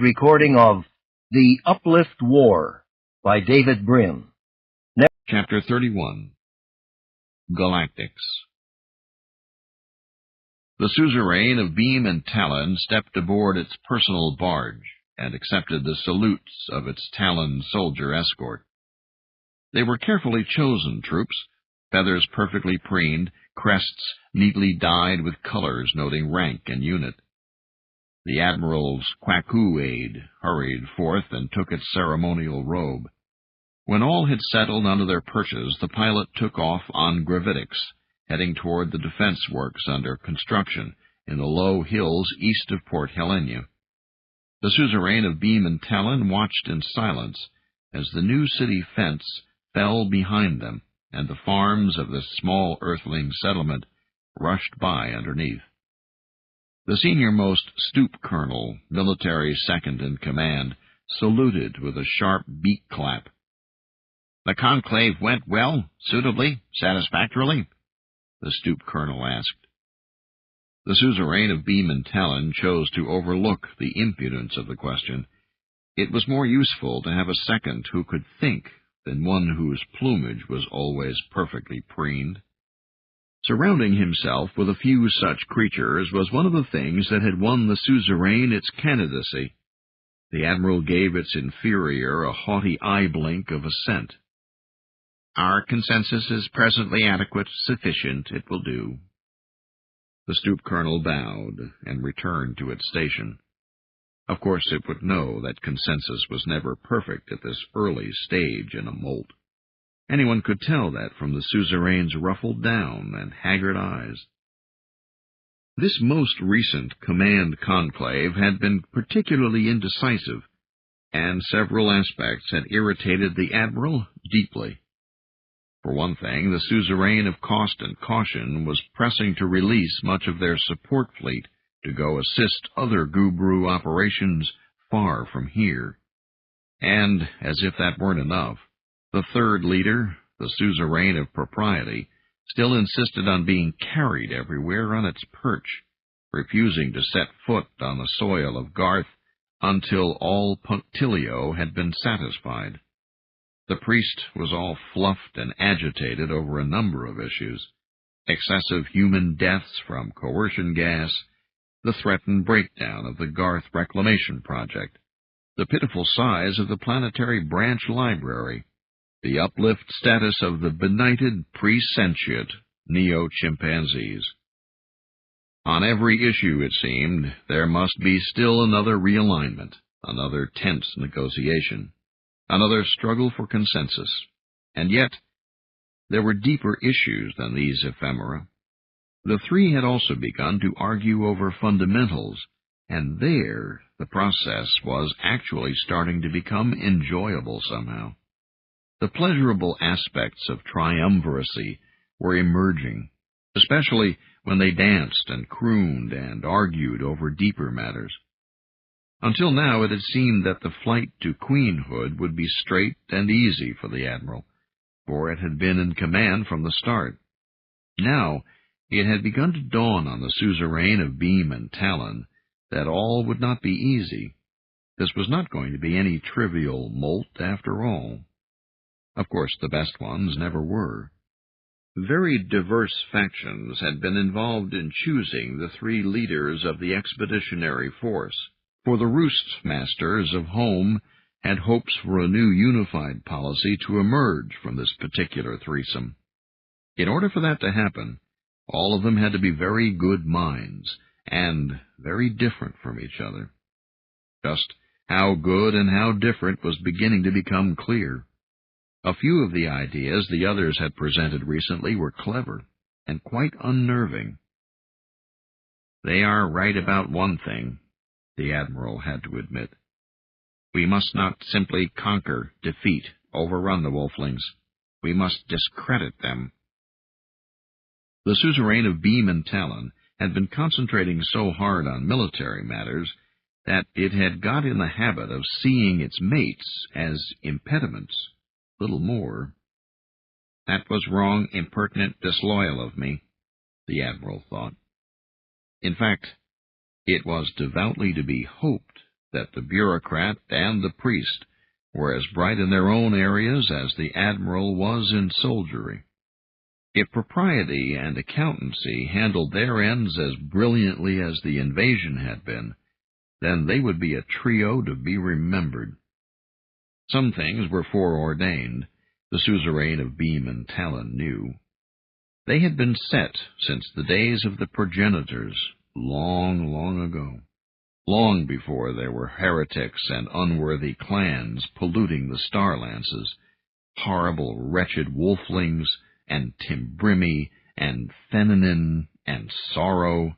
recording of The Uplift War by David Brin. Chapter 31. Galactics. The suzerain of Beam and Talon stepped aboard its personal barge and accepted the salutes of its Talon soldier escort. They were carefully chosen troops, feathers perfectly preened, crests neatly dyed with colors noting rank and unit. The Admiral's Kwaku aide hurried forth and took its ceremonial robe. When all had settled under their perches, the pilot took off on gravitics, heading toward the defense works under construction in the low hills east of Port Helena. The suzerain of Beam and Talon watched in silence as the new city fence fell behind them and the farms of this small earthling settlement rushed by underneath. The senior-most stoop colonel, military second in command, saluted with a sharp beak clap. "The conclave went well, suitably, satisfactorily?" the stoop colonel asked. The suzerain of Beam and Talon chose to overlook the impudence of the question. It was more useful to have a second who could think than one whose plumage was always perfectly preened. Surrounding himself with a few such creatures was one of the things that had won the suzerain its candidacy. The Admiral gave its inferior a haughty eye-blink of assent. "Our consensus is presently adequate, sufficient, it will do." The stoop colonel bowed and returned to its station. Of course it would know that consensus was never perfect at this early stage in a molt. Anyone could tell that from the suzerain's ruffled down and haggard eyes. This most recent command conclave had been particularly indecisive, and several aspects had irritated the Admiral deeply. For one thing, the suzerain of Cost and Caution was pressing to release much of their support fleet to go assist other Gubru operations far from here. And, as if that weren't enough, the third leader, the suzerain of Propriety, still insisted on being carried everywhere on its perch, refusing to set foot on the soil of Garth until all punctilio had been satisfied. The priest was all fluffed and agitated over a number of issues: excessive human deaths from coercion gas, the threatened breakdown of the Garth reclamation project, the pitiful size of the planetary branch library, the uplift status of the benighted pre-sentient neo-chimpanzees. On every issue, it seemed, there must be still another realignment, another tense negotiation, another struggle for consensus. And yet, there were deeper issues than these ephemera. The three had also begun to argue over fundamentals, and there the process was actually starting to become enjoyable somehow. The pleasurable aspects of triumviracy were emerging, especially when they danced and crooned and argued over deeper matters. Until now it had seemed that the flight to queenhood would be straight and easy for the Admiral, for it had been in command from the start. Now it had begun to dawn on the suzerain of Beam and Talon that all would not be easy. This was not going to be any trivial molt after all. Of course, the best ones never were. Very diverse factions had been involved in choosing the three leaders of the expeditionary force, for the roost masters of home had hopes for a new unified policy to emerge from this particular threesome. In order for that to happen, all of them had to be very good minds, and very different from each other. Just how good and how different was beginning to become clear. A few of the ideas the others had presented recently were clever and quite unnerving. "They are right about one thing," the Admiral had to admit. "We must not simply conquer, defeat, overrun the wolflings. We must discredit them." The suzerain of Beam and Talon had been concentrating so hard on military matters that it had got in the habit of seeing its mates as impediments. Little more. "That was wrong, impertinent, disloyal of me," the Admiral thought. In fact, it was devoutly to be hoped that the bureaucrat and the priest were as bright in their own areas as the admiral was in soldiery. If propriety and accountancy handled their ends as brilliantly as the invasion had been, then they would be a trio to be remembered. Some things were foreordained, the suzerain of beam and talon knew. They had been set since the days of the progenitors, long, long ago, long before there were heretics and unworthy clans polluting the star-lances, horrible, wretched wolflings, and Timbrimi, and Fenanin, and Sorrow.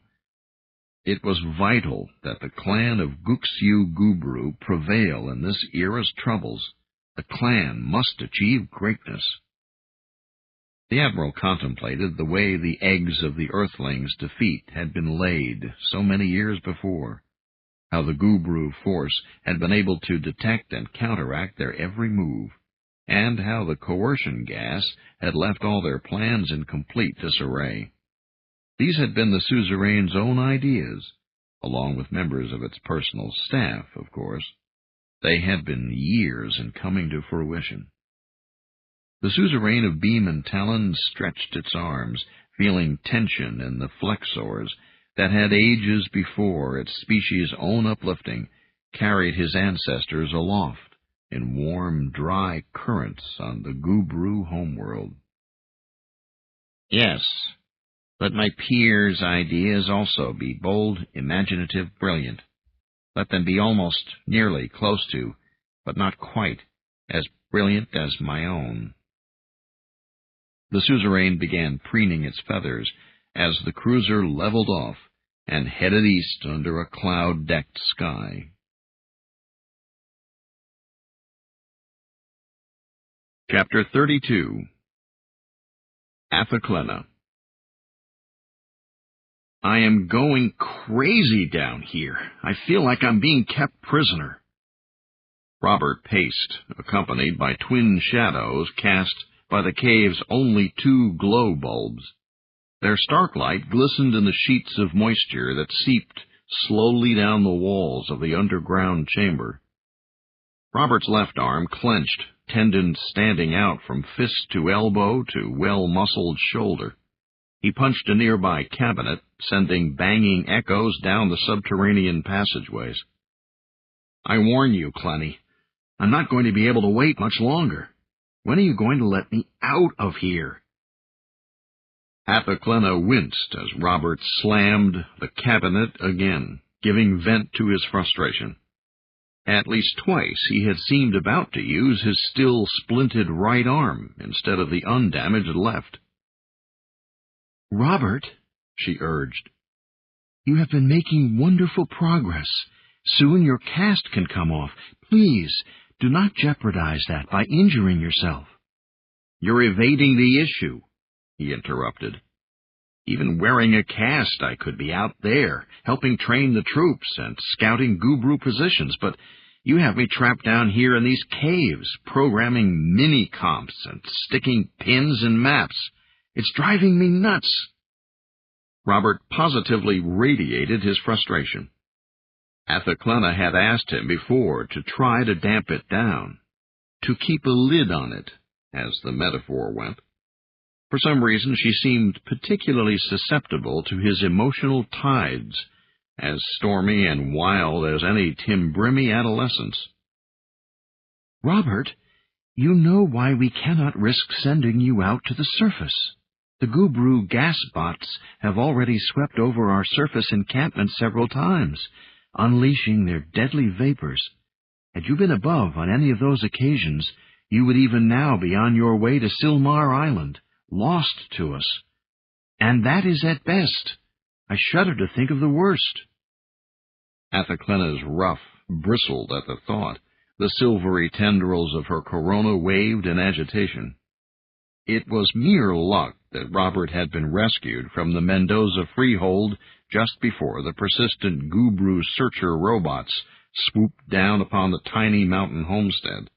It was vital that the clan of Guxiu Gubru prevail in this era's troubles. The clan must achieve greatness. The admiral contemplated the way the eggs of the Earthlings' defeat had been laid so many years before, how the Gubru force had been able to detect and counteract their every move, and how the coercion gas had left all their plans in complete disarray. These had been the suzerain's own ideas, along with members of its personal staff, of course. They had been years in coming to fruition. The suzerain of beam and talon stretched its arms, feeling tension in the flexors that had ages before its species' own uplifting carried his ancestors aloft in warm, dry currents on the Gubru homeworld. Yes, let my peers' ideas also be bold, imaginative, brilliant. Let them be almost nearly close to, but not quite, as brilliant as my own. The suzerain began preening its feathers as the cruiser leveled off and headed east under a cloud-decked sky. Chapter 32. Athaklena. I am going crazy down here. I feel like I'm being kept prisoner. Robert paced, accompanied by twin shadows cast by the cave's only 2 glow bulbs. Their stark light glistened in the sheets of moisture that seeped slowly down the walls of the underground chamber. Robert's left arm clenched, tendons standing out from fist to elbow to well-muscled shoulder. He punched a nearby cabinet, sending banging echoes down the subterranean passageways. I warn you, Clenny, I'm not going to be able to wait much longer. When are you going to let me out of here? Athaklena winced as Robert slammed the cabinet again, giving vent to his frustration. At least twice he had seemed about to use his still splinted right arm instead of the undamaged left. Robert, she urged, you have been making wonderful progress. Soon your cast can come off. Please, do not jeopardize that by injuring yourself. You're evading the issue, he interrupted. Even wearing a cast, I could be out there, helping train the troops and scouting Gubru positions, but you have me trapped down here in these caves, programming mini-comps and sticking pins in maps. It's driving me nuts. Robert positively radiated his frustration. Athaklena had asked him before to try to damp it down, to keep a lid on it, as the metaphor went. For some reason she seemed particularly susceptible to his emotional tides, as stormy and wild as any Timbrimi adolescence. Robert, you know why we cannot risk sending you out to the surface. The Gubru gas bots have already swept over our surface encampment several times, unleashing their deadly vapors. Had you been above on any of those occasions, you would even now be on your way to Silmar Island, lost to us. And that is at best. I shudder to think of the worst. Athaklena's ruff bristled at the thought. The silvery tendrils of her corona waved in agitation. It was mere luck that Robert had been rescued from the Mendoza freehold just before the persistent Gubru searcher robots swooped down upon the tiny mountain homestead.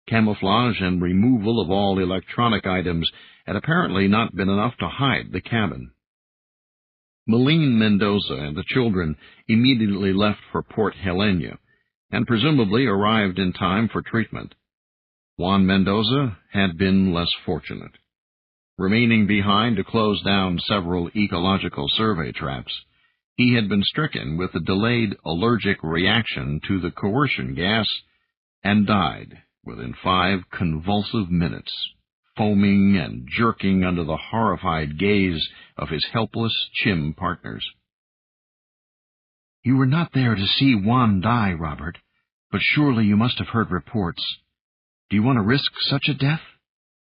Camouflage and removal of all electronic items had apparently not been enough to hide the cabin. Malene Mendoza and the children immediately left for Port Helena, and presumably arrived in time for treatment. Juan Mendoza had been less fortunate. Remaining behind to close down several ecological survey traps, he had been stricken with a delayed allergic reaction to the coercion gas and died within 5 convulsive minutes, foaming and jerking under the horrified gaze of his helpless chim partners. "You were not there to see Juan die, Robert, but surely you must have heard reports. Do you want to risk such a death?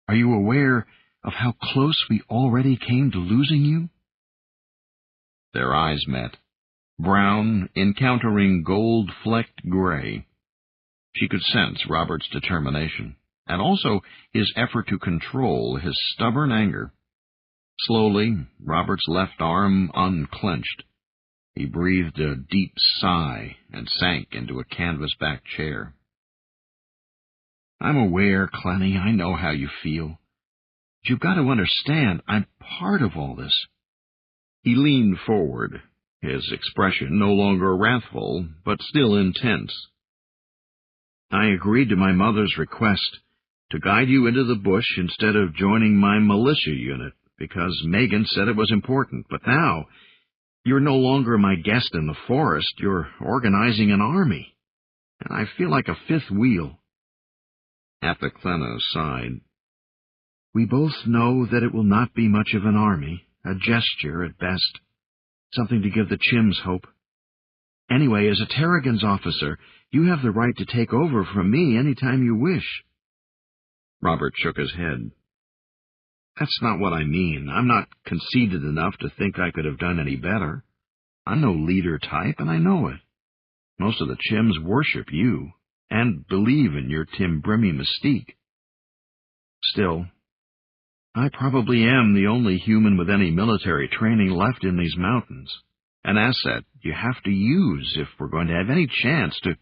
Are you aware of how close we already came to losing you?" Their eyes met, brown encountering gold-flecked gray. She could sense Robert's determination, and also his effort to control his stubborn anger. Slowly, Robert's left arm unclenched. He breathed a deep sigh and sank into a canvas-backed chair. "I'm aware, Clenny, I know how you feel. But you've got to understand, I'm part of all this." He leaned forward, his expression no longer wrathful, but still intense. "I agreed to my mother's request to guide you into the bush instead of joining my militia unit, because Megan said it was important. But now, you're no longer my guest in the forest, you're organizing an army, and I feel like a fifth wheel." Athaclena sighed. "We both know that it will not be much of an army, a gesture at best, something to give the Chims hope. Anyway, as a Tarragon's officer, you have the right to take over from me any time you wish." Robert shook his head. "That's not what I mean. I'm not conceited enough to think I could have done any better. I'm no leader type, and I know it. Most of the Chims worship you, and believe in your Timbrimmy mystique. Still, I probably am the only human with any military training left in these mountains, an asset you have to use if we're going to have any chance to—"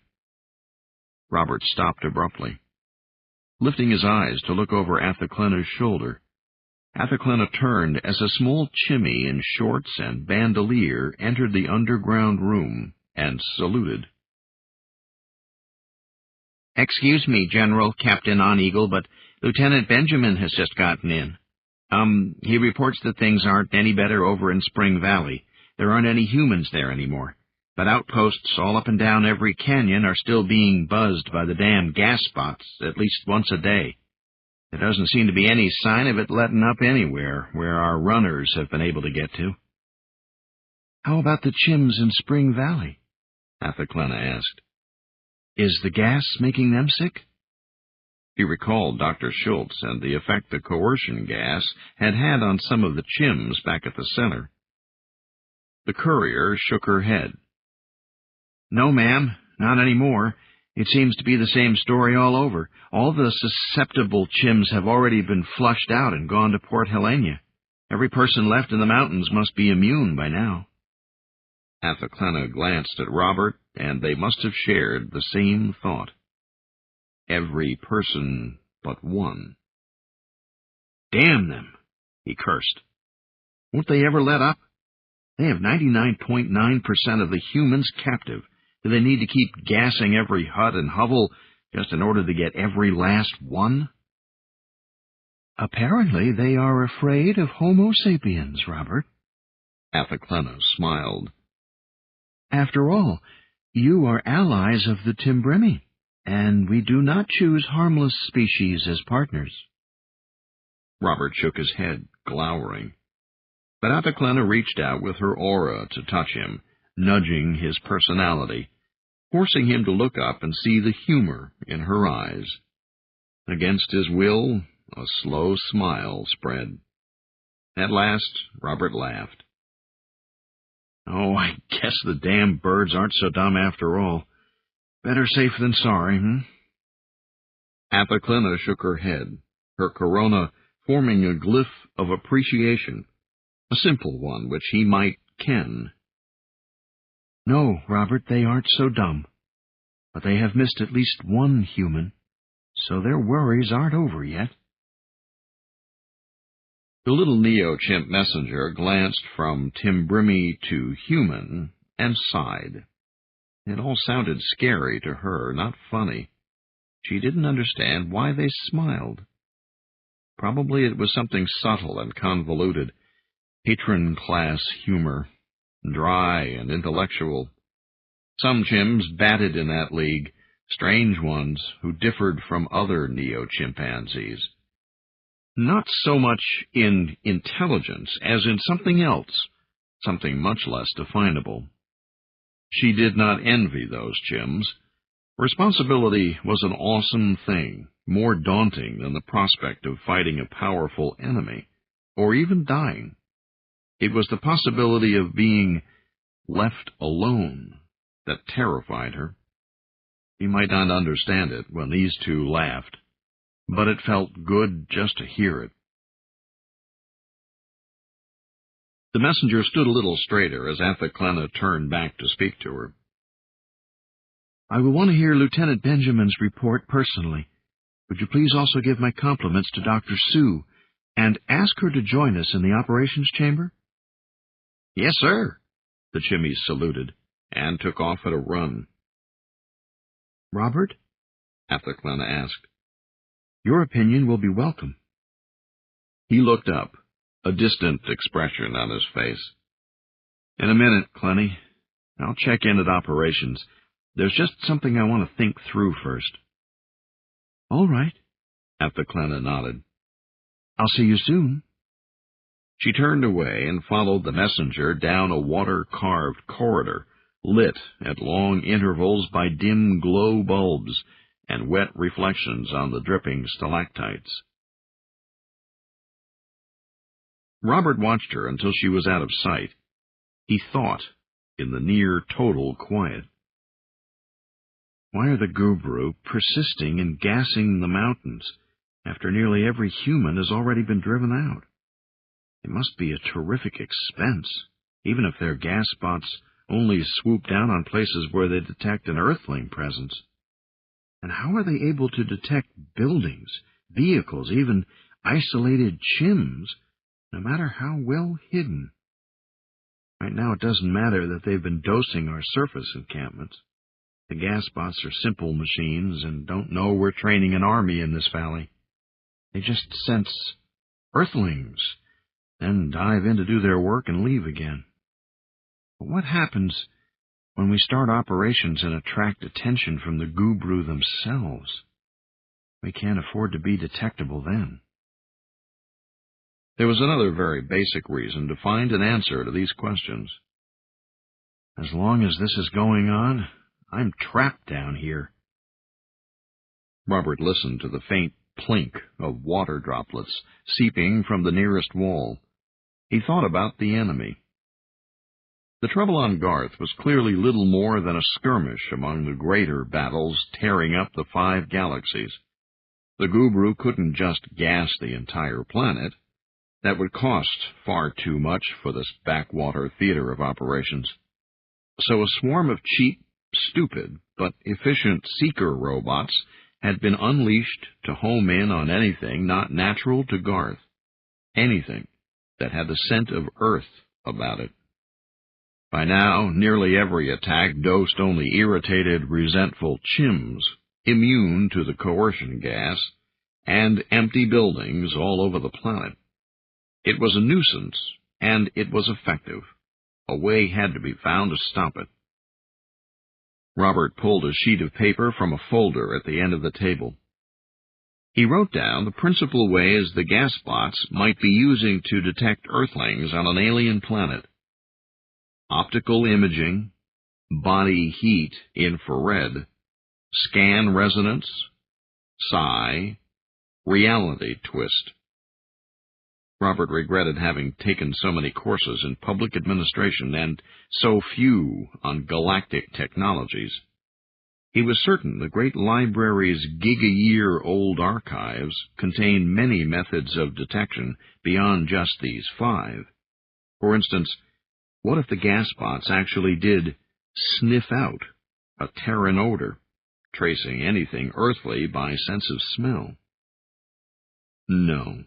Robert stopped abruptly. Lifting his eyes to look over Athaclena's shoulder, Athaclena turned as a small chimney in shorts and bandolier entered the underground room and saluted. "Excuse me, General, Captain On Eagle, but Lieutenant Benjamin has just gotten in. He reports that things aren't any better over in Spring Valley. There aren't any humans there anymore, but outposts all up and down every canyon are still being buzzed by the damn gas spots at least once a day. There doesn't seem to be any sign of it letting up anywhere where our runners have been able to get to." "How about the Chims in Spring Valley?" Athaclena asked. "Is the gas making them sick?" He recalled Dr. Schultz and the effect the coercion gas had had on some of the Chims back at the center. The courier shook her head. "No, ma'am, not anymore. It seems to be the same story all over. All the susceptible Chims have already been flushed out and gone to Port Helena. Every person left in the mountains must be immune by now." Athaclena glanced at Robert, and they must have shared the same thought. Every person but one. "Damn them," he cursed. "Won't they ever let up? They have 99.9% of the humans captive. Do they need to keep gassing every hut and hovel just in order to get every last one?" "Apparently they are afraid of Homo sapiens, Robert." Athaclena smiled. "After all, you are allies of the Timbrimmy, and we do not choose harmless species as partners." Robert shook his head, glowering. But Athaclena reached out with her aura to touch him, nudging his personality, forcing him to look up and see the humor in her eyes. Against his will, a slow smile spread. At last, Robert laughed. "Oh, I guess the damn birds aren't so dumb after all. Better safe than sorry, Athaclena shook her head, her corona forming a glyph of appreciation, a simple one which he might ken. "No, Robert, they aren't so dumb. But they have missed at least one human, so their worries aren't over yet." The little neo-chimp messenger glanced from Timbrimmy to human and sighed. It all sounded scary to her, not funny. She didn't understand why they smiled. Probably it was something subtle and convoluted, patron-class humor, dry and intellectual. Some chimps batted in that league, strange ones who differed from other neo-chimpanzees. Not so much in intelligence as in something else, something much less definable. She did not envy those chimps. Responsibility was an awesome thing, more daunting than the prospect of fighting a powerful enemy, or even dying. It was the possibility of being left alone that terrified her. She might not understand it when these two laughed, but it felt good just to hear it. The messenger stood a little straighter as Athelclena turned back to speak to her. "I will want to hear Lieutenant Benjamin's report personally. Would you please also give my compliments to Dr. Sue, and ask her to join us in the operations chamber?" "Yes, sir," the chimneys saluted, and took off at a run. "Robert?" Athelclena asked. "Your opinion will be welcome." He looked up, a distant expression on his face. "In a minute, Clenny. I'll check in at operations. There's just something I want to think through first." "All right," Athelclena nodded. "I'll see you soon." She turned away and followed the messenger down a water-carved corridor, lit at long intervals by dim glow bulbs and wet reflections on the dripping stalactites. Robert watched her until she was out of sight. He thought, in the near total quiet. Why are the Gubru persisting in gassing the mountains after nearly every human has already been driven out? It must be a terrific expense, even if their gas spots only swoop down on places where they detect an Earthling presence. And how are they able to detect buildings, vehicles, even isolated chims, no matter how well hidden? Right now it doesn't matter that they've been dosing our surface encampments. The gas spots are simple machines and don't know we're training an army in this valley. They just sense Earthlings, then dive in to do their work and leave again. But what happens when we start operations and attract attention from the Gubru themselves? We can't afford to be detectable then. There was another very basic reason to find an answer to these questions. As long as this is going on, I'm trapped down here. Robert listened to the faint plink of water droplets seeping from the nearest wall. He thought about the enemy. The trouble on Garth was clearly little more than a skirmish among the greater battles tearing up the 5 galaxies. The Gubru couldn't just gas the entire planet. That would cost far too much for this backwater theater of operations. So a swarm of cheap, stupid, but efficient seeker robots had been unleashed to home in on anything not natural to Garth, anything that had the scent of Earth about it. By now, nearly every attack dosed only irritated, resentful chims, immune to the coercion gas, and empty buildings all over the planet. It was a nuisance, and it was effective. A way had to be found to stop it. Robert pulled a sheet of paper from a folder at the end of the table. He wrote down the principal ways the gas bots might be using to detect Earthlings on an alien planet. Optical imaging, body heat infrared, scan resonance, psi, reality twist. Robert regretted having taken so many courses in public administration and so few on galactic technologies. He was certain the great library's giga-year-old archives contained many methods of detection beyond just these 5. For instance, what if the gas bots actually did sniff out a Terran odor, tracing anything earthly by sense of smell? No.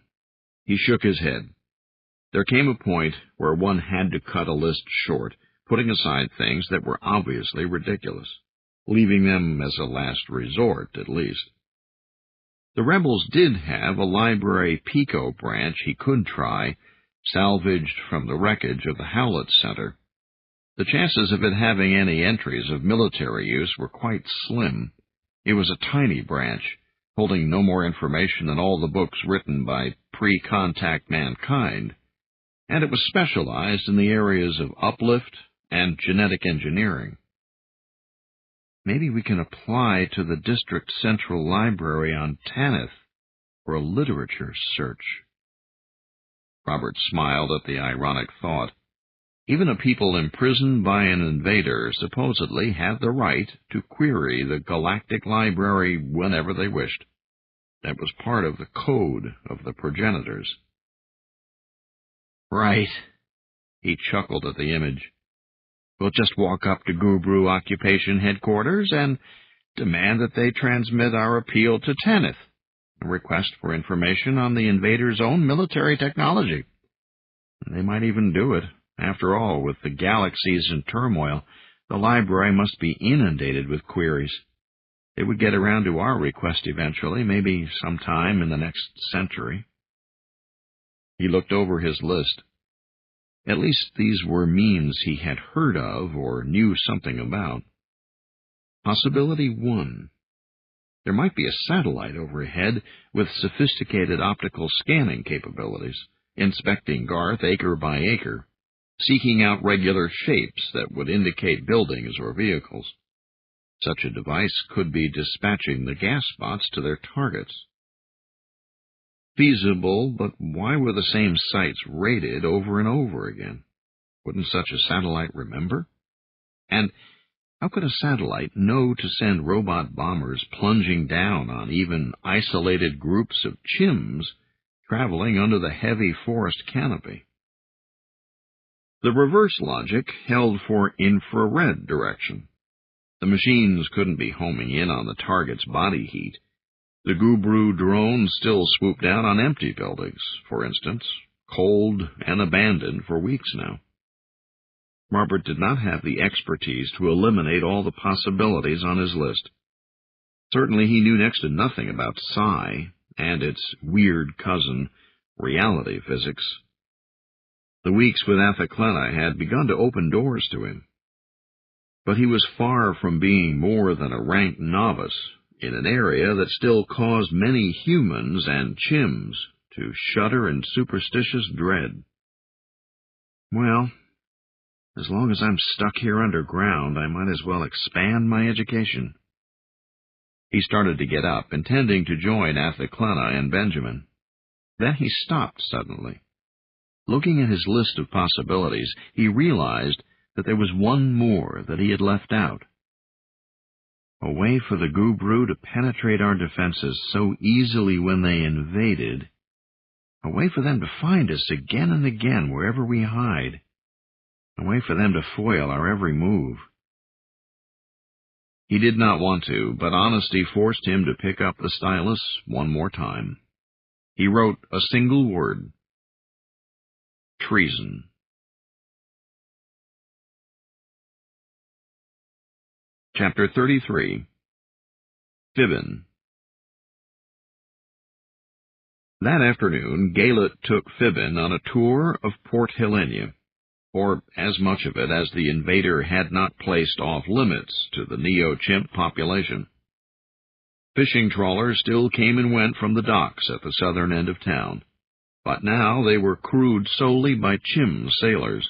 He shook his head. There came a point where one had to cut a list short, putting aside things that were obviously ridiculous, leaving them as a last resort, at least. The rebels did have a library Pico branch he could try, salvaged from the wreckage of the Howlett Center. The chances of it having any entries of military use were quite slim. It was a tiny branch, holding no more information than all the books written by pre-contact mankind, and it was specialized in the areas of uplift and genetic engineering. Maybe we can apply to the District Central Library on Tanith for a literature search. Robert smiled at the ironic thought. Even a people imprisoned by an invader supposedly had the right to query the Galactic Library whenever they wished. That was part of the code of the progenitors. Right. He chuckled at the image. We'll just walk up to Gubru Occupation Headquarters and demand that they transmit our appeal to Tanith, a request for information on the invaders' own military technology. They might even do it. After all, with the galaxies in turmoil, the library must be inundated with queries. They would get around to our request eventually, maybe sometime in the next century. He looked over his list. At least these were means he had heard of or knew something about. Possibility 1. There might be a satellite overhead with sophisticated optical scanning capabilities, inspecting Garth acre by acre, seeking out regular shapes that would indicate buildings or vehicles. Such a device could be dispatching the gas spots to their targets. Feasible, but why were the same sites raided over and over again? Wouldn't such a satellite remember? And how could a satellite know to send robot bombers plunging down on even isolated groups of chimps traveling under the heavy forest canopy? The reverse logic held for infrared direction. The machines couldn't be homing in on the target's body heat. The Gubru drones still swooped down on empty buildings, for instance, cold and abandoned for weeks now. Robert did not have the expertise to eliminate all the possibilities on his list. Certainly he knew next to nothing about psi and its weird cousin, reality physics. The weeks with Athaklena had begun to open doors to him. But he was far from being more than a rank novice in an area that still caused many humans and chimps to shudder in superstitious dread. Well, as long as I'm stuck here underground, I might as well expand my education. He started to get up, intending to join Athaklena and Benjamin. Then he stopped suddenly. Looking at his list of possibilities, he realized that there was one more that he had left out. A way for the Gubru to penetrate our defenses so easily when they invaded. A way for them to find us again and again wherever we hide. A way for them to foil our every move. He did not want to, but honesty forced him to pick up the stylus one more time. He wrote a single word. Treason. Chapter 33. Fibbin. That afternoon, Galet took Fibbin on a tour of Port Helena, or as much of it as the invader had not placed off-limits to the neo-chimp population. Fishing trawlers still came and went from the docks at the southern end of town, but now they were crewed solely by chim sailors,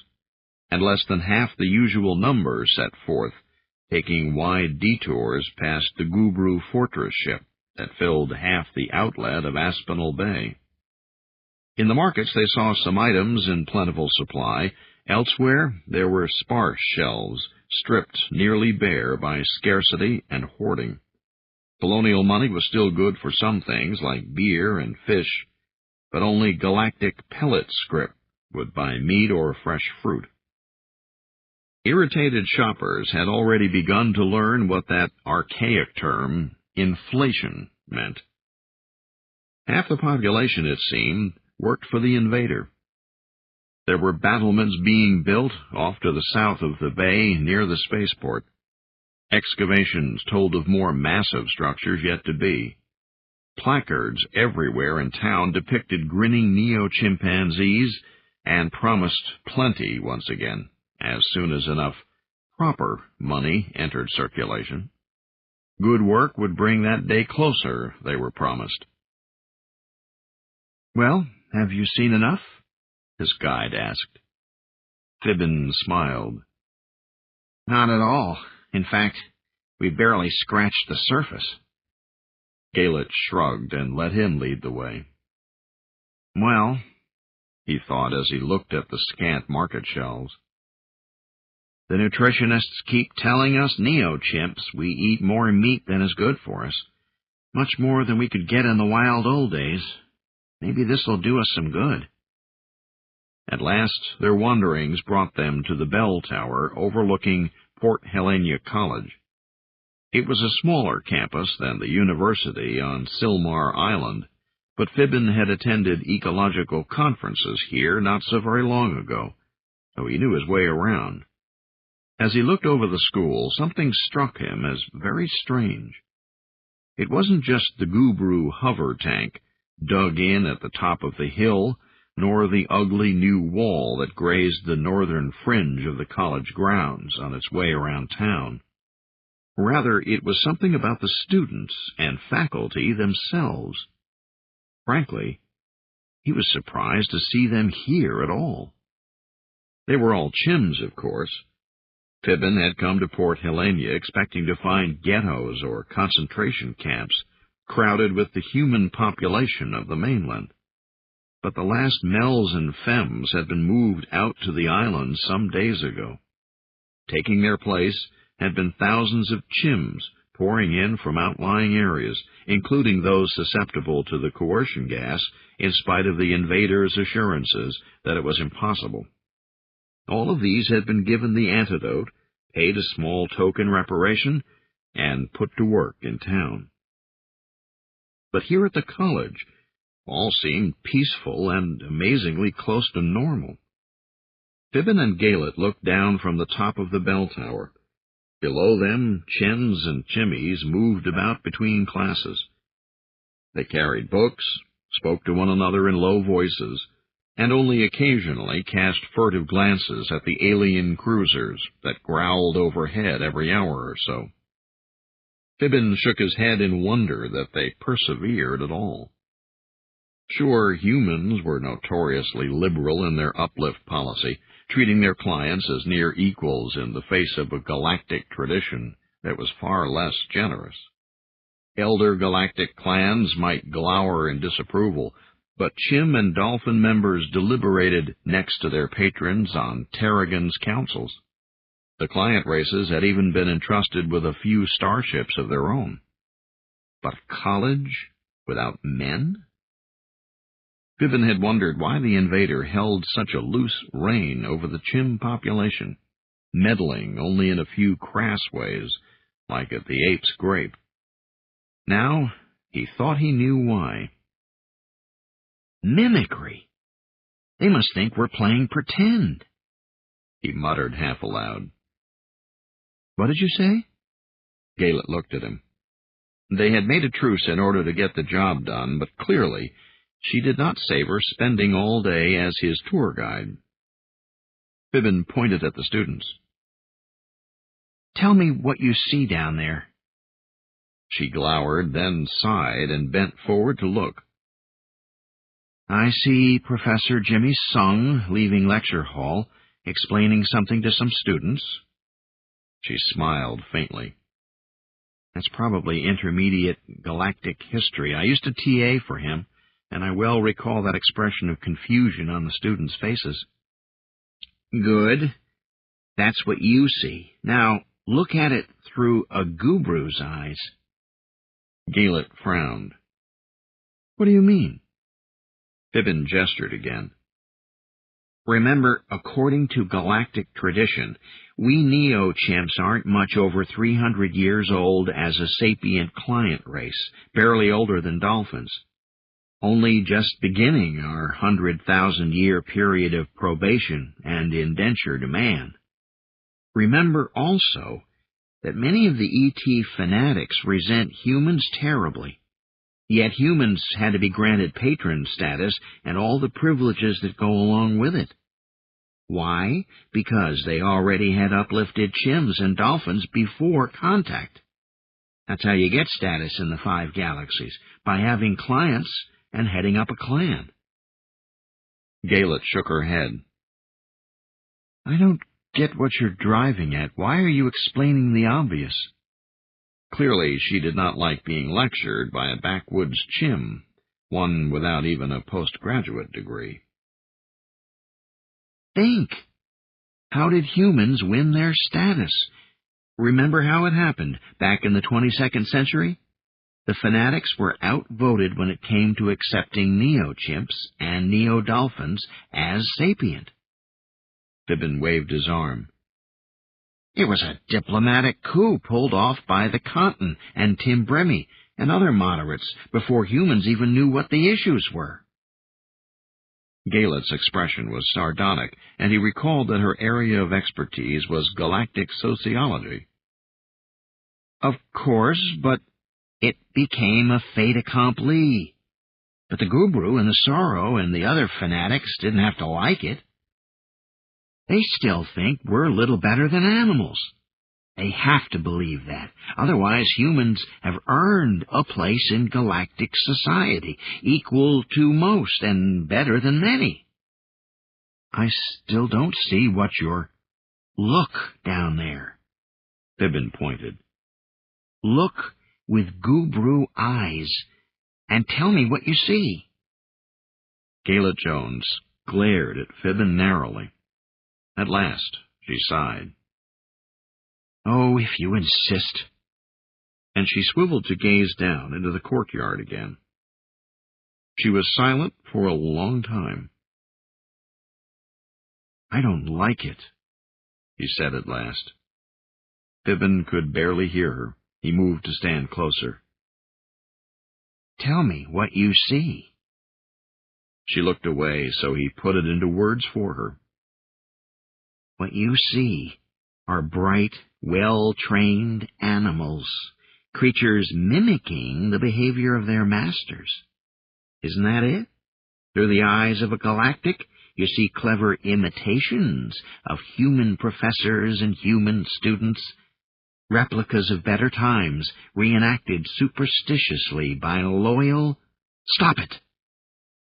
and less than half the usual number set forth, taking wide detours past the Gubru fortress ship that filled half the outlet of Aspinall Bay. In the markets they saw some items in plentiful supply. Elsewhere there were sparse shelves, stripped nearly bare by scarcity and hoarding. Colonial money was still good for some things, like beer and fish, but only galactic pellet scrip would buy meat or fresh fruit. Irritated shoppers had already begun to learn what that archaic term, inflation, meant. Half the population, it seemed, worked for the invader. There were battlements being built off to the south of the bay near the spaceport. Excavations told of more massive structures yet to be. Placards everywhere in town depicted grinning neo-chimpanzees and promised plenty once again, as soon as enough proper money entered circulation. Good work would bring that day closer, they were promised. "Well, have you seen enough?" his guide asked. Fibbin smiled. "Not at all. In fact, we barely scratched the surface." Gaylett shrugged and let him lead the way. "Well," he thought as he looked at the scant market shelves, "the nutritionists keep telling us neo-chimps we eat more meat than is good for us, much more than we could get in the wild old days. Maybe this'll do us some good." At last, their wanderings brought them to the bell tower overlooking Port Helena College. It was a smaller campus than the university on Silmar Island, but Fibbin had attended ecological conferences here not so very long ago, so he knew his way around. As he looked over the school, something struck him as very strange. It wasn't just the Gubru hover tank dug in at the top of the hill, nor the ugly new wall that grazed the northern fringe of the college grounds on its way around town. Rather, it was something about the students and faculty themselves. Frankly, he was surprised to see them here at all. They were all chims, of course. Fibbin had come to Port Helena expecting to find ghettos or concentration camps crowded with the human population of the mainland. But the last mels and femmes had been moved out to the island some days ago. Taking their place had been thousands of chims pouring in from outlying areas, including those susceptible to the coercion gas, in spite of the invaders' assurances that it was impossible. All of these had been given the antidote, paid a small token reparation, and put to work in town. But here at the college, all seemed peaceful and amazingly close to normal. Fibbin and Gaylett looked down from the top of the bell tower. Below them, chins and chimmies moved about between classes. They carried books, spoke to one another in low voices, and only occasionally cast furtive glances at the alien cruisers that growled overhead every hour or so. Fibbin shook his head in wonder that they persevered at all. Sure, humans were notoriously liberal in their uplift policy, treating their clients as near equals in the face of a galactic tradition that was far less generous. Elder galactic clans might glower in disapproval, but chim and dolphin members deliberated next to their patrons on Tarragon's councils. The client races had even been entrusted with a few starships of their own. But a college without men? Fibbin had wondered why the invader held such a loose rein over the chim population, meddling only in a few crass ways, like at the ape's grape. Now he thought he knew why. "Mimicry! They must think we're playing pretend," he muttered half aloud. "What did you say?" Gaylett looked at him. They had made a truce in order to get the job done, but clearly she did not savor spending all day as his tour guide. Fibbin pointed at the students. "Tell me what you see down there." She glowered, then sighed and bent forward to look. "I see Professor Jimmy Sung leaving lecture hall, explaining something to some students." She smiled faintly. "That's probably intermediate galactic history. I used to TA for him, and I well recall that expression of confusion on the students' faces." "Good. That's what you see. Now, look at it through a Gubru's eyes." Gaylett frowned. "What do you mean?" Fibbin gestured again. "Remember, according to galactic tradition, we neo-chimps aren't much over 300 years old as a sapient client race, barely older than dolphins. only just beginning our 100,000-year period of probation and indenture to man. Remember also that many of the E.T. fanatics resent humans terribly, yet humans had to be granted patron status and all the privileges that go along with it. Why? Because they already had uplifted chimps and dolphins before contact. That's how you get status in the 5 galaxies, by having clients and heading up a clan. Galet shook her head. I don't get what you're driving at. Why are you explaining the obvious? Clearly she did not like being lectured by a backwoods chim, one without even a postgraduate degree. Think. How did humans win their status? Remember how it happened back in the 22nd century? The fanatics were outvoted when it came to accepting neo-chimps and neo-dolphins as sapient. Fibbin waved his arm. It was a diplomatic coup pulled off by the Cotton and Tim Bremy and other moderates before humans even knew what the issues were. Galet's expression was sardonic, and he recalled that her area of expertise was galactic sociology. Of course, but it became a fait accompli. But the Gubru and the Sorrow and the other fanatics didn't have to like it. They still think we're little better than animals. They have to believe that. Otherwise, humans have earned a place in galactic society, equal to most and better than many. I still don't see what you're... Look down there. Fibbin pointed. Look with Gubru eyes, and tell me what you see. Galet Jones glared at Fibbin narrowly. At last, she sighed. Oh, if you insist. And she swiveled to gaze down into the courtyard again. She was silent for a long time. I don't like it, he said at last. Fibbin could barely hear her. He moved to stand closer. Tell me what you see. She looked away, so he put it into words for her. What you see are bright, well-trained animals, creatures mimicking the behavior of their masters. Isn't that it? Through the eyes of a galactic, you see clever imitations of human professors and human students, replicas of better times reenacted superstitiously by loyal... Stop it!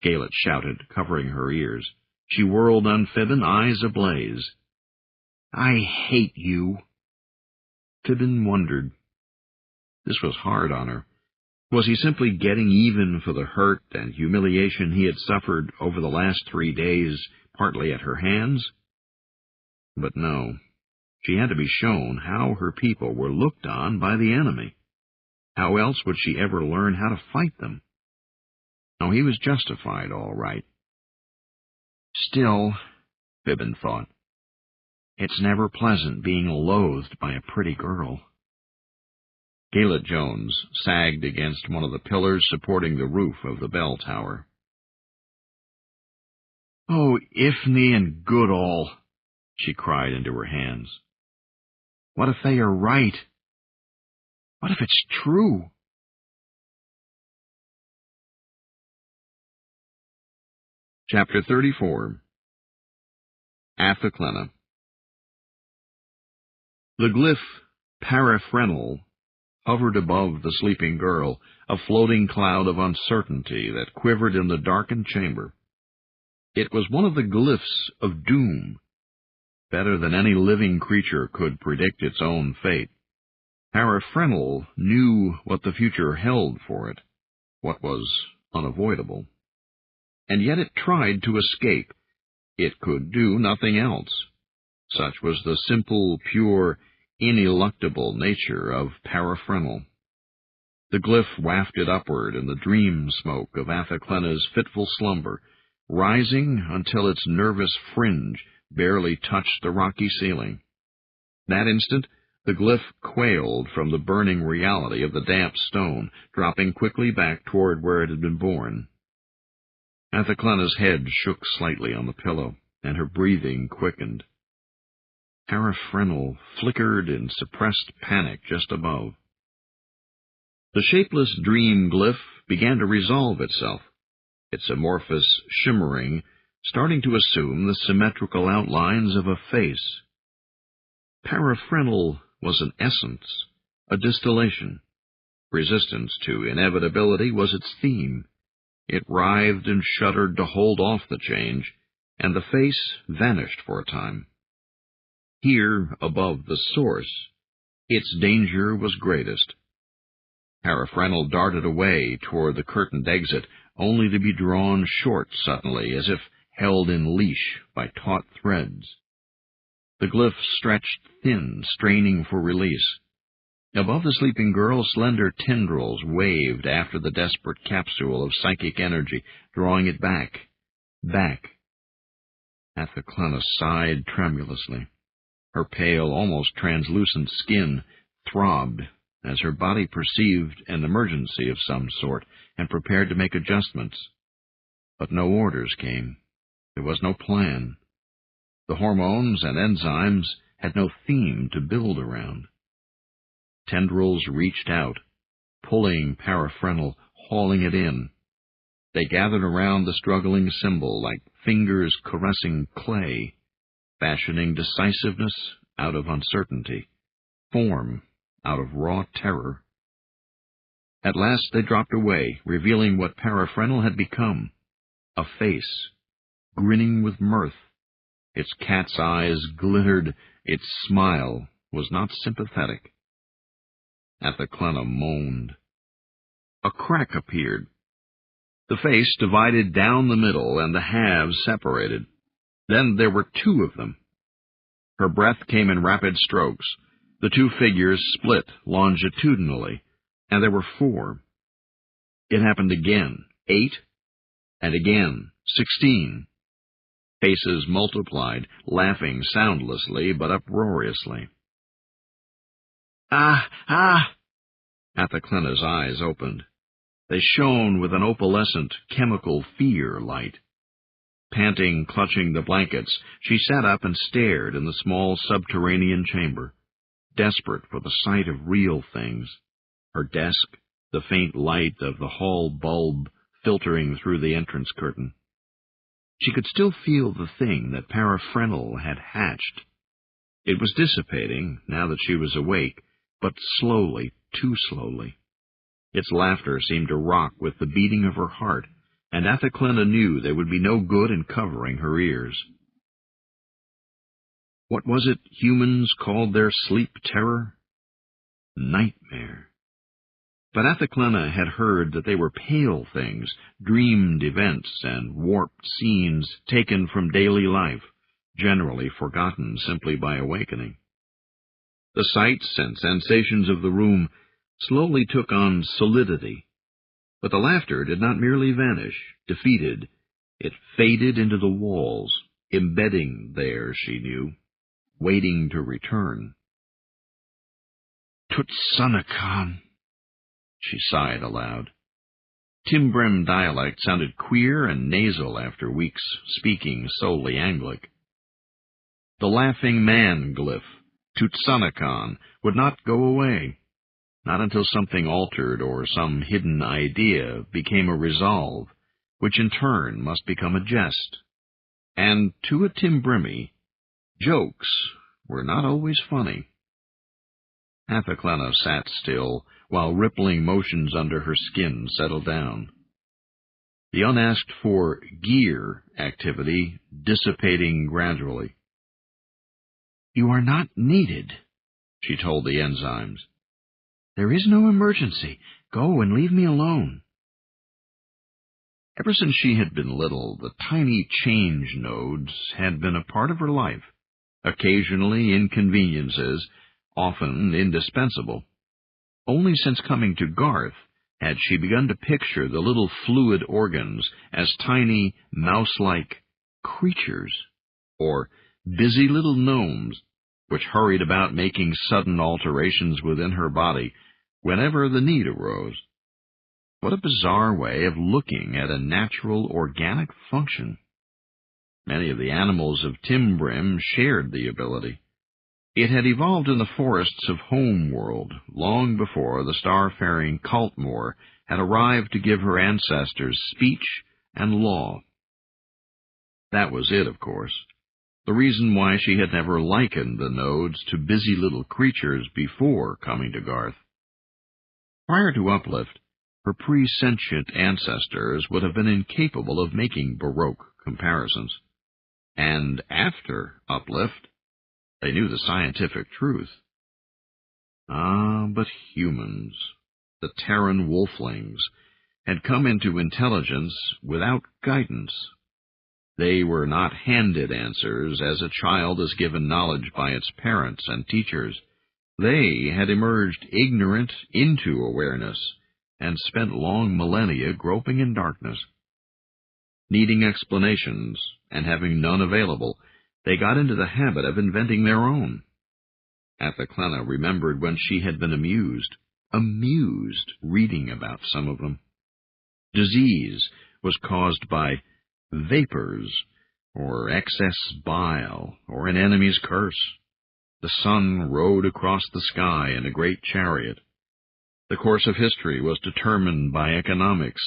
Galet shouted, covering her ears. She whirled on Fibbin, eyes ablaze. I hate you. Fibbin wondered. This was hard on her. Was he simply getting even for the hurt and humiliation he had suffered over the last 3 days, partly at her hands? But no. She had to be shown how her people were looked on by the enemy. How else would she ever learn how to fight them? Oh, he was justified, all right. Still, Fibbin thought, it's never pleasant being loathed by a pretty girl. Galet Jones sagged against one of the pillars supporting the roof of the bell tower. Oh, Ifni and Goodall, she cried into her hands. What if they are right? What if it's true? Chapter 34. Athaclena. The glyph paraphrenial hovered above the sleeping girl, a floating cloud of uncertainty that quivered in the darkened chamber. It was one of the glyphs of doom. Better than any living creature could predict its own fate. Paraphrenial knew what the future held for it, what was unavoidable. And yet it tried to escape. It could do nothing else. Such was the simple, pure, ineluctable nature of paraphrenial. The glyph wafted upward in the dream smoke of Athaclena's fitful slumber, rising until its nervous fringe barely touched the rocky ceiling. That instant, the glyph quailed from the burning reality of the damp stone, dropping quickly back toward where it had been born. Athaclena's head shook slightly on the pillow, and her breathing quickened. Paraphrynal flickered in suppressed panic just above. The shapeless dream glyph began to resolve itself, its amorphous shimmering starting to assume the symmetrical outlines of a face. Paraphrynal was an essence, a distillation. Resistance to inevitability was its theme. It writhed and shuddered to hold off the change, and the face vanished for a time. Here, above the source, its danger was greatest. Paraphrynal darted away toward the curtained exit, only to be drawn short suddenly, as if held in leash by taut threads. The glyph stretched thin, straining for release. Above the sleeping girl, slender tendrils waved after the desperate capsule of psychic energy, drawing it back. Athaclena sighed tremulously. Her pale, almost translucent skin throbbed as her body perceived an emergency of some sort and prepared to make adjustments. But no orders came. There was no plan. The hormones and enzymes had no theme to build around. Tendrils reached out, pulling Paraphrynal, hauling it in. They gathered around the struggling symbol like fingers caressing clay, fashioning decisiveness out of uncertainty, form out of raw terror. At last they dropped away, revealing what Paraphrynal had become, a face, grinning with mirth. Its cat's eyes glittered, its smile was not sympathetic. Athaclena moaned. A crack appeared. The face divided down the middle, and the halves separated. Then there were two of them. Her breath came in rapid strokes. The two figures split longitudinally, and there were 4. It happened again, 8, and again, 16. Faces multiplied, laughing soundlessly but uproariously. Ah! Athaclena's eyes opened. They shone with an opalescent, chemical fear light. Panting, clutching the blankets, she sat up and stared in the small subterranean chamber, desperate for the sight of real things. Her desk, the faint light of the hall bulb filtering through the entrance curtain. She could still feel the thing that Paraphrynal had hatched. It was dissipating, now that she was awake, but slowly, too slowly. Its laughter seemed to rock with the beating of her heart, and Athaclena knew there would be no good in covering her ears. What was it humans called their sleep terror? Nightmare. But Athaclena had heard that they were pale things, dreamed events and warped scenes taken from daily life, generally forgotten simply by awakening. The sights and sensations of the room slowly took on solidity, but the laughter did not merely vanish, defeated. It faded into the walls, embedding there, she knew, waiting to return. Tutsanakan, she sighed aloud. Timbrim dialect sounded queer and nasal after weeks speaking solely Anglic. The laughing man glyph, Tutsanakan, would not go away, not until something altered or some hidden idea became a resolve, which in turn must become a jest. And to a Timbrimi, jokes were not always funny. Athaclena sat still, while rippling motions under her skin settled down. The unasked-for gear activity dissipating gradually. "You are not needed," she told the enzymes. "There is no emergency. Go and leave me alone." Ever since she had been little, the tiny change nodes had been a part of her life, occasionally inconveniences, often indispensable. Only since coming to Garth had she begun to picture the little fluid organs as tiny, mouse-like creatures, or busy little gnomes, which hurried about making sudden alterations within her body whenever the need arose. What a bizarre way of looking at a natural organic function. Many of the animals of Brin shared the ability. It had evolved in the forests of Homeworld long before the star-faring Cultmore had arrived to give her ancestors speech and law. That was it, of course. The reason why she had never likened the nodes to busy little creatures before coming to Garth. Prior to Uplift, her pre-sentient ancestors would have been incapable of making Baroque comparisons. And after Uplift, they knew the scientific truth. Ah, but humans, the Terran wolflings, had come into intelligence without guidance. They were not handed answers as a child is given knowledge by its parents and teachers. They had emerged ignorant into awareness and spent long millennia groping in darkness. Needing explanations and having none available, they got into the habit of inventing their own. Athaclena remembered when she had been amused reading about some of them. Disease was caused by vapors, or excess bile, or an enemy's curse. The sun rode across the sky in a great chariot. The course of history was determined by economics.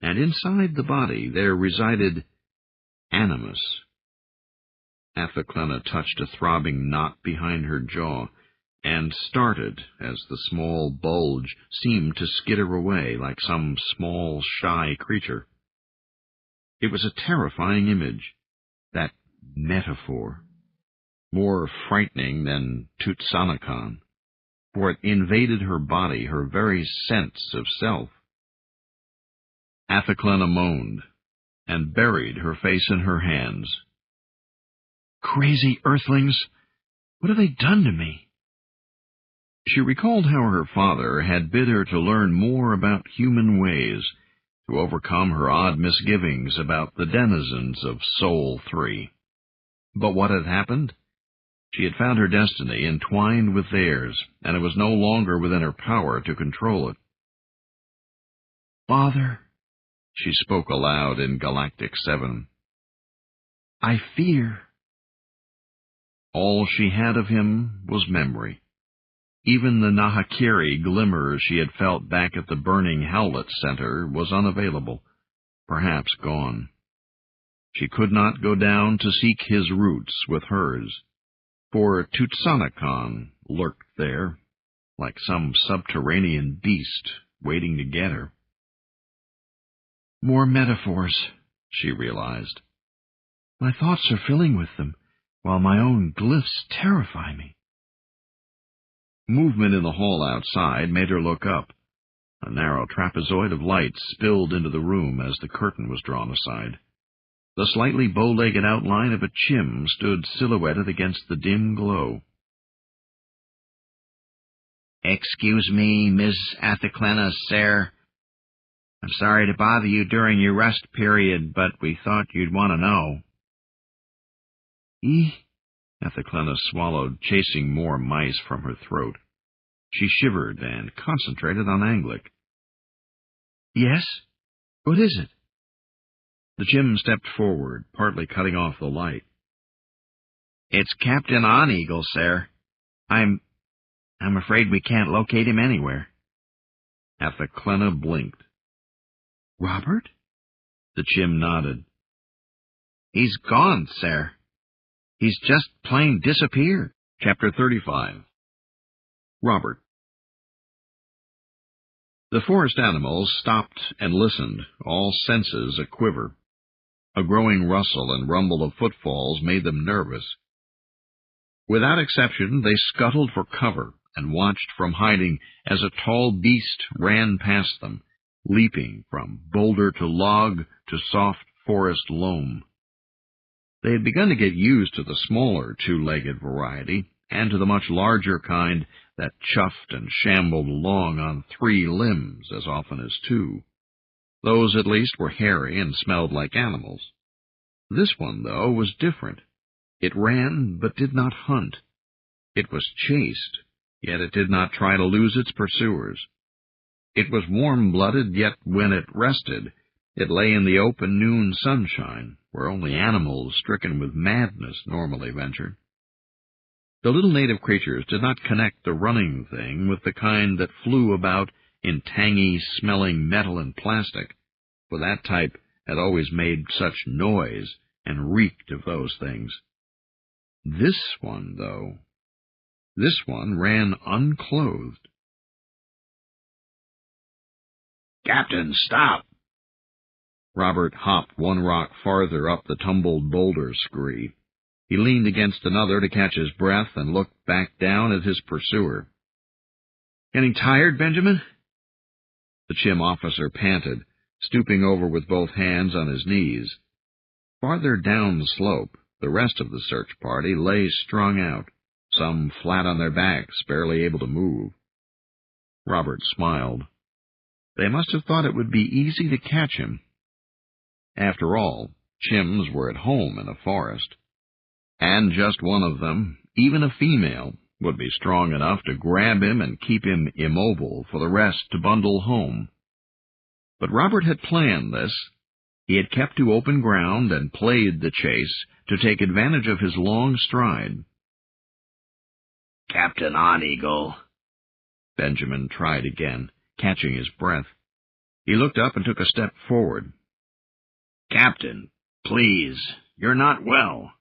And inside the body there resided animus. Athaclena touched a throbbing knot behind her jaw, and started as the small bulge seemed to skitter away like some small, shy creature. It was a terrifying image, that metaphor, more frightening than Tutsanakon, for it invaded her body, her very sense of self. Athaclena moaned, and buried her face in her hands. Crazy earthlings! What have they done to me? She recalled how her father had bid her to learn more about human ways, to overcome her odd misgivings about the denizens of Soul 3. But what had happened? She had found her destiny entwined with theirs, and it was no longer within her power to control it. Father, she spoke aloud in Galactic 7. I fear. All she had of him was memory. Even the Nahakiri glimmer she had felt back at the burning Howlet Center was unavailable, perhaps gone. She could not go down to seek his roots with hers, for Tutsanakon lurked there, like some subterranean beast waiting to get her. More metaphors, she realized. My thoughts are filling with them, while my own glyphs terrify me. Movement in the hall outside made her look up. A narrow trapezoid of light spilled into the room as the curtain was drawn aside. The slightly bow-legged outline of a chim stood silhouetted against the dim glow. Excuse me, Miss Athaclena, sir. I'm sorry to bother you during your rest period, but we thought you'd want to know. Athaclena swallowed, chasing more mice from her throat. She shivered and concentrated on Anglic. Yes? What is it? The chim stepped forward, partly cutting off the light. It's Captain On-Eagle, sir. I'm afraid we can't locate him anywhere. Athaclena blinked. Robert? The chim nodded. He's gone, sir. He's just plain disappeared. Chapter 35. Robert. The forest animals stopped and listened, all senses aquiver. A growing rustle and rumble of footfalls made them nervous. Without exception, they scuttled for cover and watched from hiding as a tall beast ran past them, leaping from boulder to log to soft forest loam. They had begun to get used to the smaller two-legged variety, and to the much larger kind that chuffed and shambled along on 3 limbs as often as 2. Those, at least, were hairy and smelled like animals. This one, though, was different. It ran, but did not hunt. It was chased, yet it did not try to lose its pursuers. It was warm-blooded, yet when it rested, it lay in the open noon sunshine, where only animals stricken with madness normally ventured. The little native creatures did not connect the running thing with the kind that flew about in tangy-smelling metal and plastic, for that type had always made such noise and reeked of those things. This one, though, this one ran unclothed. "Captain, stop!" Robert hopped one rock farther up the tumbled boulder scree. He leaned against another to catch his breath and looked back down at his pursuer. "Getting tired, Benjamin?" The Chim officer panted, stooping over with both hands on his knees. Farther down the slope, the rest of the search party lay strung out, some flat on their backs, barely able to move. Robert smiled. They must have thought it would be easy to catch him. After all, Chims were at home in a forest, and just one of them, even a female, would be strong enough to grab him and keep him immobile for the rest to bundle home. But Robert had planned this. He had kept to open ground and played the chase to take advantage of his long stride. "Captain On-Eagle." Benjamin tried again, catching his breath. He looked up and took a step forward. "Captain, please, you're not well."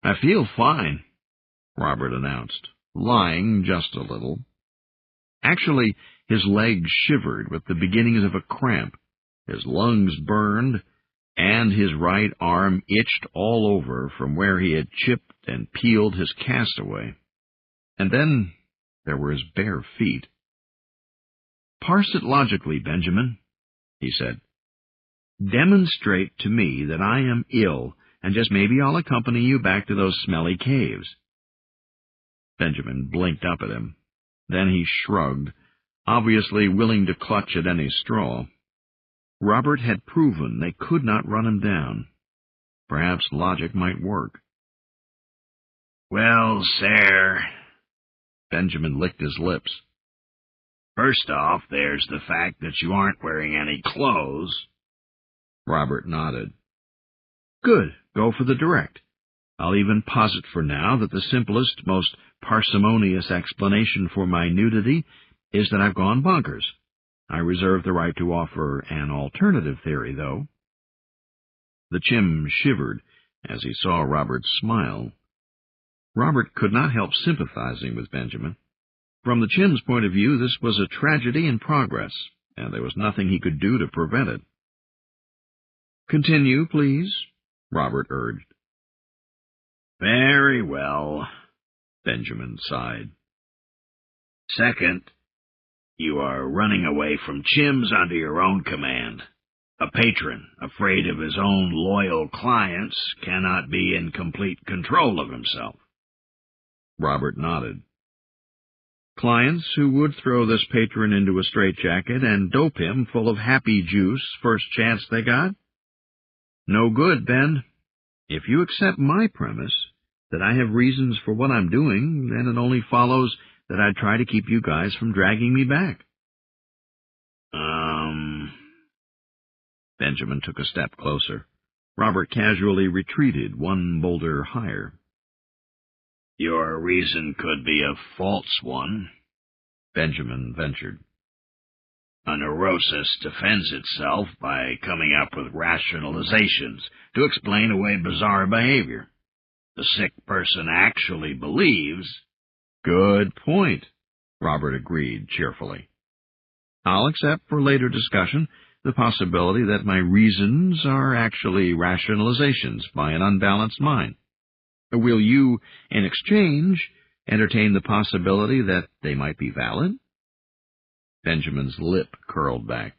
"I feel fine," Robert announced, lying just a little. Actually, his legs shivered with the beginnings of a cramp, his lungs burned, and his right arm itched all over from where he had chipped and peeled his castaway. And then there were his bare feet. "Parse it logically, Benjamin," he said. "Demonstrate to me that I am ill, and just maybe I'll accompany you back to those smelly caves." Benjamin blinked up at him. Then he shrugged, obviously willing to clutch at any straw. Robert had proven they could not run him down. Perhaps logic might work. "Well, sir," Benjamin licked his lips. "first off, there's the fact that you aren't wearing any clothes." Robert nodded. "Good. Go for the direct. I'll even posit for now that the simplest, most parsimonious explanation for my nudity is that I've gone bonkers. I reserve the right to offer an alternative theory, though." The Chim shivered as he saw Robert smile. Robert could not help sympathizing with Benjamin. From the Chim's point of view, this was a tragedy in progress, and there was nothing he could do to prevent it. "Continue, please," Robert urged. "Very well," Benjamin sighed. "Second, you are running away from Chims under your own command. A patron, afraid of his own loyal clients, cannot be in complete control of himself." Robert nodded. "Clients who would throw this patron into a straitjacket and dope him full of happy juice first chance they got? No good, Ben. If you accept my premise that I have reasons for what I'm doing, then it only follows that I'd try to keep you guys from dragging me back." Benjamin took a step closer. Robert casually retreated one boulder higher. "Your reason could be a false one," Benjamin ventured. "A neurosis defends itself by coming up with rationalizations to explain away bizarre behavior. The sick person actually believes—" "Good point," Robert agreed cheerfully. "I'll accept for later discussion the possibility that my reasons are actually rationalizations by an unbalanced mind. Will you, in exchange, entertain the possibility that they might be valid?" Benjamin's lip curled back.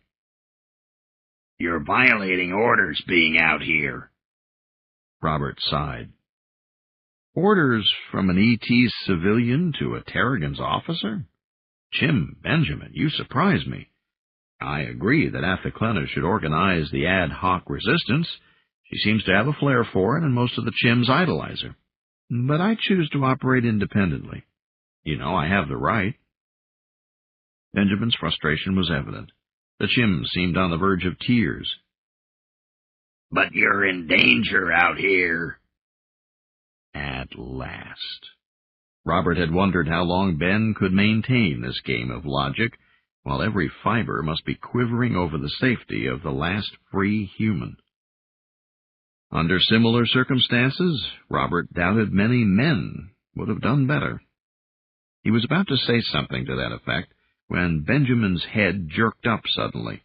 "You're violating orders being out here." Robert sighed. "Orders from an ET civilian to a Terrigan's officer? Chim, Benjamin, you surprise me. I agree that Athaclena should organize the ad hoc resistance. She seems to have a flair for it, and most of the Chims idolize her. But I choose to operate independently. You know, I have the right." Benjamin's frustration was evident. The chim seemed on the verge of tears. "But you're in danger out here." At last. Robert had wondered how long Ben could maintain this game of logic, while every fiber must be quivering over the safety of the last free human. Under similar circumstances, Robert doubted many men would have done better. He was about to say something to that effect when Benjamin's head jerked up suddenly.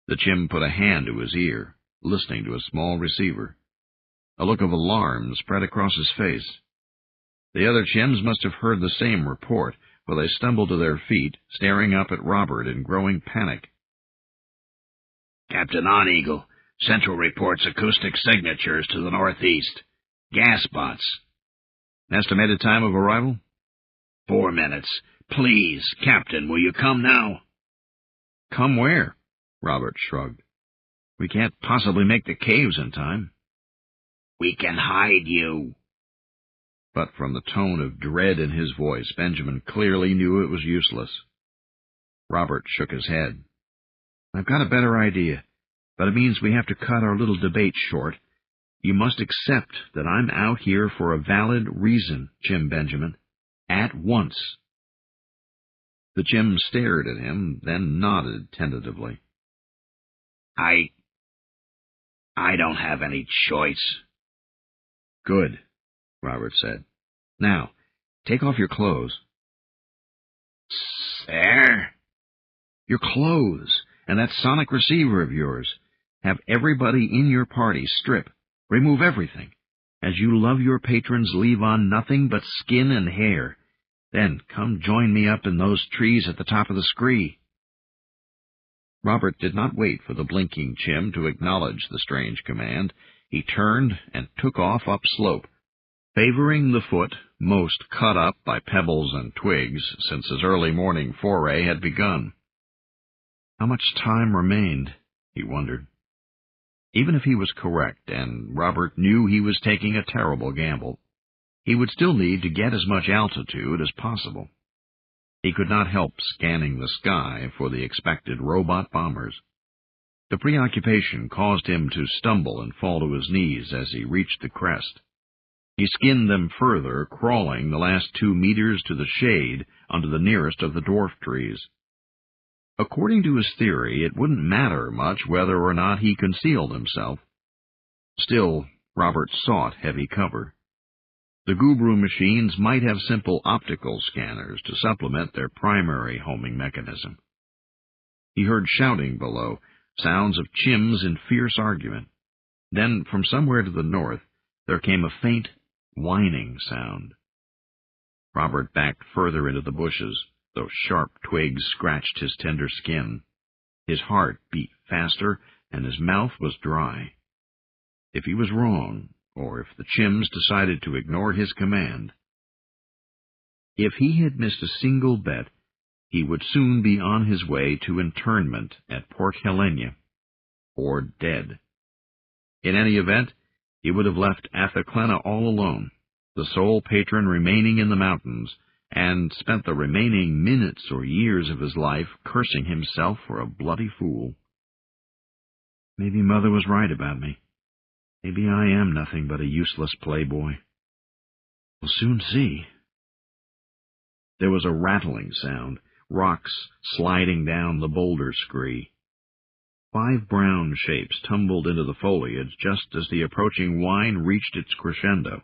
The chim put a hand to his ear, listening to a small receiver. A look of alarm spread across his face. The other chims must have heard the same report, for they stumbled to their feet, staring up at Robert in growing panic. "Captain On Eagle, Central reports acoustic signatures to the northeast. Gas spots." Estimated time of arrival? 4 minutes. Please, Captain, will you come now? Come where? Robert shrugged. We can't possibly make the caves in time. We can hide you. But from the tone of dread in his voice, Benjamin clearly knew it was useless. Robert shook his head. I've got a better idea, but it means we have to cut our little debate short. You must accept that I'm out here for a valid reason, Jim Benjamin. At once. The Jim stared at him, then nodded tentatively. I don't have any choice. Good, Robert said. Now, take off your clothes. Sir? Your clothes, and that sonic receiver of yours. Have everybody in your party strip. Remove everything. As you love your patrons, leave on nothing but skin and hair. Then come join me up in those trees at the top of the scree. Robert did not wait for the blinking Chim to acknowledge the strange command. He turned and took off upslope, favoring the foot most cut up by pebbles and twigs since his early morning foray had begun. How much time remained, he wondered. Even if he was correct, and Robert knew he was taking a terrible gamble, he would still need to get as much altitude as possible. He could not help scanning the sky for the expected robot bombers. The preoccupation caused him to stumble and fall to his knees as he reached the crest. He skinned them further, crawling the last 2 meters to the shade under the nearest of the dwarf trees. According to his theory, it wouldn't matter much whether or not he concealed himself. Still, Robert sought heavy cover. The Gubru machines might have simple optical scanners to supplement their primary homing mechanism. He heard shouting below, sounds of Chims in fierce argument. Then, from somewhere to the north, there came a faint, whining sound. Robert backed further into the bushes. Those sharp twigs scratched his tender skin. His heart beat faster, and his mouth was dry. If he was wrong, or if the Chims decided to ignore his command, if he had missed a single bet, he would soon be on his way to internment at Port Helena, or dead. In any event, he would have left Athaclena all alone, the sole patron remaining in the mountains, and spent the remaining minutes or years of his life cursing himself for a bloody fool. Maybe Mother was right about me. Maybe I am nothing but a useless playboy. We'll soon see. There was a rattling sound, rocks sliding down the boulder scree. 5 brown shapes tumbled into the foliage just as the approaching whine reached its crescendo.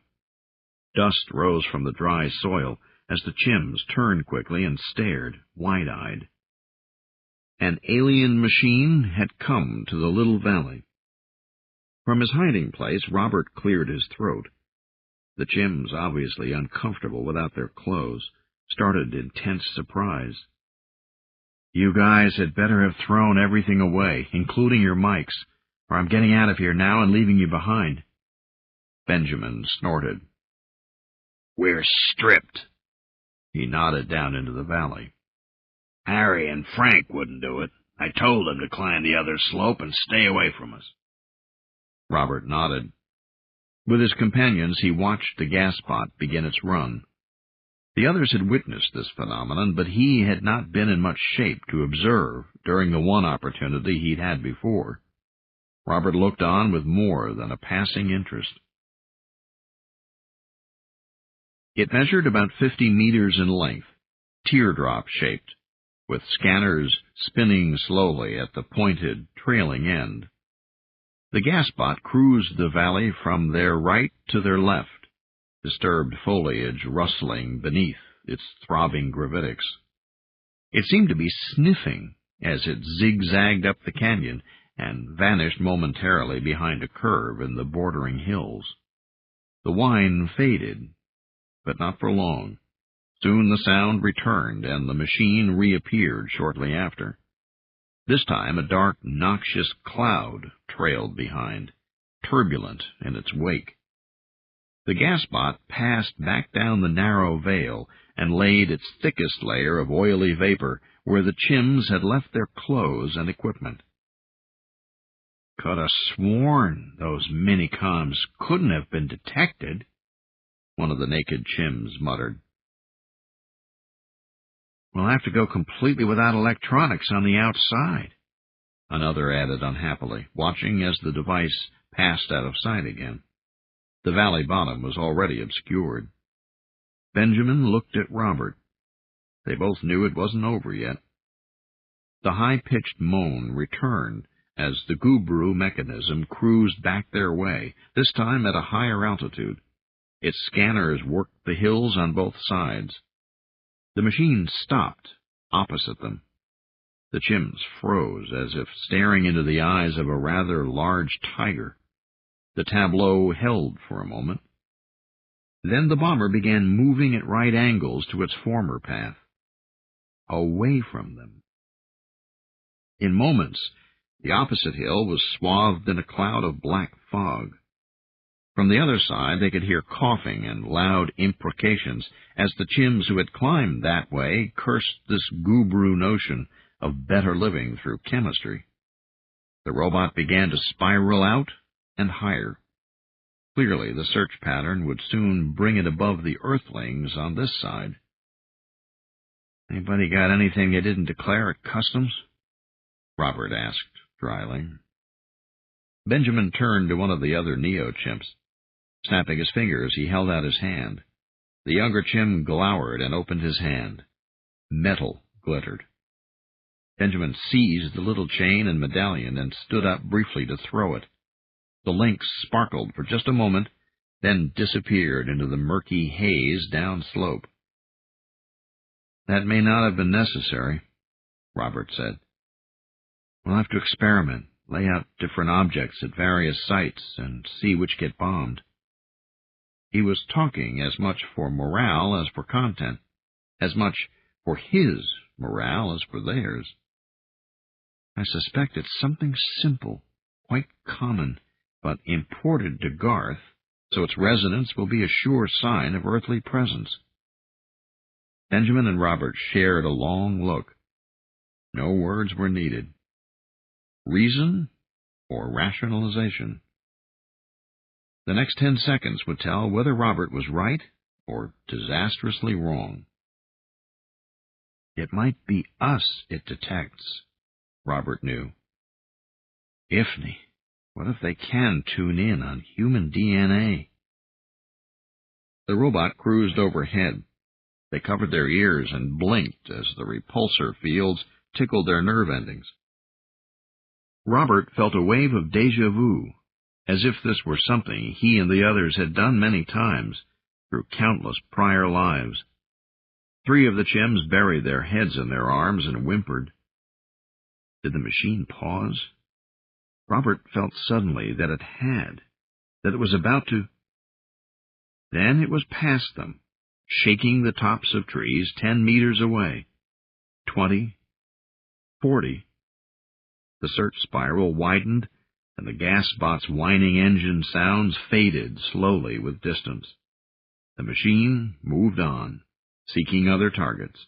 Dust rose from the dry soil as the Chims turned quickly and stared, wide-eyed. An alien machine had come to the little valley. From his hiding place, Robert cleared his throat. The Chims, obviously uncomfortable without their clothes, started in tense surprise. You guys had better have thrown everything away, including your mics, or I'm getting out of here now and leaving you behind. Benjamin snorted. We're stripped. He nodded down into the valley. Harry and Frank wouldn't do it. I told them to climb the other slope and stay away from us. Robert nodded. With his companions, he watched the gas pot begin its run. The others had witnessed this phenomenon, but he had not been in much shape to observe during the one opportunity he'd had before. Robert looked on with more than a passing interest. It measured about 50 meters in length, teardrop-shaped, with scanners spinning slowly at the pointed, trailing end. The gasbot cruised the valley from their right to their left, disturbed foliage rustling beneath its throbbing gravitics. It seemed to be sniffing as it zigzagged up the canyon and vanished momentarily behind a curve in the bordering hills. The whine faded, but not for long. Soon the sound returned, and the machine reappeared shortly after. This time a dark, noxious cloud trailed behind, turbulent in its wake. The gasbot passed back down the narrow vale and laid its thickest layer of oily vapor where the chimps had left their clothes and equipment. "Could have sworn those minicoms couldn't have been detected," one of the naked chimps muttered. "We'll have to go completely without electronics on the outside," another added unhappily, watching as the device passed out of sight again. The valley bottom was already obscured. Benjamin looked at Robert. They both knew it wasn't over yet. The high-pitched moan returned as the Gubru mechanism cruised back their way, this time at a higher altitude. Its scanners worked the hills on both sides. The machine stopped opposite them. The chimps froze as if staring into the eyes of a rather large tiger. The tableau held for a moment. Then the bomber began moving at right angles to its former path, away from them. In moments, the opposite hill was swathed in a cloud of black fog. From the other side, they could hear coughing and loud imprecations as the chimps who had climbed that way cursed this Gubru notion of better living through chemistry. The robot began to spiral out and higher. Clearly, the search pattern would soon bring it above the Earthlings on this side. "Anybody got anything they didn't declare at customs?" Robert asked dryly. Benjamin turned to one of the other neo-chimps. Snapping his fingers, he held out his hand. The younger chimp glowered and opened his hand. Metal glittered. Benjamin seized the little chain and medallion and stood up briefly to throw it. The links sparkled for just a moment, then disappeared into the murky haze downslope. "That may not have been necessary," Robert said. "We'll have to experiment, lay out different objects at various sites, and see which get bombed." He was talking as much for morale as for content, as much for his morale as for theirs. "I suspect it's something simple, quite common, but imported to Garth, so its resonance will be a sure sign of earthly presence." Benjamin and Robert shared a long look. No words were needed. Reason or rationalization? The next 10 seconds would tell whether Robert was right or disastrously wrong. "It might be us it detects," Robert knew. "Ifney, what if they can tune in on human DNA?" The robot cruised overhead. They covered their ears and blinked as the repulsor fields tickled their nerve endings. Robert felt a wave of déjà vu, as if this were something he and the others had done many times through countless prior lives. 3 of the chimps buried their heads in their arms and whimpered. Did the machine pause? Robert felt suddenly that it had, that it was about to. Then it was past them, shaking the tops of trees 10 meters away. 20, 40. The search spiral widened, and the gasbot's whining engine sounds faded slowly with distance. The machine moved on, seeking other targets.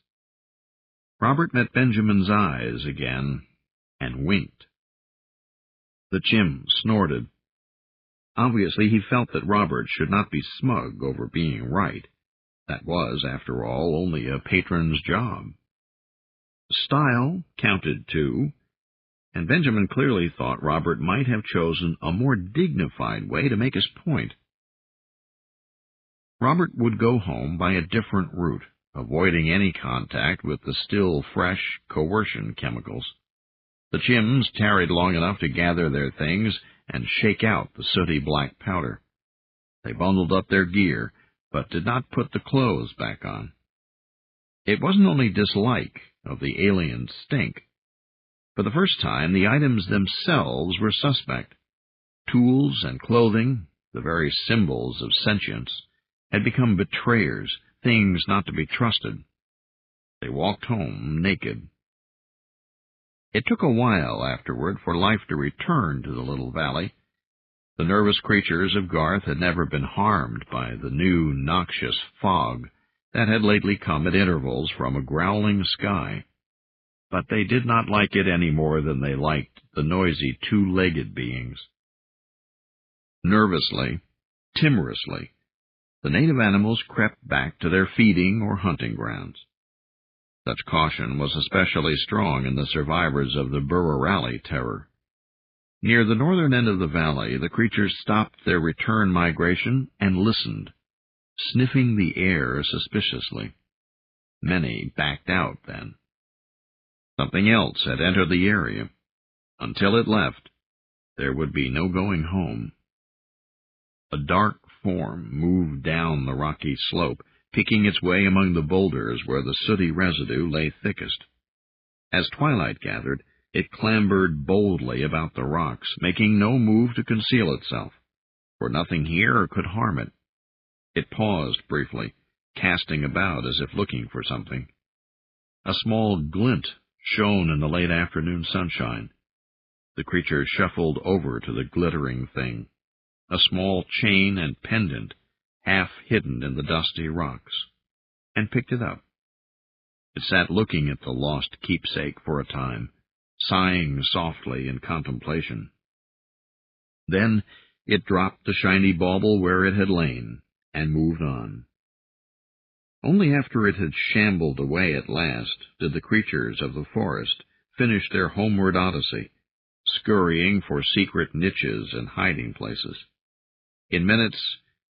Robert met Benjamin's eyes again and winked. The chimp snorted. Obviously, he felt that Robert should not be smug over being right. That was, after all, only a patron's job. Style counted, too, and Benjamin clearly thought Robert might have chosen a more dignified way to make his point. Robert would go home by a different route, avoiding any contact with the still fresh coercion chemicals. The Chims tarried long enough to gather their things and shake out the sooty black powder. They bundled up their gear, but did not put the clothes back on. It wasn't only dislike of the alien stink. For the first time, the items themselves were suspect. Tools and clothing, the very symbols of sentience, had become betrayers, things not to be trusted. They walked home naked. It took a while afterward for life to return to the little valley. The nervous creatures of Garth had never been harmed by the new noxious fog that had lately come at intervals from a growling sky. But they did not like it any more than they liked the noisy two-legged beings. Nervously, timorously, the native animals crept back to their feeding or hunting grounds. Such caution was especially strong in the survivors of the Burrarally terror. Near the northern end of the valley, the creatures stopped their return migration and listened, sniffing the air suspiciously. Many backed out then. Something else had entered the area. Until it left, there would be no going home. A dark form moved down the rocky slope, picking its way among the boulders where the sooty residue lay thickest. As twilight gathered, it clambered boldly about the rocks, making no move to conceal itself, for nothing here could harm it. It paused briefly, casting about as if looking for something. A small glint shone in the late afternoon sunshine. The creature shuffled over to the glittering thing, a small chain and pendant half hidden in the dusty rocks, and picked it up. It sat looking at the lost keepsake for a time, sighing softly in contemplation. Then it dropped the shiny bauble where it had lain, and moved on. Only after it had shambled away at last did the creatures of the forest finish their homeward odyssey, scurrying for secret niches and hiding places. In minutes,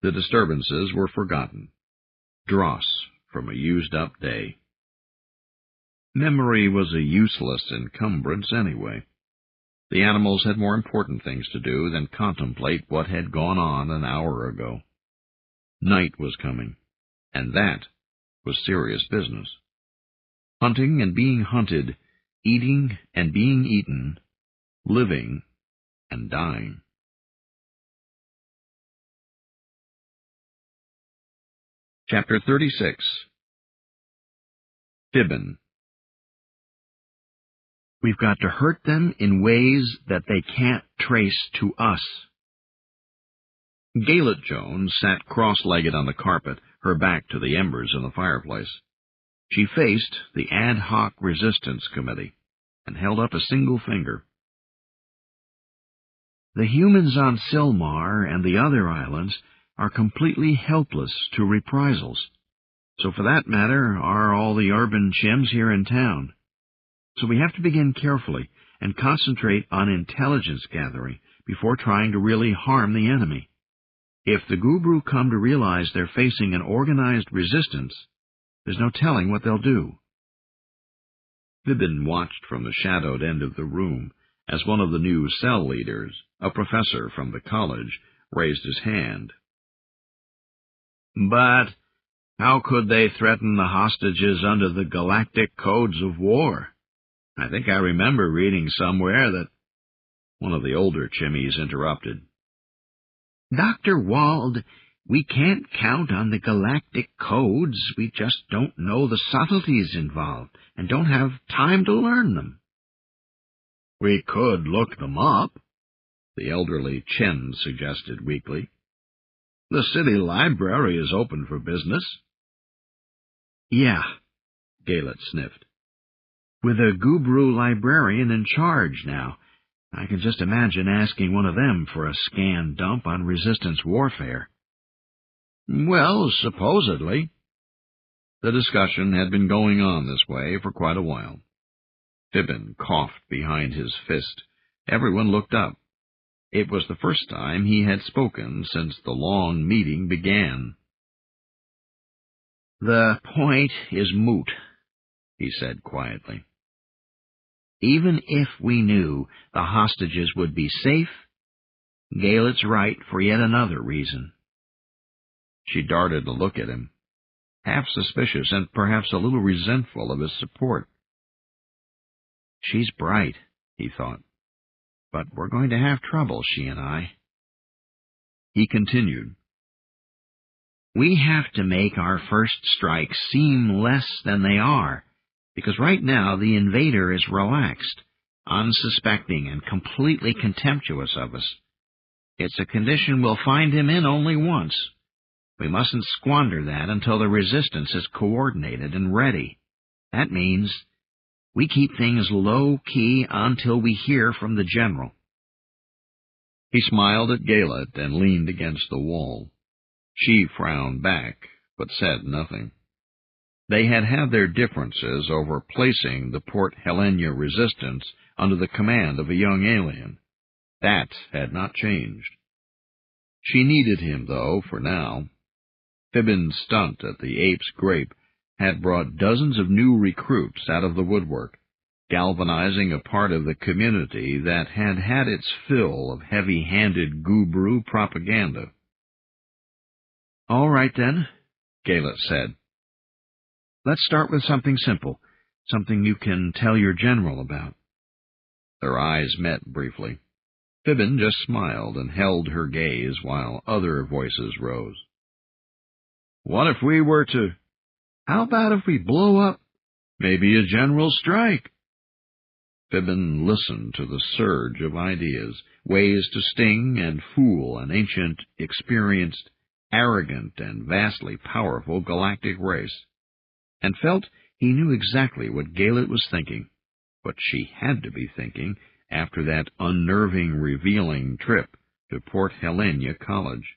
the disturbances were forgotten, dross from a used-up day. Memory was a useless encumbrance anyway. The animals had more important things to do than contemplate what had gone on an hour ago. Night was coming, and that was serious business. Hunting and being hunted, eating and being eaten, living and dying. Chapter 36. Fibbin. We've got to hurt them in ways that they can't trace to us. Gaylett Jones sat cross-legged on the carpet, her back to the embers in the fireplace. She faced the ad hoc resistance committee and held up a single finger. The humans on Silmar and the other islands are completely helpless to reprisals. So for that matter are all the urban Chims here in town. So we have to begin carefully and concentrate on intelligence gathering before trying to really harm the enemy. If the Gubru come to realize they're facing an organized resistance, there's no telling what they'll do. Fibbin watched from the shadowed end of the room as one of the new cell leaders, a professor from the college, raised his hand. But how could they threaten the hostages under the galactic codes of war? I think I remember reading somewhere that... One of the older Chimmies interrupted. Dr. Wald, we can't count on the galactic codes. We just don't know the subtleties involved and don't have time to learn them. We could look them up, the elderly Chen suggested weakly. The city library is open for business. Yeah, Gaylett sniffed. With a Gubru librarian in charge now, I can just imagine asking one of them for a scan dump on resistance warfare. Well, supposedly, The discussion had been going on this way for quite a while. Fibbin coughed behind his fist. Everyone looked up. It was the first time he had spoken since the long meeting began. "The point is moot," he said quietly. "Even if we knew the hostages would be safe, Galet's right for yet another reason." She darted a look at him, half suspicious and perhaps a little resentful of his support. "She's bright," he thought, "but we're going to have trouble, she and I." He continued, "We have to make our first strikes seem less than they are, because right now the invader is relaxed, unsuspecting, and completely contemptuous of us. It's a condition we'll find him in only once. We mustn't squander that until the resistance is coordinated and ready. That means we keep things low-key until we hear from the general." He smiled at Galet and leaned against the wall. She frowned back, but said nothing. They had had their differences over placing the Port Helena resistance under the command of a young alien. That had not changed. She needed him, though, for now. Fibbin's stunt at the Ape's Grape had brought dozens of new recruits out of the woodwork, galvanizing a part of the community that had had its fill of heavy-handed guru propaganda. "All right, then," Galet said. "Let's start with something simple, something you can tell your general about." Their eyes met briefly. Fibbin just smiled and held her gaze while other voices rose. "What if we were to... How about if we blow up? Maybe a general strike?" Fibbin listened to the surge of ideas, ways to sting and fool an ancient, experienced, arrogant, and vastly powerful galactic race, and felt he knew exactly what Galet was thinking, what she had to be thinking after that unnerving, revealing trip to Port Helena College.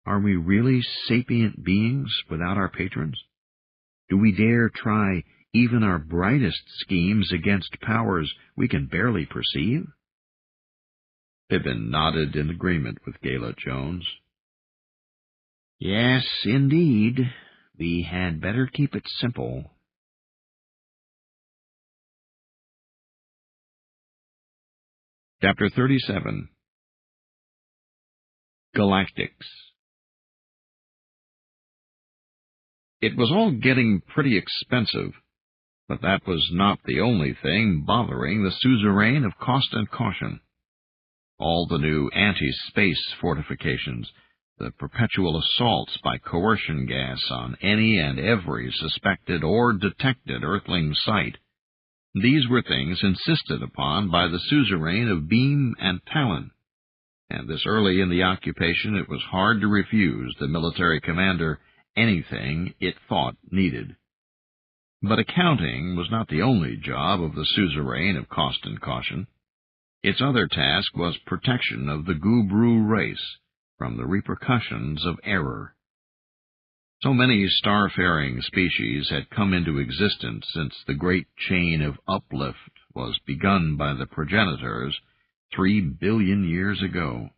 Are we really sapient beings without our patrons? Do we dare try even our brightest schemes against powers we can barely perceive? Fibbin nodded in agreement with Galet Jones. Yes, indeed. We had better keep it simple. Chapter 37. Galactics. It was all getting pretty expensive, but that was not the only thing bothering the suzerain of Cost and Caution. All the new anti-space fortifications, the perpetual assaults by coercion gas on any and every suspected or detected Earthling site, these were things insisted upon by the suzerain of Beam and Talon, and this early in the occupation it was hard to refuse the military commander anything it thought needed. But accounting was not the only job of the suzerain of Cost and Caution. Its other task was protection of the Gubru race from the repercussions of error. So many starfaring species had come into existence since the great chain of uplift was begun by the progenitors 3 billion years ago.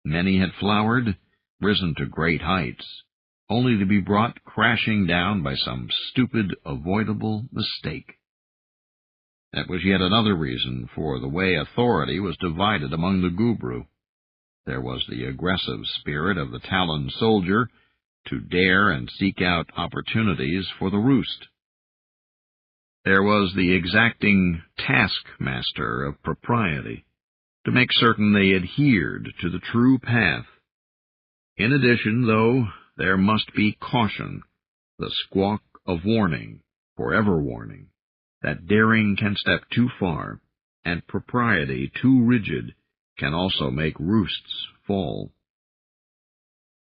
Many had flowered, risen to great heights, only to be brought crashing down by some stupid, avoidable mistake. That was yet another reason for the way authority was divided among the Gubru. There was the aggressive spirit of the Talon soldier to dare and seek out opportunities for the roost. There was the exacting taskmaster of propriety, to make certain they adhered to the true path. In addition, though, there must be caution, the squawk of warning, forever warning, that daring can step too far, and propriety too rigid can also make roosts fall.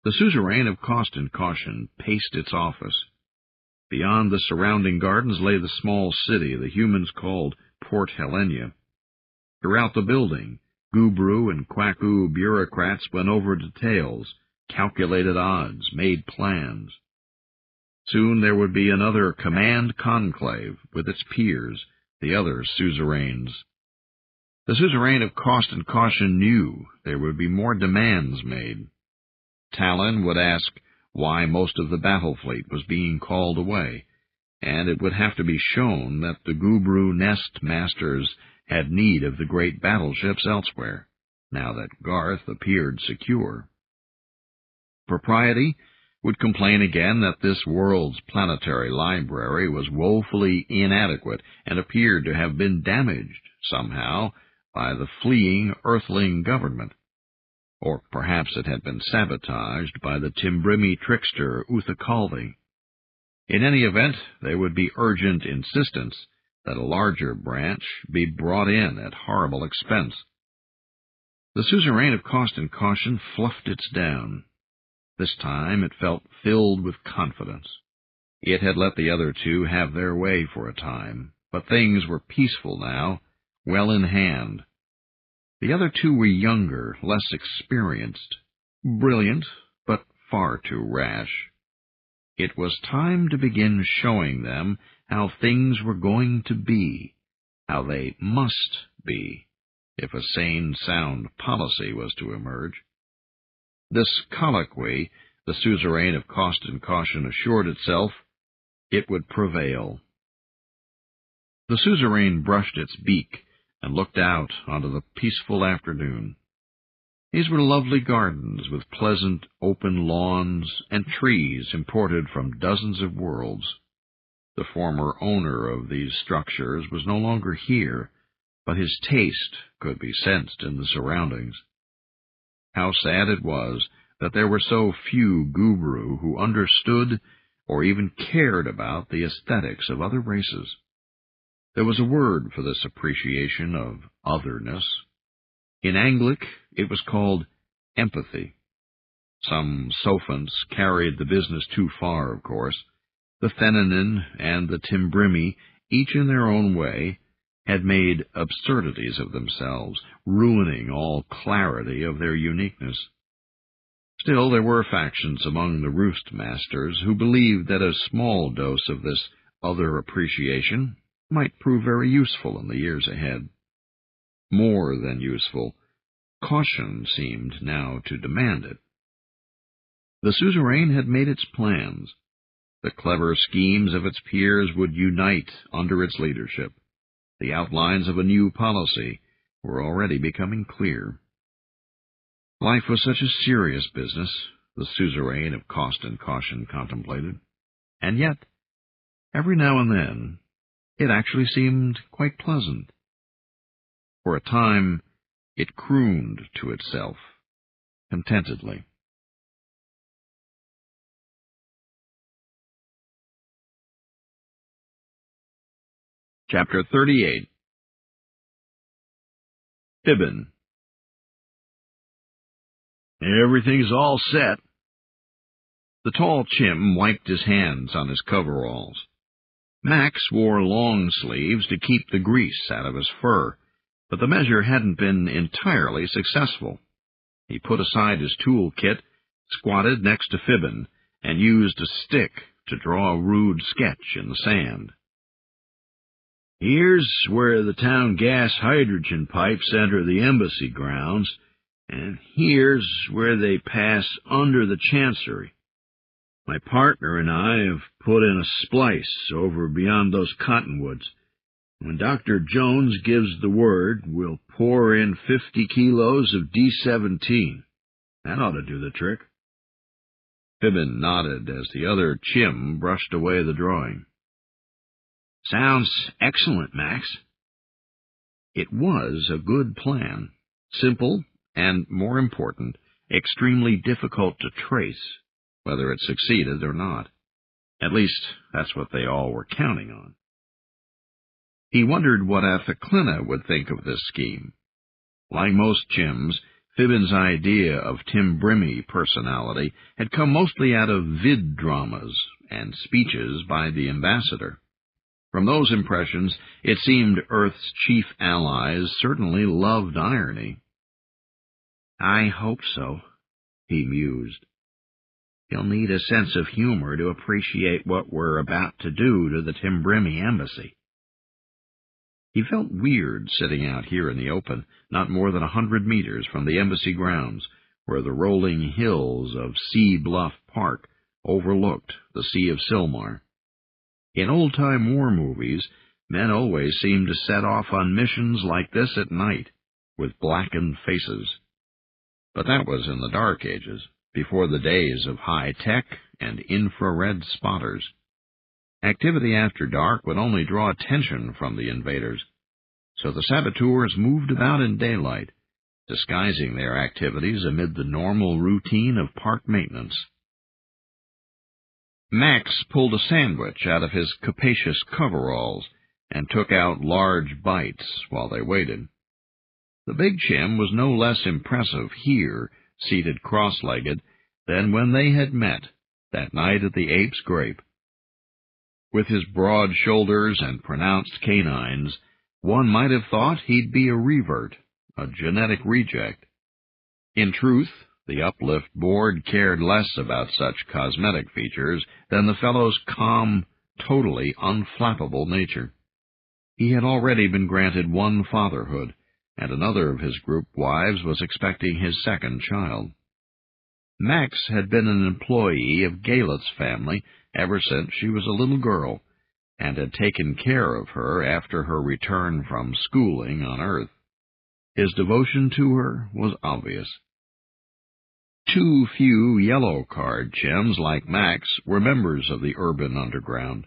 The suzerain of Cost and Caution paced its office. Beyond the surrounding gardens lay the small city the humans called Port Helena. Throughout the building, Gubru and Kwaku bureaucrats went over details, calculated odds, made plans. Soon there would be another command conclave with its peers, the other suzerains. The suzerain of Cost and Caution knew there would be more demands made. Talon would ask why most of the battle fleet was being called away, and it would have to be shown that the Gubru nest masters had need of the great battleships elsewhere, now that Garth appeared secure. Propriety would complain again that this world's planetary library was woefully inadequate and appeared to have been damaged, somehow, by the fleeing Earthling government. Or perhaps it had been sabotaged by the Timbrimi trickster Uthakalvi. In any event, there would be urgent insistence that a larger branch be brought in at horrible expense. The suzerain of Cost and Caution fluffed its down. This time it felt filled with confidence. It had let the other two have their way for a time, but things were peaceful now, well in hand. The other two were younger, less experienced, brilliant, but far too rash. It was time to begin showing them how things were going to be, how they must be, if a sane, sound policy was to emerge. This colloquy, the suzerain of Cost and Caution assured itself, it would prevail. The suzerain brushed its beak and looked out onto the peaceful afternoon. These were lovely gardens with pleasant open lawns and trees imported from dozens of worlds. The former owner of these structures was no longer here, but his taste could be sensed in the surroundings. How sad it was that there were so few Gubru who understood or even cared about the aesthetics of other races. There was a word for this appreciation of otherness. In Anglic, it was called empathy. Some sophants carried the business too far, of course. The Thenanin and the Timbrimi, each in their own way, had made absurdities of themselves, ruining all clarity of their uniqueness. Still, there were factions among the Roost Masters who believed that a small dose of this other appreciation might prove very useful in the years ahead. More than useful, caution seemed now to demand it. The suzerain had made its plans. The clever schemes of its peers would unite under its leadership. The outlines of a new policy were already becoming clear. Life was such a serious business, the suzerain of Cost and Caution contemplated, and yet, every now and then, it actually seemed quite pleasant. For a time, it crooned to itself, contentedly. Chapter 38. Fibbin. Everything's all set. The tall chim wiped his hands on his coveralls. Max wore long sleeves to keep the grease out of his fur, but the measure hadn't been entirely successful. He put aside his tool kit, squatted next to Fibbin, and used a stick to draw a rude sketch in the sand. Here's where the town gas hydrogen pipes enter the embassy grounds, and here's where they pass under the chancery. My partner and I have put in a splice over beyond those cottonwoods. When Dr. Jones gives the word, we'll pour in 50 kilos of D-17. That ought to do the trick. Fibbin nodded as the other chim brushed away the drawing. Sounds excellent, Max. It was a good plan. Simple, and, more important, extremely difficult to trace, whether it succeeded or not. At least, that's what they all were counting on. He wondered what Athaklina would think of this scheme. Like most chims, Fibbin's idea of Timbrimi personality had come mostly out of vid-dramas and speeches by the ambassador. From those impressions, it seemed Earth's chief allies certainly loved irony. I hope so, he mused. You'll need a sense of humor to appreciate what we're about to do to the Timbrimi embassy. He felt weird sitting out here in the open, not more than 100 meters from the embassy grounds, where the rolling hills of Sea Bluff Park overlooked the Sea of Silmar. In old-time war movies, men always seemed to set off on missions like this at night, with blackened faces. But that was in the Dark Ages, before the days of high-tech and infrared spotters. Activity after dark would only draw attention from the invaders, so the saboteurs moved about in daylight, disguising their activities amid the normal routine of park maintenance. Max pulled a sandwich out of his capacious coveralls and took out large bites while they waited. The big chim was no less impressive here, seated cross-legged, than when they had met that night at the Ape's Grape. With his broad shoulders and pronounced canines, one might have thought he'd be a revert, a genetic reject. In truth, the Uplift board cared less about such cosmetic features than the fellow's calm, totally unflappable nature. He had already been granted one fatherhood, and another of his group wives was expecting his second child. Max had been an employee of Galet's family ever since she was a little girl, and had taken care of her after her return from schooling on Earth. His devotion to her was obvious. Too few yellow-card chims like Max were members of the urban underground.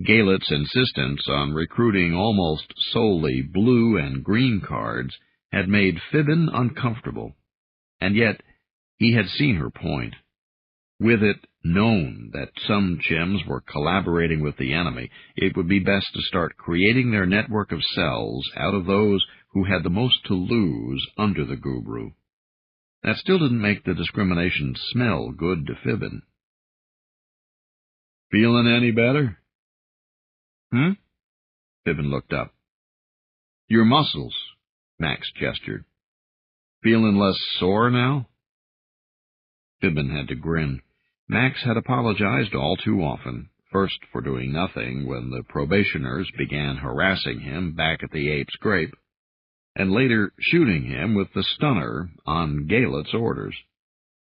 Galet's insistence on recruiting almost solely blue and green cards had made Fibbin uncomfortable, and yet he had seen her point. With it known that some chims were collaborating with the enemy, it would be best to start creating their network of cells out of those who had the most to lose under the Gubru. That still didn't make the discrimination smell good to Fibbin. "Feeling any better?" Fibbin looked up. "Your muscles," Max gestured. "Feeling less sore now?" Fibbin had to grin. Max had apologized all too often, first for doing nothing when the probationers began harassing him back at the Ape's Grape, and later shooting him with the stunner on Galet's orders.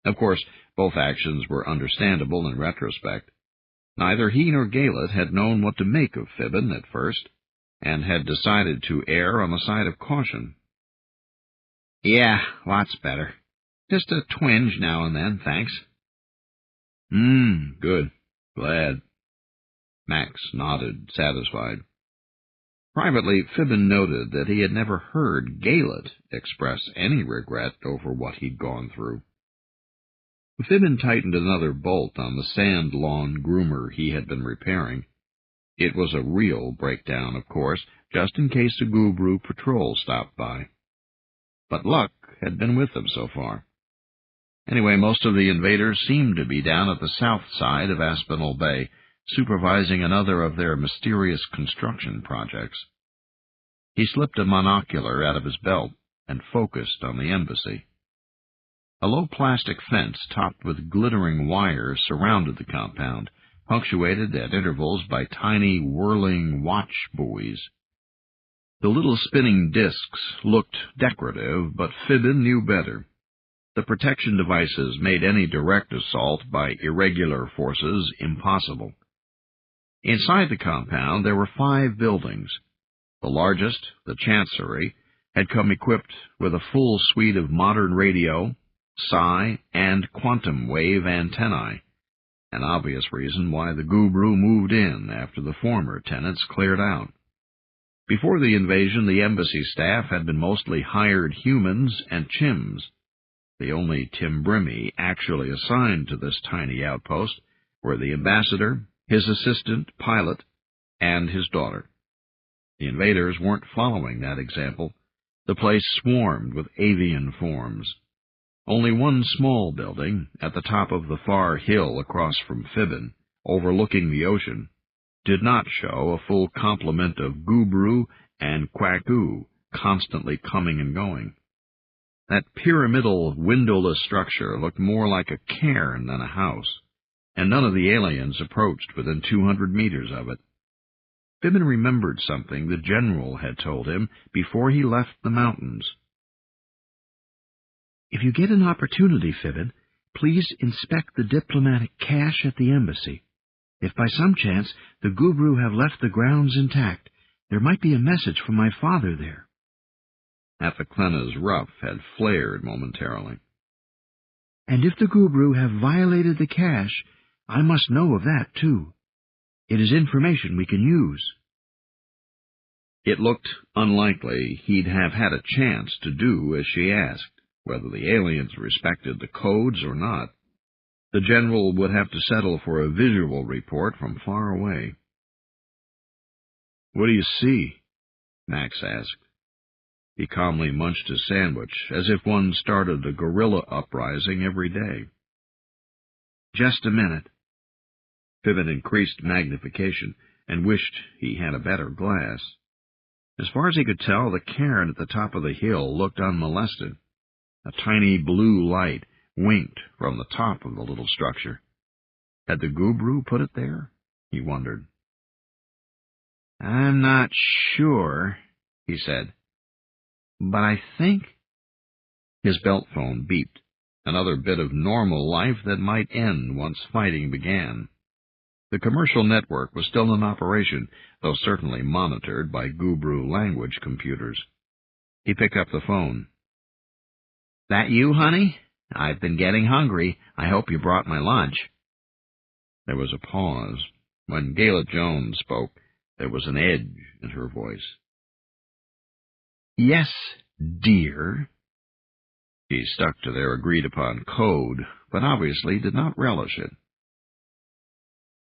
Of course, both actions were understandable in retrospect. Neither he nor Galet had known what to make of Fibbin at first, and had decided to err on the side of caution. "Yeah, lots better. Just a twinge now and then, thanks." Good. Glad." Max nodded, satisfied. Privately, Fibbin noted that he had never heard Galet express any regret over what he'd gone through. Fibbin tightened another bolt on the sand lawn groomer he had been repairing. It was a real breakdown, of course, just in case a Gubru patrol stopped by. But luck had been with them so far. Anyway, most of the invaders seemed to be down at the south side of Aspinall Bay, supervising another of their mysterious construction projects. He slipped a monocular out of his belt and focused on the embassy. A low plastic fence topped with glittering wire surrounded the compound, punctuated at intervals by tiny, whirling watch buoys. The little spinning discs looked decorative, but Fibbin knew better. The protection devices made any direct assault by irregular forces impossible. Inside the compound there were 5 buildings. The largest, the Chancery, had come equipped with a full suite of modern radio, psi, and quantum wave antennae, an obvious reason why the Gubru moved in after the former tenants cleared out. Before the invasion, the embassy staff had been mostly hired humans and chims. The only Timbrimi actually assigned to this tiny outpost were the ambassador, his assistant, pilot, and his daughter. The invaders weren't following that example. The place swarmed with avian forms. Only one small building, at the top of the far hill across from Fibbin, overlooking the ocean, did not show a full complement of Gubru and Kwaku constantly coming and going. That pyramidal, windowless structure looked more like a cairn than a house, and none of the aliens approached within 200 meters of it. Fibbin remembered something the general had told him before he left the mountains. If you get an opportunity, Fibbin, please inspect the diplomatic cache at the embassy. If by some chance the Gubru have left the grounds intact, there might be a message from my father there. Athaklena's ruff had flared momentarily. And if the Gubru have violated the cache, I must know of that, too. It is information we can use. It looked unlikely he'd have had a chance to do as she asked, whether the aliens respected the codes or not. The general would have to settle for a visual report from far away. "What do you see?" Max asked. He calmly munched his sandwich, as if one started a guerrilla uprising every day. "Just a minute." Fibbin increased magnification and wished he had a better glass. As far as he could tell, the cairn at the top of the hill looked unmolested. A tiny blue light winked from the top of the little structure. Had the Gubru put it there? He wondered. "I'm not sure," he said, "but I think—" His belt phone beeped, another bit of normal life that might end once fighting began. The commercial network was still in operation, though certainly monitored by Gubru language computers. He picked up the phone. "That you, honey? I've been getting hungry. I hope you brought my lunch." There was a pause. When Gayla Jones spoke, there was an edge in her voice. "Yes, dear." She stuck to their agreed-upon code, but obviously did not relish it.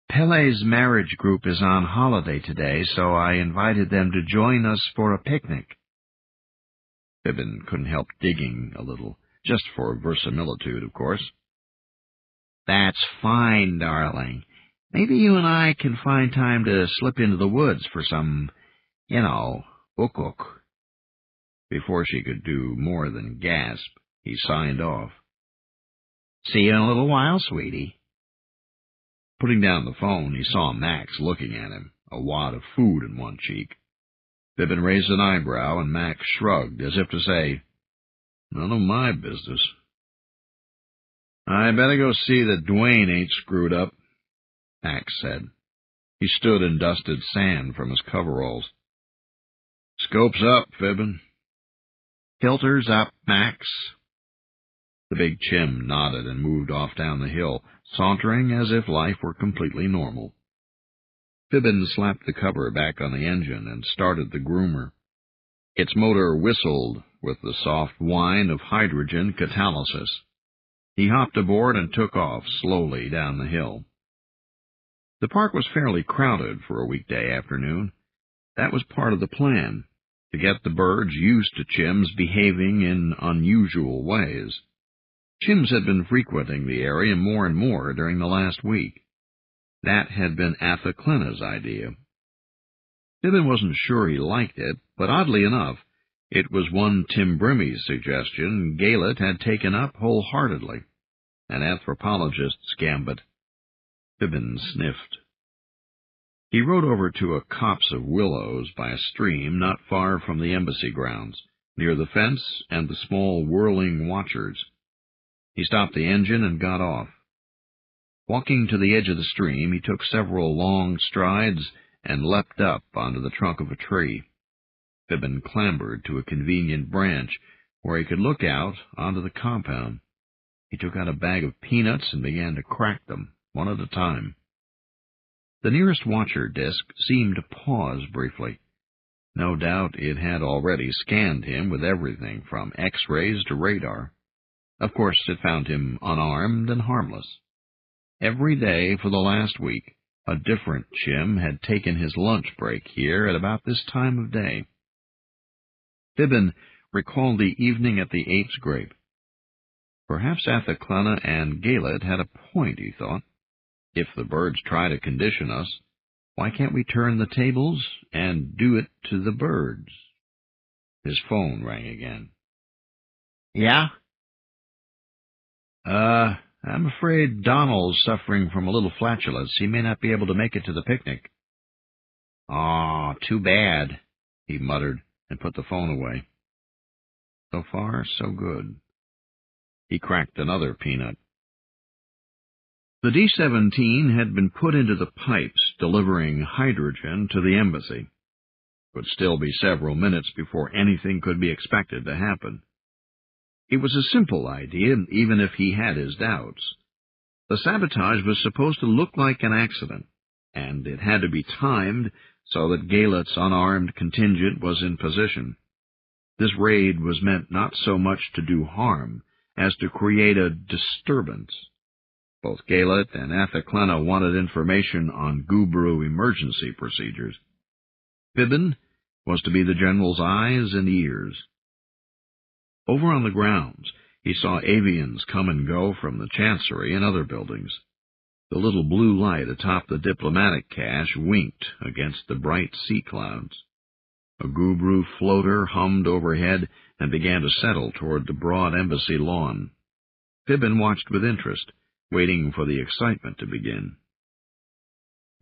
"Pele's marriage group is on holiday today, so I invited them to join us for a picnic." Fibbin couldn't help digging a little, just for verisimilitude, of course. "That's fine, darling. Maybe you and I can find time to slip into the woods for some, ukuk." Before she could do more than gasp, he signed off. "See you in a little while, sweetie." Putting down the phone, he saw Max looking at him, a wad of food in one cheek. Fibbin raised an eyebrow, and Max shrugged, as if to say, "None of my business." "I better go see that Dwayne ain't screwed up," Max said. He stood and dusted sand from his coveralls. "Scope's up, Fibbin." "Filters up, Max." The big chim nodded and moved off down the hill, sauntering as if life were completely normal. Fibbin slapped the cover back on the engine and started the groomer. Its motor whistled with the soft whine of hydrogen catalysis. He hopped aboard and took off slowly down the hill. The park was fairly crowded for a weekday afternoon. That was part of the plan, to get the birds used to chim's behaving in unusual ways. Chims had been frequenting the area more and more during the last week. That had been Athaklena's idea. Fibbin wasn't sure he liked it, but oddly enough, it was one Tim Brimmy's suggestion Gaylett had taken up wholeheartedly. An anthropologist's gambit. Fibbin sniffed. He rode over to a copse of willows by a stream not far from the embassy grounds, near the fence and the small whirling watchers. He stopped the engine and got off. Walking to the edge of the stream, he took several long strides and leapt up onto the trunk of a tree. Fibbin clambered to a convenient branch where he could look out onto the compound. He took out a bag of peanuts and began to crack them, one at a time. The nearest watcher disk seemed to pause briefly. No doubt it had already scanned him with everything from X-rays to radar. Of course, it found him unarmed and harmless. Every day for the last week, a different chim had taken his lunch break here at about this time of day. Fibbin recalled the evening at the Apes' Grape. Perhaps Athaklena and Gaylett had a point, he thought. If the birds try to condition us, why can't we turn the tables and do it to the birds? His phone rang again. Yeah? I'm afraid Donald's suffering from a little flatulence. He may not be able to make it to the picnic. Oh, too bad, He muttered and put the phone away. So far, so good. He cracked another peanut. The D-17 had been put into the pipes, delivering hydrogen to the embassy. It would still be several minutes before anything could be expected to happen. It was a simple idea, even if he had his doubts. The sabotage was supposed to look like an accident, and it had to be timed so that Galet's unarmed contingent was in position. This raid was meant not so much to do harm as to create a disturbance. Both Galet and Athaklena wanted information on Gubru emergency procedures. Fibbin was to be the general's eyes and ears. Over on the grounds, he saw avians come and go from the Chancery and other buildings. The little blue light atop the diplomatic cache winked against the bright sea clouds. A Gubru floater hummed overhead and began to settle toward the broad embassy lawn. Fibbin watched with interest, waiting for the excitement to begin.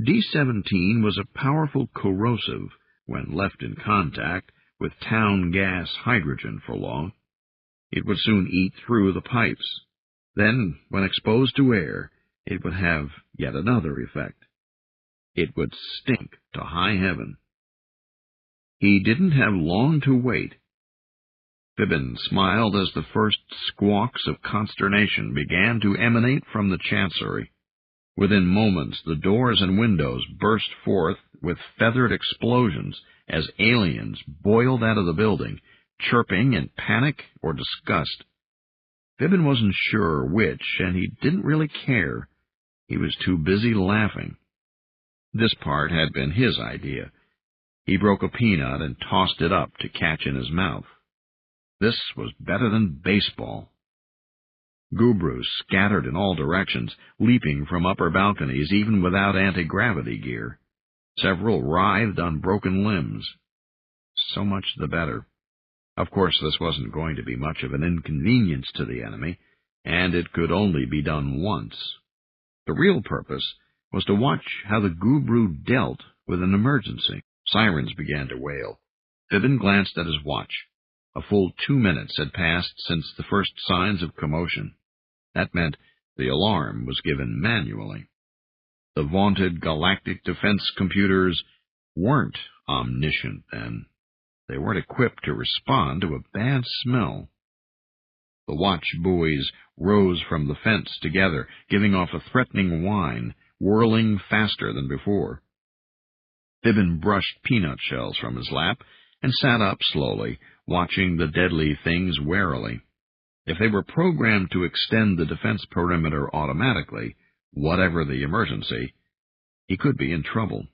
D-17 was a powerful corrosive when left in contact with town gas hydrogen for long. It would soon eat through the pipes. Then, when exposed to air, it would have yet another effect. It would stink to high heaven. He didn't have long to wait. Fibbin smiled as the first squawks of consternation began to emanate from the Chancery. Within moments, the doors and windows burst forth with feathered explosions as aliens boiled out of the building, chirping in panic or disgust. Fibbin wasn't sure which, and he didn't really care. He was too busy laughing. This part had been his idea. He broke a peanut and tossed it up to catch in his mouth. This was better than baseball. Gubrus scattered in all directions, leaping from upper balconies even without anti-gravity gear. Several writhed on broken limbs. So much the better. Of course, this wasn't going to be much of an inconvenience to the enemy, and it could only be done once. The real purpose was to watch how the Gubru dealt with an emergency. Sirens began to wail. Fibbin glanced at his watch. A full 2 minutes had passed since the first signs of commotion. That meant the alarm was given manually. The vaunted galactic defense computers weren't omniscient then. They weren't equipped to respond to a bad smell. The watch buoys rose from the fence together, giving off a threatening whine, whirling faster than before. Fibbin brushed peanut shells from his lap and sat up slowly, watching the deadly things warily. If they were programmed to extend the defense perimeter automatically, whatever the emergency, he could be in trouble.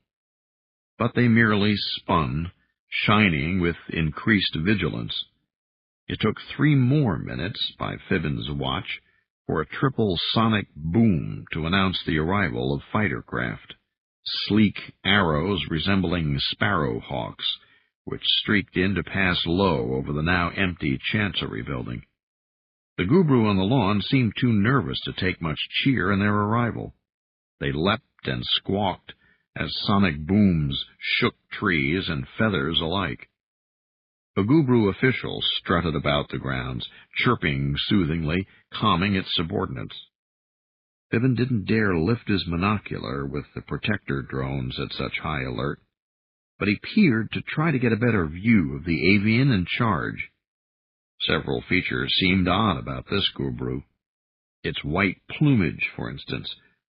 But they merely spun, shining with increased vigilance. It took 3 more minutes by Fibbin's watch for a triple sonic boom to announce the arrival of fighter craft, sleek arrows resembling sparrow hawks, which streaked in to pass low over the now empty Chancery building. The Gubru on the lawn seemed too nervous to take much cheer in their arrival. They leapt and squawked as sonic booms shook trees and feathers alike. A Gubru official strutted about the grounds, chirping soothingly, calming its subordinates. Fibbin didn't dare lift his monocular with the protector drones at such high alert, but he peered to try to get a better view of the avian in charge. Several features seemed odd about this Gubru. Its white plumage, for instance,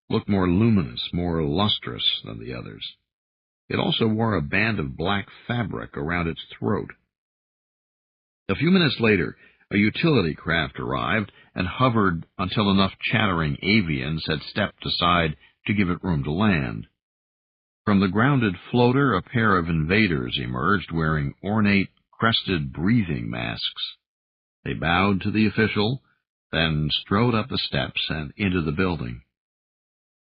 looked more luminous, more lustrous than the others. It also wore a band of black fabric around its throat. A few minutes later, a utility craft arrived and hovered until enough chattering avians had stepped aside to give it room to land. From the grounded floater, a pair of invaders emerged wearing ornate, crested breathing masks. They bowed to the official, then strode up the steps and into the building.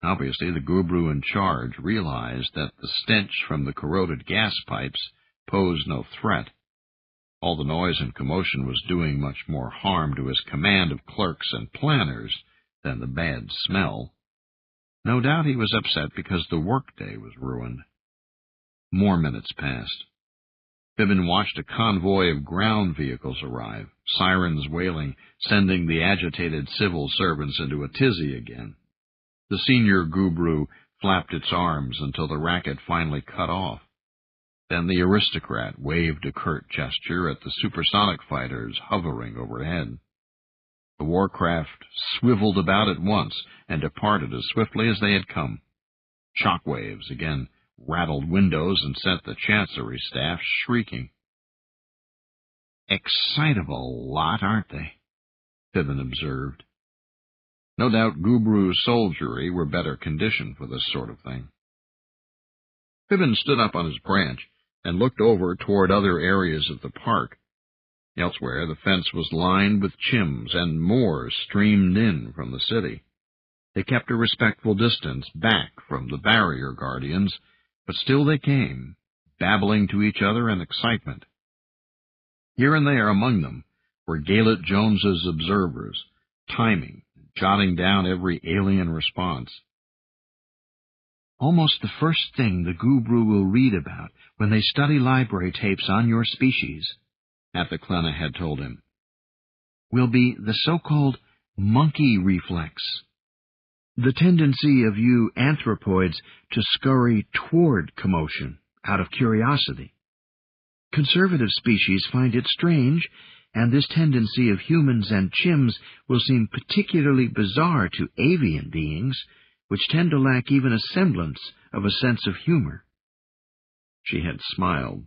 Obviously, the Gubru in charge realized that the stench from the corroded gas pipes posed no threat. All the noise and commotion was doing much more harm to his command of clerks and planners than the bad smell. No doubt he was upset because the workday was ruined. More minutes passed. Fibbin watched a convoy of ground vehicles arrive, sirens wailing, sending the agitated civil servants into a tizzy again. The senior gubru flapped its arms until the racket finally cut off. Then the aristocrat waved a curt gesture at the supersonic fighters hovering overhead. The warcraft swiveled about at once and departed as swiftly as they had come. Shock waves again rattled windows and sent the chancery staff shrieking. "Excitable lot, aren't they?" Fibbin observed. No doubt Gubru's soldiery were better conditioned for this sort of thing. Fibbin stood up on his branch and looked over toward other areas of the park. Elsewhere, the fence was lined with chims, and more streamed in from the city. They kept a respectful distance back from the barrier guardians, but still they came, babbling to each other in excitement. Here and there among them were Galet Jones's observers, timing and jotting down every alien response. "Almost the first thing the Gubru will read about when they study library tapes on your species," Athaclena had told him, "will be the so-called monkey reflex. The tendency of you anthropoids to scurry toward commotion out of curiosity. Conservative species find it strange, and this tendency of humans and chimps will seem particularly bizarre to avian beings, which tend to lack even a semblance of a sense of humor." She had smiled.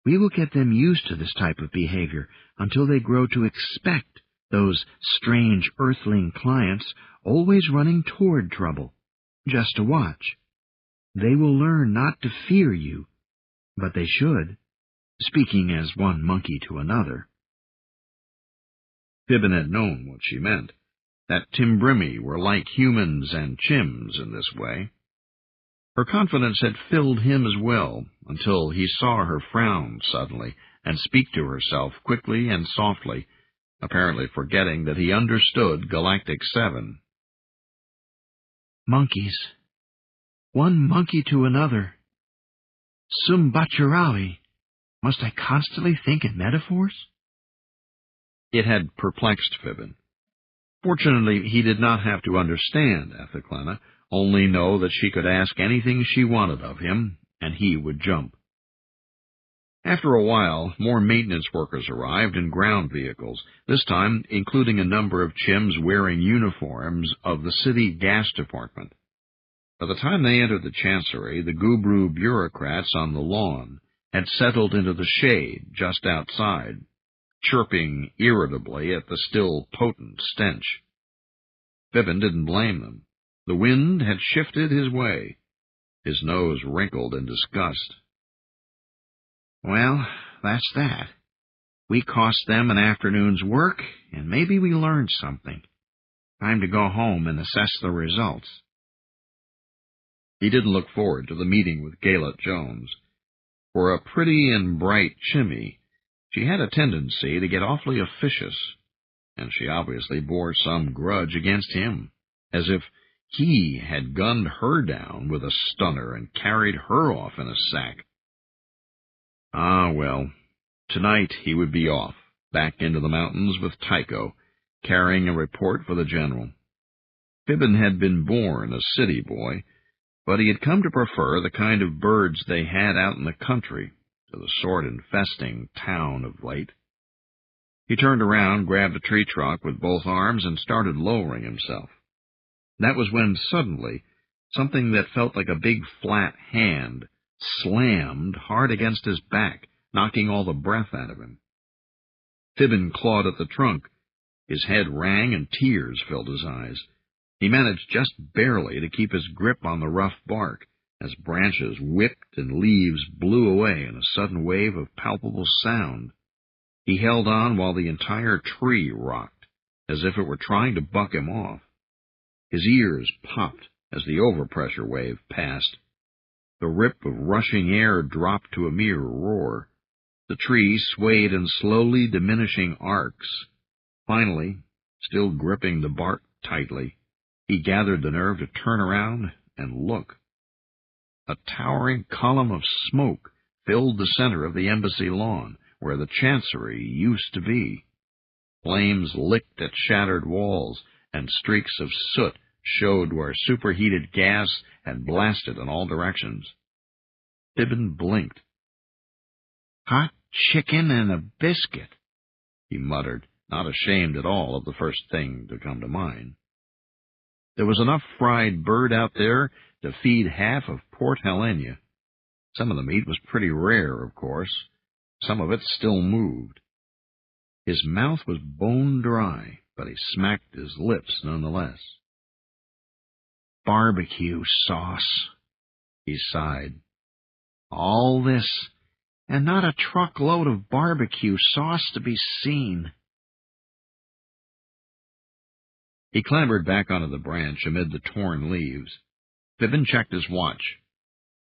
"We will get them used to this type of behavior until they grow to expect those strange earthling clients always running toward trouble, just to watch. They will learn not to fear you, but they should, speaking as one monkey to another." Fibbin had known what she meant, that Timbrimi were like humans and chimps in this way. Her confidence had filled him as well, until he saw her frown suddenly and speak to herself quickly and softly, apparently forgetting that he understood Galactic 7. "Monkeys. One monkey to another. Sumbacharawi. Must I constantly think in metaphors?" It had perplexed Fibbin. Fortunately, he did not have to understand Athaclena, only know that she could ask anything she wanted of him, and he would jump. After a while, more maintenance workers arrived in ground vehicles, this time including a number of chimps wearing uniforms of the city gas department. By the time they entered the chancery, the Gubru bureaucrats on the lawn had settled into the shade just outside, chirping irritably at the still potent stench. Fibbin didn't blame them. The wind had shifted his way. His nose wrinkled in disgust. "Well, that's that. We cost them an afternoon's work, and maybe we learned something. Time to go home and assess the results." He didn't look forward to the meeting with Galet Jones. For a pretty and bright chimmy, she had a tendency to get awfully officious, and she obviously bore some grudge against him, as if he had gunned her down with a stunner and carried her off in a sack. Ah, well, tonight he would be off, back into the mountains with Tycho, carrying a report for the general. Fibbin had been born a city boy, but he had come to prefer the kind of birds they had out in the country to the sort infesting town of late. He turned around, grabbed a tree trunk with both arms, and started lowering himself. That was when suddenly something that felt like a big flat hand slammed hard against his back, knocking all the breath out of him. Fibbin clawed at the trunk. His head rang and tears filled his eyes. He managed just barely to keep his grip on the rough bark as branches whipped and leaves blew away in a sudden wave of palpable sound. He held on while the entire tree rocked, as if it were trying to buck him off. His ears popped as the overpressure wave passed. The rip of rushing air dropped to a mere roar. The tree swayed in slowly diminishing arcs. Finally, still gripping the bark tightly, he gathered the nerve to turn around and look. A towering column of smoke filled the center of the embassy lawn, where the chancery used to be. Flames licked at shattered walls, and streaks of soot showed where superheated gas had blasted in all directions. Fibbin blinked. "Hot chicken and a biscuit," he muttered, not ashamed at all of the first thing to come to mind. There was enough fried bird out there to feed half of Port Helena. Some of the meat was pretty rare, of course. Some of it still moved. His mouth was bone dry, but he smacked his lips nonetheless. "Barbecue sauce," he sighed. "All this, and not a truckload of barbecue sauce to be seen." He clambered back onto the branch amid the torn leaves. Fibbin checked his watch.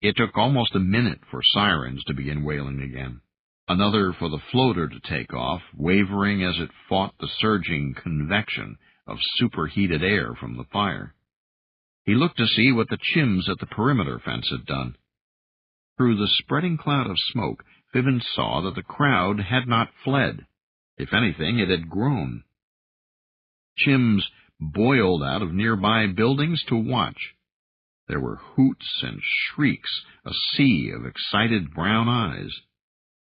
It took almost a minute for sirens to begin wailing again. Another for the floater to take off, wavering as it fought the surging convection of superheated air from the fire. He looked to see what the chims at the perimeter fence had done. Through the spreading cloud of smoke, Fibbin saw that the crowd had not fled. If anything, it had grown. Chims boiled out of nearby buildings to watch. There were hoots and shrieks, a sea of excited brown eyes.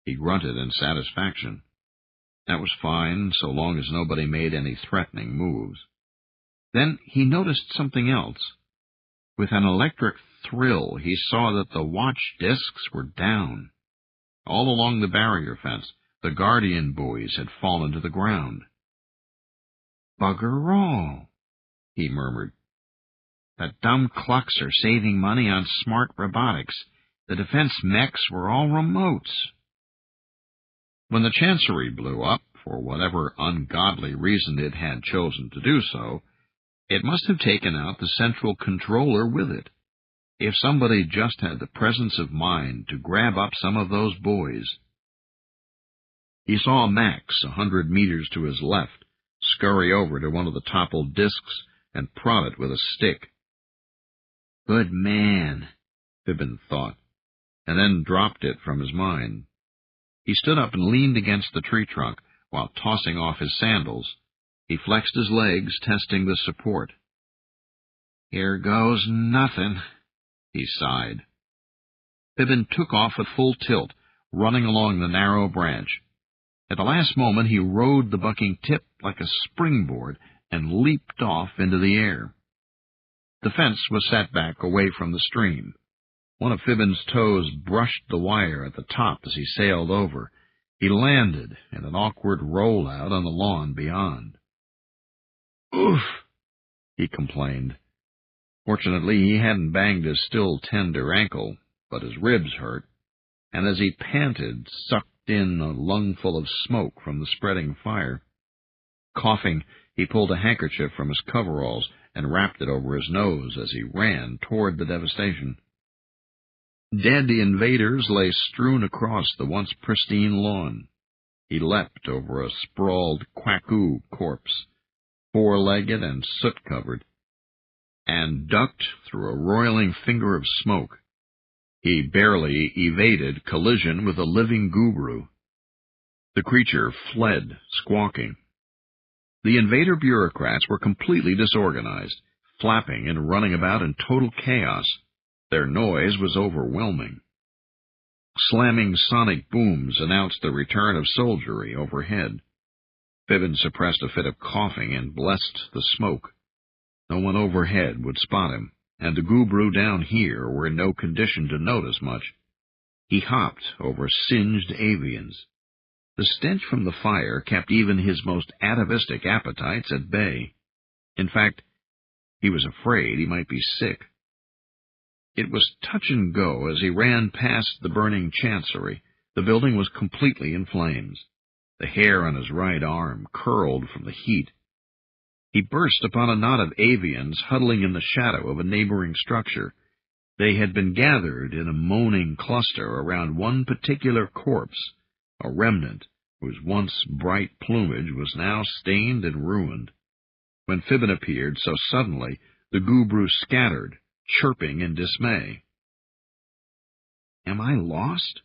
He grunted in satisfaction. That was fine, so long as nobody made any threatening moves. Then he noticed something else. With an electric thrill, he saw that the watch discs were down. All along the barrier fence, the guardian buoys had fallen to the ground. "Bugger all," he murmured. "The dumb clucks are saving money on smart robotics. The defense mechs were all remotes." When the chancery blew up, for whatever ungodly reason it had chosen to do so, it must have taken out the central controller with it. If somebody just had the presence of mind to grab up some of those buoys. He saw Max 100 meters to his left scurry over to one of the toppled discs and prod it with a stick. "Good man," Fibbin thought, and then dropped it from his mind. He stood up and leaned against the tree trunk while tossing off his sandals. He flexed his legs, testing the support. "Here goes nothing," he sighed. Fibbin took off at full tilt, running along the narrow branch. At the last moment he rode the bucking tip like a springboard and leaped off into the air. The fence was set back away from the stream. One of Fibbin's toes brushed the wire at the top as he sailed over. He landed in an awkward rollout on the lawn beyond. "Oof," he complained. Fortunately, he hadn't banged his still tender ankle, but his ribs hurt, and as he panted, sucked in a lungful of smoke from the spreading fire. Coughing, he pulled a handkerchief from his coveralls and wrapped it over his nose as he ran toward the devastation. Dead invaders lay strewn across the once pristine lawn. He leapt over a sprawled Kwaku corpse, four-legged and soot-covered, and ducked through a roiling finger of smoke. He barely evaded collision with a living gubru. The creature fled, squawking. The invader bureaucrats were completely disorganized, flapping and running about in total chaos. Their noise was overwhelming. Slamming sonic booms announced the return of soldiery overhead. Fibbin suppressed a fit of coughing and blessed the smoke. No one overhead would spot him, and the gubru down here were in no condition to notice much. He hopped over singed avians. The stench from the fire kept even his most atavistic appetites at bay. In fact, he was afraid he might be sick. It was touch and go as he ran past the burning chancery. The building was completely in flames. The hair on his right arm curled from the heat. He burst upon a knot of avians huddling in the shadow of a neighboring structure. They had been gathered in a moaning cluster around one particular corpse, a remnant whose once bright plumage was now stained and ruined. When Fibbin appeared so suddenly, the gubru scattered, chirping in dismay. Am I lost?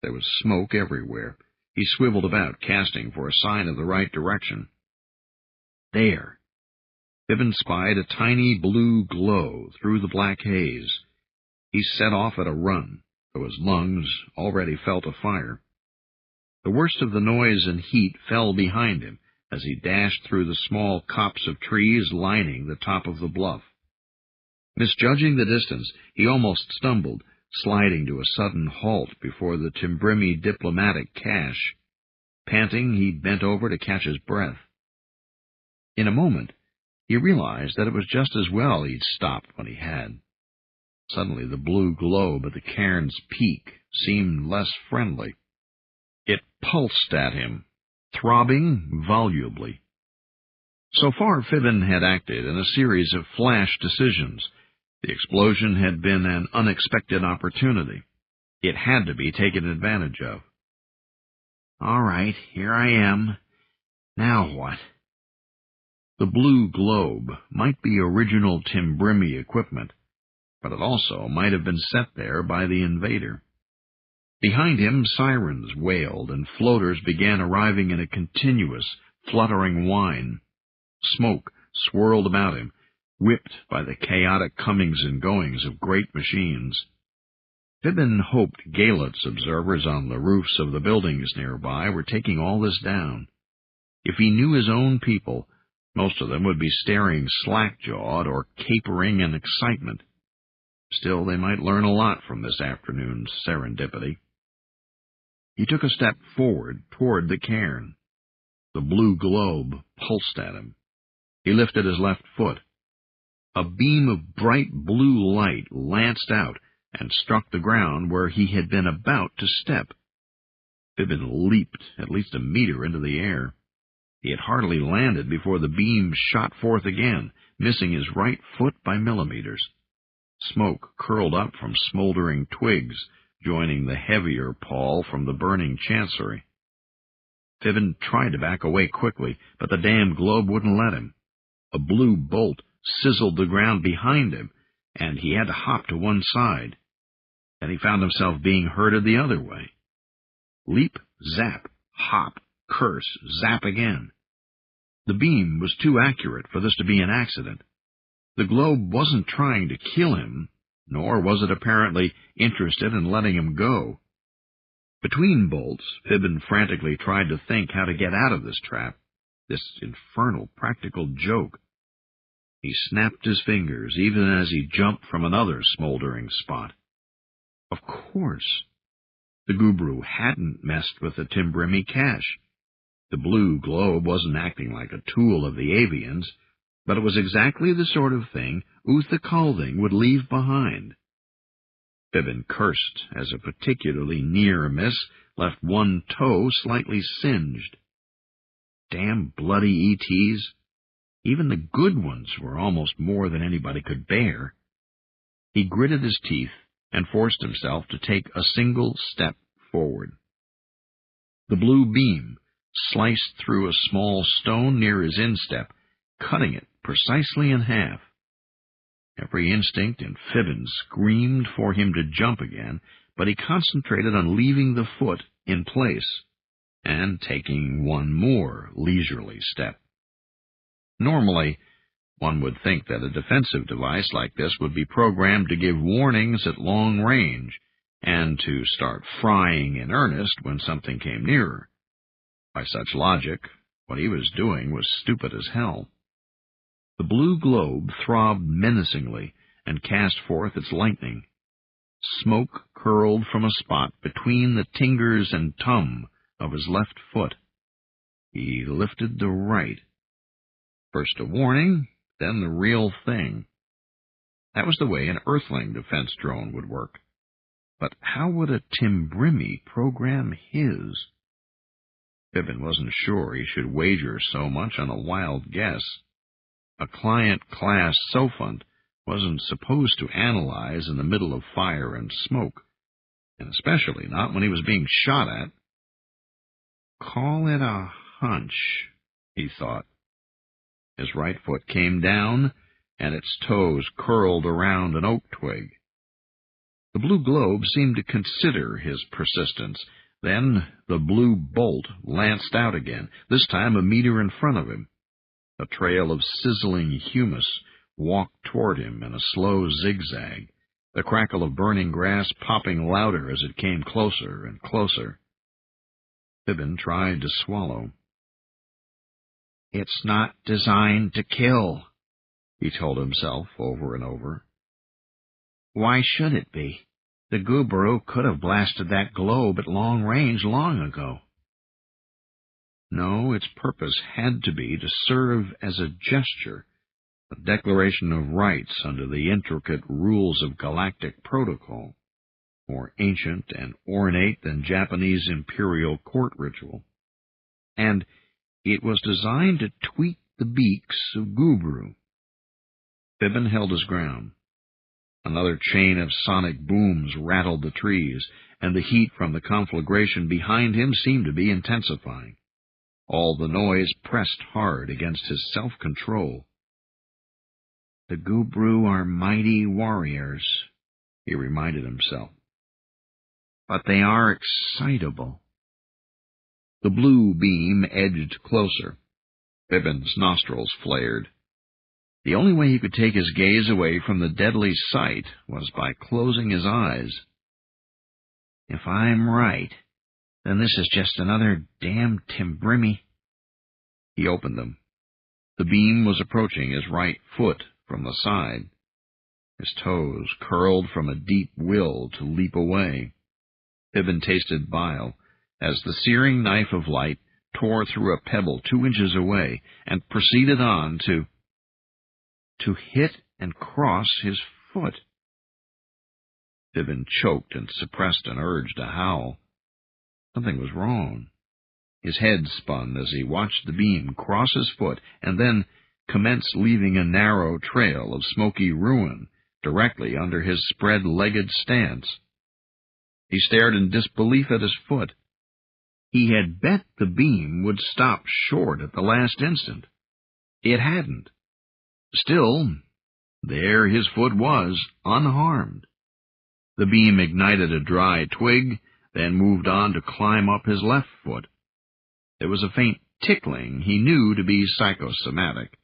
There was smoke everywhere. He swiveled about, casting for a sign of the right direction. There! Fibbin spied a tiny blue glow through the black haze. He set off at a run, though his lungs already felt afire. The worst of the noise and heat fell behind him as he dashed through the small copse of trees lining the top of the bluff. Misjudging the distance, he almost stumbled, sliding to a sudden halt before the Timbrimi diplomatic cache. Panting, he bent over to catch his breath. In a moment, he realized that it was just as well he'd stopped when he had. Suddenly the blue globe at the cairn's peak seemed less friendly. It pulsed at him, throbbing volubly. So far, Fibbin had acted in a series of flash decisions. The explosion had been an unexpected opportunity. It had to be taken advantage of. All right, here I am. Now what? The blue globe might be original Timbrimi equipment, but it also might have been set there by the invader. Behind him, sirens wailed, and floaters began arriving in a continuous, fluttering whine. Smoke swirled about him, whipped by the chaotic comings and goings of great machines. Fibbin hoped Gaelot's observers on the roofs of the buildings nearby were taking all this down. If he knew his own people, most of them would be staring slack-jawed or capering in excitement. Still, they might learn a lot from this afternoon's serendipity. He took a step forward toward the cairn. The blue globe pulsed at him. He lifted his left foot. A beam of bright blue light lanced out and struck the ground where he had been about to step. Fibbin leaped at least a meter into the air. He had hardly landed before the beam shot forth again, missing his right foot by millimeters. Smoke curled up from smoldering twigs, joining the heavier pall from the burning chancery. Fibbin tried to back away quickly, but the damned globe wouldn't let him. A blue bolt sizzled the ground behind him, and he had to hop to one side. Then he found himself being herded the other way. Leap, zap, hop, curse, zap again. The beam was too accurate for this to be an accident. The globe wasn't trying to kill him, nor was it apparently interested in letting him go. Between bolts, Fibbin frantically tried to think how to get out of this trap, this infernal practical joke. He snapped his fingers even as he jumped from another smoldering spot. Of course, the gubru hadn't messed with the Timbrimi cache. The blue globe wasn't acting like a tool of the avians, but it was exactly the sort of thing Uther Kalding would leave behind. Fibbin cursed as a particularly near miss left one toe slightly singed. Damn bloody ETs! Even the good ones were almost more than anybody could bear. He gritted his teeth and forced himself to take a single step forward. The blue beam sliced through a small stone near his instep, cutting it precisely in half. Every instinct in Fibbin screamed for him to jump again, but he concentrated on leaving the foot in place and taking one more leisurely step. Normally, one would think that a defensive device like this would be programmed to give warnings at long range and to start frying in earnest when something came nearer. By such logic, what he was doing was stupid as hell. The blue globe throbbed menacingly and cast forth its lightning. Smoke curled from a spot between the tingers and tum of his left foot. He lifted the right. First a warning, then the real thing. That was the way an Earthling defense drone would work. But how would a Timbrimi program his? Fibbin wasn't sure he should wager so much on a wild guess. A client-class Sophont wasn't supposed to analyze in the middle of fire and smoke, and especially not when he was being shot at call it a hunch, he thought. His right foot came down, and its toes curled around an oak twig. The blue globe seemed to consider his persistence. Then the blue bolt lanced out again, this time a meter in front of him. A trail of sizzling humus walked toward him in a slow zigzag, the crackle of burning grass popping louder as it came closer and closer. Fibbin tried to swallow. "It's not designed to kill," he told himself over and over. "Why should it be? The Gubru could have blasted that globe at long range long ago." No, its purpose had to be to serve as a gesture, a declaration of rights under the intricate rules of galactic protocol, more ancient and ornate than Japanese imperial court ritual. And it was designed to tweak the beaks of Gubru. Fibbin held his ground. Another chain of sonic booms rattled the trees, and the heat from the conflagration behind him seemed to be intensifying. All the noise pressed hard against his self-control. "The Gubru are mighty warriors," he reminded himself. "But they are excitable." The blue beam edged closer. Fibbin's nostrils flared. The only way he could take his gaze away from the deadly sight was by closing his eyes. "If I'm right, then this is just another damn Timbrimi." He opened them. The beam was approaching his right foot from the side. His toes curled from a deep will to leap away. Fibbin tasted bile as the searing knife of light tore through a pebble 2 inches away and proceeded on to hit and cross his foot. Fibbin choked and suppressed an urge to howl. Something was wrong. His head spun as he watched the beam cross his foot and then commence leaving a narrow trail of smoky ruin directly under his spread-legged stance. He stared in disbelief at his foot. He had bet the beam would stop short at the last instant. It hadn't. Still, there his foot was, unharmed. The beam ignited a dry twig, then moved on to climb up his left foot. There was a faint tickling he knew to be psychosomatic.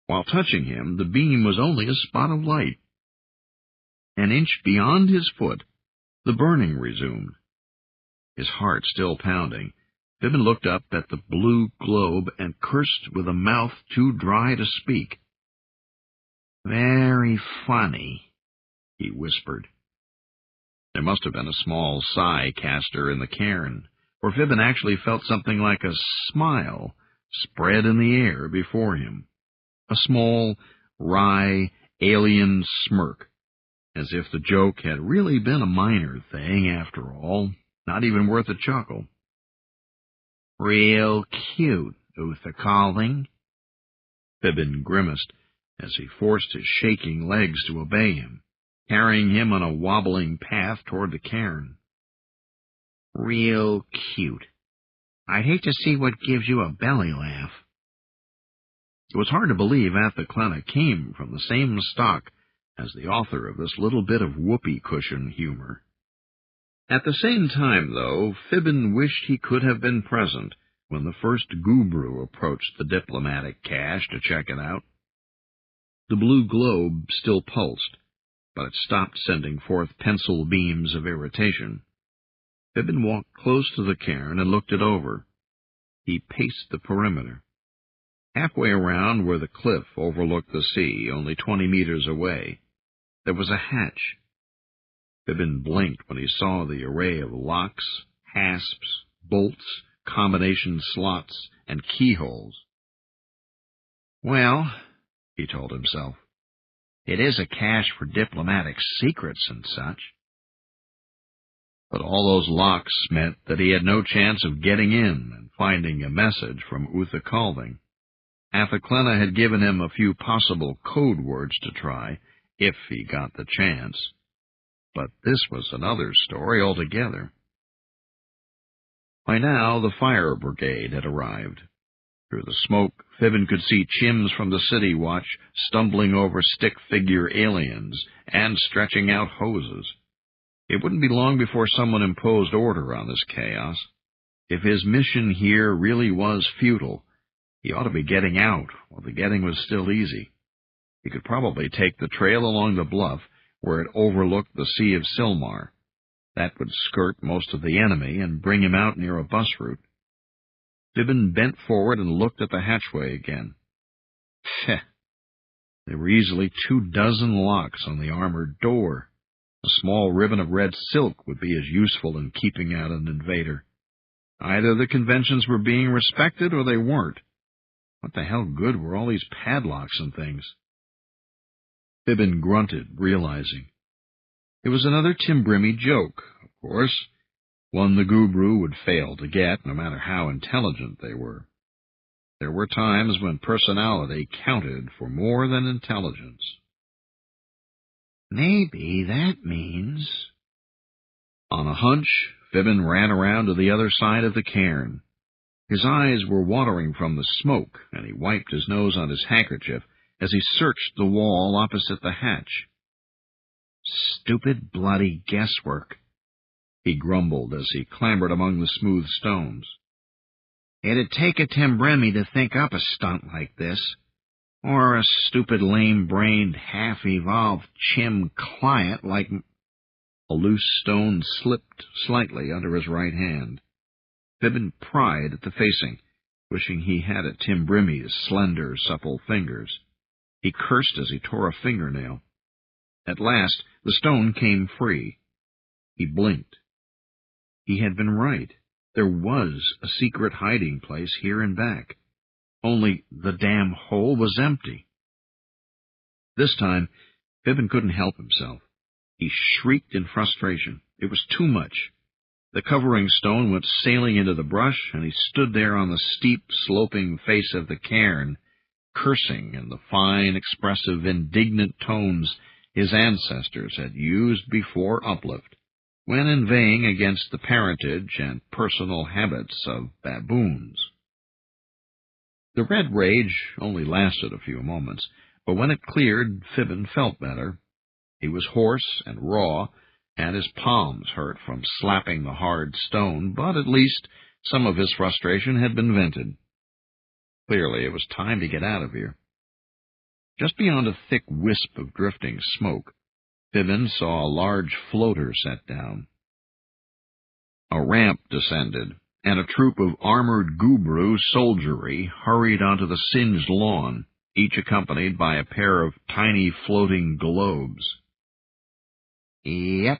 While touching him, the beam was only a spot of light. An inch beyond his foot, the burning resumed. His heart still pounding, Fibbin looked up at the blue globe and cursed with a mouth too dry to speak. "Very funny," he whispered. There must have been a small sigh-caster in the cairn, for Fibbin actually felt something like a smile spread in the air before him. A small, wry, alien smirk, as if the joke had really been a minor thing after all, not even worth a chuckle. "Real cute, Uther Calling." Fibbin grimaced as he forced his shaking legs to obey him, carrying him on a wobbling path toward the cairn. "Real cute. I'd hate to see what gives you a belly laugh." It was hard to believe Athaclena came from the same stock as the author of this little bit of whoopee cushion humor. At the same time, though, Fibbin wished he could have been present when the first Gubru approached the diplomatic cache to check it out. The blue globe still pulsed, but it stopped sending forth pencil beams of irritation. Fibbin walked close to the cairn and looked it over. He paced the perimeter. Halfway around where the cliff overlooked the sea, only 20 meters away, there was a hatch. Fibbin blinked when he saw the array of locks, hasps, bolts, combination slots, and keyholes. "Well," he told himself, "it is a cache for diplomatic secrets and such." But all those locks meant that he had no chance of getting in and finding a message from Uther Calving. Athaclena had given him a few possible code words to try, if he got the chance. But this was another story altogether. By now, the fire brigade had arrived. Through the smoke, Fibbin could see Chims from the City Watch stumbling over stick-figure aliens and stretching out hoses. It wouldn't be long before someone imposed order on this chaos. If his mission here really was futile, he ought to be getting out while the getting was still easy. He could probably take the trail along the bluff where it overlooked the Sea of Silmar. That would skirt most of the enemy and bring him out near a bus route. Fibbin bent forward and looked at the hatchway again. Pheh! There were easily 24 locks on the armored door. A small ribbon of red silk would be as useful in keeping out an invader. Either the conventions were being respected or they weren't. What the hell good were all these padlocks and things? Fibbin grunted, realizing. It was another Timbrimmy joke, of course, one the Gubru would fail to get, no matter how intelligent they were. There were times when personality counted for more than intelligence. Maybe that means... On a hunch, Fibbin ran around to the other side of the cairn. His eyes were watering from the smoke, and he wiped his nose on his handkerchief as he searched the wall opposite the hatch. Stupid bloody guesswork, he grumbled as he clambered among the smooth stones. It'd take a Timbrimmy to think up a stunt like this, or a stupid lame-brained, half-evolved chim client like... A loose stone slipped slightly under his right hand. Fibbin pried at the facing, wishing he had a Timbrimmy's slender, supple fingers. He cursed as he tore a fingernail. At last, the stone came free. He blinked. He had been right. There was a secret hiding place here and back. Only the damn hole was empty. This time, Fibbin couldn't help himself. He shrieked in frustration. It was too much. The covering stone went sailing into the brush, and he stood there on the steep, sloping face of the cairn, cursing in the fine, expressive, indignant tones his ancestors had used before Uplift, when inveighing against the parentage and personal habits of baboons. The red rage only lasted a few moments, but when it cleared, Fibbin felt better. He was hoarse and raw, and his palms hurt from slapping the hard stone, but at least some of his frustration had been vented. Clearly, it was time to get out of here. Just beyond a thick wisp of drifting smoke, Fibbin saw a large floater set down. A ramp descended, and a troop of armored Gubru soldiery hurried onto the singed lawn, each accompanied by a pair of tiny floating globes. Yep,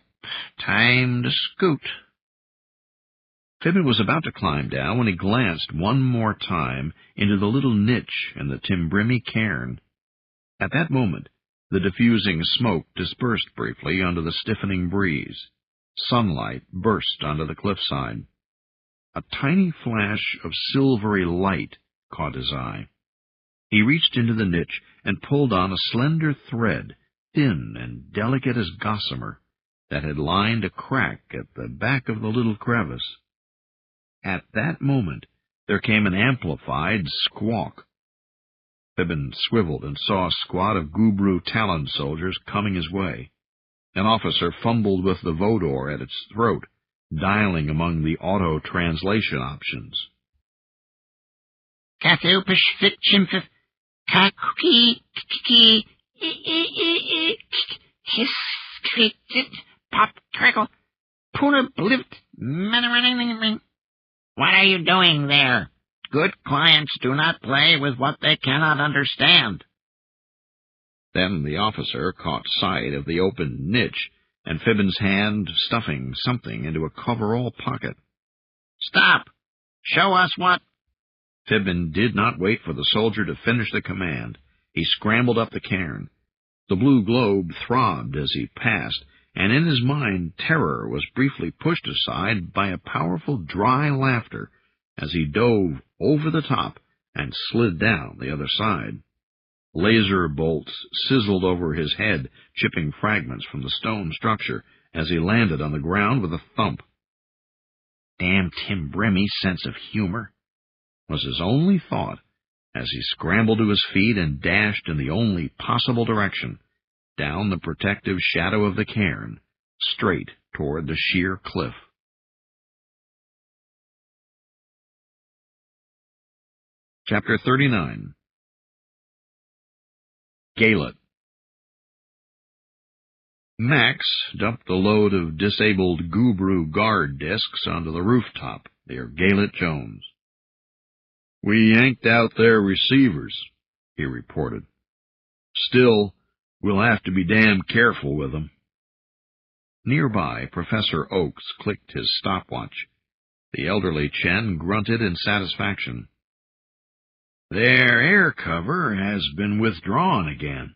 time to scoot. Fibbin was about to climb down when he glanced one more time into the little niche in the Timbrimmy cairn. At that moment, the diffusing smoke dispersed briefly under the stiffening breeze. Sunlight burst onto the cliffside. A tiny flash of silvery light caught his eye. He reached into the niche and pulled on a slender thread, thin and delicate as gossamer, that had lined a crack at the back of the little crevice. At that moment, there came an amplified squawk. Fibbin swiveled and saw a squad of Gubru Talon soldiers coming his way. An officer fumbled with the Vodor at its throat, dialing among the auto-translation options. Kathupish fit chimfif, kakuki, kiki, hiss, cricket, pop, crackle, puna blift, manning. What are you doing there? Good clients do not play with what they cannot understand. Then the officer caught sight of the open niche, and Fibbin's hand stuffing something into a coverall pocket. Stop! Show us what... Fibbin did not wait for the soldier to finish the command. He scrambled up the cairn. The blue globe throbbed as he passed, and in his mind terror was briefly pushed aside by a powerful dry laughter as he dove over the top and slid down the other side. Laser bolts sizzled over his head, chipping fragments from the stone structure as he landed on the ground with a thump. Damn Tim Brimmy's sense of humor, was his only thought as he scrambled to his feet and dashed in the only possible direction, down the protective shadow of the cairn, straight toward the sheer cliff. Chapter 39. Galet. Max dumped the load of disabled Gubru guard discs onto the rooftop near Galet Jones. "We yanked out their receivers," he reported. "Still, we'll have to be damn careful with them." Nearby, Professor Oakes clicked his stopwatch. The elderly Chen grunted in satisfaction. "Their air cover has been withdrawn again.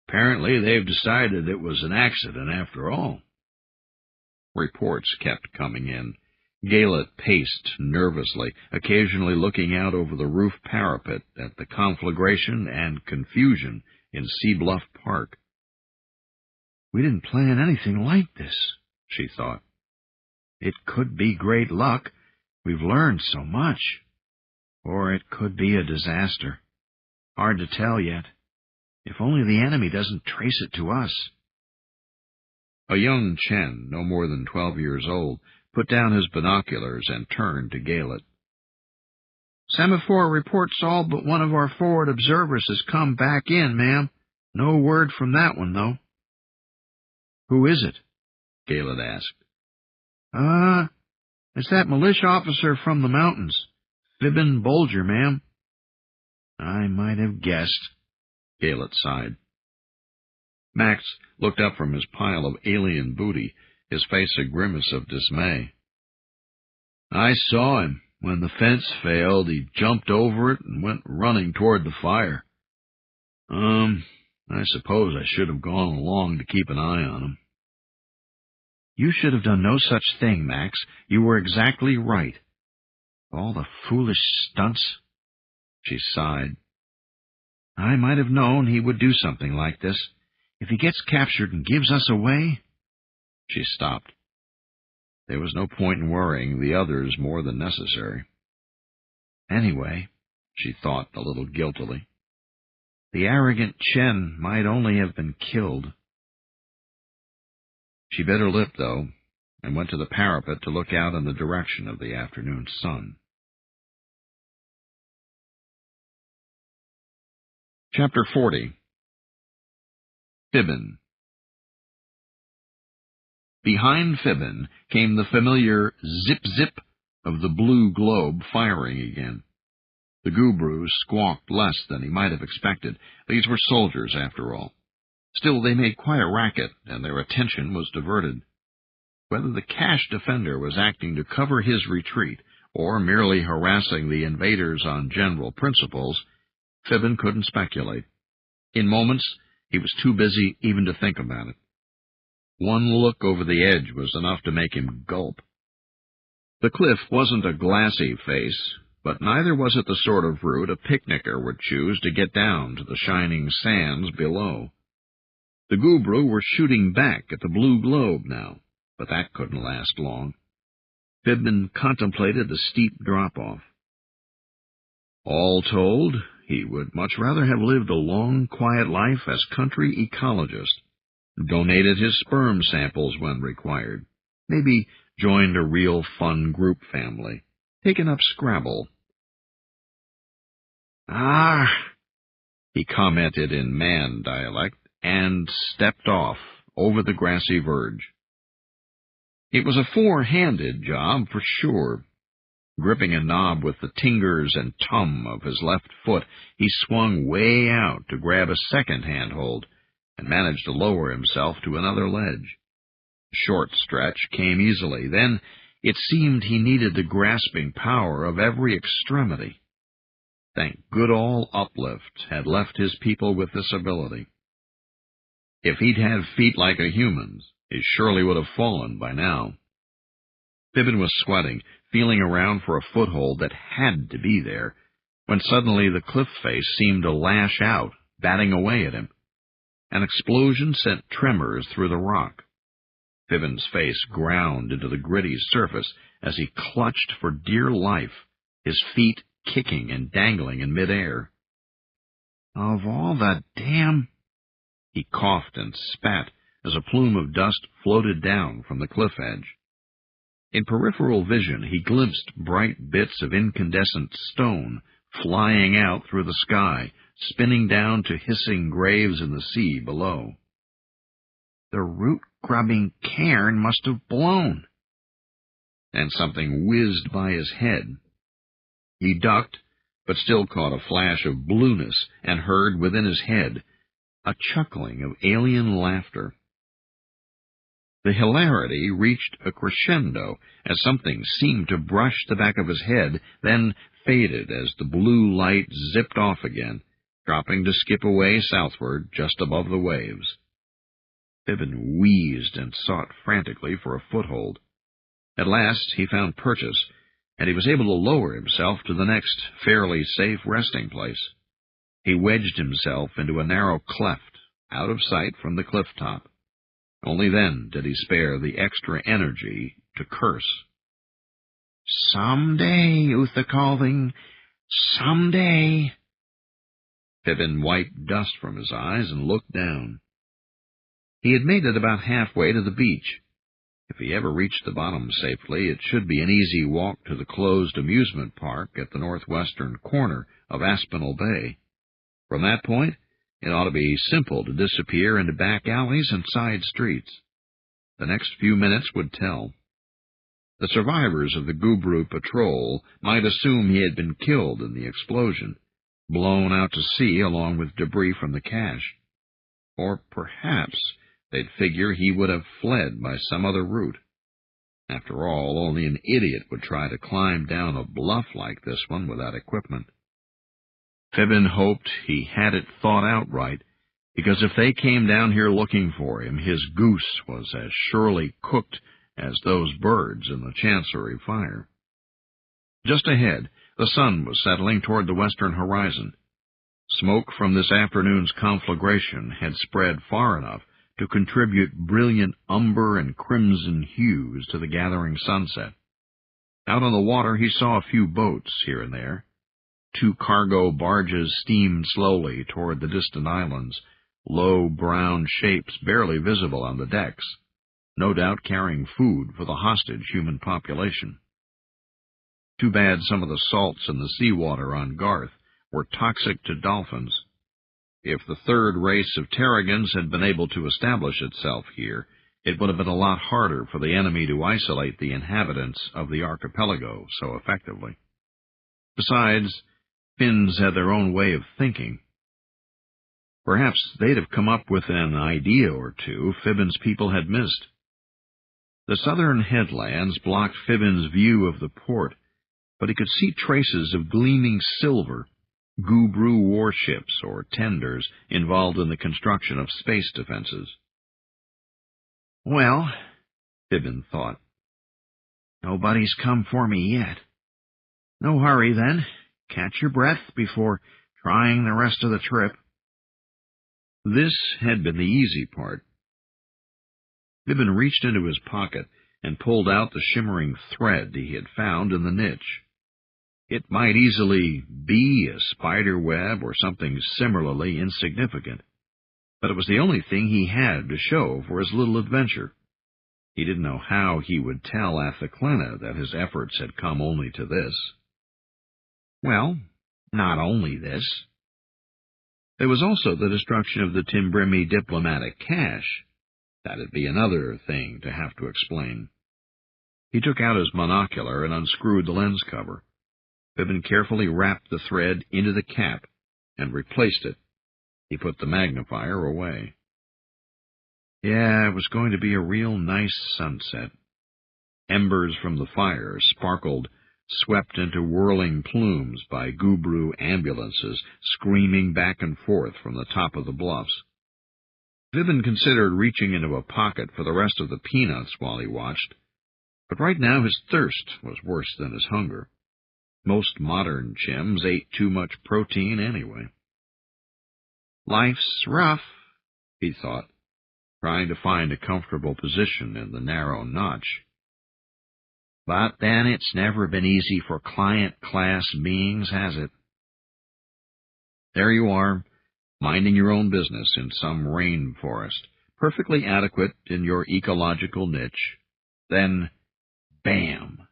Apparently they've decided it was an accident after all." Reports kept coming in. Galet paced nervously, occasionally looking out over the roof parapet at the conflagration and confusion in Sea Bluff Park. "We didn't plan anything like this," she thought. "It could be great luck. We've learned so much. Or it could be a disaster. Hard to tell yet. If only the enemy doesn't trace it to us." A young Chen, no more than 12 years old, put down his binoculars and turned to Galet. "Semaphore reports all but one of our forward observers has come back in, ma'am. No word from that one, though." "Who is it?" Galet asked. It's that militia officer from the mountains. Fibbin Bolger, ma'am." "I might have guessed," Galet sighed. Max looked up from his pile of alien booty, his face a grimace of dismay. "I saw him. When the fence failed, he jumped over it and went running toward the fire. I suppose I should have gone along to keep an eye on him." "You should have done no such thing, Max. You were exactly right. All the foolish stunts." She sighed. "I might have known he would do something like this. If he gets captured and gives us away—" She stopped. There was no point in worrying the others more than necessary. Anyway, she thought a little guiltily, the arrogant Chen might only have been killed. She bit her lip, though, and went to the parapet to look out in the direction of the afternoon sun. Chapter 40. Fibbin. Behind Fibbin came the familiar zip-zip of the blue globe firing again. The Gubrus squawked less than he might have expected. These were soldiers, after all. Still, they made quite a racket, and their attention was diverted. Whether the cache defender was acting to cover his retreat, or merely harassing the invaders on general principles, Fibbin couldn't speculate. In moments, he was too busy even to think about it. One look over the edge was enough to make him gulp. The cliff wasn't a glassy face, but neither was it the sort of route a picnicker would choose to get down to the shining sands below. The Gubru were shooting back at the blue globe now, but that couldn't last long. Fibbin contemplated the steep drop-off. All told, he would much rather have lived a long, quiet life as country ecologist, donated his sperm samples when required, maybe joined a real fun group family, taken up Scrabble. "Ah," he commented in man dialect, and stepped off over the grassy verge. It was a four-handed job for sure. Gripping a knob with the tingers and tum of his left foot, he swung way out to grab a second handhold and managed to lower himself to another ledge. A short stretch came easily. Then it seemed he needed the grasping power of every extremity. Thank good old Uplift had left his people with this ability. If he'd had feet like a human's, he surely would have fallen by now. Fibbin was sweating, feeling around for a foothold that had to be there, when suddenly the cliff face seemed to lash out, batting away at him. An explosion sent tremors through the rock. Fibbin's face ground into the gritty surface as he clutched for dear life, his feet kicking and dangling in midair. "Of all the damn—" He coughed and spat as a plume of dust floated down from the cliff edge. In peripheral vision, he glimpsed bright bits of incandescent stone flying out through the sky, spinning down to hissing graves in the sea below. The root-grubbing cairn must have blown. And something whizzed by his head. He ducked, but still caught a flash of blueness and heard within his head a chuckling of alien laughter. The hilarity reached a crescendo as something seemed to brush the back of his head, then faded as the blue light zipped off again, dropping to skip away southward just above the waves. Fibbin wheezed and sought frantically for a foothold. At last he found purchase, and he was able to lower himself to the next fairly safe resting place. He wedged himself into a narrow cleft, out of sight from the cliff top. Only then did he spare the extra energy to curse. "Someday, Uthakalding, someday." Fibbin wiped dust from his eyes and looked down. He had made it about halfway to the beach. If he ever reached the bottom safely, it should be an easy walk to the closed amusement park at the northwestern corner of Aspinall Bay. From that point, it ought to be simple to disappear into back alleys and side streets. The next few minutes would tell. The survivors of the Gubru patrol might assume he had been killed in the explosion, blown out to sea along with debris from the cache. Or perhaps they'd figure he would have fled by some other route. After all, only an idiot would try to climb down a bluff like this one without equipment. Fibbin hoped he had it thought out right, because if they came down here looking for him, his goose was as surely cooked as those birds in the Chancery fire. Just ahead, the sun was settling toward the western horizon. Smoke from this afternoon's conflagration had spread far enough to contribute brilliant umber and crimson hues to the gathering sunset. Out on the water he saw a few boats here and there. 2 cargo barges steamed slowly toward the distant islands, low brown shapes barely visible on the decks, no doubt carrying food for the hostage human population. Too bad some of the salts in the seawater on Garth were toxic to dolphins. If the third race of Terragans had been able to establish itself here, it would have been a lot harder for the enemy to isolate the inhabitants of the archipelago so effectively. Besides, Finns had their own way of thinking. Perhaps they'd have come up with an idea or two Fibbin's people had missed. The southern headlands blocked Fibbin's view of the port, but he could see traces of gleaming silver, Gubru warships or tenders involved in the construction of space defenses. Well, Fibbin thought, nobody's come for me yet. No hurry, then. Catch your breath before trying the rest of the trip. This had been the easy part. Fibbin reached into his pocket and pulled out the shimmering thread he had found in the niche. It might easily be a spider web or something similarly insignificant, but it was the only thing he had to show for his little adventure. He didn't know how he would tell Athaclena that his efforts had come only to this. Well, not only this. There was also the destruction of the Timbrimi diplomatic cache. That'd be another thing to have to explain. He took out his monocular and unscrewed the lens cover. Fibbin carefully wrapped the thread into the cap and replaced it. He put the magnifier away. Yeah, it was going to be a real nice sunset. Embers from the fire sparkled, swept into whirling plumes by Gubru ambulances screaming back and forth from the top of the bluffs. Fibbin considered reaching into a pocket for the rest of the peanuts while he watched, but right now his thirst was worse than his hunger. Most modern chimps ate too much protein anyway. Life's rough, he thought. trying to find a comfortable position in the narrow notch. But then it's never been easy for client-class beings, has it? There you are, minding your own business in some rainforest, perfectly adequate in your ecological niche. Then, bam!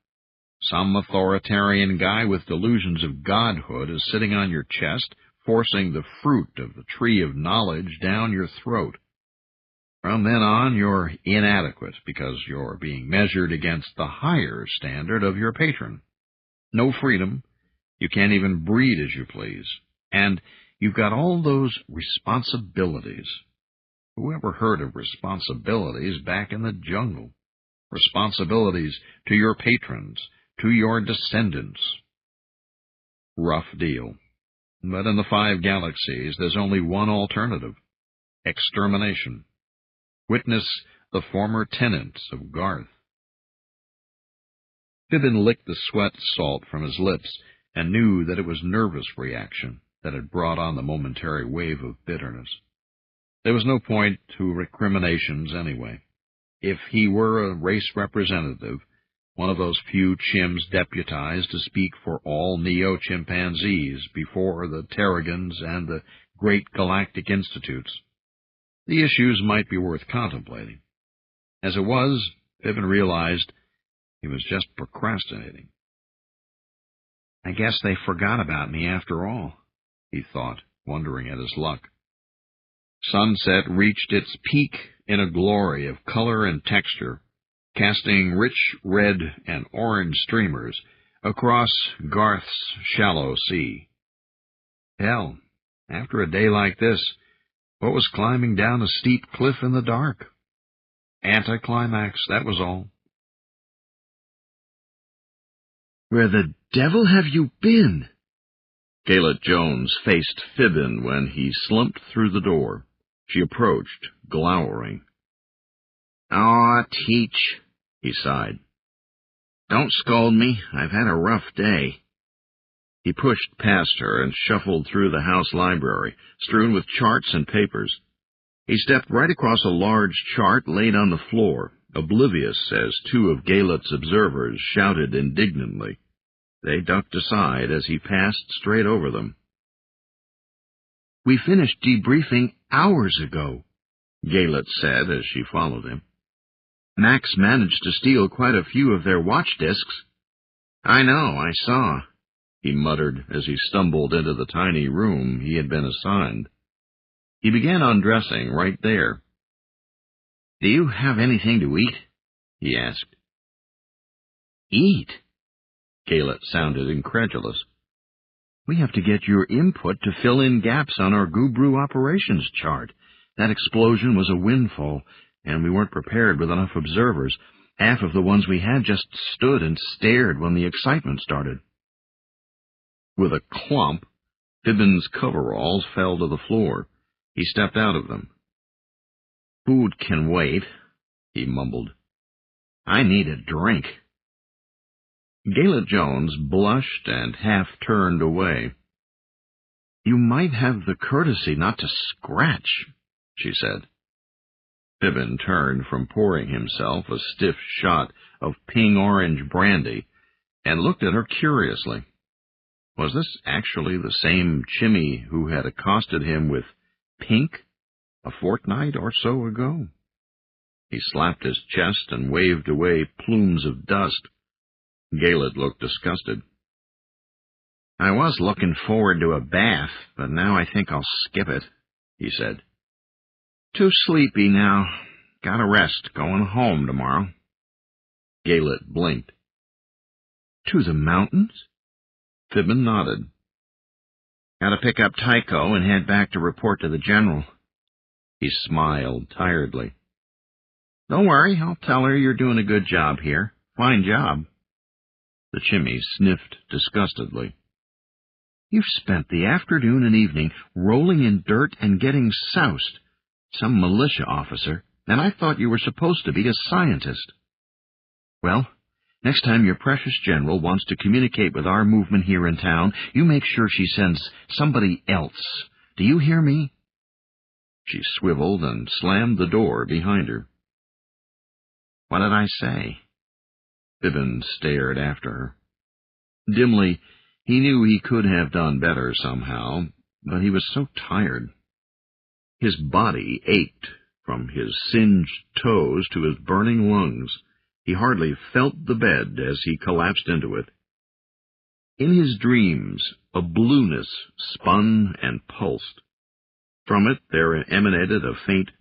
Some authoritarian guy with delusions of godhood is sitting on your chest, forcing the fruit of the tree of knowledge down your throat. From then on, you're inadequate because you're being measured against the higher standard of your patron. No freedom. You can't even breed as you please. And you've got all those responsibilities. Who ever heard of responsibilities back in the jungle? Responsibilities to your patrons, to your descendants. Rough deal. But in the 5 galaxies, there's only one alternative. Extermination. Witness the former tenants of Garth. Fibbin licked the sweat salt from his lips and knew that it was nervous reaction that had brought on the momentary wave of bitterness. There was no point to recriminations anyway. If he were a race representative, one of those few chimps deputized to speak for all neo-chimpanzees before the Terrigans and the great galactic institutes, the issues might be worth contemplating. As it was, Fibbin realized he was just procrastinating. I guess they forgot about me after all, he thought, wondering at his luck. Sunset reached its peak in a glory of color and texture, casting rich red and orange streamers across Garth's shallow sea. Hell, after a day like this, what was climbing down a steep cliff in the dark? Anticlimax, that was all. Where the devil have you been? Galet Jones faced Fibbin when he slumped through the door. She approached, glowering. Aw, Teach, he sighed. Don't scold me. I've had a rough day. He pushed past her and shuffled through the house library, strewn with charts and papers. He stepped right across a large chart laid on the floor, oblivious as 2 of Galet's observers shouted indignantly. They ducked aside as he passed straight over them. We finished debriefing hours ago, Galet said as she followed him. Max managed to steal quite a few of their watch discs. I know, I saw, he muttered as he stumbled into the tiny room he had been assigned. He began undressing right there. Do you have anything to eat? He asked. Eat? Galet sounded incredulous. We have to get your input to fill in gaps on our Gubru operations chart. That explosion was a windfall, and we weren't prepared with enough observers. Half of the ones we had just stood and stared when the excitement started. With a clump, Fibbin's coveralls fell to the floor. He stepped out of them. Food can wait, he mumbled. I need a drink. Galet Jones blushed and half-turned away. You might have the courtesy not to scratch, she said. Fibbin turned from pouring himself a stiff shot of ping-orange brandy and looked at her curiously. Was this actually the same Chimmy who had accosted him with pink a fortnight or so ago? He slapped his chest and waved away plumes of dust. Galet looked disgusted. I was looking forward to a bath, but now I think I'll skip it, he said. Too sleepy now. Gotta rest. Going home tomorrow. Galet blinked. To the mountains? Fibbin nodded. Gotta pick up Tycho and head back to report to the general. He smiled tiredly. Don't worry, I'll tell her you're doing a good job here. Fine job. The Chimmy sniffed disgustedly. You've spent the afternoon and evening rolling in dirt and getting soused. Some militia officer, and I thought you were supposed to be a scientist. Well, next time your precious general wants to communicate with our movement here in town, you make sure she sends somebody else. Do you hear me? She swiveled and slammed the door behind her. "What did I say?" Fibbin stared after her. Dimly, he knew he could have done better somehow, but he was so tired. His body ached from his singed toes to his burning lungs. He hardly felt the bed as he collapsed into it. In his dreams, a blueness spun and pulsed. From it there emanated a faint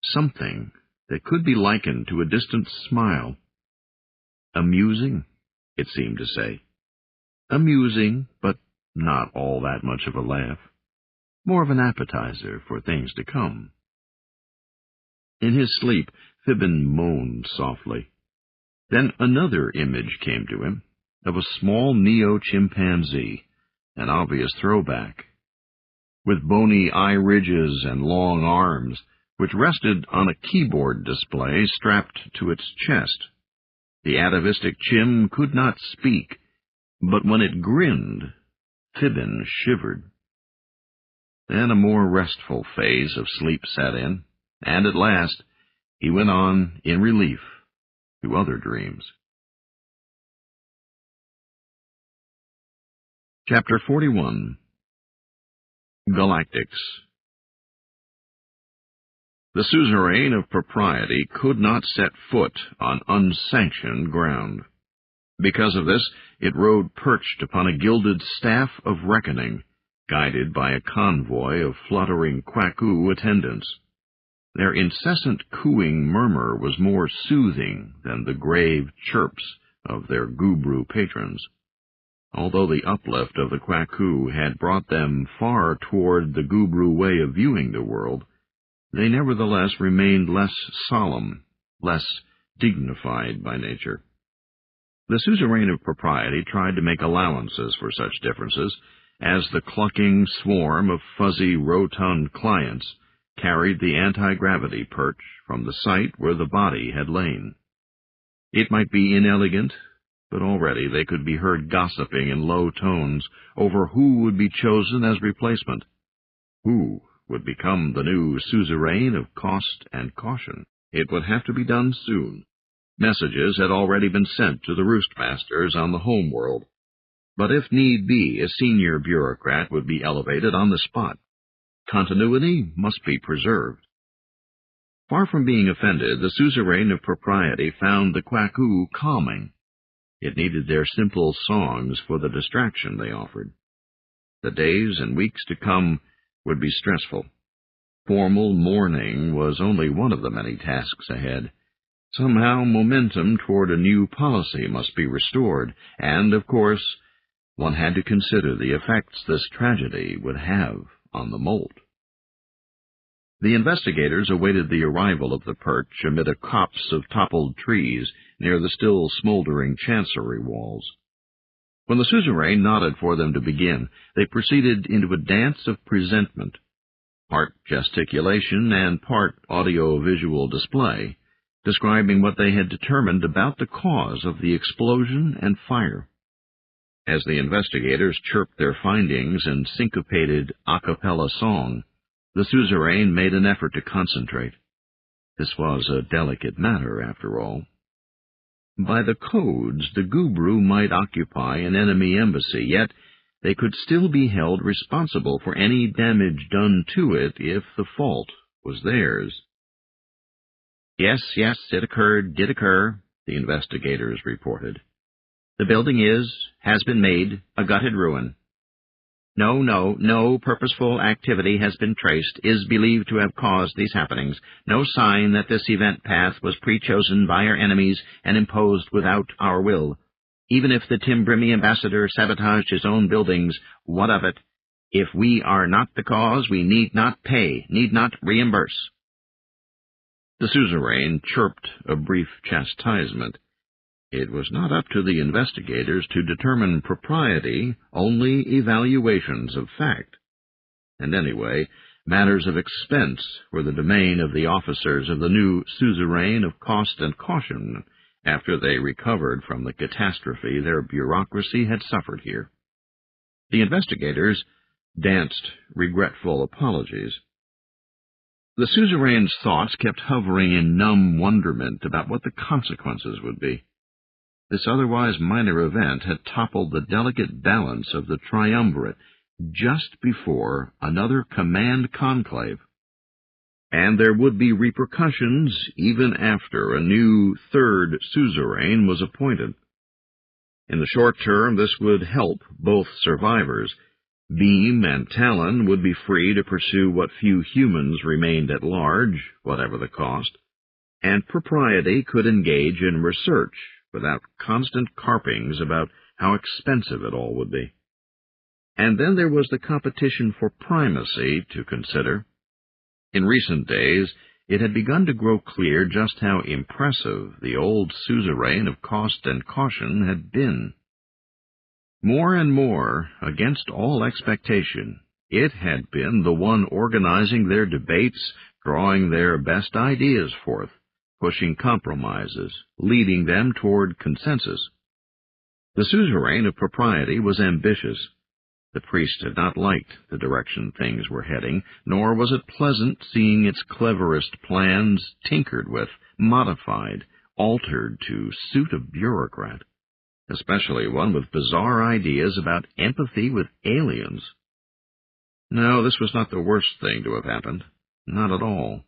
something that could be likened to a distant smile. Amusing, it seemed to say. Amusing, but not all that much of a laugh. More of an appetizer for things to come. In his sleep, Fibbin moaned softly. Then another image came to him, of a small neo-chimpanzee, an obvious throwback, with bony eye ridges and long arms, which rested on a keyboard display strapped to its chest. The atavistic chim could not speak, but when it grinned, Fibbin shivered. Then a more restful phase of sleep set in, and at last he went on in relief to other dreams. Chapter 41. Galactics. The suzerain of propriety could not set foot on unsanctioned ground. Because of this, it rode perched upon a gilded staff of reckoning, guided by a convoy of fluttering Kwaku attendants. Their incessant cooing murmur was more soothing than the grave chirps of their Gubru patrons. Although the uplift of the Kwaku had brought them far toward the Gubru way of viewing the world, they nevertheless remained less solemn, less dignified by nature. The suzerain of propriety tried to make allowances for such differences, as the clucking swarm of fuzzy, rotund clients carried the anti-gravity perch from the site where the body had lain. It might be inelegant, but already they could be heard gossiping in low tones over who would be chosen as replacement, who would become the new suzerain of cost and caution. It would have to be done soon. Messages had already been sent to the roostmasters on the home world, but if need be, a senior bureaucrat would be elevated on the spot. Continuity must be preserved. Far from being offended, the suzerain of propriety found the Kwaku calming. It needed their simple songs for the distraction they offered. The days and weeks to come would be stressful. Formal mourning was only one of the many tasks ahead. Somehow momentum toward a new policy must be restored, and, of course, one had to consider the effects this tragedy would have on the molt. The investigators awaited the arrival of the perch amid a copse of toppled trees near the still smoldering chancery walls. When the suzerain nodded for them to begin, they proceeded into a dance of presentment, part gesticulation and part audio-visual display, describing what they had determined about the cause of the explosion and fire. As the investigators chirped their findings in syncopated a cappella song, the suzerain made an effort to concentrate. This was a delicate matter, after all. By the codes, the Gubru might occupy an enemy embassy, yet they could still be held responsible for any damage done to it if the fault was theirs. Yes, it did occur, the investigators reported. The building has been made a gutted ruin. No purposeful activity has been traced, is believed to have caused these happenings. No sign that this event path was pre-chosen by our enemies and imposed without our will. Even if the Timbrimi ambassador sabotaged his own buildings, what of it? If we are not the cause, we need not pay, need not reimburse. The suzerain chirped a brief chastisement. It was not up to the investigators to determine propriety, only evaluations of fact. And anyway, matters of expense were the domain of the officers of the new suzerain of cost and caution, after they recovered from the catastrophe their bureaucracy had suffered here. The investigators danced regretful apologies. The suzerain's thoughts kept hovering in numb wonderment about what the consequences would be. This otherwise minor event had toppled the delicate balance of the triumvirate just before another command conclave. And there would be repercussions even after a new third suzerain was appointed. In the short term, this would help both survivors. Beam and Talon would be free to pursue what few humans remained at large, whatever the cost, and Propriety could engage in research without constant carpings about how expensive it all would be. And then there was the competition for primacy to consider. In recent days, it had begun to grow clear just how impressive the old suzerain of cost and caution had been. More and more, against all expectation, it had been the one organizing their debates, drawing their best ideas forth, pushing compromises, leading them toward consensus. The suzerain of Propriety was ambitious. The priest had not liked the direction things were heading, nor was it pleasant seeing its cleverest plans tinkered with, modified, altered to suit a bureaucrat, especially one with bizarre ideas about empathy with aliens. No, this was not the worst thing to have happened. Not at all.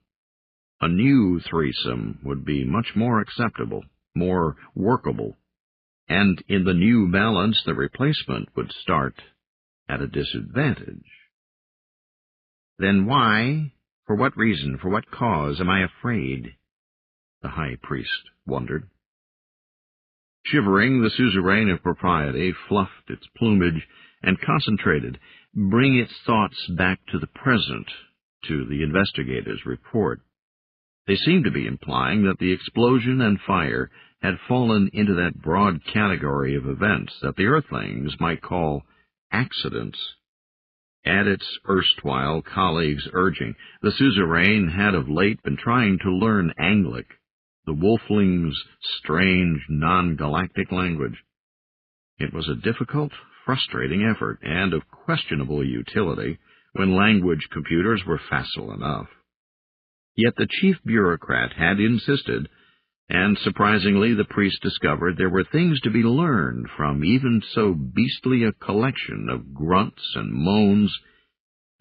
A new threesome would be much more acceptable, more workable, and in the new balance the replacement would start at a disadvantage. Then why, for what reason, for what cause am I afraid? The high priest wondered. Shivering, the suzerain of Propriety fluffed its plumage and concentrated, bringing its thoughts back to the present, to the investigator's report. They seemed to be implying that the explosion and fire had fallen into that broad category of events that the Earthlings might call accidents. At its erstwhile colleague's urging, the suzerain had of late been trying to learn Anglic, the wolfling's strange, non-galactic language. It was a difficult, frustrating effort, and of questionable utility when language computers were facile enough. Yet the chief bureaucrat had insisted, and surprisingly the priest discovered there were things to be learned from even so beastly a collection of grunts and moans,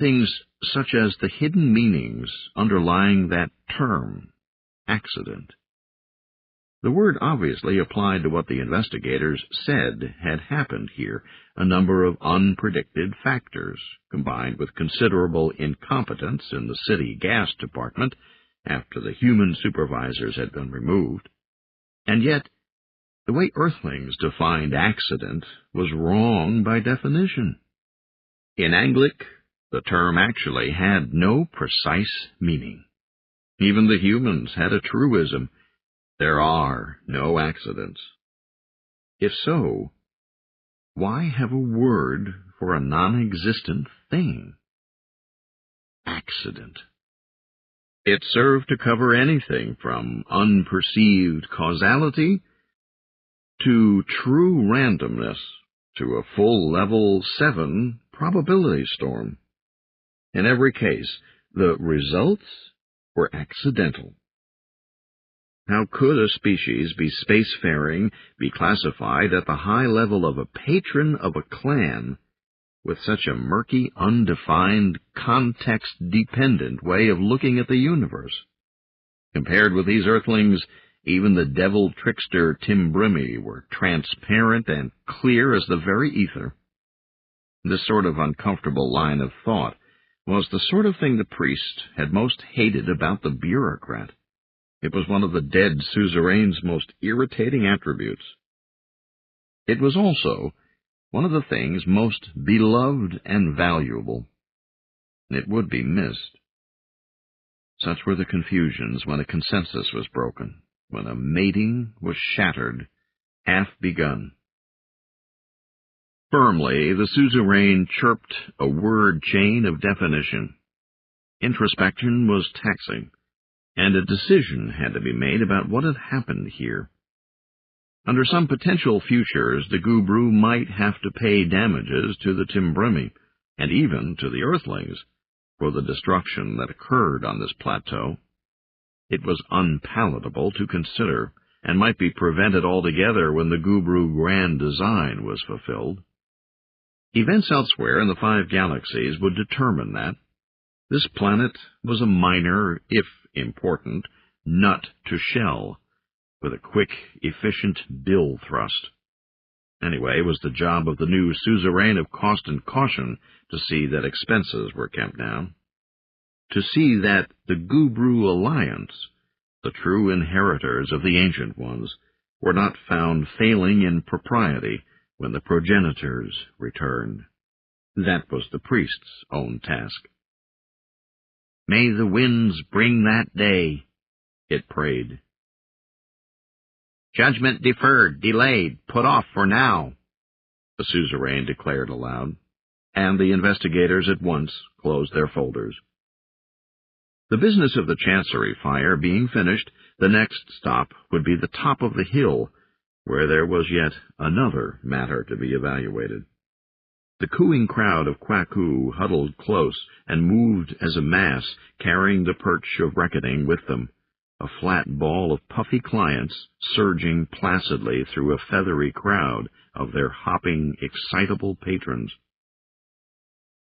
things such as the hidden meanings underlying that term, accident. The word obviously applied to what the investigators said had happened here, a number of unpredicted factors, combined with considerable incompetence in the city gas department after the human supervisors had been removed. And yet, the way Earthlings defined accident was wrong by definition. In Anglic, the term actually had no precise meaning. Even the humans had a truism: there are no accidents. If so, why have a word for a non-existent thing? Accident. It served to cover anything from unperceived causality to true randomness to a full level 7 probability storm. In every case, the results were accidental. How could a species be spacefaring, be classified at the high level of a patron of a clan, with such a murky, undefined, context-dependent way of looking at the universe? Compared with these Earthlings, even the devil trickster Timbrimmy were transparent and clear as the very ether. This sort of uncomfortable line of thought was the sort of thing the priest had most hated about the bureaucrat. It was one of the dead suzerain's most irritating attributes. It was also one of the things most beloved and valuable. It would be missed. Such were the confusions when a consensus was broken, when a mating was shattered, half begun. Firmly, the suzerain chirped a word chain of definition. Introspection was taxing, and a decision had to be made about what had happened here. Under some potential futures, the Gubru might have to pay damages to the Timbrimmy, and even to the Earthlings. for the destruction that occurred on this plateau. It was unpalatable to consider, and might be prevented altogether when the Gubru grand design was fulfilled. Events elsewhere in the 5 galaxies would determine that. This planet was a minor, if important, nut to shell, with a quick, efficient bill thrust. Anyway, it was the job of the new suzerain of cost and caution to see that expenses were kept down, to see that the Gubru Alliance, the true inheritors of the Ancient Ones, were not found failing in propriety when the progenitors returned. That was the priest's own task. "May the winds bring that day," it prayed. "Judgment deferred, delayed, put off for now," the suzerain declared aloud, and the investigators at once closed their folders. The business of the Chancery fire being finished, the next stop would be the top of the hill, where there was yet another matter to be evaluated. The cooing crowd of Kwaku huddled close and moved as a mass, carrying the perch of reckoning with them, a flat ball of puffy clients surging placidly through a feathery crowd of their hopping, excitable patrons.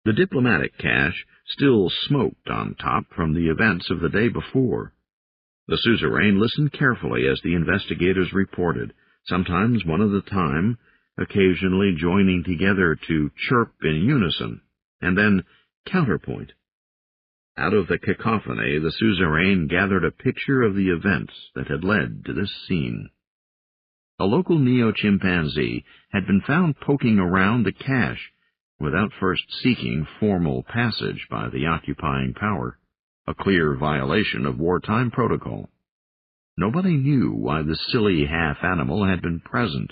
The diplomatic cache still smoked on top from the events of the day before. The suzerain listened carefully as the investigators reported, sometimes one at a time, occasionally joining together to chirp in unison, and then counterpoint. Out of the cacophony, the suzerain gathered a picture of the events that had led to this scene. A local neo-chimpanzee had been found poking around the cache without first seeking formal passage by the occupying power, a clear violation of wartime protocol. Nobody knew why the silly half-animal had been present.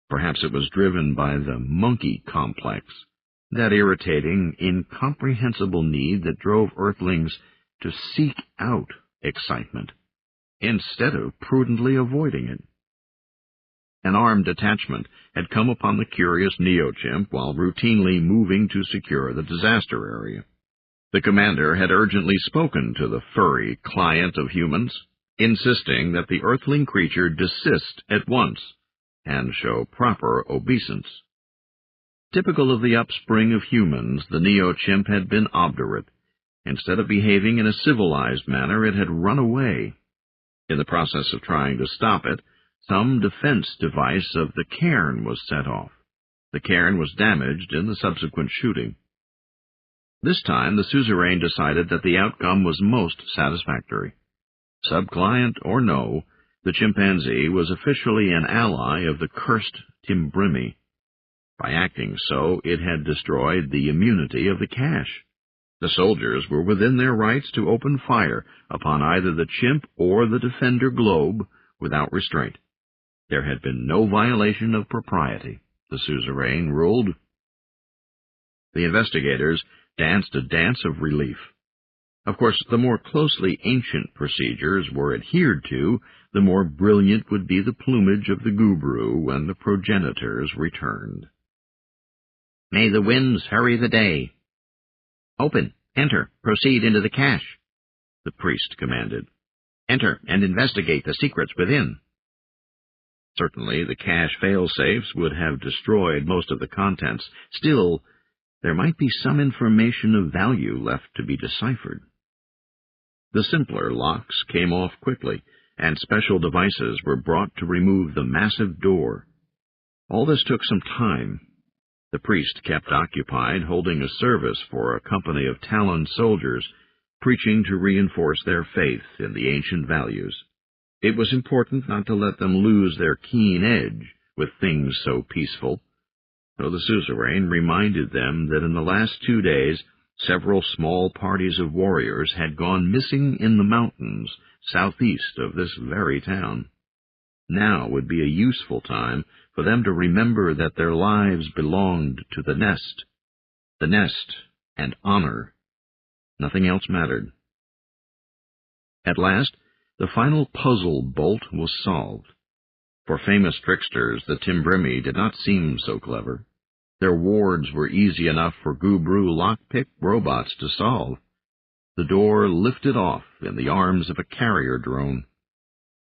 Perhaps it was driven by the monkey complex, that irritating, incomprehensible need that drove Earthlings to seek out excitement, instead of prudently avoiding it. An armed detachment had come upon the curious neo-chimp while routinely moving to secure the disaster area. The commander had urgently spoken to the furry client of humans, insisting that the Earthling creature desist at once and show proper obeisance. Typical of the upspring of humans, the neo-chimp had been obdurate. Instead of behaving in a civilized manner, it had run away. In the process of trying to stop it, some defense device of the cairn was set off. The cairn was damaged in the subsequent shooting. This time, the suzerain decided that the outcome was most satisfactory. Subclient or no, the chimpanzee was officially an ally of the cursed Timbrimi. By acting so, it had destroyed the immunity of the cache. The soldiers were within their rights to open fire upon either the chimp or the defender globe without restraint. There had been no violation of propriety, the suzerain ruled. The investigators danced a dance of relief. Of course, the more closely ancient procedures were adhered to, the more brilliant would be the plumage of the Gubru when the progenitors returned. "May the winds hurry the day." "Open, enter, proceed into the cache," the priest commanded. "Enter and investigate the secrets within." Certainly, the cache fail-safes would have destroyed most of the contents. Still, there might be some information of value left to be deciphered. The simpler locks came off quickly, and special devices were brought to remove the massive door. All this took some time. The priest kept occupied holding a service for a company of Talon soldiers, preaching to reinforce their faith in the ancient values. It was important not to let them lose their keen edge with things so peaceful, so the suzerain reminded them that in the last 2 days several small parties of warriors had gone missing in the mountains southeast of this very town. Now would be a useful time for them to remember that their lives belonged to the nest and honor. Nothing else mattered. At last, the final puzzle bolt was solved. For famous tricksters, the Timbrimi did not seem so clever. Their wards were easy enough for Gubru lockpick robots to solve. The door lifted off in the arms of a carrier drone.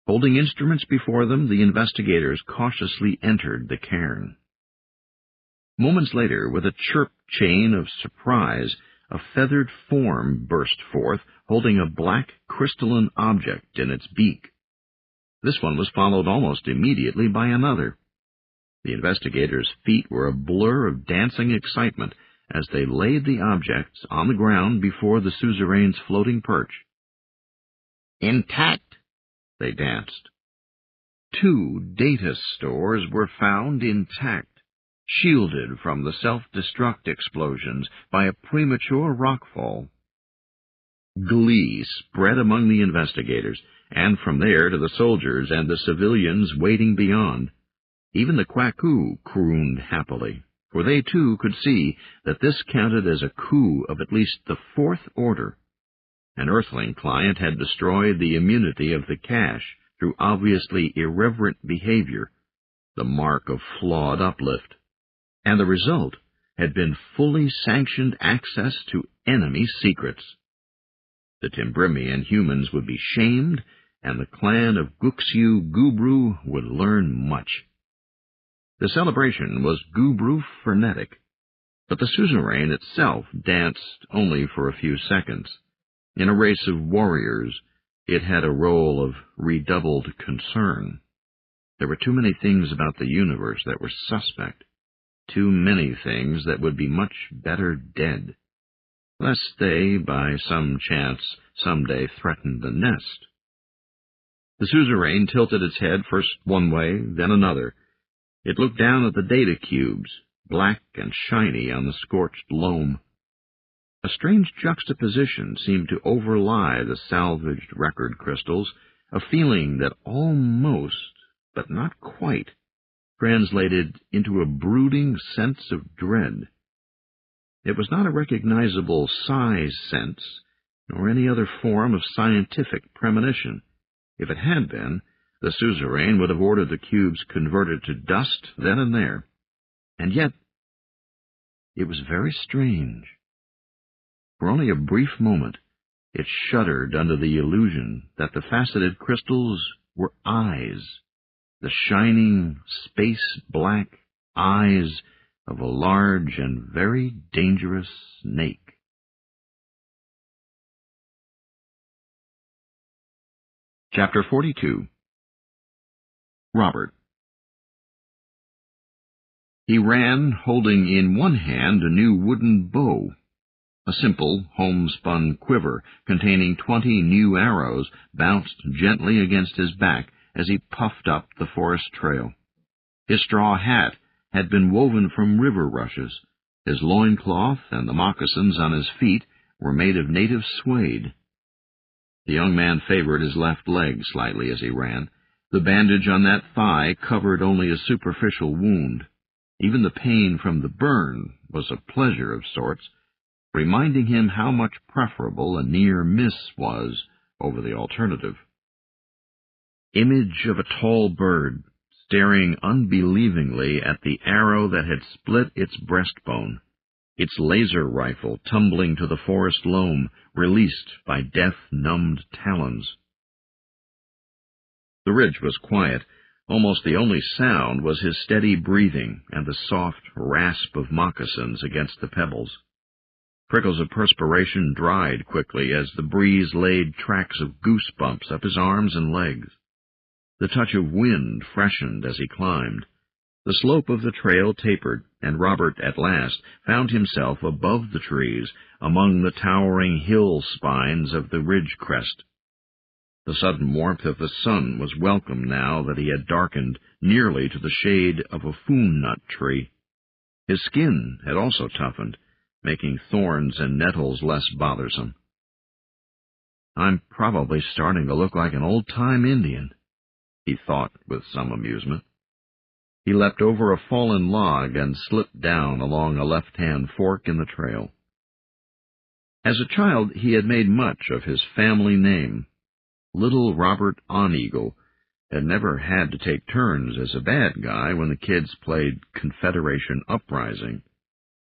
Holding instruments before them, the investigators cautiously entered the cairn. Moments later, with a chirp chain of surprise, a feathered form burst forth, holding a black crystalline object in its beak. This one was followed almost immediately by another. The investigators' feet were a blur of dancing excitement as they laid the objects on the ground before the suzerain's floating perch. "Intact," they danced. 2 data stores were found intact, shielded from the self-destruct explosions by a premature rockfall. Glee spread among the investigators, and from there to the soldiers and the civilians waiting beyond. Even the Kwaku crooned happily, for they too could see that this counted as a coup of at least the 4th order. An Earthling client had destroyed the immunity of the cache through obviously irreverent behavior, the mark of flawed Uplift, and the result had been fully sanctioned access to enemy secrets. The Timbrimian humans would be shamed, and the clan of Guxiu Gubru would learn much. The celebration was Gubru frenetic, but the suzerain itself danced only for a few seconds. In a race of warriors, it had a role of redoubled concern. There were too many things about the universe that were suspect, too many things that would be much better dead, lest they, by some chance, someday threaten the nest. The suzerain tilted its head first one way, then another. It looked down at the data cubes, black and shiny on the scorched loam. A strange juxtaposition seemed to overlie the salvaged record crystals, a feeling that almost, but not quite, translated into a brooding sense of dread. It was not a recognizable size sense, nor any other form of scientific premonition. If it had been, the suzerain would have ordered the cubes converted to dust then and there. And yet, it was very strange. For only a brief moment, it shuddered under the illusion that the faceted crystals were eyes, the shining, space-black eyes of a large and very dangerous snake. Chapter 42. Robert. He ran, holding in one hand a new wooden bow, a simple, homespun quiver containing 20 new arrows bounced gently against his back as he puffed up the forest trail. His straw hat had been woven from river rushes. His loincloth and the moccasins on his feet were made of native suede. The young man favored his left leg slightly as he ran. The bandage on that thigh covered only a superficial wound. Even the pain from the burn was a pleasure of sorts, reminding him how much preferable a near miss was over the alternative. Image of a tall bird, staring unbelievingly at the arrow that had split its breastbone, its laser rifle tumbling to the forest loam, released by death-numbed talons. The ridge was quiet. Almost the only sound was his steady breathing and the soft rasp of moccasins against the pebbles. Prickles of perspiration dried quickly as the breeze laid tracks of goosebumps up his arms and legs. The touch of wind freshened as he climbed. The slope of the trail tapered, and Robert at last found himself above the trees, among the towering hill spines of the ridge crest. The sudden warmth of the sun was welcome now that he had darkened nearly to the shade of a foon-nut tree. His skin had also toughened, making thorns and nettles less bothersome. "I'm probably starting to look like an old-time Indian," he thought with some amusement. He leapt over a fallen log and slipped down along a left-hand fork in the trail. As a child, he had made much of his family name, Little Robert Uneagle, had never had to take turns as a bad guy when the kids played Confederation Uprising.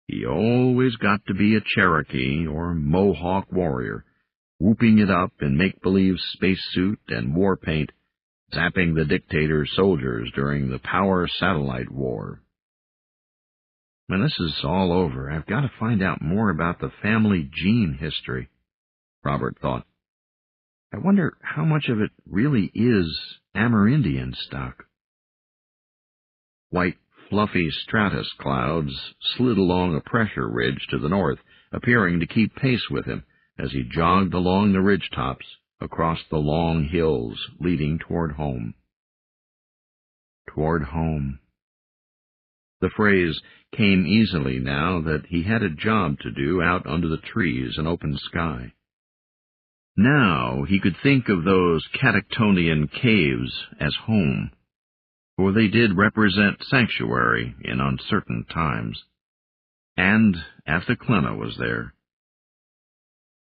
He always got to be a Cherokee or Mohawk warrior, whooping it up in make-believe spacesuit and war paint, zapping the dictator's soldiers during the Power Satellite War. When this is all over, I've got to find out more about the family gene history, Robert thought. I wonder how much of it really is Amerindian stock. White, fluffy stratus clouds slid along a pressure ridge to the north, appearing to keep pace with him as he jogged along the ridgetops across the long hills leading toward home. Toward home. The phrase came easily now that he had a job to do out under the trees and open sky. Now he could think of those Catactonian caves as home, for they did represent sanctuary in uncertain times. And Athaklena was there.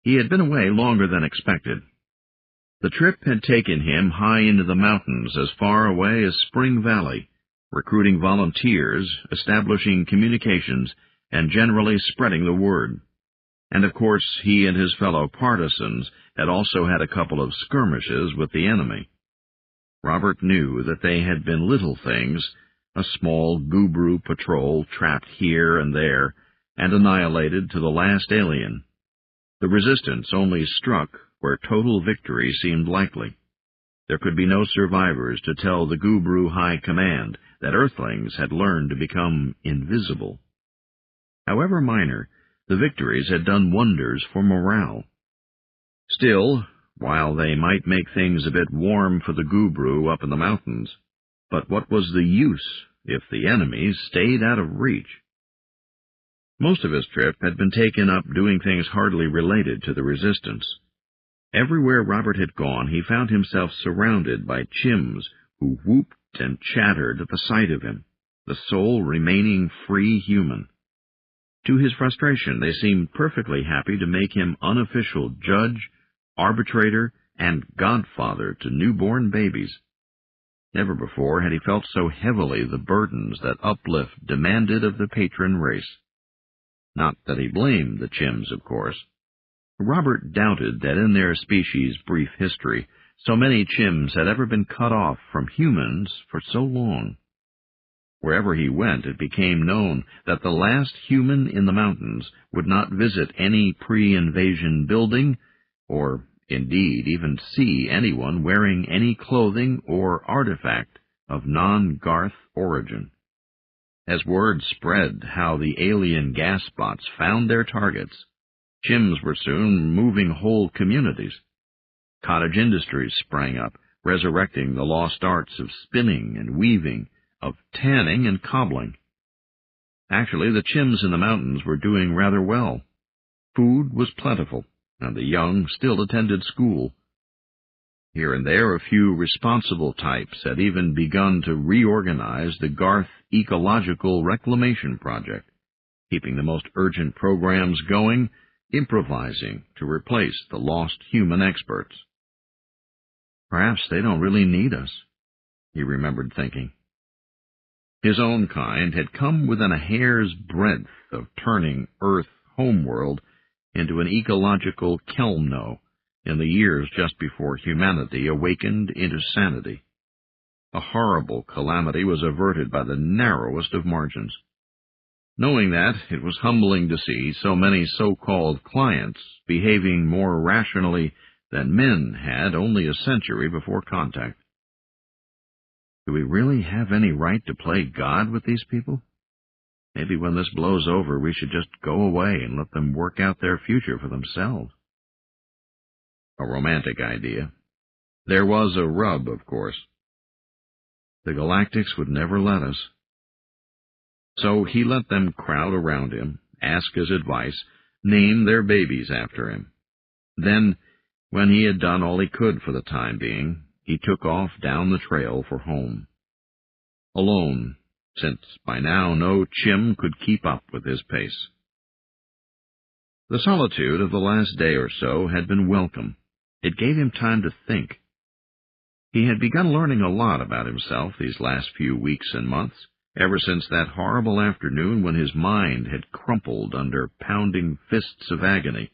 He had been away longer than expected. The trip had taken him high into the mountains as far away as Spring Valley, recruiting volunteers, establishing communications, and generally spreading the word. And of course he and his fellow partisans had also had a couple of skirmishes with the enemy. Robert knew that they had been little things, a small Gubru patrol trapped here and there, and annihilated to the last alien. The resistance only struck where total victory seemed likely. There could be no survivors to tell the Gubru High Command that Earthlings had learned to become invisible. However minor, the victories had done wonders for morale. Still, while they might make things a bit warm for the Gubru up in the mountains, but what was the use if the enemies stayed out of reach? Most of his trip had been taken up doing things hardly related to the resistance. Everywhere Robert had gone, he found himself surrounded by Chims who whooped and chattered at the sight of him, the sole remaining free human. To his frustration, they seemed perfectly happy to make him unofficial judge, arbitrator, and godfather to newborn babies. Never before had he felt so heavily the burdens that Uplift demanded of the patron race. Not that he blamed the Chims, of course. Robert doubted that in their species' brief history, so many Chims had ever been cut off from humans for so long. Wherever he went, it became known that the last human in the mountains would not visit any pre-invasion building, or indeed even see anyone wearing any clothing or artifact of non-Garth origin. As word spread how the alien gas bots found their targets, Chims were soon moving whole communities. Cottage industries sprang up, resurrecting the lost arts of spinning and weaving, of tanning and cobbling. Actually, the Chims in the mountains were doing rather well. Food was plentiful, and the young still attended school. Here and there, a few responsible types had even begun to reorganize the Garth Ecological Reclamation Project, keeping the most urgent programs going, improvising to replace the lost human experts. Perhaps they don't really need us, he remembered thinking. His own kind had come within a hair's breadth of turning Earth homeworld into an ecological Kelmno in the years just before humanity awakened into sanity. A horrible calamity was averted by the narrowest of margins. Knowing that, it was humbling to see so many so-called clients behaving more rationally than men had only a century before contact. Do we really have any right to play God with these people? Maybe when this blows over, we should just go away and let them work out their future for themselves. A romantic idea. There was a rub, of course. The Galactics would never let us. So he let them crowd around him, ask his advice, name their babies after him. Then, when he had done all he could for the time being, he took off down the trail for home. Alone, since by now no Chim could keep up with his pace. The solitude of the last day or so had been welcome. It gave him time to think. He had begun learning a lot about himself these last few weeks and months, ever since that horrible afternoon when his mind had crumpled under pounding fists of agony,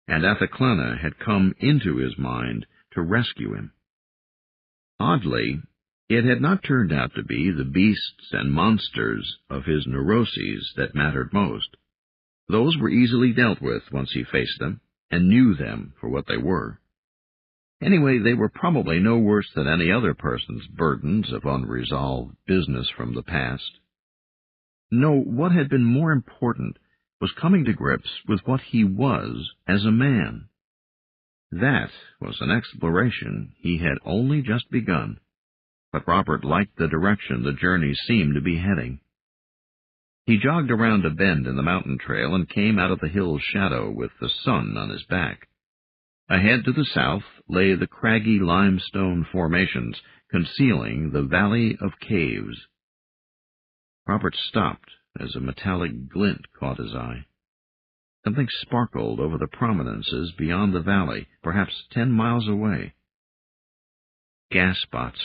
and Athaklena had come into his mind to rescue him. Oddly, it had not turned out to be the beasts and monsters of his neuroses that mattered most. Those were easily dealt with once he faced them, and knew them for what they were. Anyway, they were probably no worse than any other person's burdens of unresolved business from the past. No, what had been more important was coming to grips with what he was as a man. That was an exploration he had only just begun, but Robert liked the direction the journey seemed to be heading. He jogged around a bend in the mountain trail and came out of the hill's shadow with the sun on his back. Ahead to the south lay the craggy limestone formations concealing the Valley of Caves. Robert stopped as a metallic glint caught his eye. Something sparkled over the prominences beyond the valley, perhaps 10 miles away. Gas spots,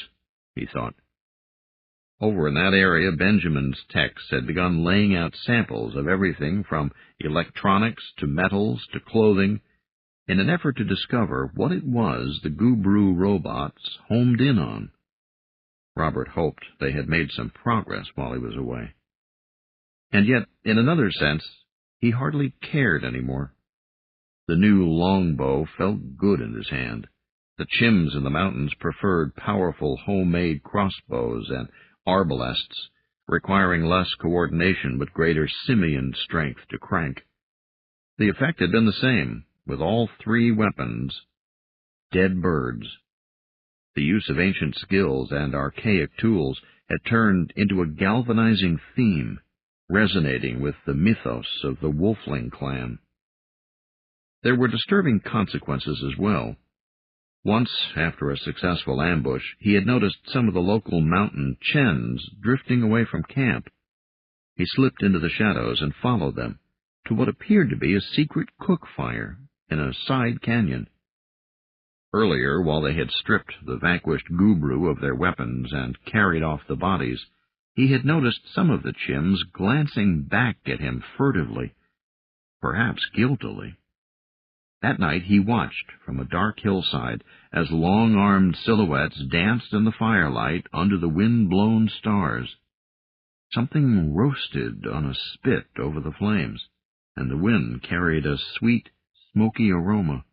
he thought. Over in that area, Benjamin's techs had begun laying out samples of everything from electronics to metals to clothing, in an effort to discover what it was the Gubru robots homed in on. Robert hoped they had made some progress while he was away. And yet, in another sense, he hardly cared any more. The new longbow felt good in his hand. The Chims in the mountains preferred powerful homemade crossbows and arbalests, requiring less coordination but greater simian strength to crank. The effect had been the same, with all 3 weapons dead birds. The use of ancient skills and archaic tools had turned into a galvanizing theme, resonating with the mythos of the Wolfling clan. There were disturbing consequences as well. Once, after a successful ambush, he had noticed some of the local mountain chens drifting away from camp. He slipped into the shadows and followed them to what appeared to be a secret cook fire in a side canyon. Earlier, while they had stripped the vanquished Gubru of their weapons and carried off the bodies, he had noticed some of the Chims glancing back at him furtively, perhaps guiltily. That night he watched from a dark hillside as long-armed silhouettes danced in the firelight under the wind-blown stars. Something roasted on a spit over the flames, and the wind carried a sweet, smoky aroma.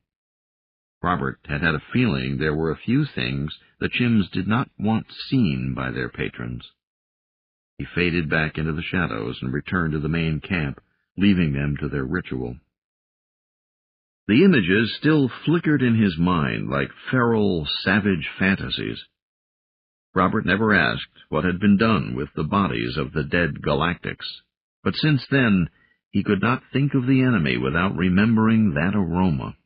Robert had had a feeling there were a few things the Chims did not want seen by their patrons. He faded back into the shadows and returned to the main camp, leaving them to their ritual. The images still flickered in his mind like feral, savage fantasies. Robert never asked what had been done with the bodies of the dead galactics, but since then he could not think of the enemy without remembering that aroma.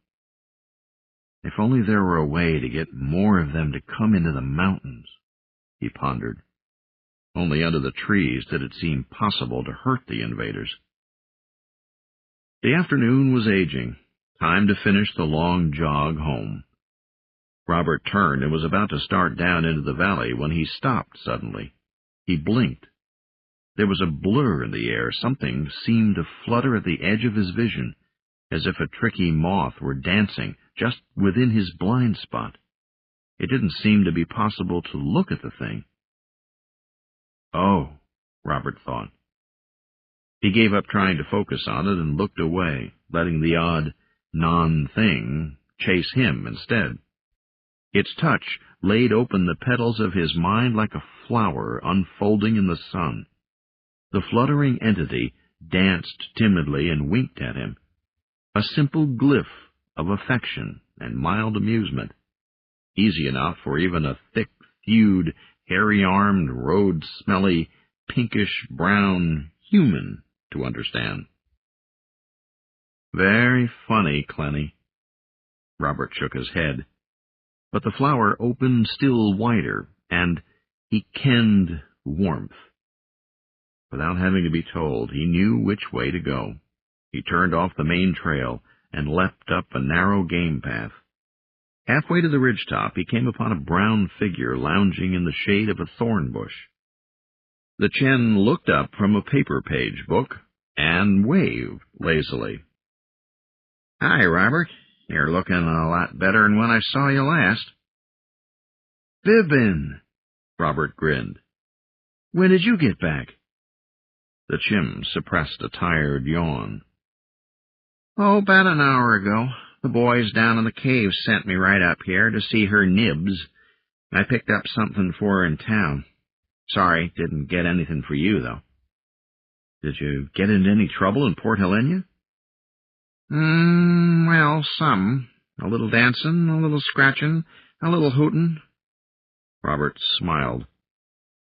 If only there were a way to get more of them to come into the mountains, he pondered. Only under the trees did it seem possible to hurt the invaders. The afternoon was aging. Time to finish the long jog home. Robert turned and was about to start down into the valley when he stopped suddenly. He blinked. There was a blur in the air. Something seemed to flutter at the edge of his vision, as if a tricky moth were dancing just within his blind spot. It didn't seem to be possible to look at the thing. Oh, Robert thought. He gave up trying to focus on it and looked away, letting the odd non-thing chase him instead. Its touch laid open the petals of his mind like a flower unfolding in the sun. The fluttering entity danced timidly and winked at him, a simple glyph of affection and mild amusement, easy enough for even a thick-thewed, hairy-armed, road-smelly, pinkish-brown human to understand. Very funny, Clenny. Robert shook his head. But the flower opened still wider, and he kenned warmth. Without having to be told, he knew which way to go. He turned off the main trail and leapt up a narrow game path. Halfway to the ridgetop, he came upon a brown figure lounging in the shade of a thorn bush. The Chen looked up from a paper-page book and waved lazily. "Hi, Robert. You're looking a lot better than when I saw you last." "Fibbin'," Robert grinned. "When did you get back?" The Chim suppressed a tired yawn. "Oh, about an hour ago. The boys down in the cave sent me right up here to see her Nibs. I picked up something for her in town. Sorry, didn't get anything for you, though." "Did you get into any trouble in Port Helena?" Well, some. A little dancing, a little scratching, a little hootin'." Robert smiled.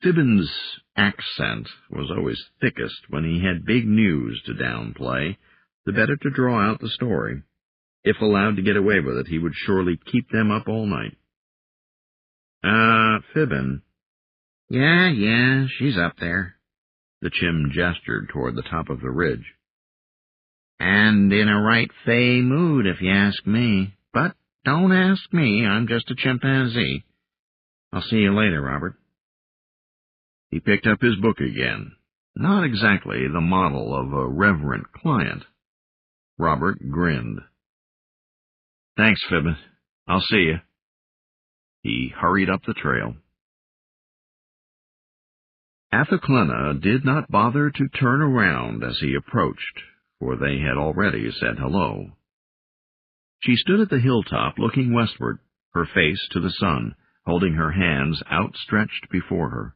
Fibbin's accent was always thickest when he had big news to downplay, the better to draw out the story. If allowed to get away with it, he would surely keep them up all night. Fibbin." Yeah, she's up there." The Chim gestured toward the top of the ridge. "And in a right fey mood, if you ask me. But don't ask me, I'm just a chimpanzee. I'll see you later, Robert." He picked up his book again. Not exactly the model of a reverent client. Robert grinned. "Thanks, Fibbin. I'll see you." He hurried up the trail. Athaklena did not bother to turn around as he approached, for they had already said hello. She stood at the hilltop looking westward, her face to the sun, holding her hands outstretched before her.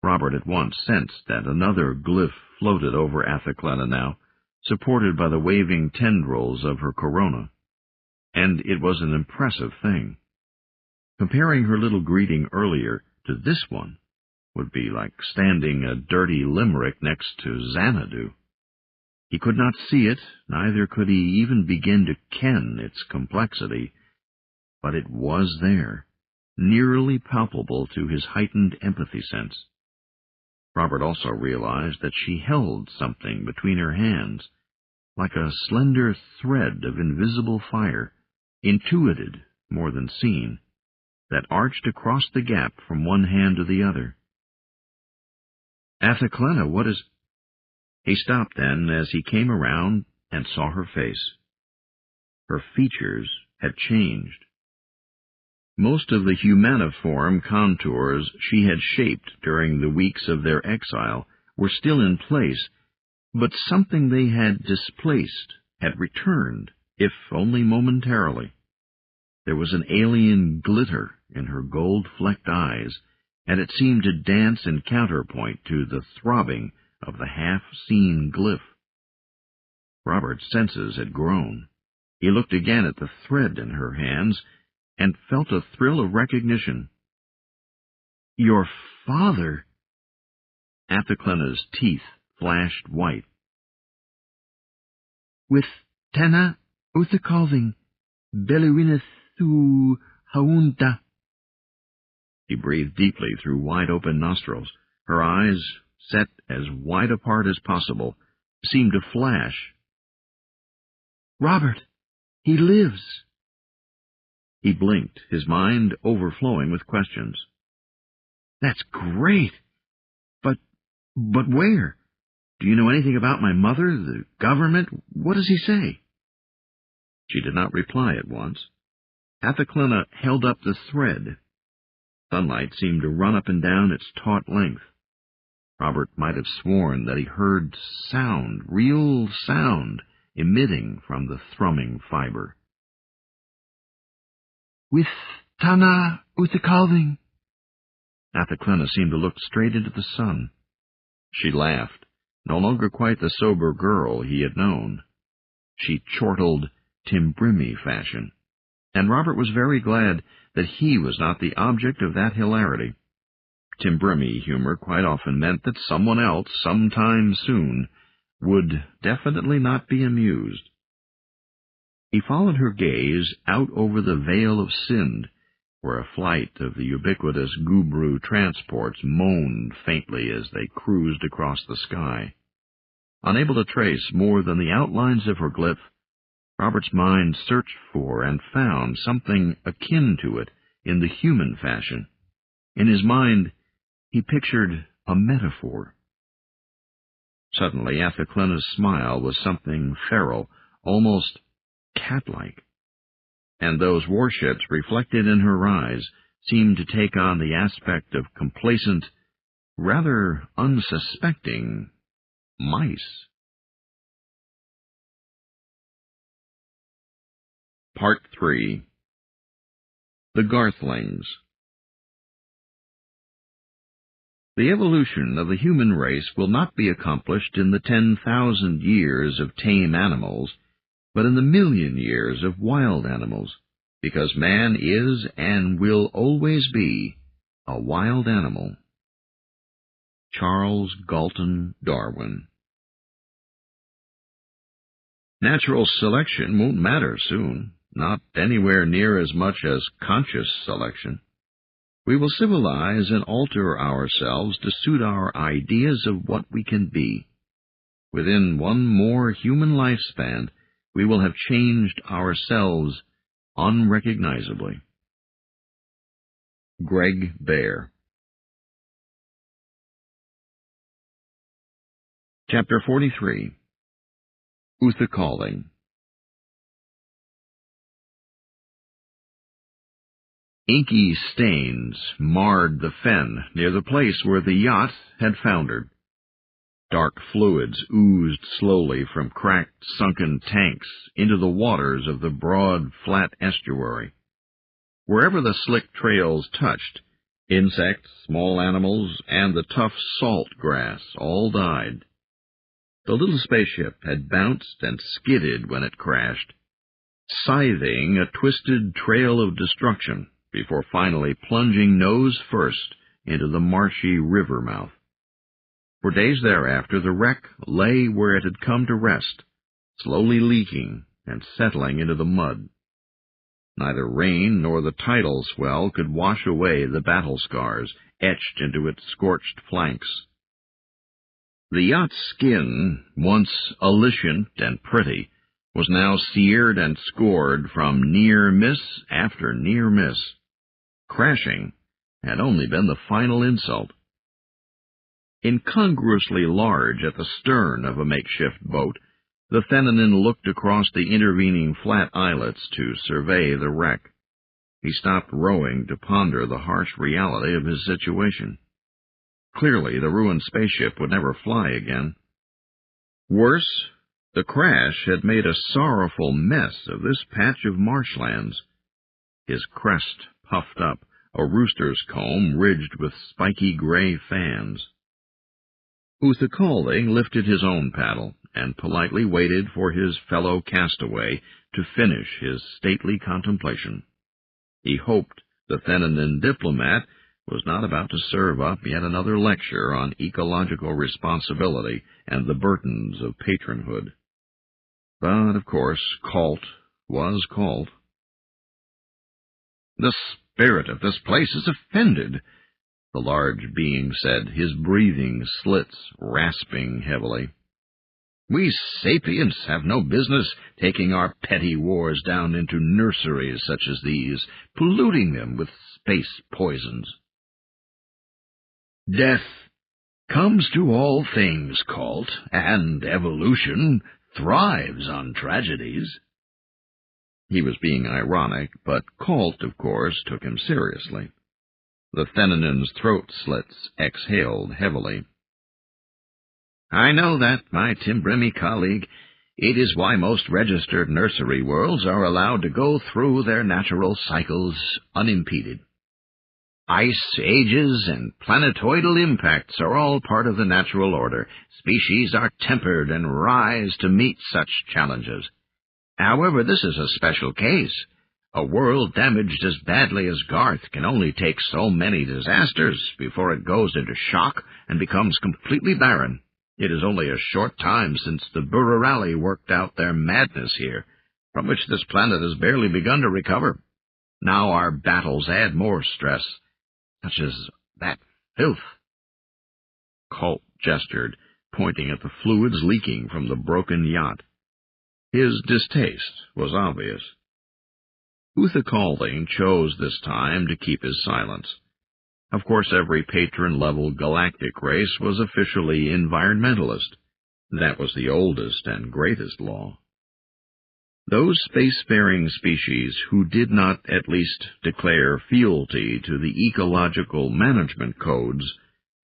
Robert at once sensed that another glyph floated over Athaklena now, supported by the waving tendrils of her corona. And it was an impressive thing. Comparing her little greeting earlier to this one would be like standing a dirty limerick next to Xanadu. He could not see it, neither could he even begin to ken its complexity, but it was there, nearly palpable to his heightened empathy sense. Robert also realized that she held something between her hands, like a slender thread of invisible fire, intuited more than seen, that arched across the gap from one hand to the other. "Athaklena, what is—" He stopped then as he came around and saw her face. Her features had changed. Most of the humaniform contours she had shaped during the weeks of their exile were still in place, but something they had displaced had returned, if only momentarily. There was an alien glitter in her gold-flecked eyes, and it seemed to dance in counterpoint to the throbbing of the half-seen glyph. Robert's senses had grown. He looked again at the thread in her hands, and felt a thrill of recognition. "Your father!" Athaklena's teeth flashed white. "With Tana Uthakalving, Beluineth thu Haunta." He breathed deeply through wide-open nostrils. Her eyes, set as wide apart as possible, seemed to flash. "Robert, he lives!" He blinked, his mind overflowing with questions. "That's great! But where? Do you know anything about my mother, the government? What does he say?" She did not reply at once. Athaklena held up the thread. Sunlight seemed to run up and down its taut length. Robert might have sworn that he heard sound, real sound, emitting from the thrumming fiber. "With Tana Uthakalving." Athaklena seemed to look straight into the sun. She laughed, no longer quite the sober girl he had known. She chortled Timbrimi fashion, and Robert was very glad that he was not the object of that hilarity. Timbrimi humor quite often meant that someone else, sometime soon, would definitely not be amused. He followed her gaze out over the Vale of Sind, where a flight of the ubiquitous Gubru transports moaned faintly as they cruised across the sky. Unable to trace more than the outlines of her glyph, Robert's mind searched for and found something akin to it in the human fashion. In his mind, he pictured a metaphor. Suddenly, Athoclina's smile was something feral, almost cat-like, and those warships reflected in her eyes seemed to take on the aspect of complacent, rather unsuspecting mice. Part 3. The Garthlings. The evolution of the human race will not be accomplished in the 10,000 years of tame animals, but in the million years of wild animals, because man is and will always be a wild animal. Charles Galton Darwin. Natural selection won't matter soon, not anywhere near as much as conscious selection. We will civilize and alter ourselves to suit our ideas of what we can be. Within one more human lifespan, we will have changed ourselves unrecognizably. Greg Bear. Chapter 43. Uthicalling. Inky stains marred the fen near the place where the yacht had foundered. Dark fluids oozed slowly from cracked, sunken tanks into the waters of the broad, flat estuary. Wherever the slick trails touched, insects, small animals, and the tough salt grass all died. The little spaceship had bounced and skidded when it crashed, scything a twisted trail of destruction before finally plunging nose first into the marshy river mouth. For days thereafter, the wreck lay where it had come to rest, slowly leaking and settling into the mud. Neither rain nor the tidal swell could wash away the battle scars etched into its scorched flanks. The yacht's skin, once allicient and pretty, was now seared and scored from near miss after near miss. Crashing had only been the final insult. Incongruously large at the stern of a makeshift boat, the Fennanin looked across the intervening flat islets to survey the wreck. He stopped rowing to ponder the harsh reality of his situation. Clearly, the ruined spaceship would never fly again. Worse, the crash had made a sorrowful mess of this patch of marshlands. His crest puffed up, a rooster's comb ridged with spiky gray fans. Uthicalling lifted his own paddle and politely waited for his fellow castaway to finish his stately contemplation. He hoped the Fennanin diplomat was not about to serve up yet another lecture on ecological responsibility and the burdens of patronhood. But, of course, Colt was Colt. "The spirit of this place is offended," the large being said, his breathing slits rasping heavily. "We sapients have no business taking our petty wars down into nurseries such as these, polluting them with space poisons." "Death comes to all things, Colt, and evolution thrives on tragedies." He was being ironic, but Colt, of course, took him seriously. The Fennanin's throat slits exhaled heavily. "I know that, my Timbrimi colleague. It is why most registered nursery worlds are allowed to go through their natural cycles unimpeded. Ice ages and planetoidal impacts are all part of the natural order. Species are tempered and rise to meet such challenges. However, this is a special case. A world damaged as badly as Garth can only take so many disasters before it goes into shock and becomes completely barren. It is only a short time since the Burrarali worked out their madness here, from which this planet has barely begun to recover. Now our battles add more stress, such as that filth." Colt gestured, pointing at the fluids leaking from the broken yacht. His distaste was obvious. Uther Calding chose this time to keep his silence. Of course, every patron-level galactic race was officially environmentalist. That was the oldest and greatest law. Those spacefaring species who did not at least declare fealty to the ecological management codes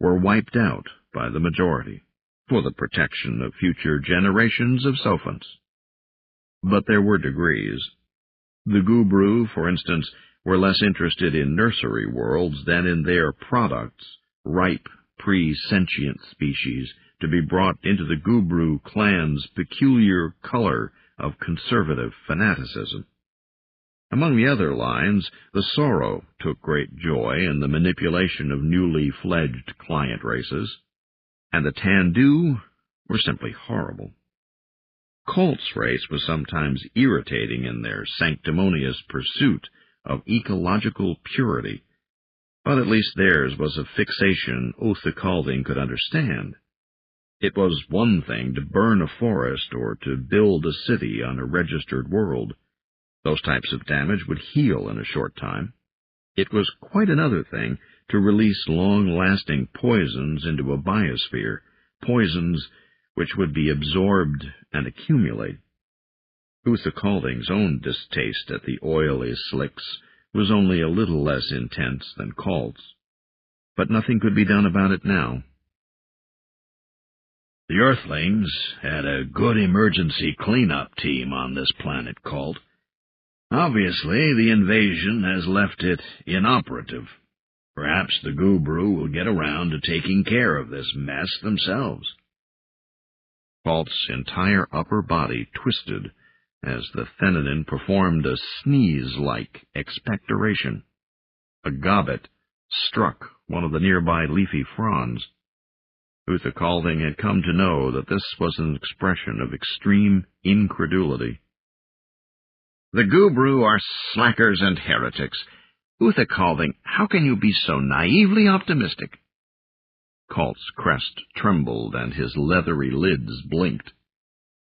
were wiped out by the majority for the protection of future generations of Sophons. But there were degrees. The Gubru, for instance, were less interested in nursery worlds than in their products, ripe, pre-sentient species, to be brought into the Gubru clan's peculiar color of conservative fanaticism. Among the other lines, the Sorrow took great joy in the manipulation of newly fledged client races, and the Tandu were simply horrible. Colt's race was sometimes irritating in their sanctimonious pursuit of ecological purity, but at least theirs was a fixation Uther Calding could understand. It was one thing to burn a forest or to build a city on a registered world. Those types of damage would heal in a short time. It was quite another thing to release long-lasting poisons into a biosphere, poisons which would be absorbed and accumulate. Uther Calding's own distaste at the oily slicks was only a little less intense than Colt's, but nothing could be done about it now. The Earthlings had a good emergency cleanup team on this planet, Colt. Obviously, the invasion has left it inoperative. Perhaps the Gubru will get around to taking care of this mess themselves. Colt's entire upper body twisted as the Thenanin performed a sneeze-like expectoration. A gobbet struck one of the nearby leafy fronds. Uther Calding had come to know that this was an expression of extreme incredulity. The Gubru are slackers and heretics. Uther Calding, how can you be so naively optimistic? Colt's crest trembled and his leathery lids blinked.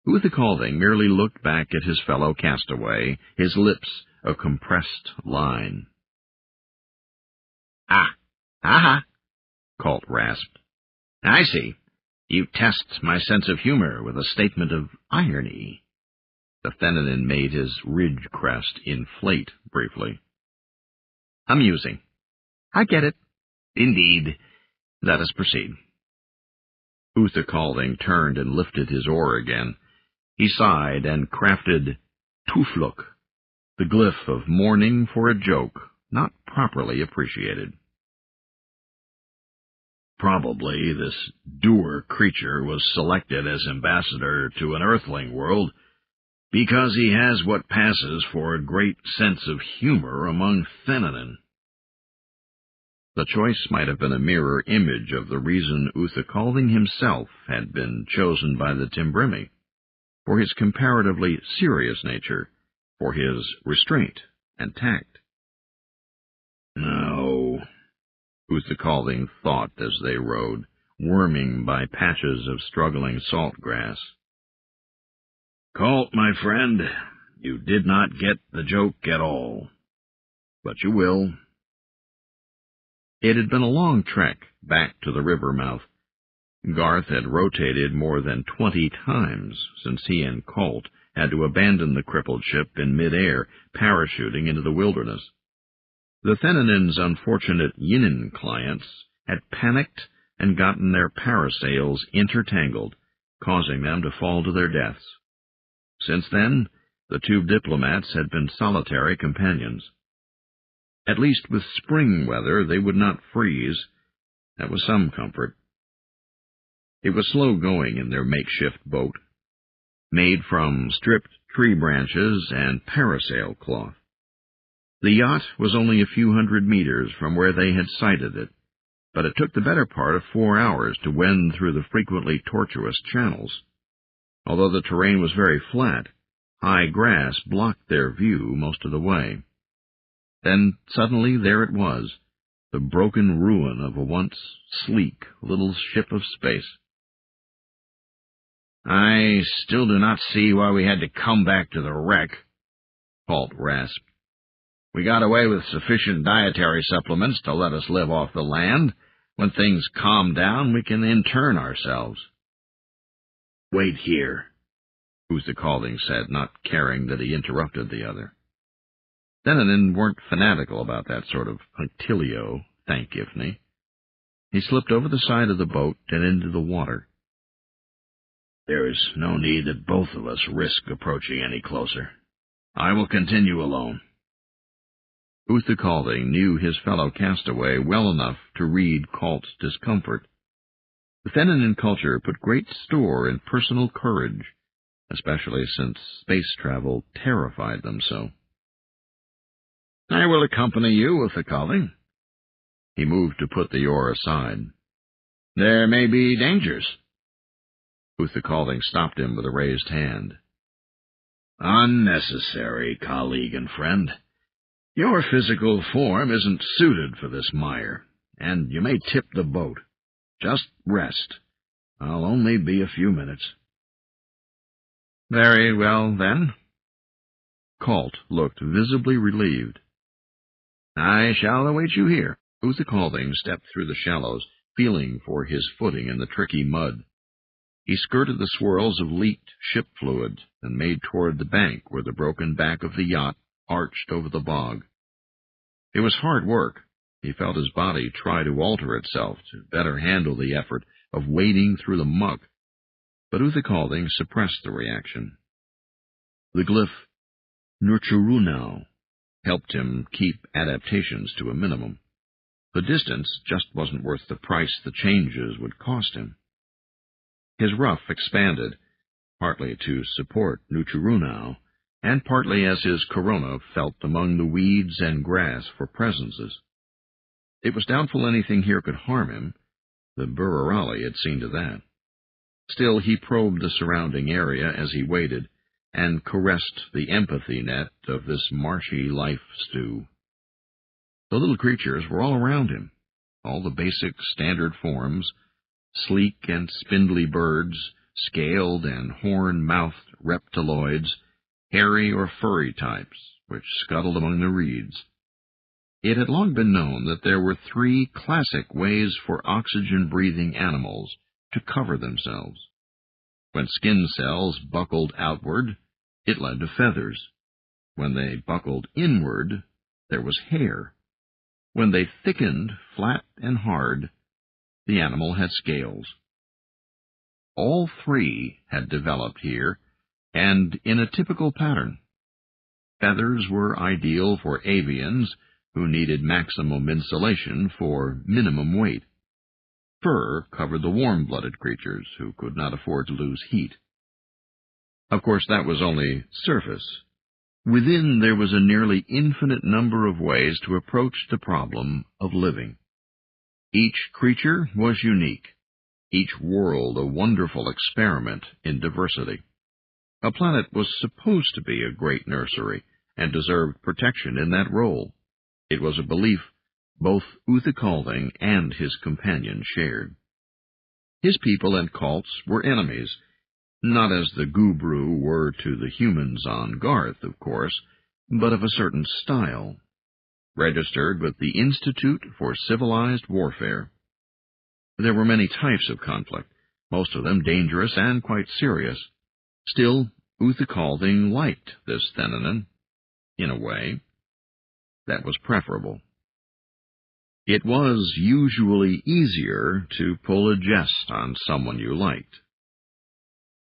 Uther Calding merely looked back at his fellow castaway, his lips a compressed line. Colt rasped. I see. You test my sense of humor with a statement of irony. The Thenanin made his ridge crest inflate briefly. Amusing. I get it. Indeed. Let us proceed. Uther Calding turned and lifted his oar again. He sighed and crafted Tufluk, the glyph of mourning for a joke not properly appreciated. Probably this dour creature was selected as ambassador to an Earthling world because he has what passes for a great sense of humor among Thenanin. The choice might have been a mirror image of the reason Uther Calding himself had been chosen by the Timbrimi, for his comparatively serious nature, for his restraint and tact. No, Uther Calding thought as they rode, worming by patches of struggling salt grass. Colt, my friend, you did not get the joke at all. But you will. It had been a long trek back to the river mouth. Garth had rotated more than 20 times since he and Colt had to abandon the crippled ship in mid-air, parachuting into the wilderness. The Thenanin's unfortunate Yinin clients had panicked and gotten their parasails intertangled, causing them to fall to their deaths. Since then, the two diplomats had been solitary companions. At least with spring weather they would not freeze. That was some comfort. It was slow going in their makeshift boat, made from stripped tree branches and parasail cloth. The yacht was only a few hundred meters from where they had sighted it, but it took the better part of 4 hours to wend through the frequently tortuous channels. Although the terrain was very flat, high grass blocked their view most of the way. Then suddenly there it was, the broken ruin of a once sleek little ship of space. I still do not see why we had to come back to the wreck, Colt rasped. We got away with sufficient dietary supplements to let us live off the land. When things calm down, we can intern ourselves. Wait here, Uther Calding said, not caring that he interrupted the other. Denanin weren't fanatical about that sort of punctilio, thank Gifney. He slipped over the side of the boat and into the water. There is no need that both of us risk approaching any closer. I will continue alone. Uther Calding knew his fellow castaway well enough to read Colt's discomfort. The Thenanin culture put great store in personal courage, especially since space travel terrified them so. I will accompany you, Uther Calding. He moved to put the oar aside. There may be dangers. Uther Calding stopped him with a raised hand. Unnecessary, colleague and friend. Your physical form isn't suited for this mire, and you may tip the boat. Just rest. I'll only be a few minutes. Very well, then. Colt looked visibly relieved. I shall await you here. Uther Calding stepped through the shallows, feeling for his footing in the tricky mud. He skirted the swirls of leaked ship fluid and made toward the bank where the broken back of the yacht arched over the bog. It was hard work. He felt his body try to alter itself to better handle the effort of wading through the muck, but Uther Calding suppressed the reaction. The glyph Nurchurunau helped him keep adaptations to a minimum. The distance just wasn't worth the price the changes would cost him. His ruff expanded, partly to support Nurchurunau, and partly as his corona felt among the weeds and grass for presences. It was doubtful anything here could harm him. The Burrarali had seen to that. Still, he probed the surrounding area as he waited, and caressed the empathy net of this marshy life stew. The little creatures were all around him, all the basic standard forms, sleek and spindly birds, scaled and horn-mouthed reptiloids, hairy or furry types, which scuttled among the reeds. It had long been known that there were 3 classic ways for oxygen-breathing animals to cover themselves. When skin cells buckled outward, it led to feathers. When they buckled inward, there was hair. When they thickened flat and hard, the animal had scales. All 3 had developed here, and in a typical pattern. Feathers were ideal for avians who needed maximum insulation for minimum weight. Fur covered the warm-blooded creatures who could not afford to lose heat. Of course, that was only surface. Within there was a nearly infinite number of ways to approach the problem of living. Each creature was unique, each world a wonderful experiment in diversity. A planet was supposed to be a great nursery, and deserved protection in that role. It was a belief both Uther Calding and his companion shared. His people and Colt's were enemies, not as the Gubru were to the humans on Garth, of course, but of a certain style, registered with the Institute for Civilized Warfare. There were many types of conflict, most of them dangerous and quite serious. Still, Uther Calding liked this Thenanin, in a way. That was preferable. It was usually easier to pull a jest on someone you liked.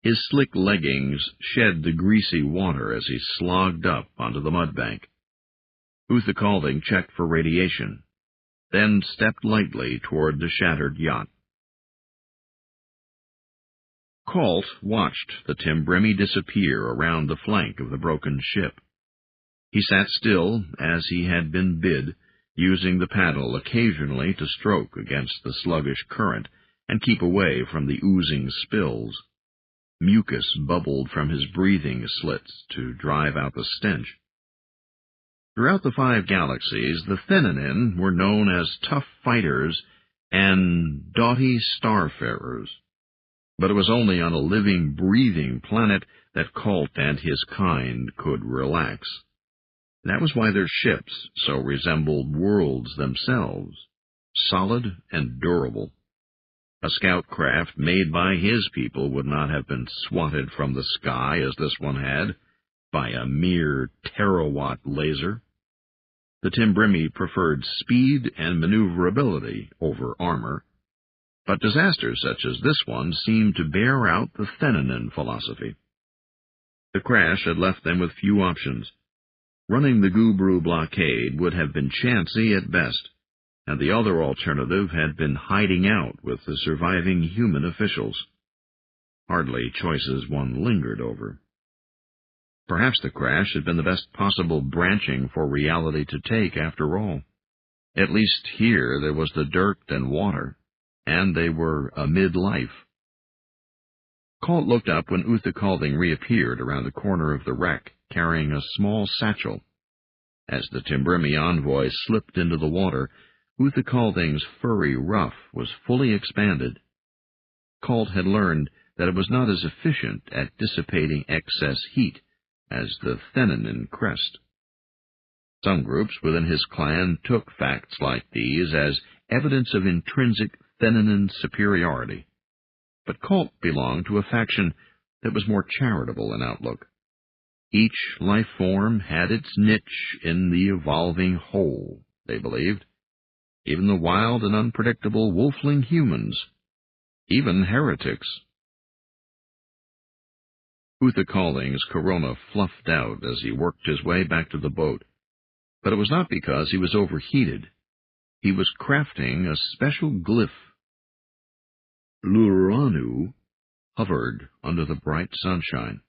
His slick leggings shed the greasy water as he slogged up onto the mudbank. Uther Calding checked for radiation, then stepped lightly toward the shattered yacht. Colt watched the Timbrimi disappear around the flank of the broken ship. He sat still, as he had been bid, using the paddle occasionally to stroke against the sluggish current and keep away from the oozing spills. Mucus bubbled from his breathing slits to drive out the stench. Throughout the 5 galaxies, the Thenanin were known as tough fighters and doughty starfarers. But it was only on a living, breathing planet that Colt and his kind could relax. That was why their ships so resembled worlds themselves, solid and durable. A scout craft made by his people would not have been swatted from the sky as this one had, by a mere terawatt laser. The Timbrimi preferred speed and maneuverability over armor, but disasters such as this one seemed to bear out the Thenanin philosophy. The crash had left them with few options. Running the Gubru blockade would have been chancy at best, and the other alternative had been hiding out with the surviving human officials. Hardly choices one lingered over. Perhaps the crash had been the best possible branching for reality to take after all. At least here there was the dirt and water, and they were amid life. Colt looked up when Uthakalding reappeared around the corner of the wreck, carrying a small satchel. As the Timbrimi envoy slipped into the water, Uthakalding's furry ruff was fully expanded. Colt had learned that it was not as efficient at dissipating excess heat as the Thenanin crest. Some groups within his clan took facts like these as evidence of intrinsic Thenanin superiority, but Colt belonged to a faction that was more charitable in outlook. Each life form had its niche in the evolving whole, they believed. Even the wild and unpredictable wolfling humans, even heretics. Uthakalding's corona fluffed out as he worked his way back to the boat, but it was not because he was overheated. He was crafting a special glyph. Luranu hovered under the bright sunshine.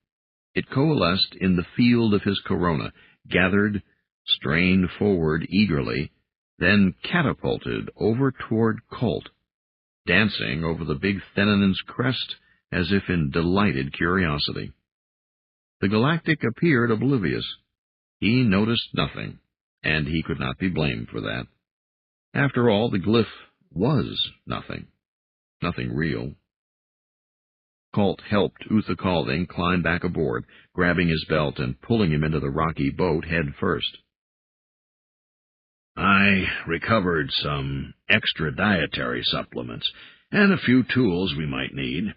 It coalesced in the field of his corona, gathered, strained forward eagerly, then catapulted over toward Colt, dancing over the big Thenanin's crest as if in delighted curiosity. The Galactic appeared oblivious. He noticed nothing, and he could not be blamed for that. After all, the glyph was nothing real. Colt helped Uthakalding climb back aboard, grabbing his belt and pulling him into the rocky boat head first. I recovered some extra dietary supplements and a few tools we might need,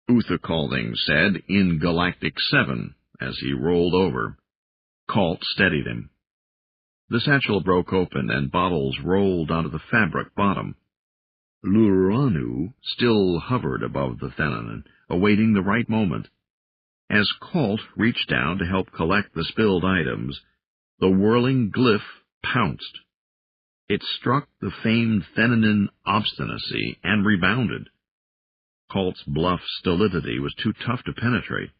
Uthakalding said in Galactic 7 as he rolled over. Colt steadied him. The satchel broke open and bottles rolled onto the fabric bottom. Luranu still hovered above the Thenanin, awaiting the right moment. As Colt reached down to help collect the spilled items, the whirling glyph pounced. It struck the famed Thenanin obstinacy and rebounded. Colt's bluff stolidity was too tough to penetrate.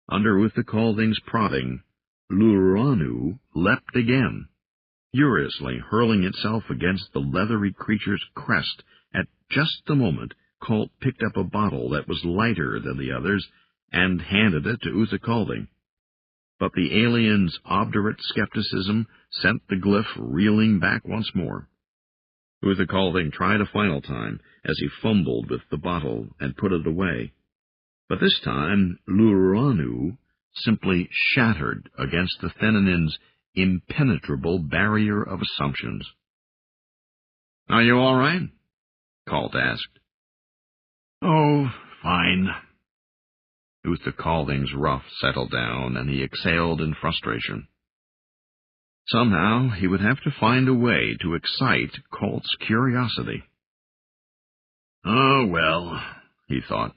Under Uthakalding's prodding, Luranu leapt again, furiously hurling itself against the leathery creature's crest at just the moment Colt picked up a bottle that was lighter than the others and handed it to Uthakalding. But the alien's obdurate skepticism sent the glyph reeling back once more. Uthakalding tried a final time as he fumbled with the bottle and put it away. But this time, Luranu simply shattered against the Thenanin's impenetrable barrier of assumptions. "Are you all right?" Colt asked. "Oh, fine." Uthakalding's ruff settled down, and he exhaled in frustration. Somehow he would have to find a way to excite Colt's curiosity. "Oh, well," he thought.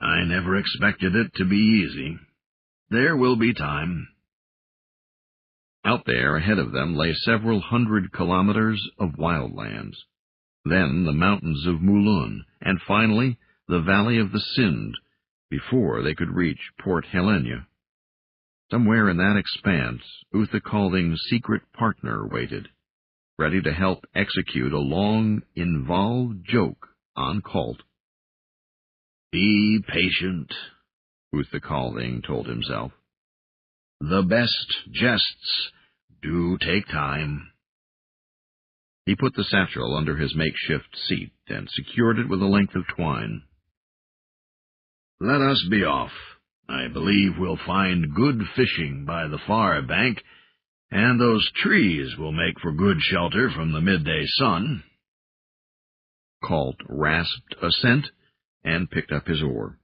"I never expected it to be easy. There will be time." Out there ahead of them lay several 100 kilometers of wildlands, then the mountains of Mulun, and finally the valley of the Sind, before they could reach Port Helena. Somewhere in that expanse, Uthakalding's secret partner waited, ready to help execute a long, involved joke on Colt. "Be patient," Uthakalding told himself. "The best jests do take time." He put the satchel under his makeshift seat and secured it with a length of twine. Let us be off. I believe we'll find good fishing by the far bank, and those trees will make for good shelter from the midday sun." Colt rasped assent and picked up his oar.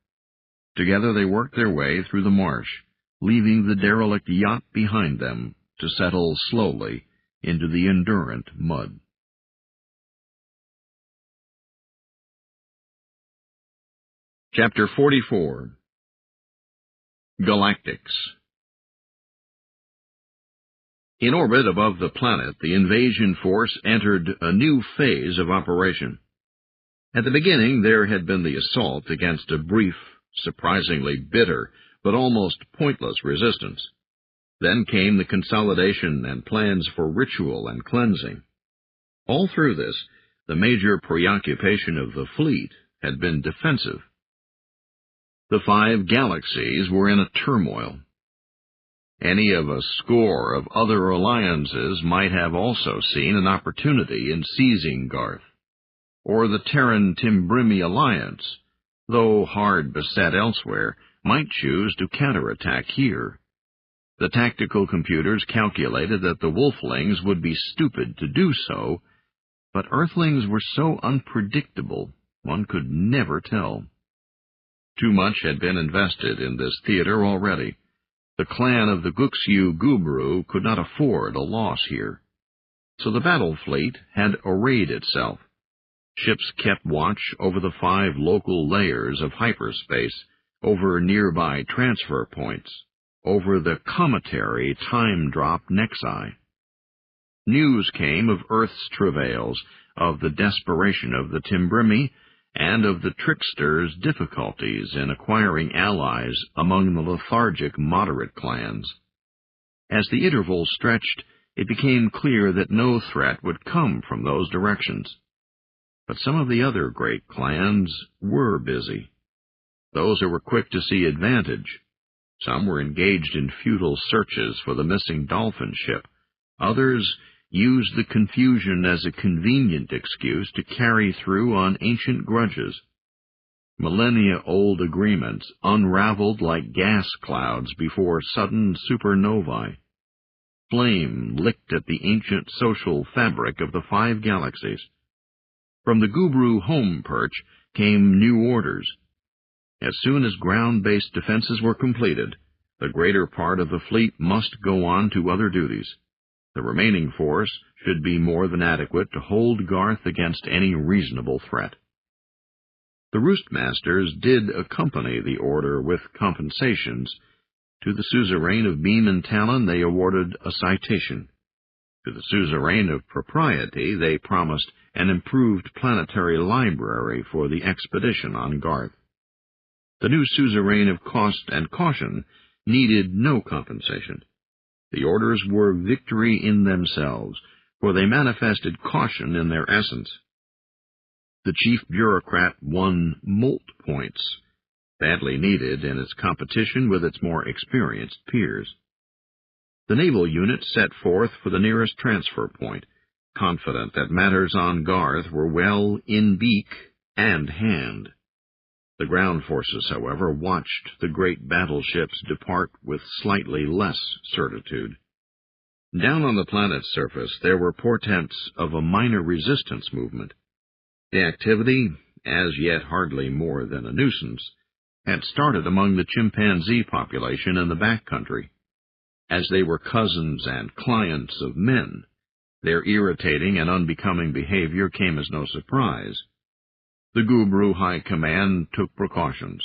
Together they worked their way through the marsh, leaving the derelict yacht behind them to settle slowly into the Endurant mud. Chapter 44. Galactics. In orbit above the planet, the invasion force entered a new phase of operation. At the beginning, there had been the assault against a brief, surprisingly bitter, but almost pointless resistance. Then came the consolidation and plans for ritual and cleansing. All through this, the major preoccupation of the fleet had been defensive. The 5 galaxies were in a turmoil. Any of a score of other alliances might have also seen an opportunity in seizing Garth, or the Terran-Timbrimi alliance, though hard beset elsewhere, might choose to counterattack here. The tactical computers calculated that the Wolflings would be stupid to do so, but Earthlings were so unpredictable one could never tell. Too much had been invested in this theater already. The clan of the Guxu Gubru could not afford a loss here. So the battle fleet had arrayed itself. Ships kept watch over the 5 local layers of hyperspace, over nearby transfer points, over the cometary time-drop nexi. News came of Earth's travails, of the desperation of the Timbrimi, and of the tricksters' difficulties in acquiring allies among the lethargic moderate clans. As the interval stretched, it became clear that no threat would come from those directions. But some of the other great clans were busy. Those who were quick to see advantage. Some were engaged in futile searches for the missing dolphin ship. Others used the confusion as a convenient excuse to carry through on ancient grudges. Millennia-old agreements unraveled like gas clouds before sudden supernovae. Flame licked at the ancient social fabric of the 5 galaxies. From the Gubru home perch came new orders. As soon as ground-based defenses were completed, the greater part of the fleet must go on to other duties. The remaining force should be more than adequate to hold Garth against any reasonable threat. The Roostmasters did accompany the order with compensations. To the suzerain of Beam and Talon they awarded a citation. To the suzerain of Propriety they promised an improved planetary library for the expedition on Garth. The new suzerain of Cost and Caution needed no compensation. The orders were victory in themselves, for they manifested caution in their essence. The chief bureaucrat won Molt points, badly needed in its competition with its more experienced peers. The naval unit set forth for the nearest transfer point, confident that matters on Garth were well in beak and hand. The ground forces, however, watched the great battleships depart with slightly less certitude. Down on the planet's surface there were portents of a minor resistance movement. The activity, as yet hardly more than a nuisance, had started among the chimpanzee population in the back country. As they were cousins and clients of men, their irritating and unbecoming behavior came as no surprise. The Gubru High Command took precautions.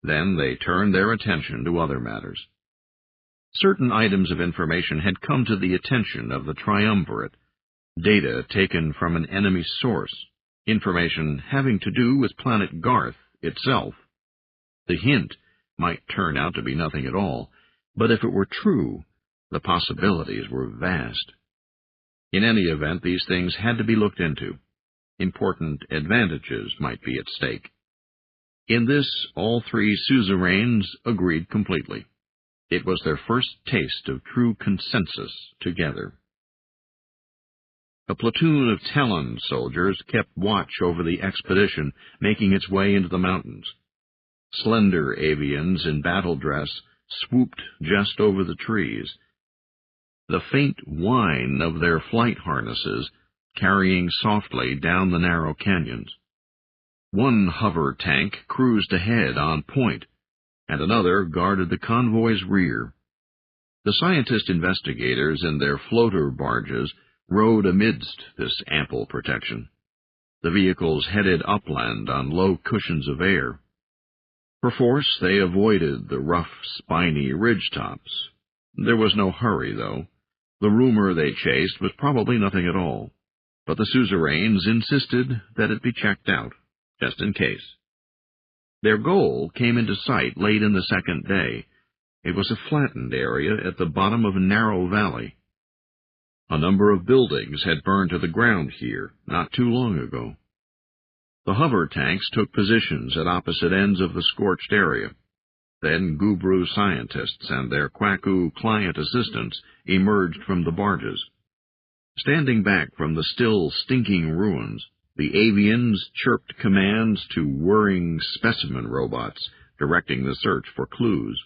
Then they turned their attention to other matters. Certain items of information had come to the attention of the Triumvirate, data taken from an enemy source, information having to do with planet Garth itself. The hint might turn out to be nothing at all, but if it were true, the possibilities were vast. In any event, these things had to be looked into. Important advantages might be at stake. In this, all 3 suzerains agreed completely. It was their first taste of true consensus together. A platoon of Talon soldiers kept watch over the expedition making its way into the mountains. Slender avians in battle dress swooped just over the trees, the faint whine of their flight harnesses carrying softly down the narrow canyons. One hover tank cruised ahead on point, and another guarded the convoy's rear. The scientist investigators in their floater barges rode amidst this ample protection. The vehicles headed upland on low cushions of air. Perforce they avoided the rough, spiny ridgetops. There was no hurry, though. The rumor they chased was probably nothing at all, but the suzerains insisted that it be checked out, just in case. Their goal came into sight late in the second day. It was a flattened area at the bottom of a narrow valley. A number of buildings had burned to the ground here not too long ago. The hover tanks took positions at opposite ends of the scorched area. Then Gubru scientists and their Kwaku client assistants emerged from the barges. Standing back from the still stinking ruins, the avians chirped commands to whirring specimen robots directing the search for clues.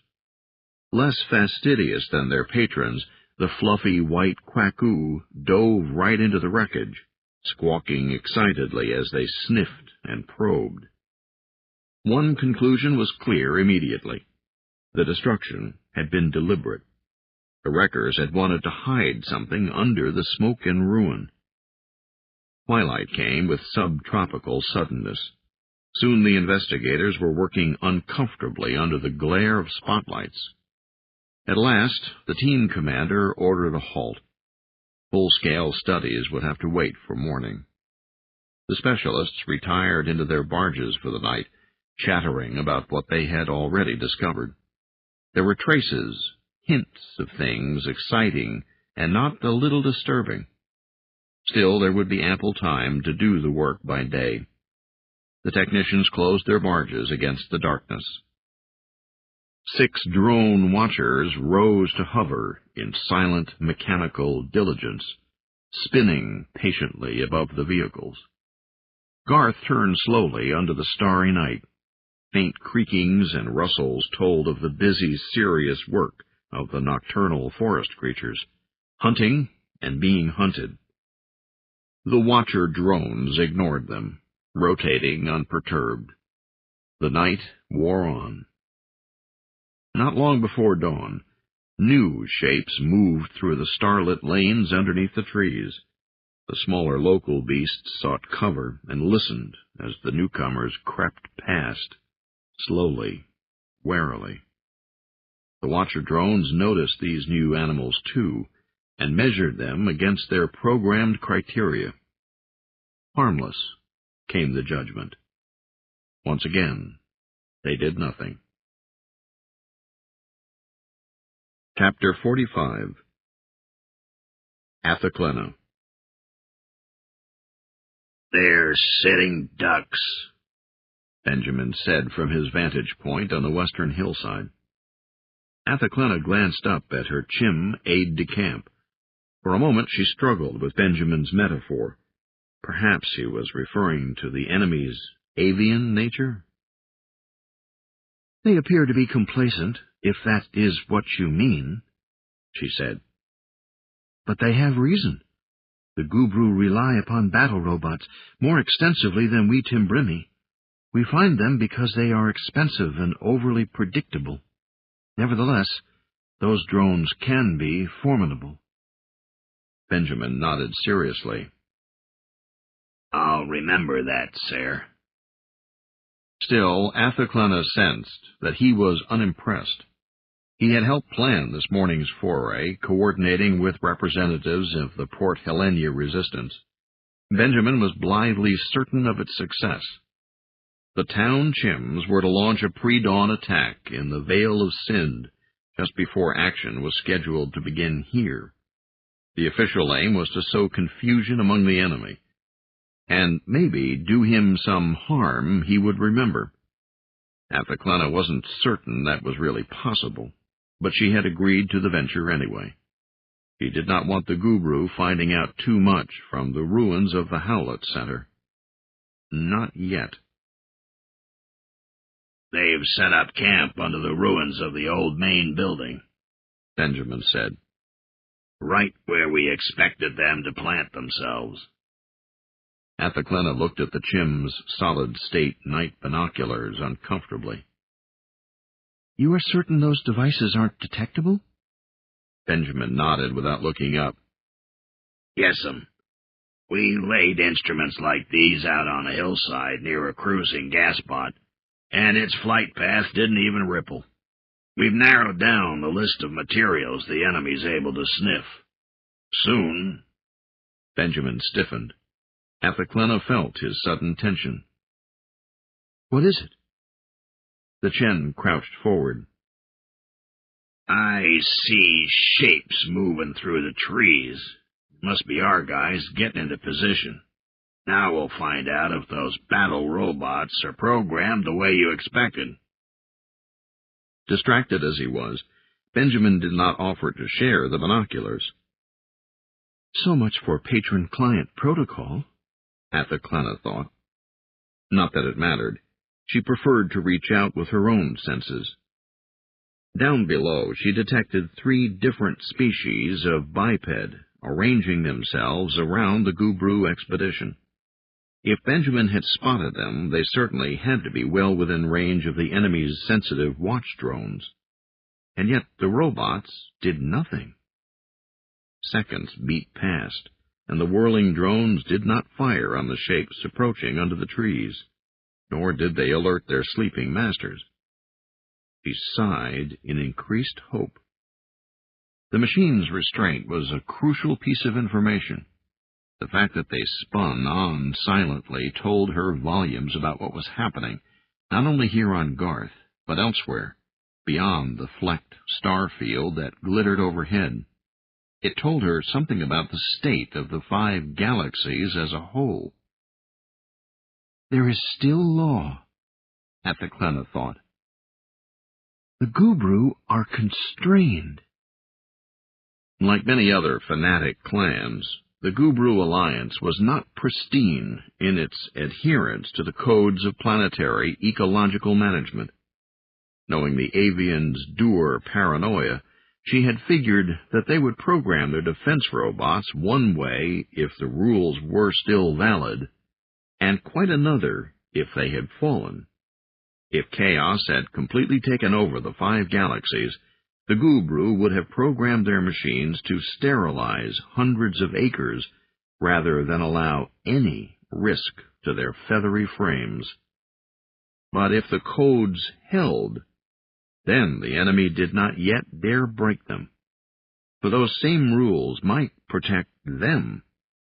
Less fastidious than their patrons, the fluffy white Kwaku dove right into the wreckage, squawking excitedly as they sniffed and probed. One conclusion was clear immediately. The destruction had been deliberate. The wreckers had wanted to hide something under the smoke and ruin. Twilight came with subtropical suddenness. Soon the investigators were working uncomfortably under the glare of spotlights. At last, the team commander ordered a halt. Full-scale studies would have to wait for morning. The specialists retired into their barges for the night, chattering about what they had already discovered. There were traces, hints of things exciting and not a little disturbing. Still, there would be ample time to do the work by day. The technicians closed their barges against the darkness. 6 drone watchers rose to hover in silent mechanical diligence, spinning patiently above the vehicles. Garth turned slowly under the starry night. Faint creakings and rustles told of the busy, serious work of the nocturnal forest creatures, hunting and being hunted. The watcher drones ignored them, rotating unperturbed. The night wore on. Not long before dawn, new shapes moved through the starlit lanes underneath the trees. The smaller local beasts sought cover and listened as the newcomers crept past, slowly, warily. The watcher drones noticed these new animals, too, and measured them against their programmed criteria. Harmless, came the judgment. Once again, they did nothing. Chapter 45. Athaklena. "They're sitting ducks," Benjamin said from his vantage point on the western hillside. Athaklena glanced up at her chim aide-de-camp. For a moment she struggled with Benjamin's metaphor. Perhaps he was referring to the enemy's avian nature? "They appear to be complacent, if that is what you mean," she said. "But they have reason. The Gubru rely upon battle robots more extensively than we Timbrimi. We find them because they are expensive and overly predictable. Nevertheless, those drones can be formidable." Benjamin nodded seriously. "I'll remember that, sir." Still, Athaklena sensed that he was unimpressed. He had helped plan this morning's foray, coordinating with representatives of the Port Helena resistance. Benjamin was blithely certain of its success. The town chims were to launch a pre-dawn attack in the Vale of Sind, just before action was scheduled to begin here. The official aim was to sow confusion among the enemy, and maybe do him some harm he would remember. Athaklena wasn't certain that was really possible, but she had agreed to the venture anyway. She did not want the Gubru finding out too much from the ruins of the Howlett Center. Not yet. They've set up camp under the ruins of the old main building, Benjamin said. right where we expected them to plant themselves. Athaclena looked at the chim's solid-state night binoculars uncomfortably. You are certain those devices aren't detectable? Benjamin nodded without looking up. Yes'm. We laid instruments like these out on a hillside near a cruising gas pot, and its flight path didn't even ripple. We've narrowed down the list of materials the enemy's able to sniff. Soon... Benjamin stiffened. Athaclena felt his sudden tension. What is it? The Chen crouched forward. I see shapes moving through the trees. Must be our guys getting into position. Now we'll find out if those battle robots are programmed the way you expected. Distracted as he was, Benjamin did not offer to share the binoculars. So much for patron-client protocol, Athaclena thought. Not that it mattered. She preferred to reach out with her own senses. Down below, she detected 3 different species of biped arranging themselves around the Gubru expedition. If Benjamin had spotted them, they certainly had to be well within range of the enemy's sensitive watch drones. And yet the robots did nothing. Seconds beat past, and the whirling drones did not fire on the shapes approaching under the trees, nor did they alert their sleeping masters. She sighed in increased hope. The machine's restraint was a crucial piece of information. The fact that they spun on silently told her volumes about what was happening, not only here on Garth, but elsewhere, beyond the flecked star field that glittered overhead. It told her something about the state of the 5 galaxies as a whole. There is still law, Athaclena thought. The Gubru are constrained. Like many other fanatic clans, the Gubru Alliance was not pristine in its adherence to the codes of planetary ecological management. Knowing the avians' dour paranoia, she had figured that they would program their defense robots one way if the rules were still valid, and quite another if they had fallen. If chaos had completely taken over the 5 galaxies, the Gubru would have programmed their machines to sterilize hundreds of acres rather than allow any risk to their feathery frames. But if the codes held, then the enemy did not yet dare break them, for those same rules might protect them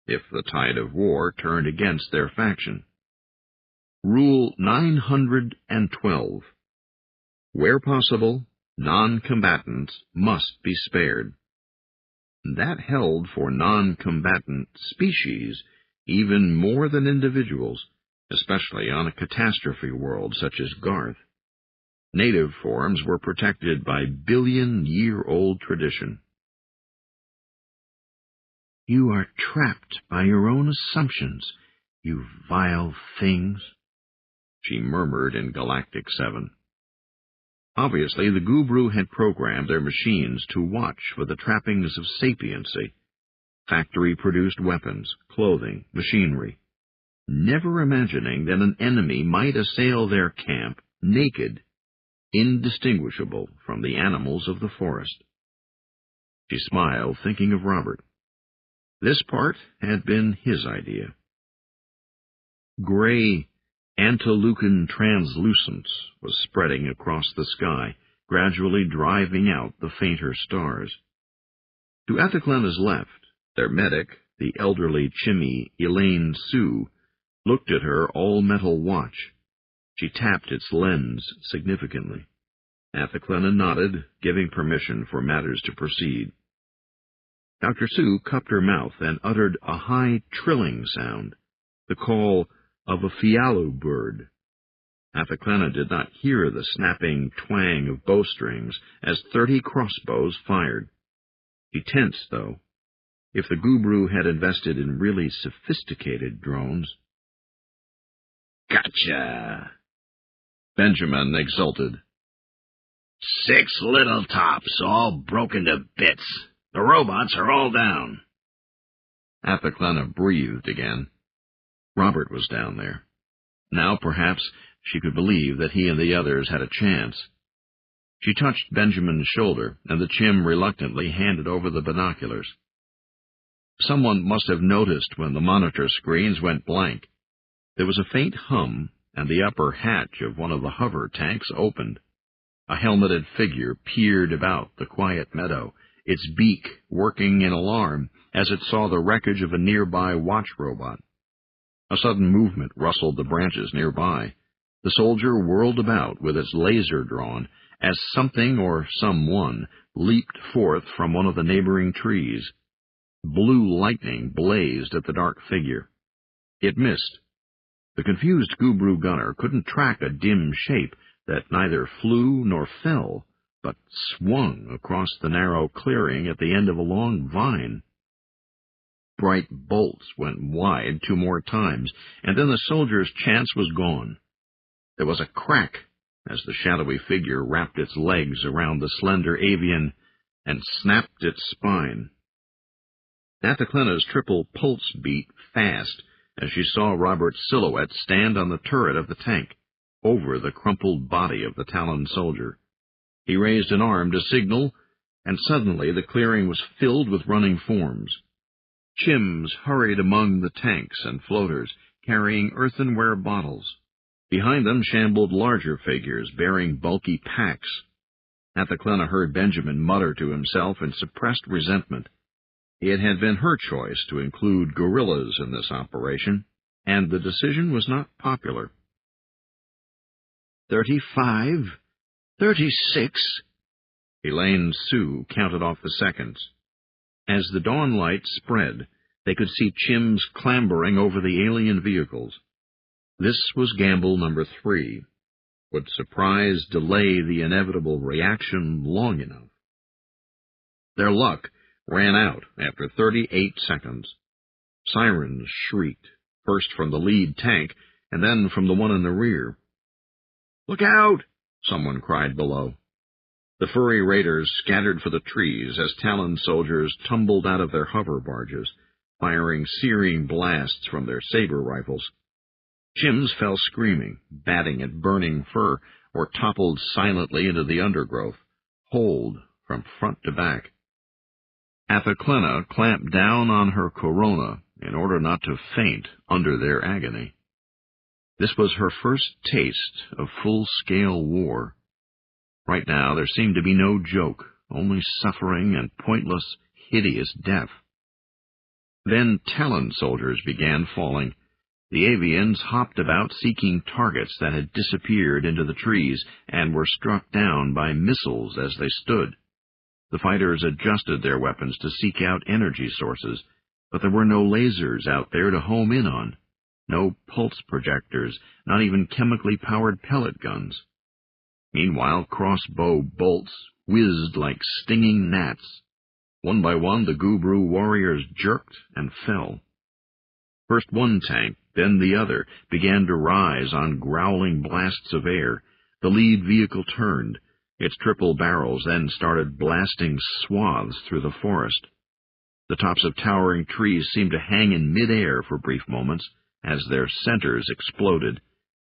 if the tide of war turned against their faction. Rule 912. Where possible, non-combatants must be spared. That held for non-combatant species even more than individuals, especially on a catastrophe world such as Garth. Native forms were protected by billion-year-old tradition. You are trapped by your own assumptions, you vile things, she murmured in Galactic 7. Obviously, the Gubru had programmed their machines to watch for the trappings of sapiency, factory-produced weapons, clothing, machinery, never imagining that an enemy might assail their camp naked, indistinguishable from the animals of the forest. She smiled, thinking of Robert. This part had been his idea. Gray Antilucan translucence was spreading across the sky, gradually driving out the fainter stars. To Athaclena's left, their medic, the elderly Chimmy Elaine Sue, looked at her all-metal watch. She tapped its lens significantly. Athaclena nodded, giving permission for matters to proceed. Dr. Sue cupped her mouth and uttered a high trilling sound, the call of a fialu bird. Athaclena did not hear the snapping twang of bowstrings as 30 crossbows fired. She tensed, though. If the Gubru had invested in really sophisticated drones... Gotcha! Benjamin exulted. 6 little tops, all broken to bits. The robots are all down. Athaclena breathed again. Robert was down there. Now perhaps she could believe that he and the others had a chance. She touched Benjamin's shoulder, and the chim reluctantly handed over the binoculars. Someone must have noticed when the monitor screens went blank. There was a faint hum, and the upper hatch of one of the hover tanks opened. A helmeted figure peered about the quiet meadow, its beak working in alarm as it saw the wreckage of a nearby watch robot. A sudden movement rustled the branches nearby. The soldier whirled about with its laser drawn as something or someone leaped forth from one of the neighboring trees. Blue lightning blazed at the dark figure. It missed. The confused Gubru gunner couldn't track a dim shape that neither flew nor fell, but swung across the narrow clearing at the end of a long vine. Bright bolts went wide 2 more times, and then the soldier's chance was gone. There was a crack as the shadowy figure wrapped its legs around the slender avian and snapped its spine. Athaclena's triple pulse beat fast as she saw Robert's silhouette stand on the turret of the tank, over the crumpled body of the Talon soldier. He raised an arm to signal, and suddenly the clearing was filled with running forms. Chims hurried among the tanks and floaters, carrying earthenware bottles. Behind them shambled larger figures, bearing bulky packs. Athaclena heard Benjamin mutter to himself in suppressed resentment. It had been her choice to include guerrillas in this operation, and the decision was not popular. 35, 36. Elaine Sue counted off the seconds. As the dawn light spread, they could see Chims clambering over the alien vehicles. This was gamble number 3. Would surprise delay the inevitable reaction long enough? Their luck ran out after 38 seconds. Sirens shrieked, first from the lead tank, and then from the one in the rear. "Look out!" someone cried below. The furry raiders scattered for the trees as Talon soldiers tumbled out of their hover barges, firing searing blasts from their saber rifles. Chims fell screaming, batting at burning fur, or toppled silently into the undergrowth, holed from front to back. Athaclena clamped down on her corona in order not to faint under their agony. This was her first taste of full-scale war. Right now there seemed to be no joke, only suffering and pointless, hideous death. Then Talon soldiers began falling. The avians hopped about seeking targets that had disappeared into the trees and were struck down by missiles as they stood. The fighters adjusted their weapons to seek out energy sources, but there were no lasers out there to home in on. No pulse projectors, not even chemically powered pellet guns. Meanwhile, crossbow bolts whizzed like stinging gnats. One by one, the Gubru warriors jerked and fell. First one tank, then the other, began to rise on growling blasts of air. The lead vehicle turned. Its triple barrels then started blasting swaths through the forest. The tops of towering trees seemed to hang in mid-air for brief moments as their centers exploded,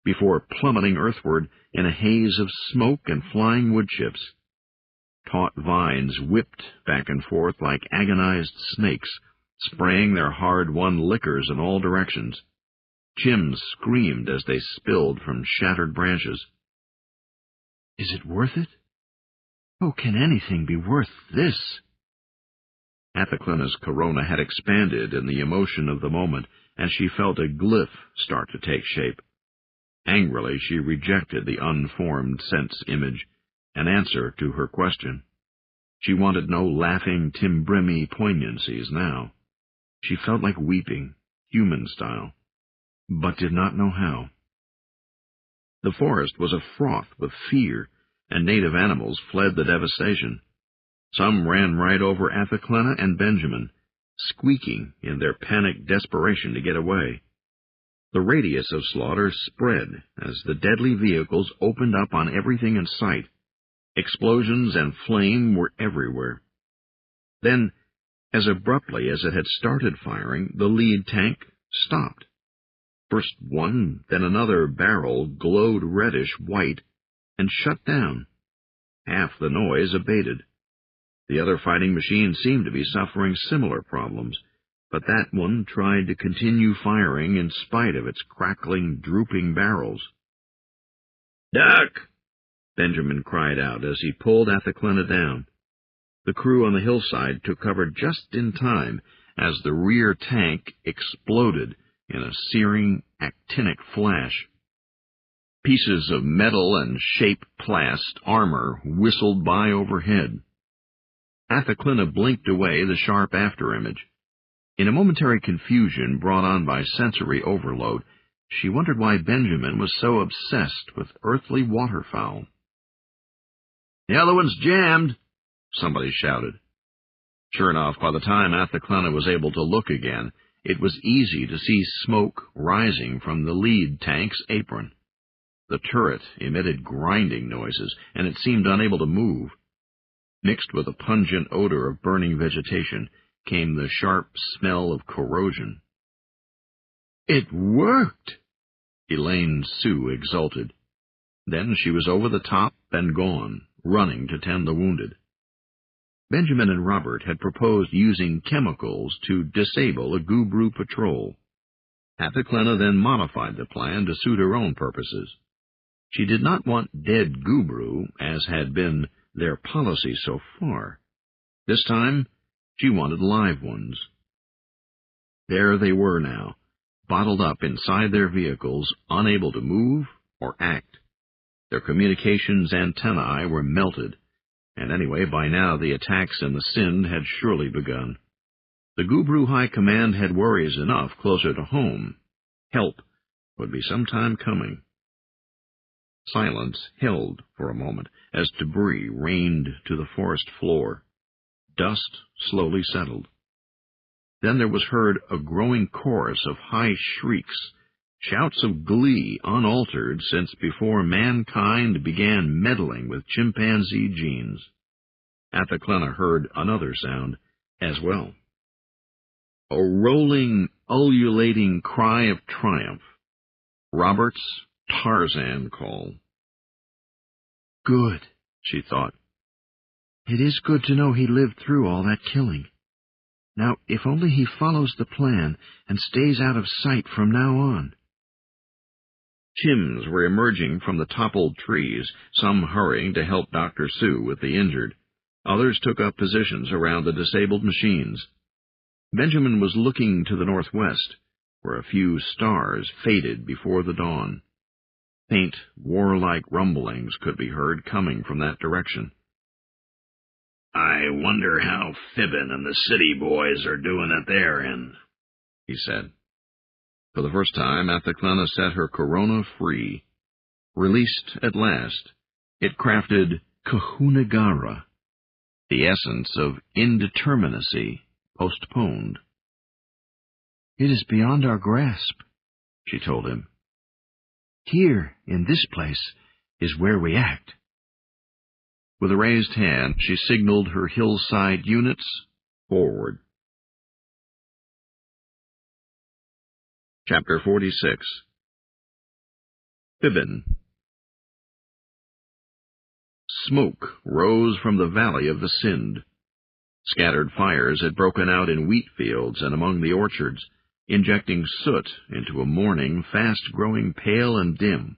before plummeting earthward in a haze of smoke and flying woodchips. Taut vines whipped back and forth like agonized snakes, spraying their hard-won liquors in all directions. Chims screamed as they spilled from shattered branches. "Is it worth it? Oh, can anything be worth this?" Athaclena's corona had expanded in the emotion of the moment, and she felt a glyph start to take shape. Angrily, she rejected the unformed sense image, an answer to her question. She wanted no laughing Timbrimi poignancies now. She felt like weeping, human style, but did not know how. The forest was afroth with fear, and native animals fled the devastation. Some ran right over Athaclena and Benjamin, squeaking in their panicked desperation to get away. The radius of slaughter spread as the deadly vehicles opened up on everything in sight. Explosions and flame were everywhere. Then, as abruptly as it had started firing, the lead tank stopped. First one, then another barrel glowed reddish-white and shut down. Half the noise abated. The other fighting machines seemed to be suffering similar problems, but that one tried to continue firing in spite of its crackling, drooping barrels. "Duck!" Benjamin cried out as he pulled Athaclina down. The crew on the hillside took cover just in time as the rear tank exploded in a searing, actinic flash. Pieces of metal and shape-plast armor whistled by overhead. Athaclina blinked away the sharp after-image. In a momentary confusion brought on by sensory overload, she wondered why Benjamin was so obsessed with earthly waterfowl. "The other one's jammed," somebody shouted. Sure enough, by the time Athaclina was able to look again, it was easy to see smoke rising from the lead tank's apron. The turret emitted grinding noises, and it seemed unable to move. Mixed with a pungent odor of burning vegetation came the sharp smell of corrosion. "It worked!" Elaine Sue exulted. Then she was over the top and gone, running to tend the wounded. Benjamin and Robert had proposed using chemicals to disable a Gubru patrol. Athaclina then modified the plan to suit her own purposes. She did not want dead Gubru, as had been their policy so far. This time, she wanted live ones. There they were now, bottled up inside their vehicles, unable to move or act. Their communications antennae were melted, and anyway, by now the attacks in the Sind had surely begun. The Gubru High Command had worries enough closer to home. Help would be some time coming. Silence held for a moment as debris rained to the forest floor. Dust slowly settled. Then there was heard a growing chorus of high shrieks, shouts of glee unaltered since before mankind began meddling with chimpanzee genes. Athaclina heard another sound as well. A rolling, ululating cry of triumph. Robert's Tarzan call. "Good," she thought. "It is good to know he lived through all that killing. Now, if only he follows the plan and stays out of sight from now on." Chims were emerging from the toppled trees, some hurrying to help Dr. Sue with the injured. Others took up positions around the disabled machines. Benjamin was looking to the northwest, where a few stars faded before the dawn. Faint, warlike rumblings could be heard coming from that direction. "I wonder how Fibbin and the city boys are doing at their end," he said. For the first time, Athaclina set her corona free. Released at last, it crafted Kahunagara, the essence of indeterminacy postponed. "It is beyond our grasp," she told him. "Here, in this place, is where we act." With a raised hand, she signaled her hillside units forward. Chapter 46. Fibbin. Smoke rose from the valley of the Sind. Scattered fires had broken out in wheat fields and among the orchards, injecting soot into a morning fast growing pale and dim.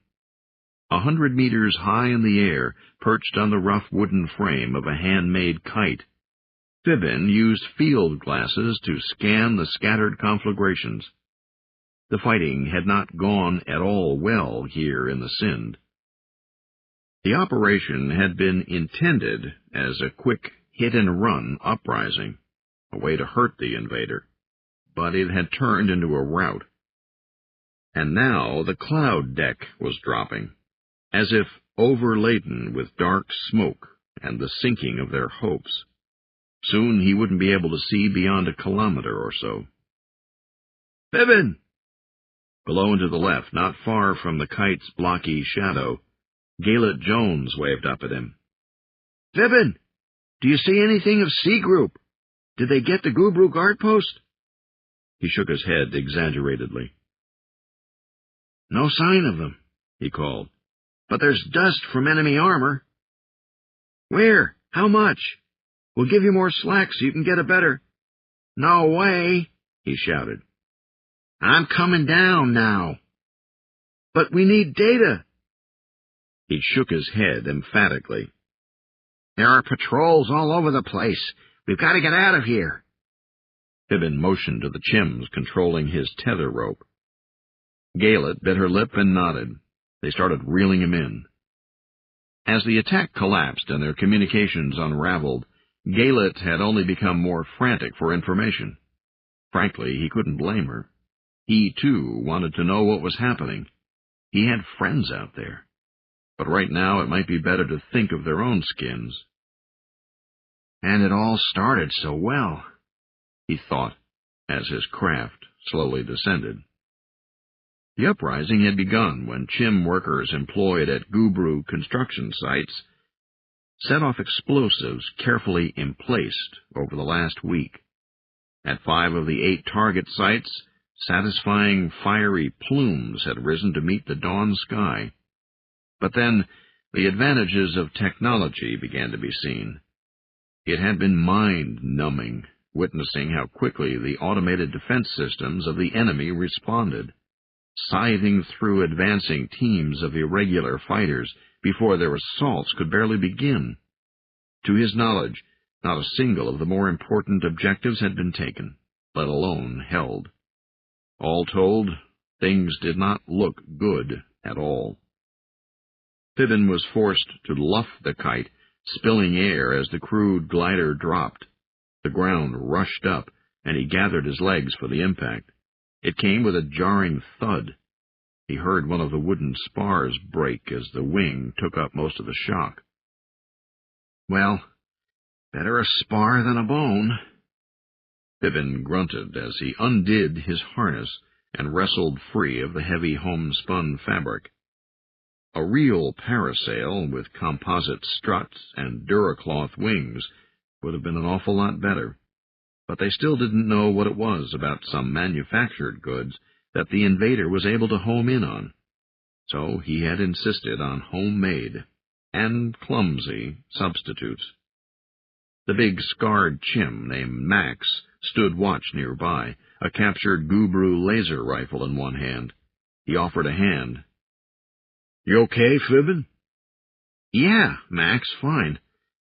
100 meters high in the air, perched on the rough wooden frame of a handmade kite, Fibbin used field glasses to scan the scattered conflagrations. The fighting had not gone at all well here in the Sind. The operation had been intended as a quick hit-and-run uprising, a way to hurt the invader, but it had turned into a rout. And now the cloud deck was dropping, as if overladen with dark smoke and the sinking of their hopes. Soon he wouldn't be able to see beyond a kilometer or so. "Fibbin!" Below and to the left, not far from the kite's blocky shadow, Galet Jones waved up at him. "Fibbin, do you see anything of C Group? Did they get the Gubru guard post?" He shook his head exaggeratedly. "No sign of them," he called. "But there's dust from enemy armor." "Where? How much? We'll give you more slack so you can get a better—" "No way," he shouted. "I'm coming down now." "But we need data." He shook his head emphatically. "There are patrols all over the place. We've got to get out of here." Fibbin motioned to the Chims controlling his tether rope. Galet bit her lip and nodded. They started reeling him in. As the attack collapsed and their communications unraveled, Galet had only become more frantic for information. Frankly, he couldn't blame her. He, too, wanted to know what was happening. He had friends out there. But right now it might be better to think of their own skins. "And it all started so well," he thought, as his craft slowly descended. The uprising had begun when Chim workers employed at Gubru construction sites set off explosives carefully emplaced over the last week. At 5 of the 8 target sites, satisfying fiery plumes had risen to meet the dawn sky. But then the advantages of technology began to be seen. It had been mind-numbing, witnessing how quickly the automated defense systems of the enemy responded, scything through advancing teams of irregular fighters before their assaults could barely begin. To his knowledge, not a single of the more important objectives had been taken, let alone held. All told, things did not look good at all. Fibbin was forced to luff the kite, spilling air as the crude glider dropped. The ground rushed up, and he gathered his legs for the impact. It came with a jarring thud. He heard one of the wooden spars break as the wing took up most of the shock. "Well, better a spar than a bone." Fibbin grunted as he undid his harness and wrestled free of the heavy homespun fabric. A real parasail with composite struts and Duracloth wings would have been an awful lot better, but they still didn't know what it was about some manufactured goods that the invader was able to home in on. So he had insisted on homemade and clumsy substitutes. The big scarred Chim named Max stood watch nearby, a captured Gubru laser rifle in one hand. He offered a hand. "You okay, Fibbin?" "Yeah, Max, fine.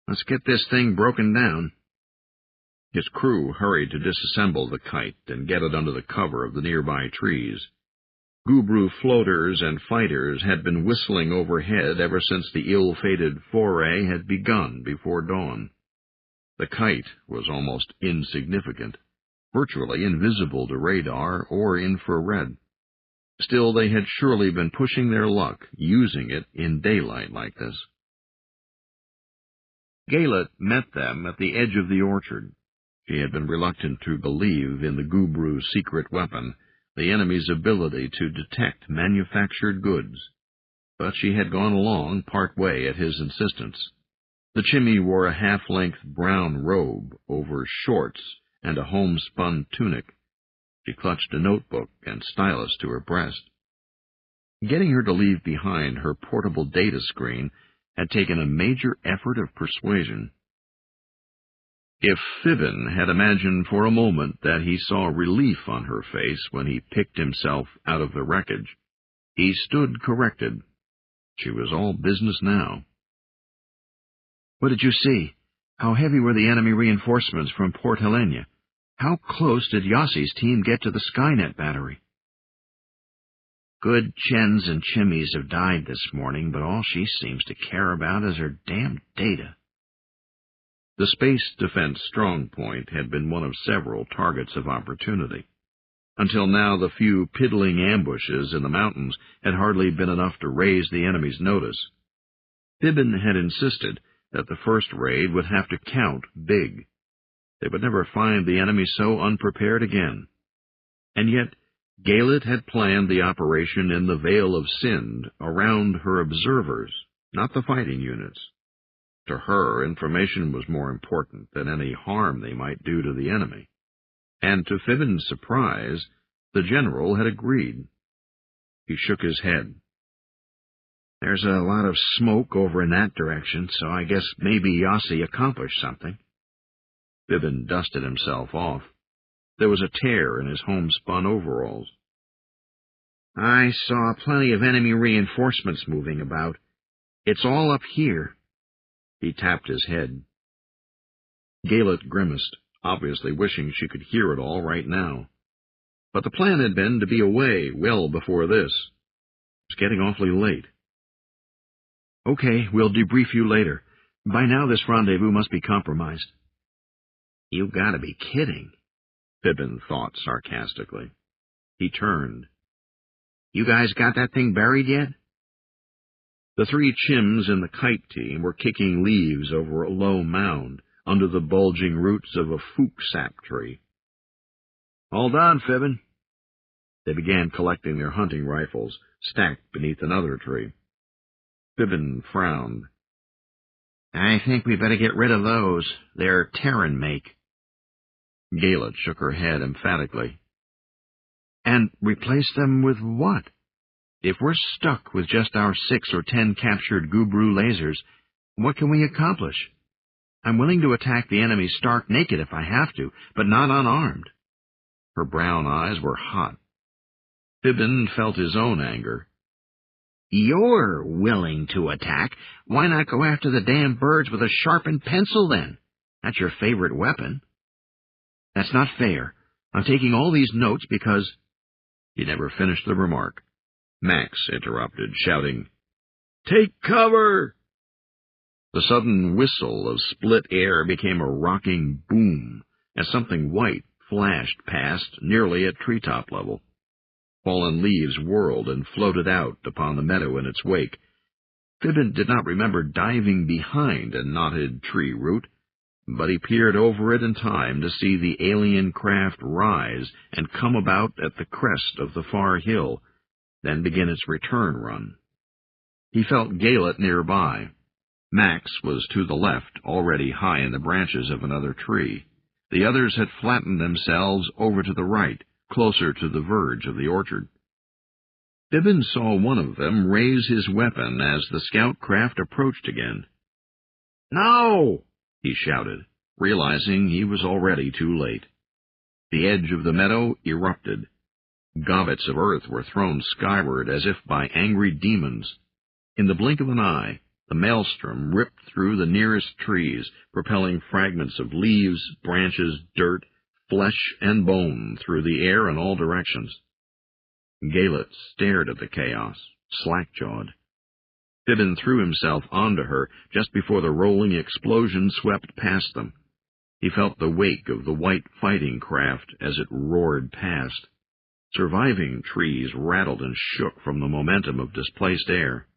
Let's get this thing broken down." His crew hurried to disassemble the kite and get it under the cover of the nearby trees. Gubru floaters and fighters had been whistling overhead ever since the ill-fated foray had begun before dawn. The kite was almost insignificant, virtually invisible to radar or infrared. Still, they had surely been pushing their luck, using it in daylight like this. Galet met them at the edge of the orchard. She had been reluctant to believe in the Gubru's secret weapon, the enemy's ability to detect manufactured goods. But she had gone along part way at his insistence. The Chimney wore a half-length brown robe over shorts and a homespun tunic. She clutched a notebook and stylus to her breast. Getting her to leave behind her portable data screen had taken a major effort of persuasion. If Fibbin had imagined for a moment that he saw relief on her face when he picked himself out of the wreckage, he stood corrected. She was all business now. "What did you see? How heavy were the enemy reinforcements from Port Helena? How close did Yossi's team get to the Skynet battery?" "Good Chens and Chimmies have died this morning, but all she seems to care about is her damned data." The space defense strongpoint had been one of several targets of opportunity. Until now, the few piddling ambushes in the mountains had hardly been enough to raise the enemy's notice. Fibbin had insisted that the first raid would have to count big. They would never find the enemy so unprepared again. And yet, Galet had planned the operation in the Vale of Sind around her observers, not the fighting units. To her, information was more important than any harm they might do to the enemy. And to Fibbin's surprise, the general had agreed. He shook his head. "There's a lot of smoke over in that direction, so I guess maybe Yossi accomplished something." Fibbin dusted himself off. There was a tear in his homespun overalls. "I saw plenty of enemy reinforcements moving about. It's all up here." He tapped his head. Galet grimaced, obviously wishing she could hear it all right now. But the plan had been to be away well before this. It was getting awfully late. "Okay, we'll debrief you later. By now this rendezvous must be compromised." "You gotta be kidding," Fibbin thought sarcastically. He turned. "You guys got that thing buried yet?" The three Chims in the kite team were kicking leaves over a low mound under the bulging roots of a fook sap tree. "All done, Fibbin." They began collecting their hunting rifles, stacked beneath another tree. Fibbin frowned. "I think we better get rid of those. They're Terran make." Galet shook her head emphatically. "And replace them with what? If we're stuck with just our 6 or 10 captured Gubru lasers, what can we accomplish? I'm willing to attack the enemy stark naked if I have to, but not unarmed." Her brown eyes were hot. Fibbin felt his own anger. "You're willing to attack. Why not go after the damn birds with a sharpened pencil, then? That's your favorite weapon." "That's not fair. I'm taking all these notes because—" He never finished the remark. Max interrupted, shouting, "Take cover!" The sudden whistle of split air became a rocking boom as something white flashed past nearly at treetop level. Fallen leaves whirled and floated out upon the meadow in its wake. Fibbin did not remember diving behind a knotted tree root, but he peered over it in time to see the alien craft rise and come about at the crest of the far hill, then begin its return run. He felt Galet nearby. Max was to the left, already high in the branches of another tree. The others had flattened themselves over to the right, closer to the verge of the orchard. Fibbin saw one of them raise his weapon as the scout craft approached again. "No!" he shouted, realizing he was already too late. The edge of the meadow erupted. Gobbets of earth were thrown skyward as if by angry demons. In the blink of an eye, the maelstrom ripped through the nearest trees, propelling fragments of leaves, branches, dirt, flesh, and bone through the air in all directions. Galet stared at the chaos, slack-jawed. Fibbin threw himself onto her just before the rolling explosion swept past them. He felt the wake of the white fighting craft as it roared past. Surviving trees rattled and shook from the momentum of displaced air.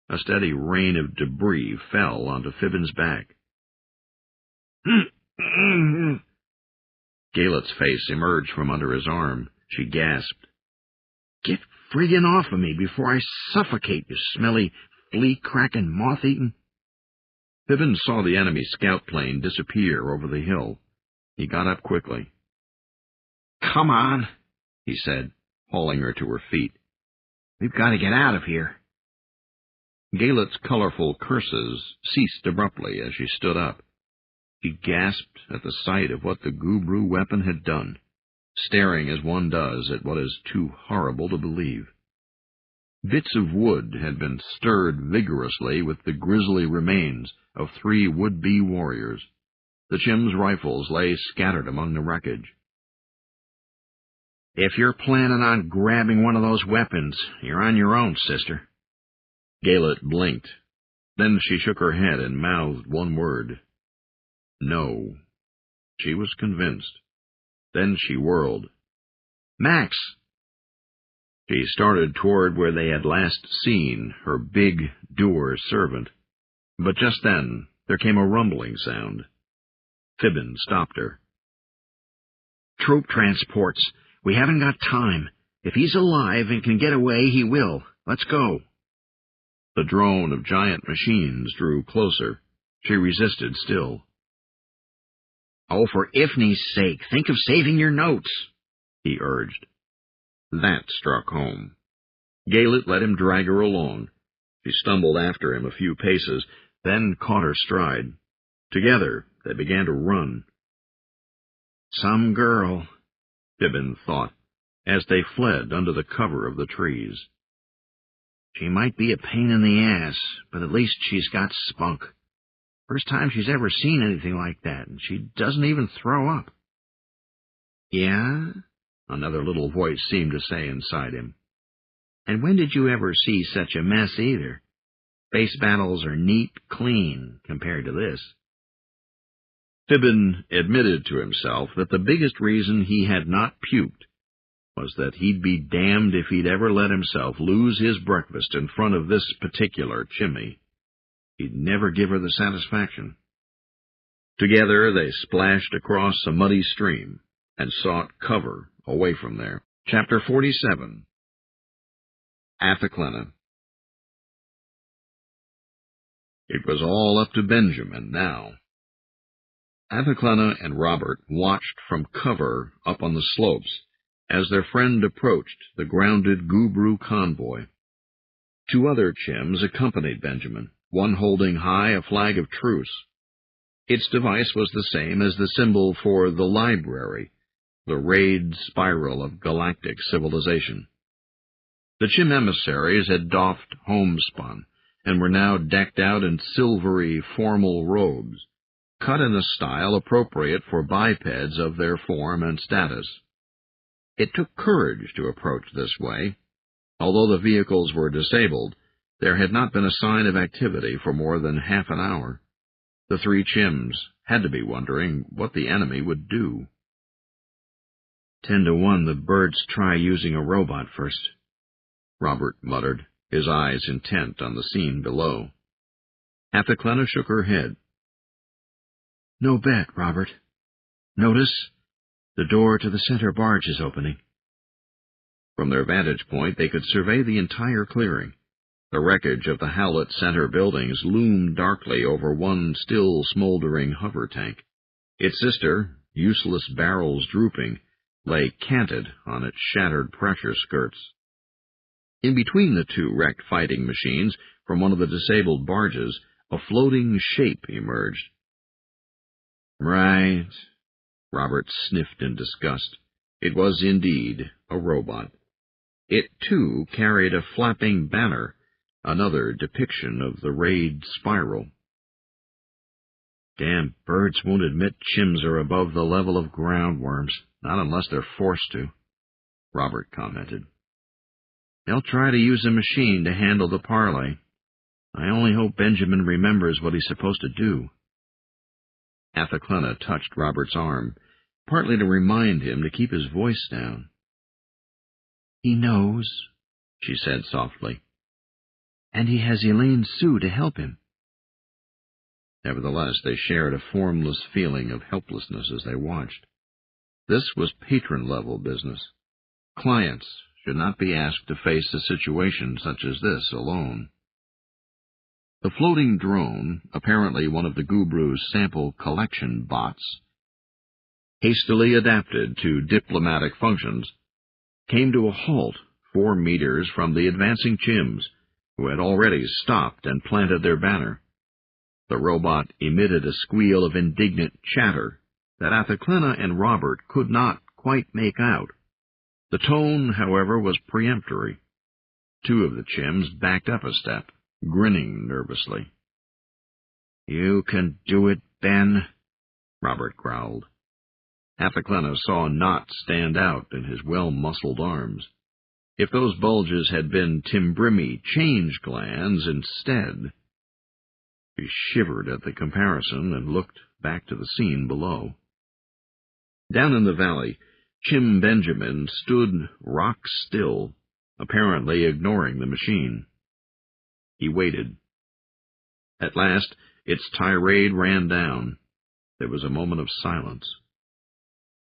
A steady rain of debris fell onto Fibbin's back. Galet's face emerged from under his arm. She gasped. "Get friggin' off of me before I suffocate, you smelly, flea-cracking, moth-eaten." Fibbin saw the enemy scout plane disappear over the hill. He got up quickly. "Come on," he said, hauling her to her feet. "We've got to get out of here." Galet's colorful curses ceased abruptly as she stood up. She gasped at the sight of what the Gubru weapon had done, staring as one does at what is too horrible to believe. Bits of wood had been stirred vigorously with the grisly remains of 3 would-be warriors. The Chim's rifles lay scattered among the wreckage. "If you're planning on grabbing one of those weapons, you're on your own, sister." Galet blinked. Then she shook her head and mouthed one word. "No." She was convinced. Then she whirled. "Max!" She started toward where they had last seen her big, dour servant. But just then there came a rumbling sound. Fibbin stopped her. "Troop transports. We haven't got time. If he's alive and can get away, he will. Let's go. The drone of giant machines drew closer. She resisted still. Oh, for Ifney's sake, think of saving your notes, he urged. That struck home. Gaylett let him drag her along. She stumbled after him a few paces, then caught her stride. Together, they began to run. Some girl, Pippin thought, as they fled under the cover of the trees. She might be a pain in the ass, but at least she's got spunk. First time she's ever seen anything like that, and she doesn't even throw up. Yeah? Another little voice seemed to say inside him. And when did you ever see such a mess either? Space battles are neat, clean, compared to this. Pippin admitted to himself that the biggest reason he had not puked was that he'd be damned if he'd ever let himself lose his breakfast in front of this particular chimney. He'd never give her the satisfaction. Together they splashed across a muddy stream and sought cover away from there. Chapter 47. Athaklena. It was all up to Benjamin now. Athaklena and Robert watched from cover up on the slopes as their friend approached the grounded Gubru convoy. 2 other Chims accompanied Benjamin, one holding high a flag of truce. Its device was the same as the symbol for the library, the rayed spiral of galactic civilization. The Chim emissaries had doffed homespun and were now decked out in silvery, formal robes, cut in a style appropriate for bipeds of their form and status. It took courage to approach this way. Although the vehicles were disabled, there had not been a sign of activity for more than half an hour. The 3 Chims had to be wondering what the enemy would do. 10 to 1 the birds try using a robot first, Robert muttered, his eyes intent on the scene below. Athaklena shook her head. No bet, Robert. Notice, the door to the center barge is opening. From their vantage point, they could survey the entire clearing. The wreckage of the Howlett Center buildings loomed darkly over one still smoldering hover tank. Its sister, useless barrels drooping, lay canted on its shattered pressure skirts. In between the 2 wrecked fighting machines, from one of the disabled barges, a floating shape emerged. Right, Robert sniffed in disgust. It was indeed a robot. It, too, carried a flapping banner, another depiction of the rayed spiral. Damn birds won't admit Chims are above the level of groundworms, not unless they're forced to, Robert commented. They'll try to use a machine to handle the parlay. I only hope Benjamin remembers what he's supposed to do. Athaklena touched Robert's arm, partly to remind him to keep his voice down. He knows, she said softly. And he has Elaine Sue to help him. Nevertheless, they shared a formless feeling of helplessness as they watched. This was patron-level business. Clients should not be asked to face a situation such as this alone. The floating drone, apparently one of the Gubru's sample collection bots, hastily adapted to diplomatic functions, came to a halt 4 meters from the advancing Chims, who had already stopped and planted their banner. The robot emitted a squeal of indignant chatter that Athaklena and Robert could not quite make out. The tone, however, was peremptory. 2 of the Chims backed up a step, grinning nervously. You can do it, Ben, Robert growled. Athaklena saw a knot stand out in his well-muscled arms. If those bulges had been Timbrimi change glands instead. She shivered at the comparison and looked back to the scene below. Down in the valley, Chim Benjamin stood rock still, apparently ignoring the machine. He waited. At last, its tirade ran down. There was a moment of silence.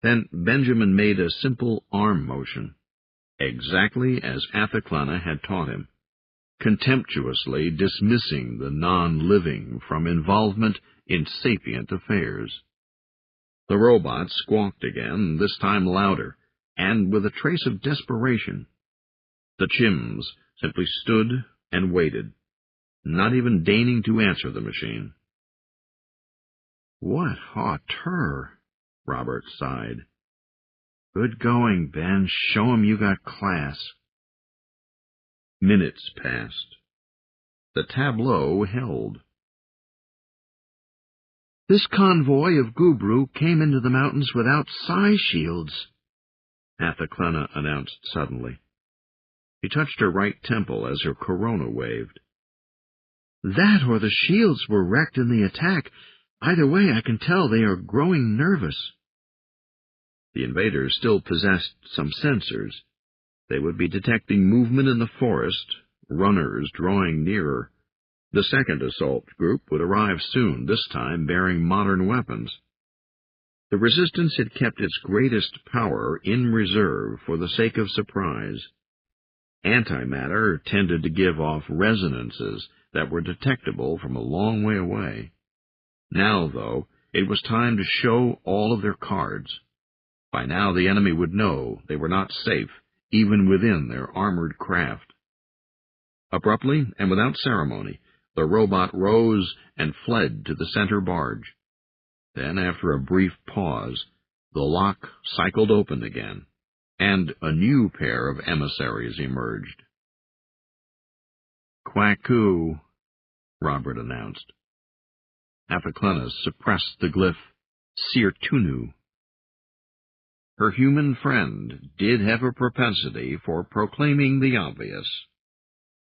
Then Benjamin made a simple arm motion. exactly as Athaclana had taught him, contemptuously dismissing the non-living from involvement in sapient affairs. The robot squawked again, this time louder, and with a trace of desperation. The Chims simply stood and waited, not even deigning to answer the machine. "What hauteur," Robert sighed. "Good going, Ben. Show 'em you got class." Minutes passed. The tableau held. "This convoy of Gubru came into the mountains without psi shields," Athaclana announced suddenly. He touched her right temple as her corona waved. "That or the shields were wrecked in the attack. Either way, I can tell they are growing nervous." The invaders still possessed some sensors. They would be detecting movement in the forest, runners drawing nearer. The second assault group would arrive soon, this time bearing modern weapons. The resistance had kept its greatest power in reserve for the sake of surprise. Antimatter tended to give off resonances that were detectable from a long way away. Now, though, it was time to show all of their cards. By now the enemy would know they were not safe, even within their armored craft. Abruptly and without ceremony, the robot rose and fled to the center barge. Then, after a brief pause, the lock cycled open again, and a new pair of emissaries emerged. "Kwaku," Robert announced. Athaclana suppressed the glyph Sirtunu. Her human friend did have a propensity for proclaiming the obvious.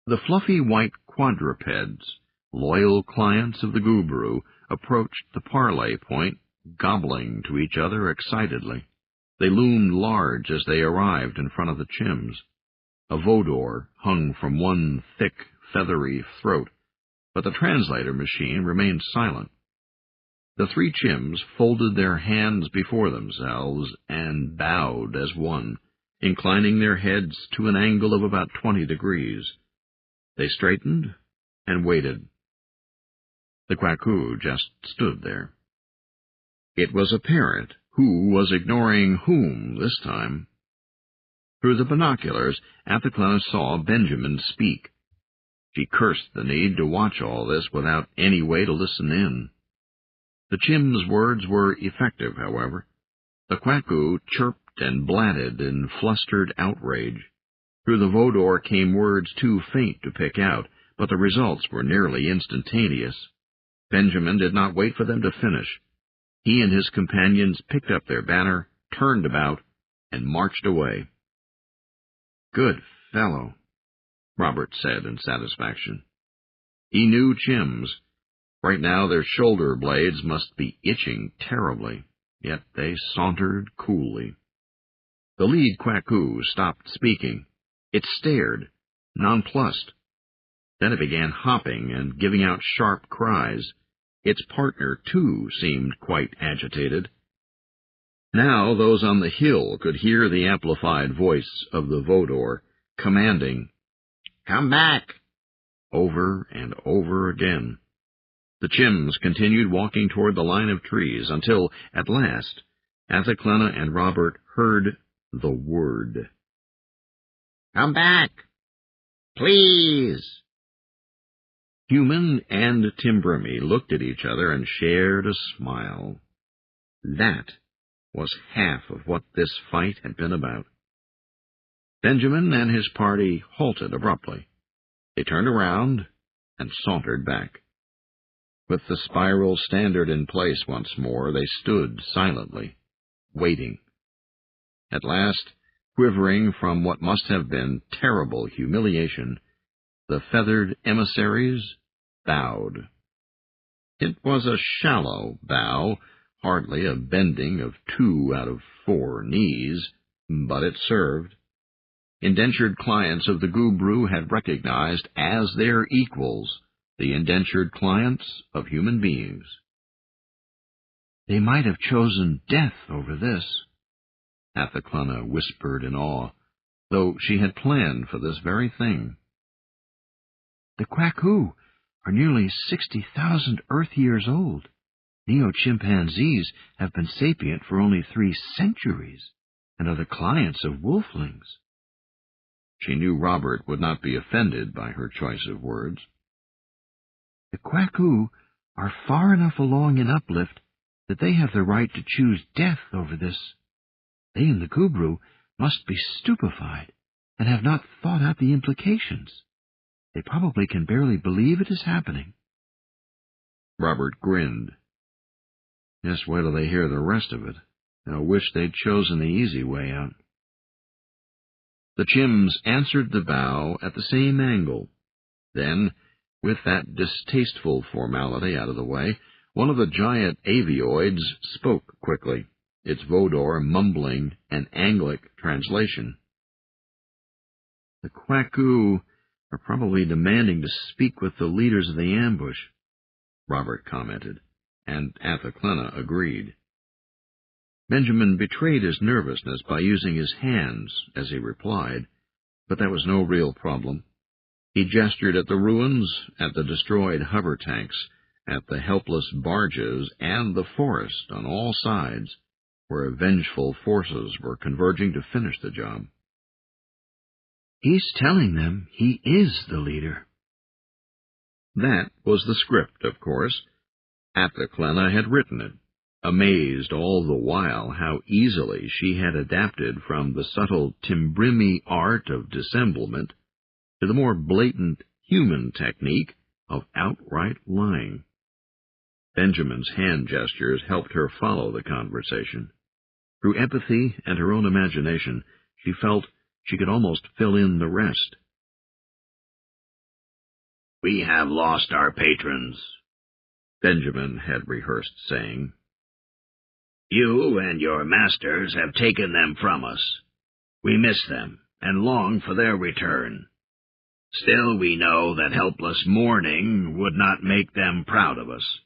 The fluffy white quadrupeds, loyal clients of the Gubru, approached the parley point, gobbling to each other excitedly. They loomed large as they arrived in front of the Chims. A vodor hung from one thick, feathery throat, but the translator machine remained silent. The three Chims folded their hands before themselves and bowed as one, inclining their heads to an angle of about 20 degrees. They straightened and waited. The Kwaku just stood there. It was apparent who was ignoring whom this time. Through the binoculars, Athaclana saw Benjamin speak. She cursed the need to watch all this without any way to listen in. The Chim's words were effective, however. The Kwaku chirped and blatted in flustered outrage. Through the vodor came words too faint to pick out, but the results were nearly instantaneous. Benjamin did not wait for them to finish. He and his companions picked up their banner, turned about, and marched away. "Good fellow," Robert said in satisfaction. He knew Chims. Right now their shoulder blades must be itching terribly, yet they sauntered coolly. The lead Kwaku stopped speaking. It stared, nonplussed. Then it began hopping and giving out sharp cries. Its partner, too, seemed quite agitated. Now those on the hill could hear the amplified voice of the vodor, commanding, "Come back!" over and over again. The Chims continued walking toward the line of trees until, at last, Athaclana and Robert heard the word. "Come back! Please!" Human and Timbrimi looked at each other and shared a smile. That was half of what this fight had been about. Benjamin and his party halted abruptly. They turned around and sauntered back. With the spiral standard in place once more, they stood silently, waiting. At last, quivering from what must have been terrible humiliation, the feathered emissaries bowed. It was a shallow bow, hardly a bending of 2 out of 4 knees, but it served. Indentured clients of the Gubru had recognized as their equals the indentured clients of human beings. "They might have chosen death over this," Athaclana whispered in awe. though she had planned for this very thing. The Kwaku are nearly 60,000 Earth years old. Neo-chimpanzees have been sapient for only 3 centuries, and are the clients of wolflings. She knew Robert would not be offended by her choice of words. The Kwaku are far enough along in Uplift that they have the right to choose death over this. They and the Gubru must be stupefied and have not thought out the implications. They probably can barely believe it is happening. Robert grinned. Yes, wait till they hear the rest of it. They'll wish they'd chosen the easy way out. The Chims answered the bow at the same angle. Then, with that distasteful formality out of the way, one of the giant avioids spoke quickly, its Vodor mumbling an Anglic translation. The Kwaku are probably demanding to speak with the leaders of the ambush, Robert commented, and Athaklena agreed. Benjamin betrayed his nervousness by using his hands as he replied, but that was no real problem. He gestured at the ruins, at the destroyed hover tanks, at the helpless barges, and the forest on all sides, where vengeful forces were converging to finish the job. He's telling them he is the leader. That was the script, of course. Athaklena had written it, amazed all the while how easily she had adapted from the subtle Timbrimi art of dissemblement to the more blatant human technique of outright lying. Benjamin's hand gestures helped her follow the conversation. Through empathy and her own imagination, she felt she could almost fill in the rest. "We have lost our patrons," Benjamin had rehearsed saying. "You and your masters have taken them from us. We miss them and long for their return. Still, we know that helpless mourning would not make them proud of us.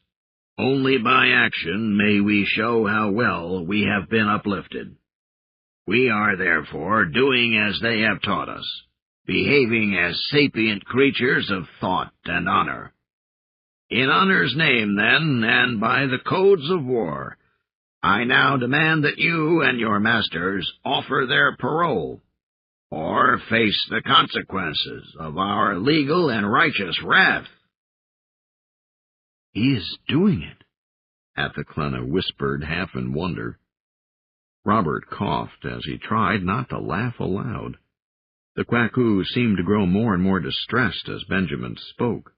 Only by action may we show how well we have been uplifted. We are therefore doing as they have taught us, behaving as sapient creatures of thought and honor. In honor's name, then, and by the codes of war, I now demand that you and your masters offer their parole, or face the consequences of our legal and righteous wrath." He is doing it, Athaklena whispered, half in wonder. Robert coughed as he tried not to laugh aloud. The Kwaku seemed to grow more and more distressed as Benjamin spoke.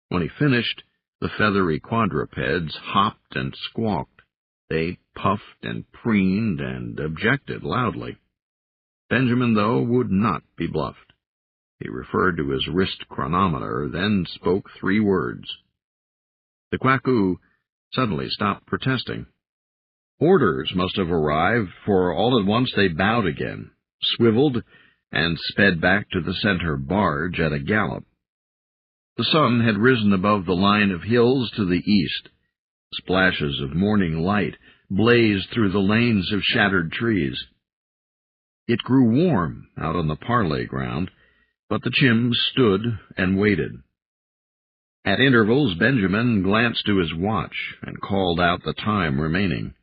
When he finished, the feathery quadrupeds hopped and squawked. They puffed and preened and objected loudly. Benjamin, though, would not be bluffed. He referred to his wrist chronometer, then spoke 3 words. The Kwaku suddenly stopped protesting. Orders must have arrived, for all at once they bowed again, swiveled, and sped back to the center barge at a gallop. The sun had risen above the line of hills to the east. Splashes of morning light blazed through the lanes of shattered trees. It grew warm out on the parley ground, but the Chims stood and waited. At intervals, Benjamin glanced to his watch and called out the time remaining.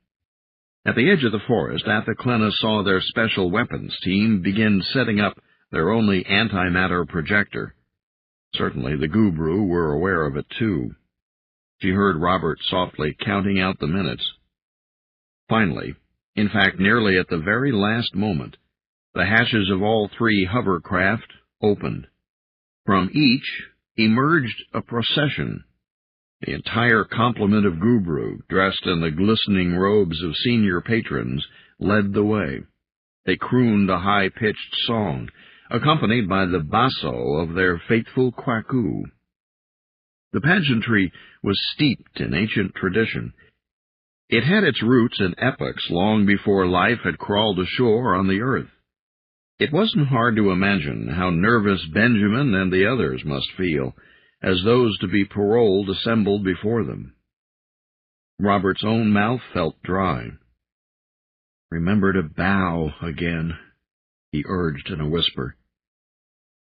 At the edge of the forest, Athaklena saw their special weapons team begin setting up their only antimatter projector. Certainly the Gubru were aware of it, too. She heard Robert softly counting out the minutes. Finally, in fact nearly at the very last moment, the hatches of all 3 hovercraft opened. From each emerged a procession. The entire complement of Gubru, dressed in the glistening robes of senior patrons, led the way. They crooned a high-pitched song, accompanied by the basso of their faithful Kwaku. The pageantry was steeped in ancient tradition. It had its roots in epochs long before life had crawled ashore on the earth. It wasn't hard to imagine how nervous Benjamin and the others must feel, as those to be paroled assembled before them. Robert's own mouth felt dry. "Remember to bow again," he urged in a whisper.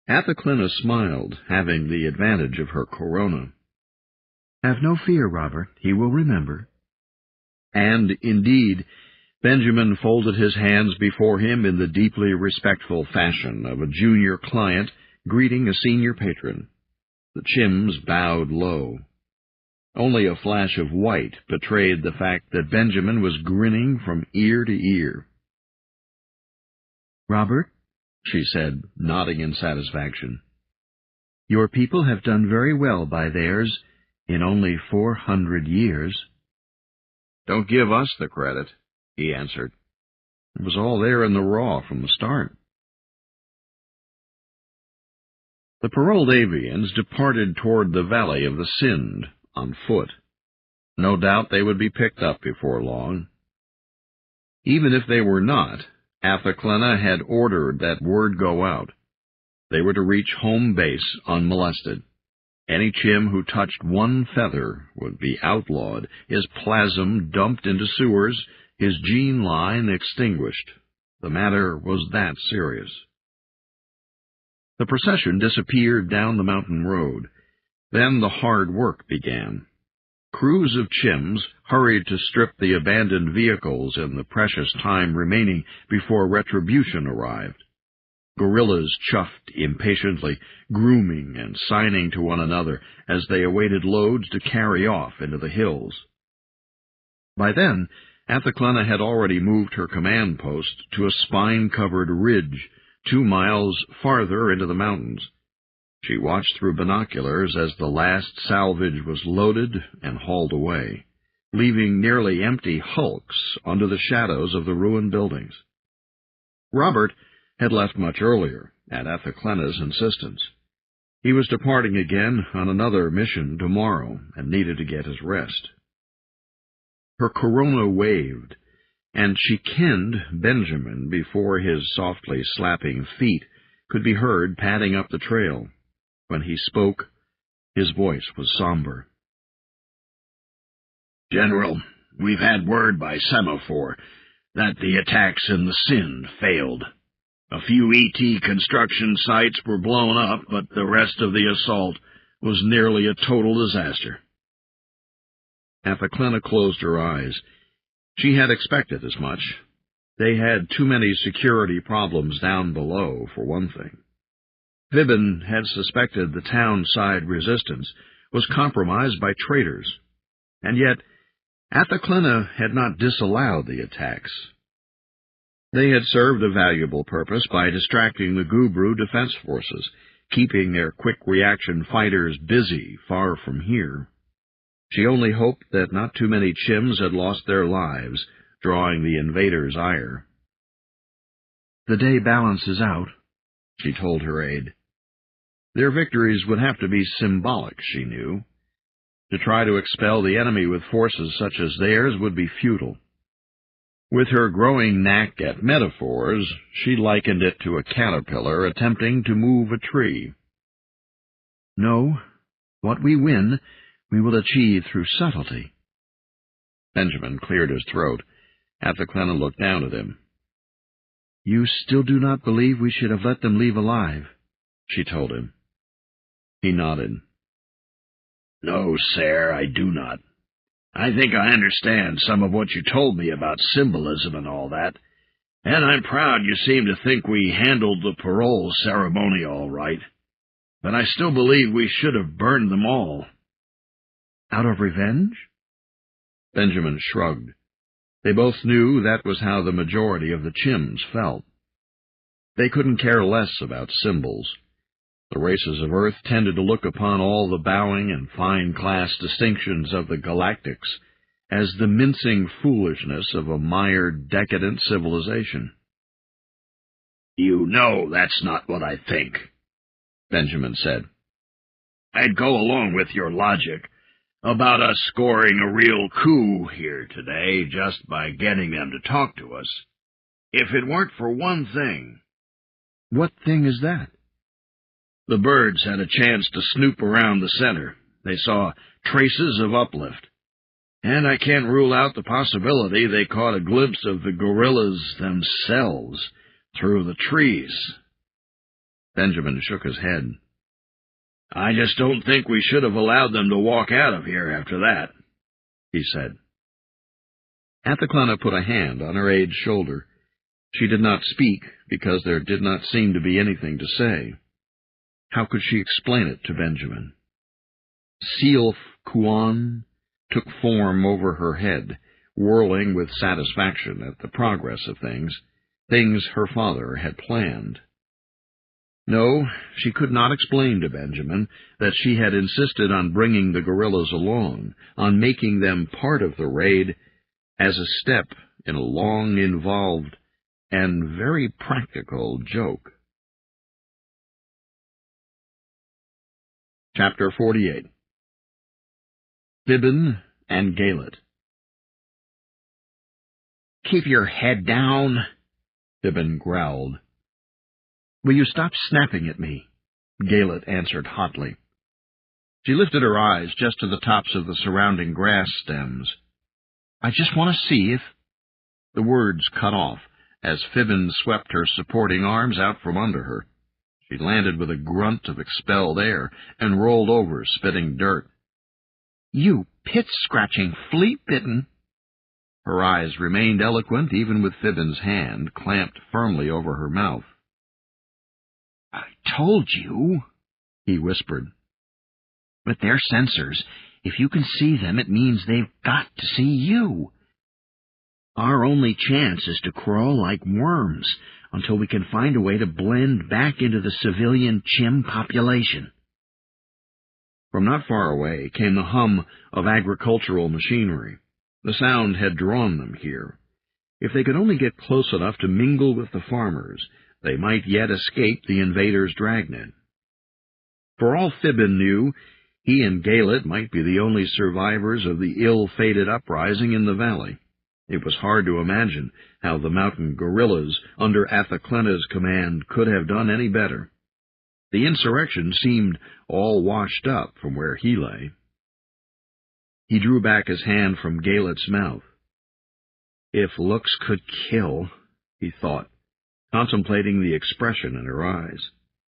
Athelclena smiled, having the advantage of her corona. "Have no fear, Robert. He will remember." And, indeed, Benjamin folded his hands before him in the deeply respectful fashion of a junior client greeting a senior patron. The Chims bowed low. Only a flash of white betrayed the fact that Benjamin was grinning from ear to ear. "Robert," she said, nodding in satisfaction, "your people have done very well by theirs in only 400 years. "Don't give us the credit," he answered. "It was all there in the raw from the start." The paroled avians departed toward the valley of the Sind on foot. No doubt they would be picked up before long. Even if they were not, Athelclena had ordered that word go out. They were to reach home base unmolested. Any Chim who touched one feather would be outlawed, his plasm dumped into sewers, his gene line extinguished. The matter was that serious. The procession disappeared down the mountain road. Then the hard work began. Crews of Chims hurried to strip the abandoned vehicles in the precious time remaining before retribution arrived. Guerrillas chuffed impatiently, grooming and signing to one another as they awaited loads to carry off into the hills. By then, Athelclena had already moved her command post to a spine-covered ridge 2 miles farther into the mountains. She watched through binoculars as the last salvage was loaded and hauled away, leaving nearly empty hulks under the shadows of the ruined buildings. Robert had left much earlier, at Athelclena's insistence. He was departing again on another mission tomorrow, and needed to get his rest. Her corona waved, and she kenned Benjamin before his softly slapping feet could be heard padding up the trail. When he spoke, his voice was somber. "General, we've had word by semaphore that the attacks in the Sind failed. A few ET construction sites were blown up, but the rest of the assault was nearly a total disaster." Athelclena closed her eyes. She had expected as much. They had too many security problems down below, for one thing. Vibben had suspected the town-side resistance was compromised by traitors, and yet Athelclena had not disallowed the attacks. They had served a valuable purpose by distracting the Gubru defense forces, keeping their quick-reaction fighters busy far from here. She only hoped that not too many Chims had lost their lives, drawing the invaders' ire. "The day balances out," she told her aide. Their victories would have to be symbolic, she knew. To try to expel the enemy with forces such as theirs would be futile. With her growing knack at metaphors, she likened it to a caterpillar attempting to move a tree. "No, what we win, we will achieve through subtlety." Benjamin cleared his throat. Athelclena looked down at him. "You still do not believe we should have let them leave alive?" she told him. He nodded. "No, sir, I do not. I think I understand some of what you told me about symbolism and all that, and I'm proud you seem to think we handled the parole ceremony all right. But I still believe we should have burned them all." "Out of revenge?" Benjamin shrugged. They both knew that was how the majority of the Chims felt. They couldn't care less about symbols. The races of Earth tended to look upon all the bowing and fine-class distinctions of the galactics as the mincing foolishness of a mired, decadent civilization. "You know that's not what I think," Benjamin said. "I'd go along with your logic about us scoring a real coup here today just by getting them to talk to us, if it weren't for one thing." "What thing is that?" "The birds had a chance to snoop around the center. They saw traces of Uplift. And I can't rule out the possibility they caught a glimpse of the guerrillas themselves, through the trees. Benjamin shook his head. I just don't think we should have allowed them to walk out of here after that, he said. Athaclena put a hand on her aide's shoulder. She did not speak because there did not seem to be anything to say. How could she explain it to Benjamin? Sealf Kuan took form over her head, whirling with satisfaction at the progress of things her father had planned. No, she could not explain to Benjamin that she had insisted on bringing the guerrillas along, on making them part of the raid, as a step in a long, involved, and very practical joke. Chapter 48. Fibbin and Galet. "Keep your head down," Fibbin growled. "Will you stop snapping at me?" Galet answered hotly. She lifted her eyes just to the tops of the surrounding grass stems. "I just want to see if—" The words cut off as Fibbin swept her supporting arms out from under her. She landed with a grunt of expelled air and rolled over, spitting dirt. "You pit-scratching, flea-bitten—" Her eyes remained eloquent even with Fibbin's hand clamped firmly over her mouth. "I told you," he whispered. "With their sensors, if you can see them, it means they've got to see you. Our only chance is to crawl like worms until we can find a way to blend back into the civilian chim population." From not far away came the hum of agricultural machinery. The sound had drawn them here. If they could only get close enough to mingle with the farmers, they might yet escape the invaders' dragnet. For all Fibbin knew, he and Galet might be the only survivors of the ill-fated uprising in the valley. It was hard to imagine how the mountain guerrillas under Athaclena's command could have done any better. The insurrection seemed all washed up from where he lay. He drew back his hand from Galet's mouth. If looks could kill, he thought, contemplating the expression in her eyes.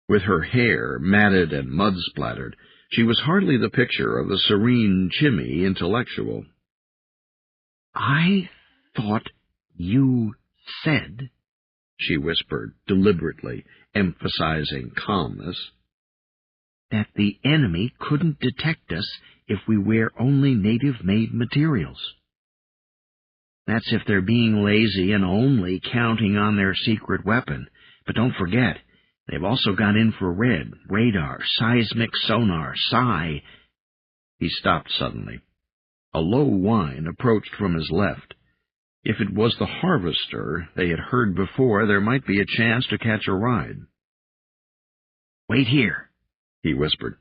With her hair matted and mud-splattered, she was hardly the picture of the serene, chimmy intellectual. "I thought you said," she whispered deliberately, emphasizing calmness, "that the enemy couldn't detect us if we wear only native-made materials. That's if they're being lazy and only counting on their secret weapon. But don't forget, they've also got infrared, radar, seismic sonar, psi—" He stopped suddenly. A low whine approached from his left. If it was the harvester they had heard before, there might be a chance to catch a ride. "Wait here," he whispered.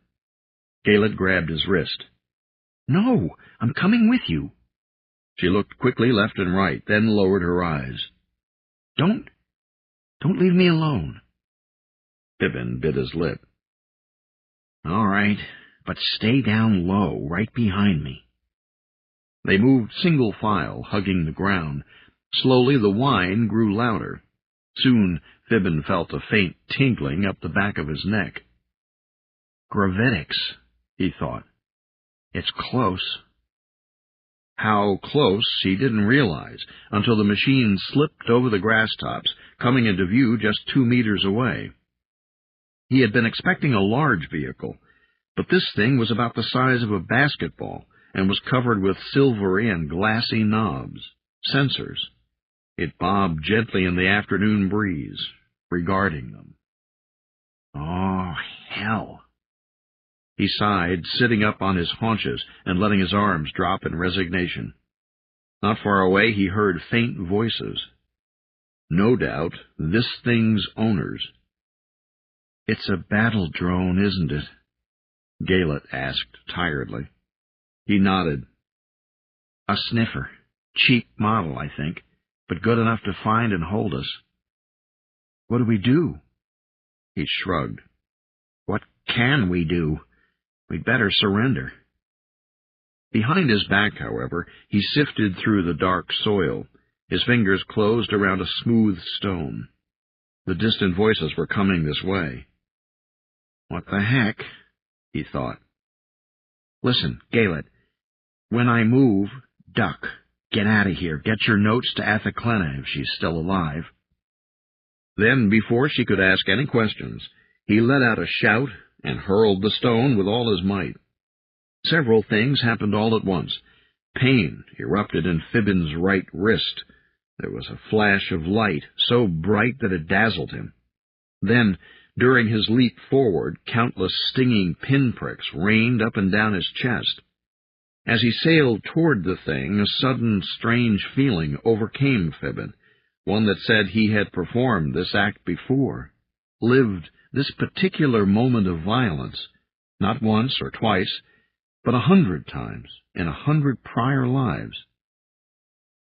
Galet grabbed his wrist. "No, I'm coming with you." She looked quickly left and right, then lowered her eyes. Don't leave me alone." Fibbin bit his lip. "All right, but stay down low, right behind me." They moved single file, hugging the ground. Slowly the whine grew louder. Soon Fibbin felt a faint tinkling up the back of his neck. "Gravitics," he thought. "It's close." How close he didn't realize until the machine slipped over the grass tops, coming into view just 2 meters away. He had been expecting a large vehicle, but this thing was about the size of a basketball and was covered with silvery and glassy knobs, sensors. It bobbed gently in the afternoon breeze, regarding them. "Oh, hell!" He sighed, sitting up on his haunches and letting his arms drop in resignation. Not far away he heard faint voices. No doubt this thing's owners. "It's a battle drone, isn't it?" Galet asked tiredly. He nodded. "A sniffer. Cheap model, I think, but good enough to find and hold us." "What do we do?" He shrugged. "What can we do? We'd better surrender." Behind his back, however, he sifted through the dark soil. His fingers closed around a smooth stone. The distant voices were coming this way. What the heck? He thought. Listen, Galet, when I move, duck. Get out of here. Get your notes to Athaclena if she's still alive. Then, before she could ask any questions, he let out a shout and hurled the stone with all his might. Several things happened all at once. Pain erupted in Fibbin's right wrist. There was a flash of light, so bright that it dazzled him. Then, during his leap forward, countless stinging pinpricks rained up and down his chest. As he sailed toward the thing, a sudden strange feeling overcame Fibbin, one that said he had performed this act before, lived this particular moment of violence, not once or twice, but 100 times in 100 prior lives.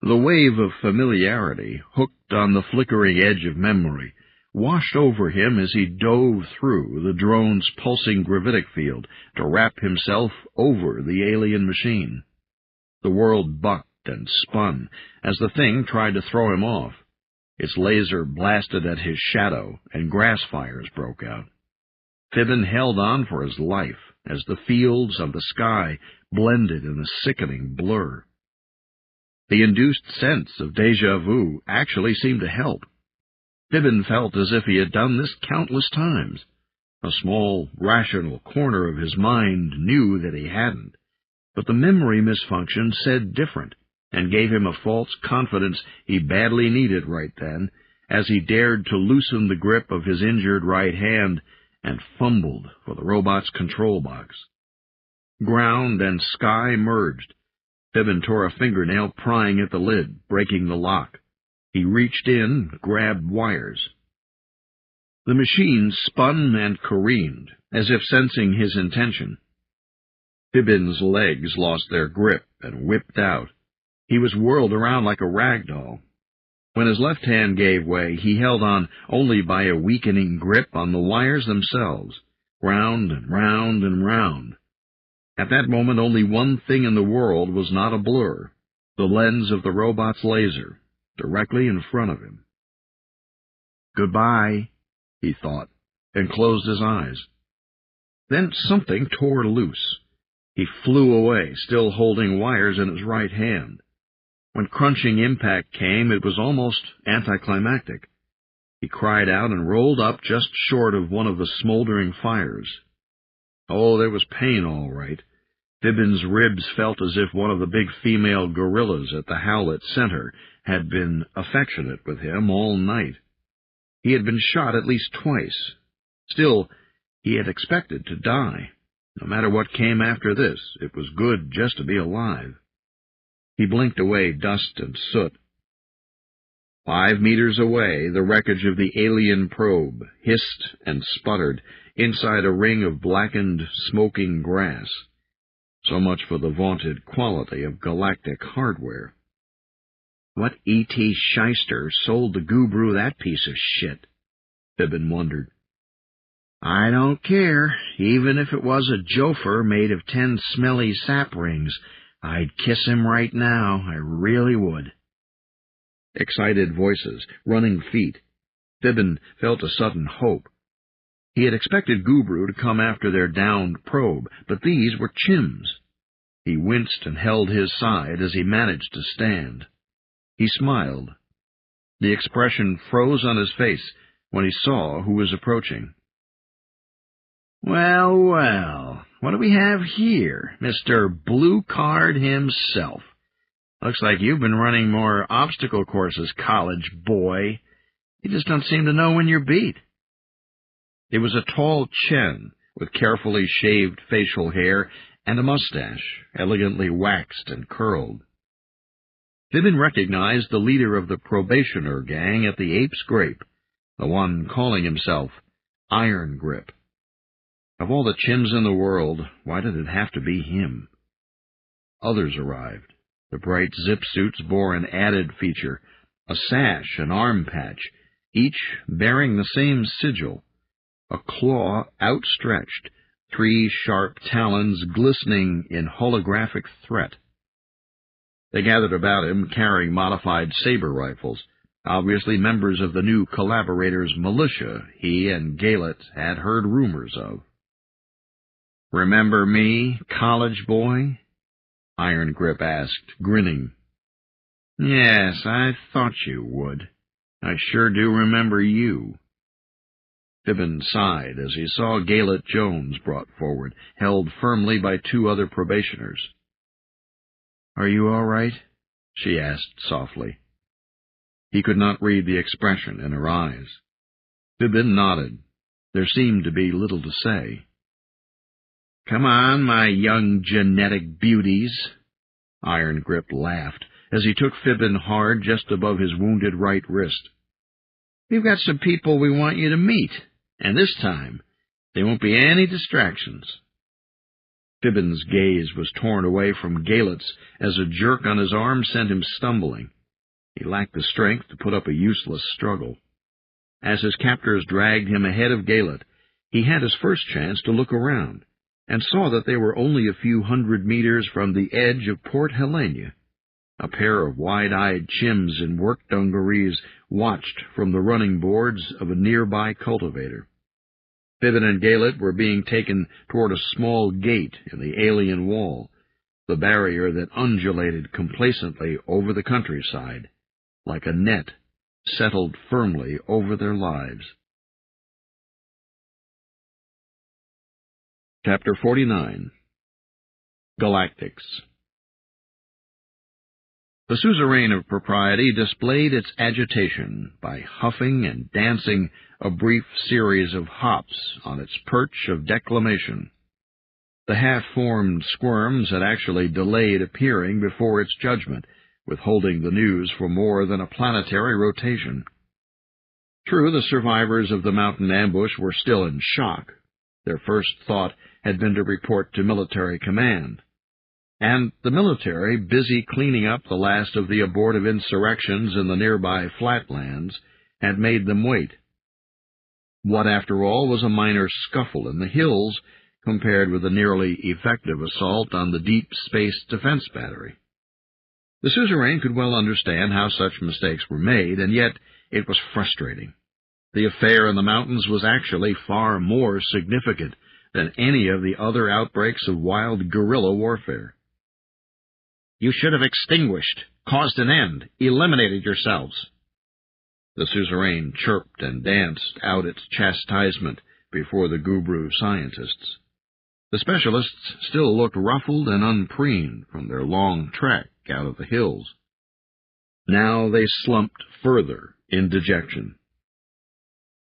The wave of familiarity, hooked on the flickering edge of memory, washed over him as he dove through the drone's pulsing gravitic field to wrap himself over the alien machine. The world bucked and spun as the thing tried to throw him off. Its laser blasted at his shadow, and grass fires broke out. Fibbin held on for his life as the fields of the sky blended in a sickening blur. The induced sense of déjà vu actually seemed to help. Fibbin felt as if he had done this countless times. A small, rational corner of his mind knew that he hadn't, but the memory misfunction said different, and gave him a false confidence he badly needed right then, as he dared to loosen the grip of his injured right hand and fumbled for the robot's control box. Ground and sky merged. Fibbin tore a fingernail prying at the lid, breaking the lock. He reached in, grabbed wires. The machine spun and careened, as if sensing his intention. Fibbin's legs lost their grip and whipped out. He was whirled around like a rag doll. When his left hand gave way, he held on only by a weakening grip on the wires themselves, round and round and round. At that moment, only one thing in the world was not a blur, the lens of the robot's laser, directly in front of him. Goodbye, he thought, and closed his eyes. Then something tore loose. He flew away, still holding wires in his right hand. When crunching impact came, it was almost anticlimactic. He cried out and rolled up just short of one of the smoldering fires. Oh, there was pain, all right. Fibbin's ribs felt as if one of the big female gorillas at the Howlett Center had been affectionate with him all night. He had been shot at least twice. Still, he had expected to die. No matter what came after this, it was good just to be alive. He blinked away dust and soot. 5 meters away, the wreckage of the alien probe hissed and sputtered inside a ring of blackened, smoking grass. So much for the vaunted quality of galactic hardware. What E.T. shyster sold the Gubru that piece of shit? Fibbin wondered. I don't care. Even if it was a jofer made of 10 smelly sap rings, I'd kiss him right now. I really would. Excited voices, running feet. Fibbin felt a sudden hope. He had expected Gubru to come after their downed probe, but these were Chims. He winced and held his side as he managed to stand. He smiled. The expression froze on his face when he saw who was approaching. Well, well, what do we have here? Mr. Blue Card himself. Looks like you've been running more obstacle courses, college boy. You just don't seem to know when you're beat. It was a tall Chen with carefully shaved facial hair and a mustache, elegantly waxed and curled. Fibbin recognized the leader of the probationer gang at the Ape's Grape, the one calling himself Iron Grip. Of all the Chims in the world, why did it have to be him? Others arrived. The bright zip suits bore an added feature, a sash and arm patch, each bearing the same sigil, a claw outstretched, 3 sharp talons glistening in holographic threat. They gathered about him, carrying modified saber rifles, obviously members of the new collaborators' militia he and Galet had heard rumors of. "Remember me, college boy?" Iron Grip asked, grinning. "Yes, I thought you would. I sure do remember you." Fibbin sighed as he saw Galet Jones brought forward, held firmly by 2 other probationers. "Are you all right?" she asked softly. He could not read the expression in her eyes. Fibbin nodded. There seemed to be little to say. "Come on, my young genetic beauties." Iron Grip laughed as he took Fibbin hard just above his wounded right wrist. "We've got some people we want you to meet, and this time there won't be any distractions." Fibbin's gaze was torn away from Galet's as a jerk on his arm sent him stumbling. He lacked the strength to put up a useless struggle. As his captors dragged him ahead of Galet, he had his first chance to look around, and saw that they were only a few hundred meters from the edge of Port Helena. A pair of wide-eyed chims in work dungarees watched from the running boards of a nearby cultivator. Fibbin and Galet were being taken toward a small gate in the alien wall, the barrier that undulated complacently over the countryside, like a net settled firmly over their lives. Chapter 49. Galactics. The suzerain of propriety displayed its agitation by huffing and dancing a brief series of hops on its perch of declamation. The half-formed squirms had actually delayed appearing before its judgment, withholding the news for more than a planetary rotation. True, the survivors of the mountain ambush were still in shock. Their first thought had been to report to military command, and the military, busy cleaning up the last of the abortive insurrections in the nearby flatlands, had made them wait. What, after all, was a minor scuffle in the hills compared with a nearly effective assault on the deep space defense battery? The suzerain could well understand how such mistakes were made, and yet it was frustrating. The affair in the mountains was actually far more significant than any of the other outbreaks of wild guerrilla warfare. "You should have extinguished, caused an end, eliminated yourselves." The suzerain chirped and danced out its chastisement before the Gubru scientists. The specialists still looked ruffled and unpreened from their long trek out of the hills. Now they slumped further in dejection.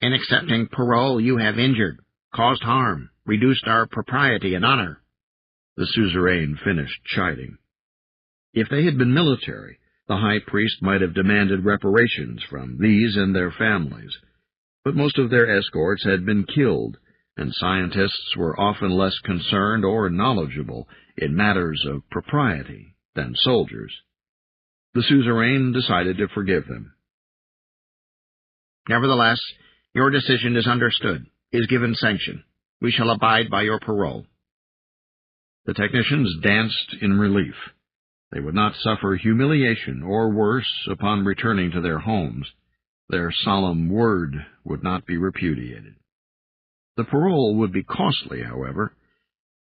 "In accepting parole, you have injured, caused harm, reduced our propriety and honor," the suzerain finished chiding. If they had been military, the high priest might have demanded reparations from these and their families, but most of their escorts had been killed, and scientists were often less concerned or knowledgeable in matters of propriety than soldiers. The suzerain decided to forgive them. "Nevertheless, your decision is understood, is given sanction. We shall abide by your parole." The technicians danced in relief. They would not suffer humiliation or worse upon returning to their homes. Their solemn word would not be repudiated. The parole would be costly, however.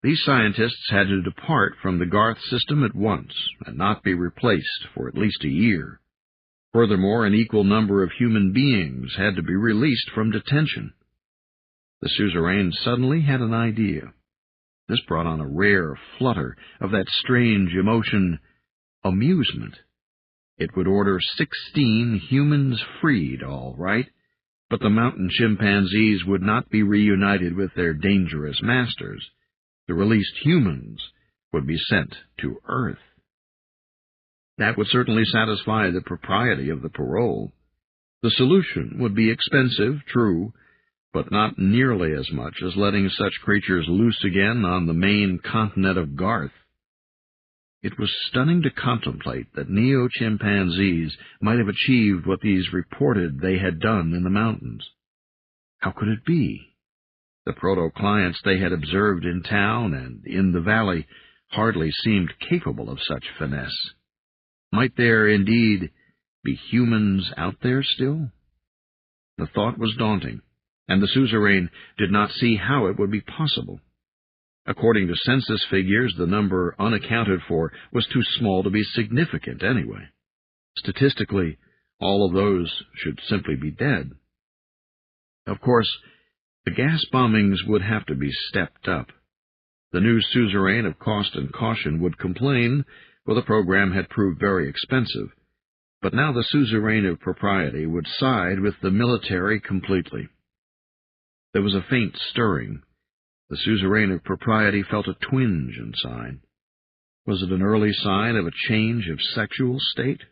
These scientists had to depart from the Garth system at once and not be replaced for at least a year. Furthermore, an equal number of human beings had to be released from detention. The suzerain suddenly had an idea. This brought on a rare flutter of that strange emotion, amusement. It would order 16 humans freed, all right, but the mountain chimpanzees would not be reunited with their dangerous masters. The released humans would be sent to Earth. That would certainly satisfy the propriety of the parole. The solution would be expensive, true, but not nearly as much as letting such creatures loose again on the main continent of Garth. It was stunning to contemplate that neo-chimpanzees might have achieved what these reported they had done in the mountains. How could it be? The proto-clients they had observed in town and in the valley hardly seemed capable of such finesse. Might there, indeed, be humans out there still? The thought was daunting, and the suzerain did not see how it would be possible. According to census figures, the number unaccounted for was too small to be significant anyway. Statistically, all of those should simply be dead. Of course, the gas bombings would have to be stepped up. The new suzerain of cost and caution would complain, for the program had proved very expensive. But now the suzerain of propriety would side with the military completely. There was a faint stirring. The suzerain of propriety felt a twinge inside. Was it an early sign of a change of sexual state?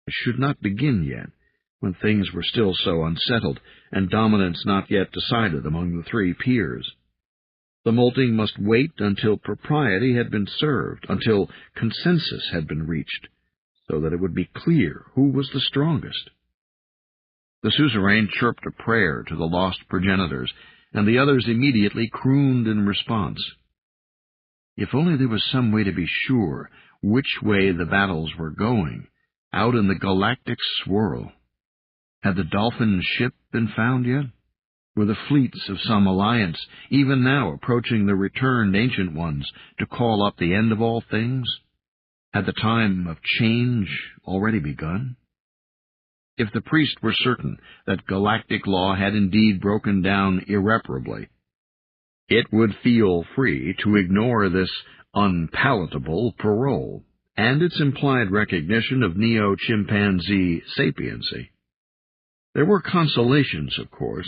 It should not begin yet, when things were still so unsettled, and dominance not yet decided among the three peers. The molting must wait until propriety had been served, until consensus had been reached, so that it would be clear who was the strongest. The suzerain chirped a prayer to the lost progenitors, and the others immediately crooned in response. If only there was some way to be sure which way the battles were going, out in the galactic swirl. Had the dolphin ship been found yet? Were the fleets of some alliance even now approaching the returned ancient ones to call up the end of all things? Had the time of change already begun? If the priest were certain that galactic law had indeed broken down irreparably, it would feel free to ignore this unpalatable parole and its implied recognition of neo-chimpanzee sapiency. There were consolations, of course.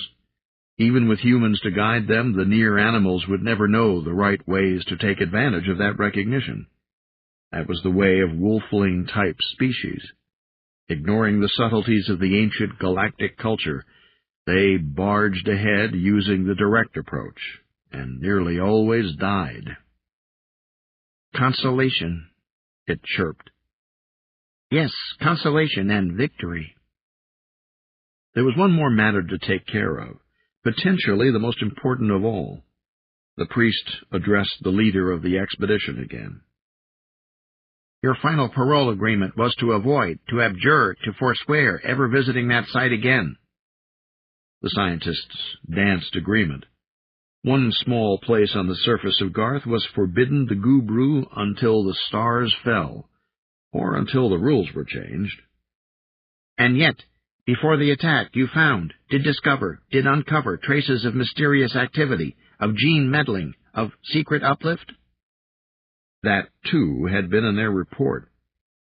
Even with humans to guide them, the near animals would never know the right ways to take advantage of that recognition. That was the way of wolfling-type species. Ignoring the subtleties of the ancient galactic culture, they barged ahead using the direct approach, and nearly always died. Consolation, it chirped. Yes, consolation and victory. There was one more matter to take care of, potentially the most important of all. The priest addressed the leader of the expedition again. Your final parole agreement was to avoid, to abjure, to forswear ever visiting that site again. The scientists danced agreement. One small place on the surface of Garth was forbidden to Gubru until the stars fell, or until the rules were changed. And yet, before the attack, you found, did discover, did uncover traces of mysterious activity, of gene meddling, of secret uplift? That, too, had been in their report.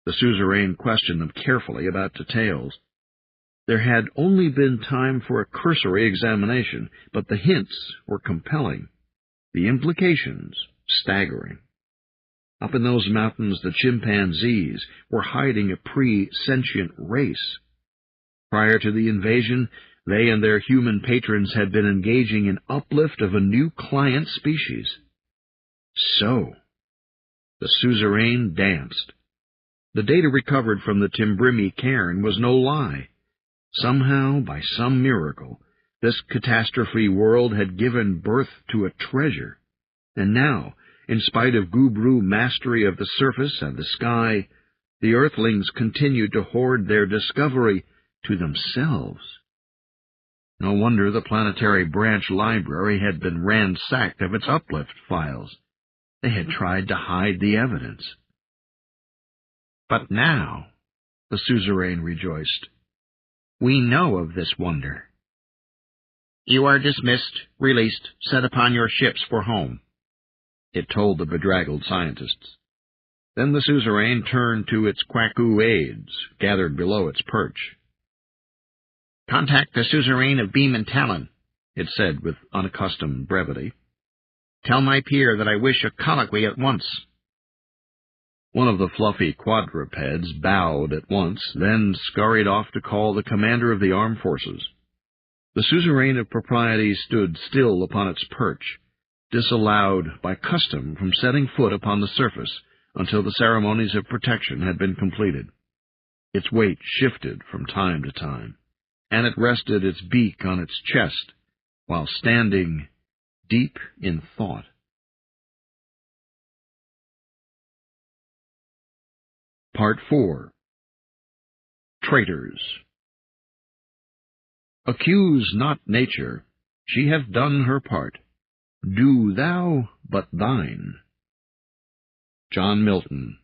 The suzerain questioned them carefully about details. There had only been time for a cursory examination, but the hints were compelling, the implications staggering. Up in those mountains, the chimpanzees were hiding a pre-sentient race. Prior to the invasion, they and their human patrons had been engaging in uplift of a new client species. So, the suzerain danced. The data recovered from the Timbrimi cairn was no lie. Somehow, by some miracle, this catastrophe world had given birth to a treasure. And now, in spite of Gubru mastery of the surface and the sky, the Earthlings continued to hoard their discovery to themselves. No wonder the planetary branch library had been ransacked of its uplift files. They had tried to hide the evidence. But now, the suzerain rejoiced, we know of this wonder. You are dismissed, released, set upon your ships for home, it told the bedraggled scientists. Then the suzerain turned to its Kwaku aides, gathered below its perch. Contact the suzerain of Beam and Talon, it said with unaccustomed brevity. Tell my peer that I wish a colloquy at once. One of the fluffy quadrupeds bowed at once, then scurried off to call the commander of the armed forces. The suzerain of propriety stood still upon its perch, disallowed by custom from setting foot upon the surface until the ceremonies of protection had been completed. Its weight shifted from time to time, and it rested its beak on its chest, while standing deep in thought. Part 4. traitors. Accuse not nature, she hath done her part. Do thou but thine. John Milton,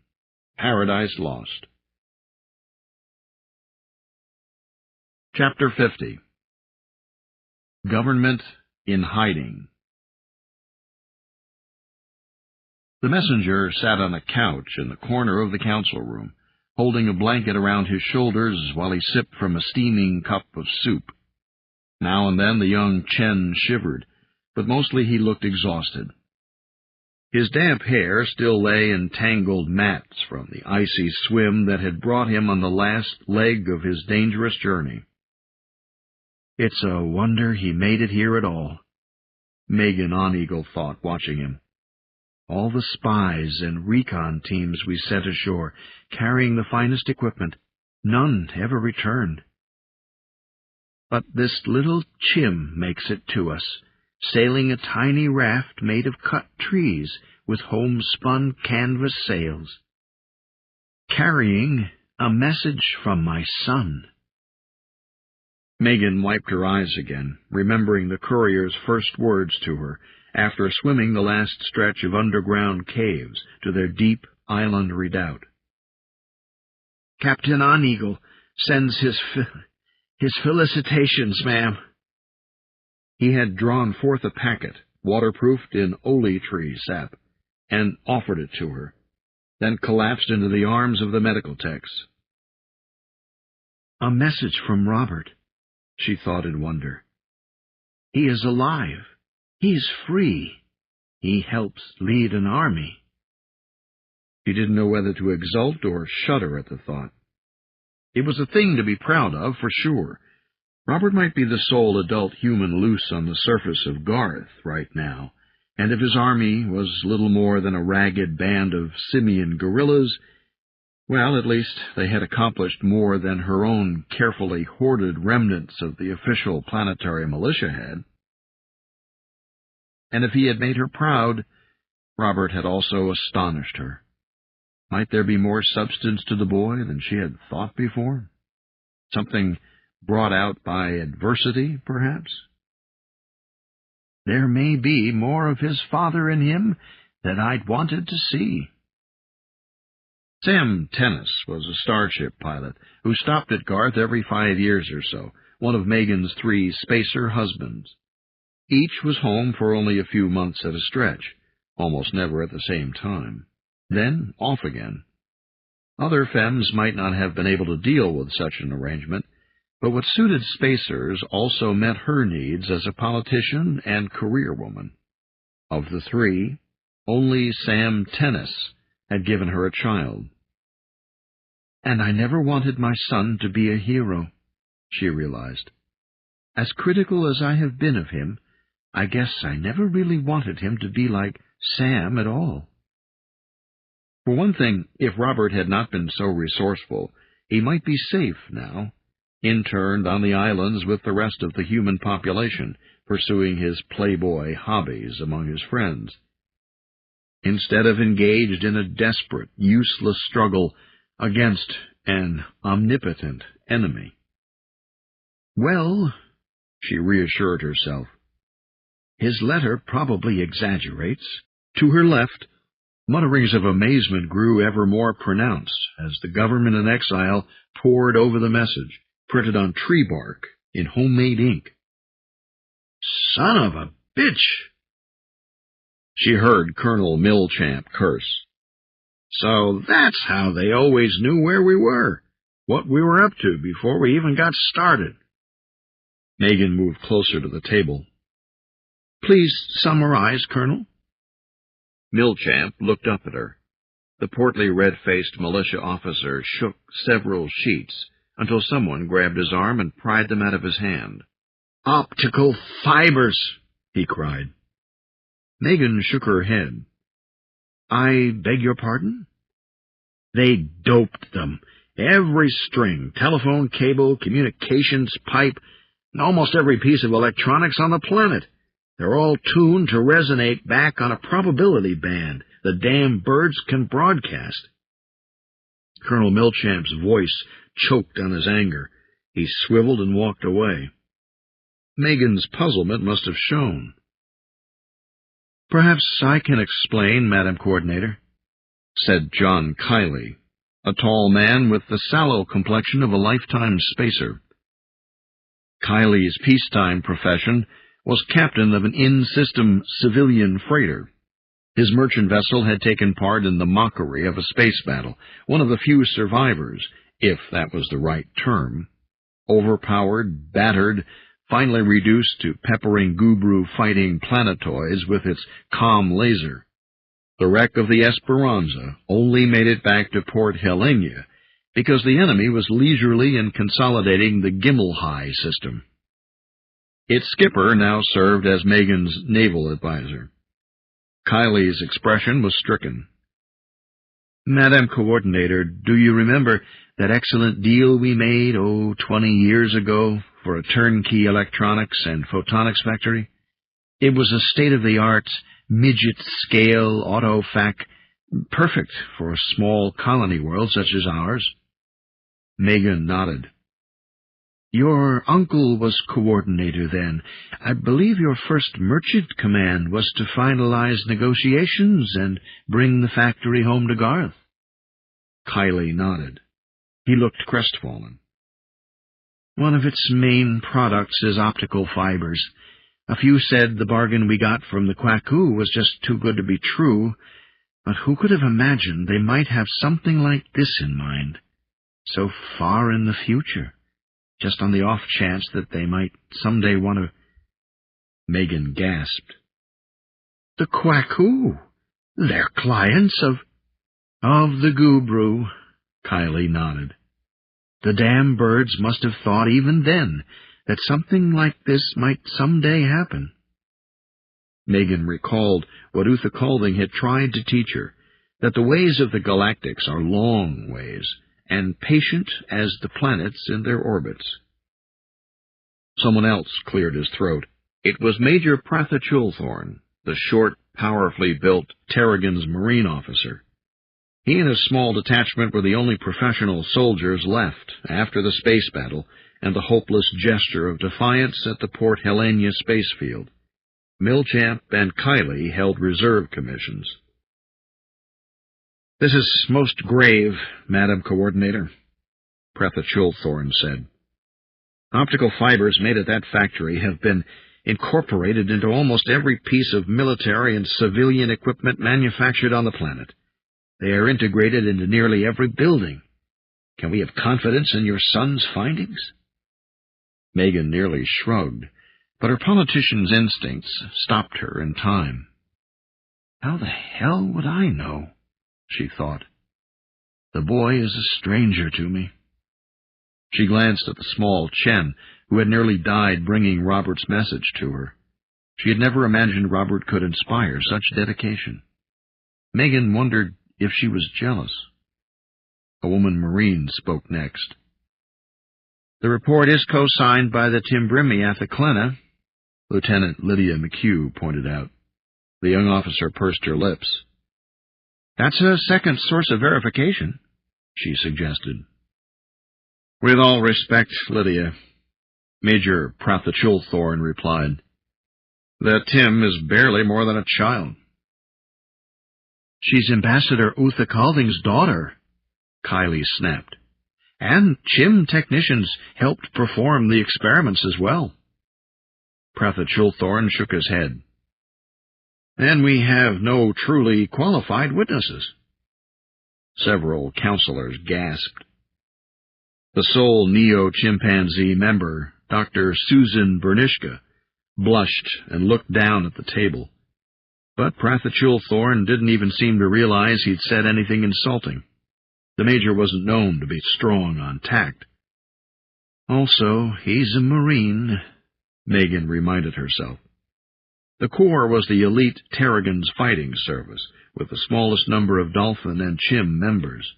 Paradise Lost. Chapter 50. Government in Hiding. The messenger sat on a couch in the corner of the council room, holding a blanket around his shoulders while he sipped from a steaming cup of soup. Now and then the young Chen shivered, but mostly he looked exhausted. His damp hair still lay in tangled mats from the icy swim that had brought him on the last leg of his dangerous journey. "It's a wonder he made it here at all," Megan On-Eagle thought, watching him. "All the spies and recon teams we sent ashore, carrying the finest equipment, none ever returned. But this little chim makes it to us, sailing a tiny raft made of cut trees with homespun canvas sails, carrying a message from my son." Megan wiped her eyes again, remembering the courier's first words to her, after swimming the last stretch of underground caves to their deep island redoubt. "Captain On-Eagle sends his felicitations, ma'am." He had drawn forth a packet, waterproofed in ole tree sap, and offered it to her, then collapsed into the arms of the medical techs. "A message from Robert," she thought in wonder. "He is alive. He is free. He helps lead an army." She didn't know whether to exult or shudder at the thought. It was a thing to be proud of, for sure. Robert might be the sole adult human loose on the surface of Garth right now, and if his army was little more than a ragged band of simian guerrillas, well, at least they had accomplished more than her own carefully hoarded remnants of the official planetary militia had. And if he had made her proud, Robert had also astonished her. Might there be more substance to the boy than she had thought before? Something brought out by adversity, perhaps? "There may be more of his father in him than I'd wanted to see." Sam Tennis was a starship pilot who stopped at Garth every 5 years or so, one of Megan's 3 spacer husbands. Each was home for only a few months at a stretch, almost never at the same time, then off again. Other femmes might not have been able to deal with such an arrangement, but what suited spacers also met her needs as a politician and career woman. Of the 3, only Sam Tennis had given her a child. "And I never wanted my son to be a hero," she realized. "As critical as I have been of him, I guess I never really wanted him to be like Sam at all." For one thing, if Robert had not been so resourceful, he might be safe now, interned on the islands with the rest of the human population, pursuing his playboy hobbies among his friends, instead of engaged in a desperate, useless struggle against an omnipotent enemy. "Well," she reassured herself, "his letter probably exaggerates." To her left, mutterings of amazement grew ever more pronounced as the government in exile pored over the message, printed on tree bark in homemade ink. "Son of a bitch!" She heard Colonel Milchamp curse. "So that's how they always knew where we were, what we were up to before we even got started." Megan moved closer to the table. "Please summarize, Colonel." Milchamp looked up at her. The portly, red-faced militia officer shook several sheets until someone grabbed his arm and pried them out of his hand. "Optical fibers!" he cried. Megan shook her head. "I beg your pardon?" "They doped them. Every string, telephone cable, communications pipe, almost every piece of electronics on the planet. They're all tuned to resonate back on a probability band the damn birds can broadcast." Colonel Milchamp's voice choked on his anger. He swiveled and walked away. Megan's puzzlement must have shown. "Perhaps I can explain, Madam Coordinator," said John Kiley, a tall man with the sallow complexion of a lifetime spacer. Kiley's peacetime profession was captain of an in-system civilian freighter. His merchant vessel had taken part in the mockery of a space battle, one of the few survivors, if that was the right term. Overpowered, battered, finally reduced to peppering Gubru fighting planetoids with its comm laser. The wreck of the Esperanza only made it back to Port Helena because the enemy was leisurely in consolidating the Gimmelhai system. Its skipper now served as Megan's naval advisor. Kiley's expression was stricken. "Madam Coordinator, do you remember that excellent deal we made, 20 years ago, for a turnkey electronics and photonics factory? It was a state-of-the-art, midget-scale autofac, perfect for a small colony world such as ours." Megan nodded. "Your uncle was coordinator then. I believe your first merchant command was to finalize negotiations and bring the factory home to Garth." Kiley nodded. He looked crestfallen. "One of its main products is optical fibers. A few said the bargain we got from the Kwaku was just too good to be true, but who could have imagined they might have something like this in mind, so far in the future? Just on the off chance that they might someday want to—" Megan gasped. "The Kwaku? They're clients of—" "Of the Gubru," Kiley nodded. "The damn birds must have thought even then that something like this might someday happen." Megan recalled what Uther Calding had tried to teach her, that the ways of the galactics are long ways, and patient as the planets in their orbits. Someone else cleared his throat. It was Major Prathachulthorn, the short, powerfully built Terrigan's Marine officer. He and his small detachment were the only professional soldiers left after the space battle and the hopeless gesture of defiance at the Port Helena space field. Milchamp and Kiley held reserve commissions. "This is most grave, Madam Coordinator," Prathachulthorn said. "Optical fibers made at that factory have been incorporated into almost every piece of military and civilian equipment manufactured on the planet. They are integrated into nearly every building. Can we have confidence in your son's findings?" Megan nearly shrugged, but her politician's instincts stopped her in time. "How the hell would I know?" she thought. "The boy is a stranger to me." She glanced at the small Chen, who had nearly died bringing Robert's message to her. She had never imagined Robert could inspire such dedication. Megan wondered if she was jealous. A woman Marine spoke next. "The report is co-signed by the Timbrimi Athaklena," Lieutenant Lydia McHugh pointed out. The young officer pursed her lips. "That's a second source of verification," she suggested. "With all respect, Lydia," Major Prathachulthorn replied, "that Tim is barely more than a child." "She's Ambassador Uther Calding's daughter," Kiley snapped. "And Chim technicians helped perform the experiments as well." Prathachulthorn shook his head. "And we have no truly qualified witnesses." Several counselors gasped. The sole neo-chimpanzee member, Dr. Susan Bernishka, blushed and looked down at the table. But Prathachulthorn didn't even seem to realize he'd said anything insulting. The Major wasn't known to be strong on tact. "Also, he's a Marine," Megan reminded herself. The Corps was the elite Terrigan's fighting service, with the smallest number of Dolphin and Chim members.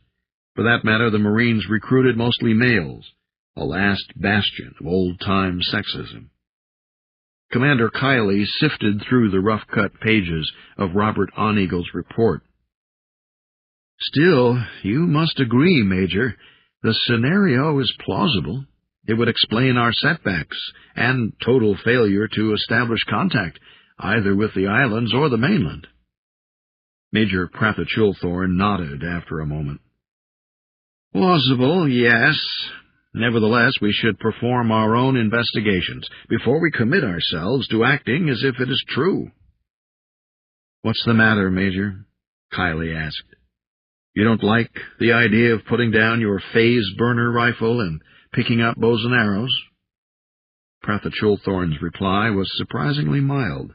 For that matter, the Marines recruited mostly males, a last bastion of old-time sexism. Commander Kiley sifted through the rough-cut pages of Robert Oneagle's report. Still, you must agree, Major, the scenario is plausible. It would explain our setbacks and total failure to establish contact, either with the islands or the mainland. Major Prathachulthorn nodded after a moment. Plausible, yes. Nevertheless, we should perform our own investigations before we commit ourselves to acting as if it is true. What's the matter, Major? Kiley asked. You don't like the idea of putting down your phase burner rifle and picking up bows and arrows? Prathachulthorn's reply was surprisingly mild.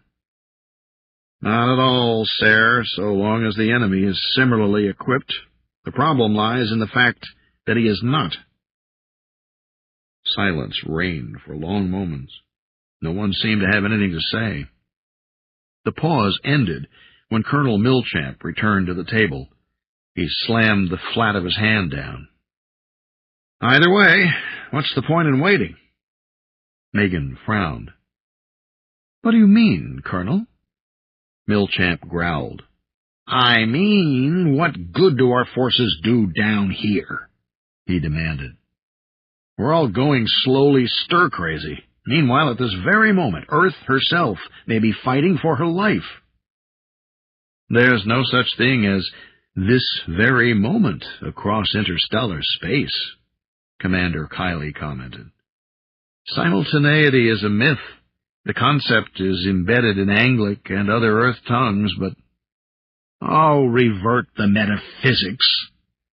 Not at all, sir, so long as the enemy is similarly equipped. The problem lies in the fact that he is not. Silence reigned for long moments. No one seemed to have anything to say. The pause ended when Colonel Milchamp returned to the table. He slammed the flat of his hand down. Either way, what's the point in waiting? Megan frowned. What do you mean, Colonel? Milchamp growled. I mean, what good do our forces do down here? He demanded. We're all going slowly stir-crazy. Meanwhile, at this very moment, Earth herself may be fighting for her life. There's no such thing as this very moment across interstellar space, Commander Kiley commented. Simultaneity is a myth. The concept is embedded in Anglic and other Earth tongues, but... Oh, revert the metaphysics,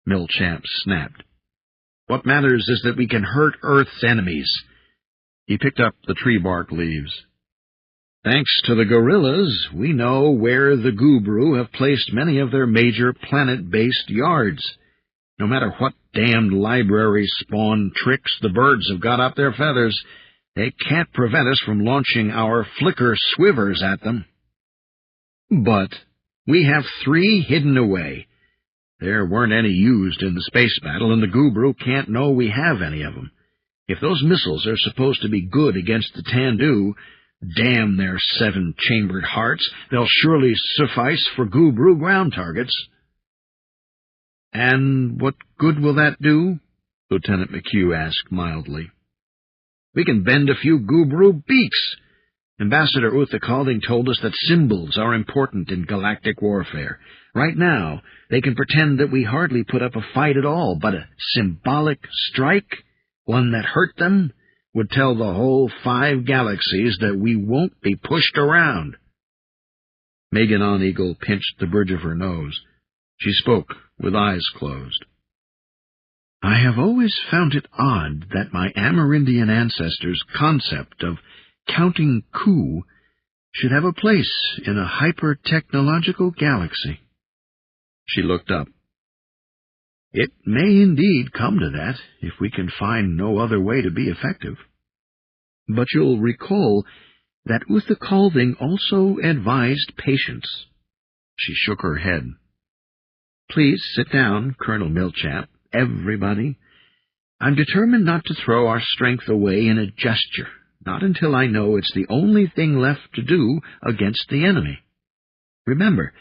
Milchamp snapped. What matters is that we can hurt Earth's enemies. He picked up the tree bark leaves. Thanks to the guerrillas, we know where the Gubru have placed many of their major planet-based yards. No matter what damned library-spawned tricks the birds have got up their feathers, they can't prevent us from launching our flicker swivers at them. But we have 3 hidden away. There weren't any used in the space battle, and the Gubru can't know we have any of them. If those missiles are supposed to be good against the Tandu, damn their 7-chambered hearts, they'll surely suffice for Gubru ground targets. And what good will that do? Lieutenant McHugh asked mildly. We can bend a few Gubru beaks. Ambassador Uthakalding told us that symbols are important in galactic warfare. Right now, they can pretend that we hardly put up a fight at all, but a symbolic strike, one that hurt them, would tell the whole 5 galaxies that we won't be pushed around. Megan On-Eagle pinched the bridge of her nose. She spoke with eyes closed. I have always found it odd that my Amerindian ancestors' concept of counting coup should have a place in a hyper-technological galaxy. She looked up. It may indeed come to that, if we can find no other way to be effective. But you'll recall that Uthakalding also advised patience. She shook her head. Please sit down, Colonel Milchamp, everybody. I'm determined not to throw our strength away in a gesture, not until I know it's the only thing left to do against the enemy. Remember,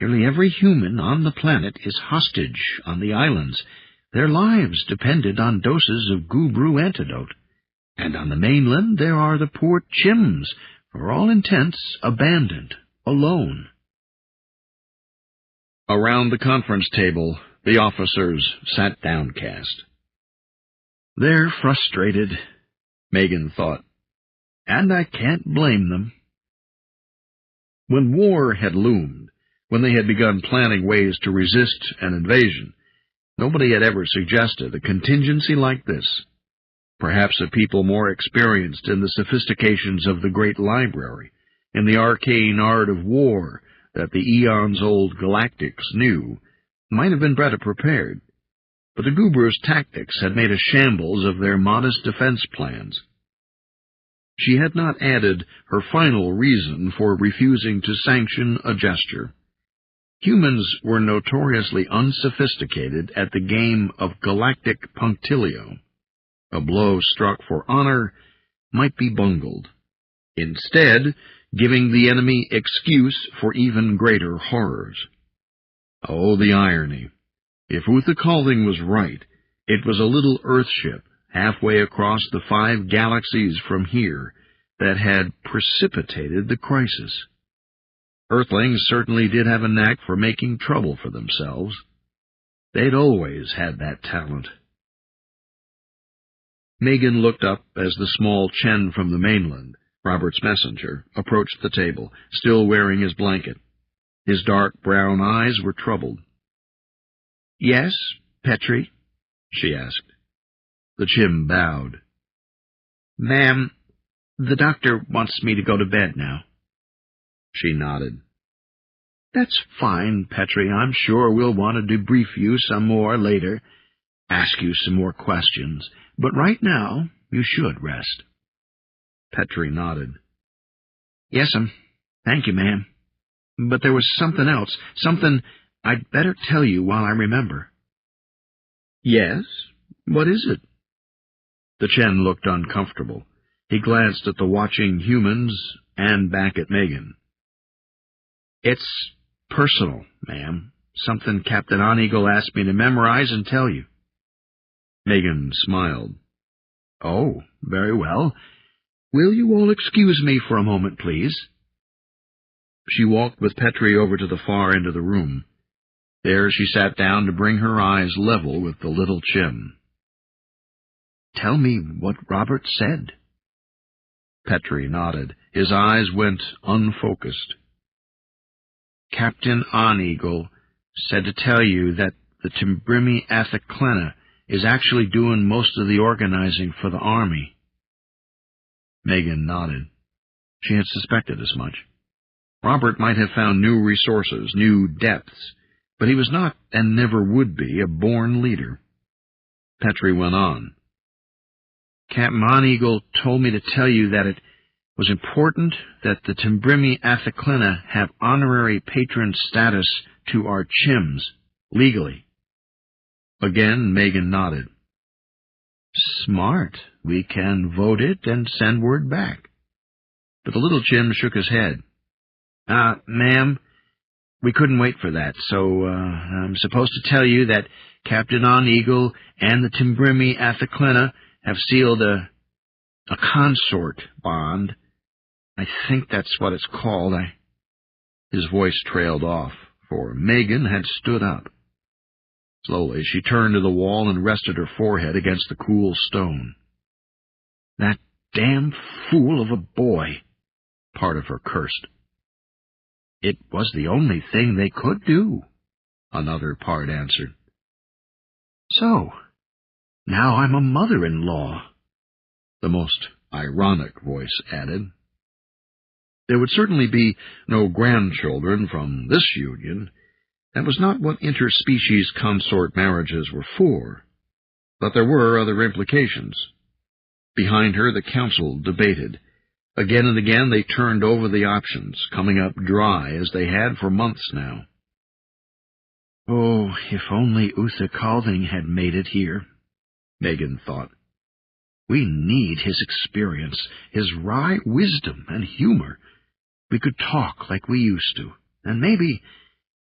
nearly every human on the planet is hostage on the islands. Their lives depended on doses of Gubru antidote. And on the mainland there are the poor Chims, for all intents abandoned, alone. Around the conference table, the officers sat downcast. They're frustrated, Megan thought, and I can't blame them. When war had loomed, when they had begun planning ways to resist an invasion, nobody had ever suggested a contingency like this. Perhaps a people more experienced in the sophistications of the great library, in the arcane art of war that the eons-old galactics knew, might have been better prepared. But the Gubru's tactics had made a shambles of their modest defense plans. She had not added her final reason for refusing to sanction a gesture. Humans were notoriously unsophisticated at the game of galactic punctilio. A blow struck for honor might be bungled, instead giving the enemy excuse for even greater horrors. Oh, the irony. If Uther Calding was right, it was a little Earthship halfway across the 5 galaxies from here that had precipitated the crisis. Earthlings certainly did have a knack for making trouble for themselves. They'd always had that talent. Megan looked up as the small Chen from the mainland, Robert's messenger, approached the table, still wearing his blanket. His dark brown eyes were troubled. "Yes, Petrie?" she asked. The Chim bowed. "Ma'am, the doctor wants me to go to bed now." She nodded. "That's fine, Petrie. I'm sure we'll want to debrief you some more later, ask you some more questions, but right now you should rest." Petrie nodded. "Yes'm. Thank you, ma'am. But there was something else, something I'd better tell you while I remember." "Yes? What is it?" The Chen looked uncomfortable. He glanced at the watching humans and back at Megan. "It's personal, ma'am. Something Captain Oneagle asked me to memorize and tell you." Megan smiled. "Oh, very well. Will you all excuse me for a moment, please?" She walked with Petrie over to the far end of the room. There she sat down to bring her eyes level with the little Chim. "Tell me what Robert said." Petrie nodded. His eyes went unfocused. "Captain Oneagle said to tell you that the Timbrimi Athaclena is actually doing most of the organizing for the army." Megan nodded. She had suspected as much. Robert might have found new resources, new depths, but he was not, and never would be, a born leader. Petrie went on. "Captain Oneagle told me to tell you that it was important that the Timbrimi Athaclena have honorary patron status to our Chims, legally." Again Megan nodded. "Smart. We can vote it and send word back." But the little Chim shook his head. "Ma'am, we couldn't wait for that, so I'm supposed to tell you that Captain Oneagle and the Timbrimi Athaclena have sealed a consort bond. I think that's what it's called." His voice trailed off, for Megan had stood up. Slowly she turned to the wall and rested her forehead against the cool stone. "That damn fool of a boy," part of her cursed. "It was the only thing they could do," another part answered. "So, now I'm a mother-in-law," the most ironic voice added. There would certainly be no grandchildren from this union. That was not what interspecies consort marriages were for. But there were other implications. Behind her the council debated. Again and again they turned over the options, coming up dry as they had for months now. "Oh, if only Uther Calding had made it here," Megan thought. "We need his experience, his wry wisdom and humor. We could talk like we used to, and maybe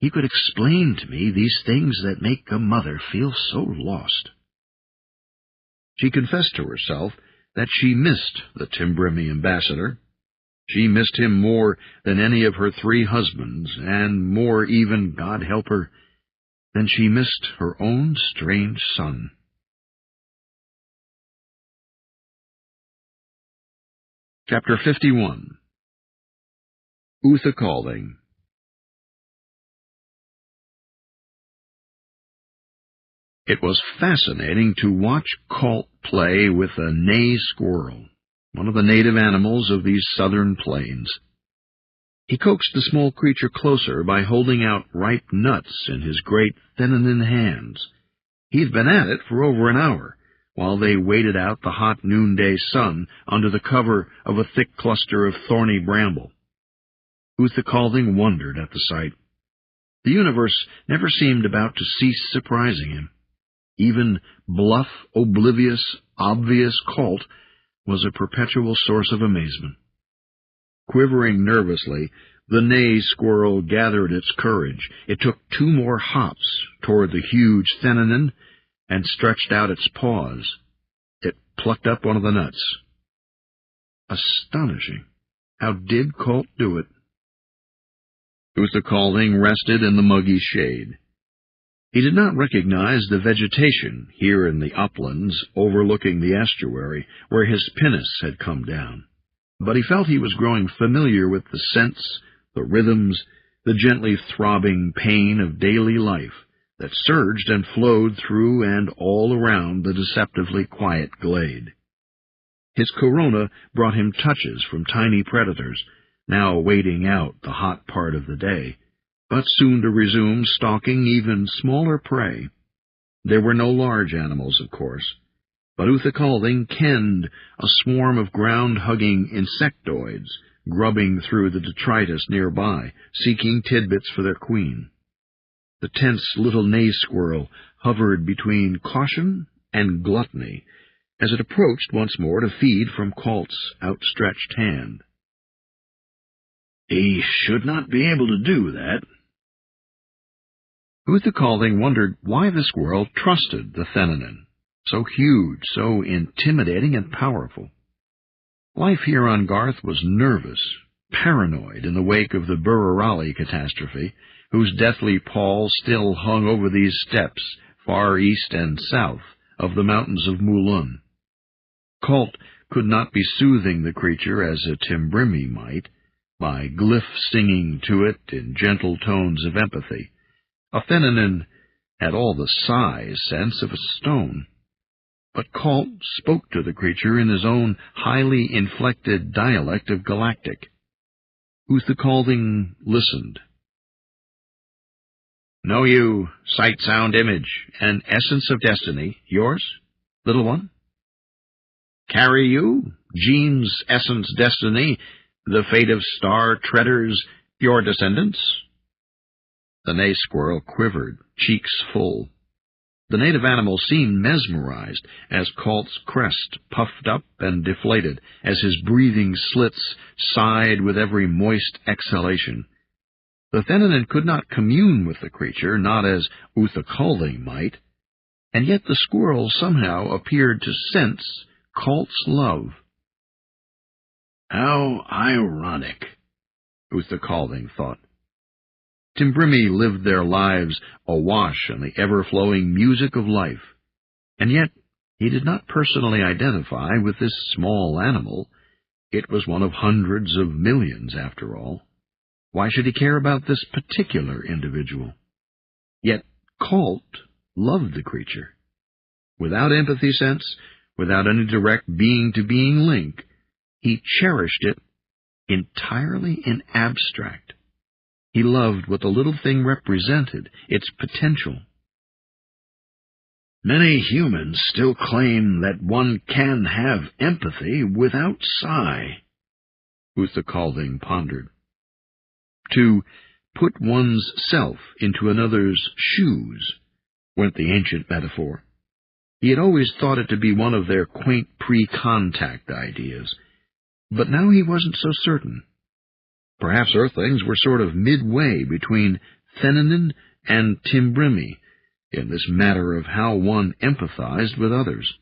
he could explain to me these things that make a mother feel so lost." She confessed to herself that she missed the Timbrimi ambassador. She missed him more than any of her 3 husbands, and more even, God help her, than she missed her own strange son. Chapter 51. Uther Calding. It was fascinating to watch Colt play with a Ney squirrel, one of the native animals of these southern plains. He coaxed the small creature closer by holding out ripe nuts in his great feminine hands. He had been at it for over an hour, while they waited out the hot noonday sun under the cover of a thick cluster of thorny bramble. Uther Calding wondered at the sight. The universe never seemed about to cease surprising him. Even bluff, oblivious, obvious Colt was a perpetual source of amazement. Quivering nervously, The Ney squirrel gathered its courage. It took 2 more hops toward the huge Thenanin and stretched out its paws. It plucked up one of the nuts. Astonishing. How did Colt do it? Uthakalding rested in the muggy shade. He did not recognize the vegetation here in the uplands overlooking the estuary where his pinnace had come down, but he felt he was growing familiar with the scents, the rhythms, the gently throbbing pain of daily life that surged and flowed through and all around the deceptively quiet glade. His corona brought him touches from tiny predators, now waiting out the hot part of the day, but soon to resume stalking even smaller prey. There were no large animals, of course, but Uthakalding kenned a swarm of ground-hugging insectoids grubbing through the detritus nearby, seeking tidbits for their queen. The tense little Ney squirrel hovered between caution and gluttony as it approached once more to feed from Colt's outstretched hand. He should not be able to do that. Uthakalding wondered why the squirrel trusted the Thenanin, so huge, so intimidating and powerful. Life here on Garth was nervous, paranoid in the wake of the Bururali catastrophe, whose deathly pall still hung over these steppes far east and south of the mountains of Mulun. Colt could not be soothing the creature as a Timbrimi might, by glyph-singing to it in gentle tones of empathy. A Thenanin had all the size sense of a stone. But Colt spoke to the creature in his own highly inflected dialect of Galactic. Uthakalding listened. "Know you, sight, sound, image, and essence of destiny, yours, little one? Carry you, genes, essence, destiny, the fate of star treaders, your descendants?" The Ney squirrel quivered, cheeks full. The native animal seemed mesmerized as Colt's crest puffed up and deflated, as his breathing slits sighed with every moist exhalation. The Thenanin could not commune with the creature, not as Uthakalding might, and yet the squirrel somehow appeared to sense Colt's love. How ironic, Uthakalding thought. Timbrimi lived their lives awash in the ever-flowing music of life, and yet he did not personally identify with this small animal. It was one of hundreds of millions, after all. Why should he care about this particular individual? Yet Colt loved the creature. Without empathy sense, without any direct being-to-being link, he cherished it entirely in abstract. He loved what the little thing represented, its potential. Many humans still claim that one can have empathy without sigh, Uthakalding pondered. To put one's self into another's shoes, went the ancient metaphor. He had always thought it to be one of their quaint pre-contact ideas, but now he wasn't so certain. Perhaps Earthlings were sort of midway between Thenanin and Timbrimi in this matter of how one empathized with others.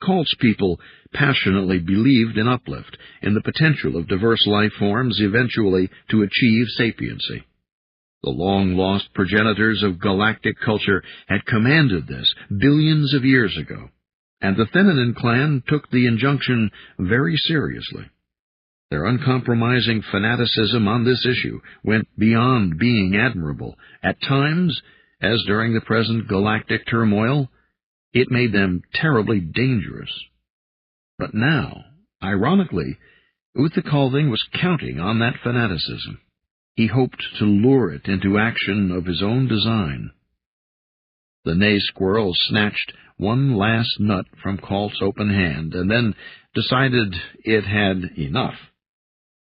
Colt's people passionately believed in uplift, in the potential of diverse life forms eventually to achieve sapiency. The long-lost progenitors of galactic culture had commanded this billions of years ago, and the Thenanin clan took the injunction very seriously. Their uncompromising fanaticism on this issue went beyond being admirable. At times, as during the present galactic turmoil, it made them terribly dangerous. But now, ironically, Uthakalding was counting on that fanaticism. He hoped to lure it into action of his own design. The Ney squirrel snatched one last nut from Colt's open hand, and then decided it had enough.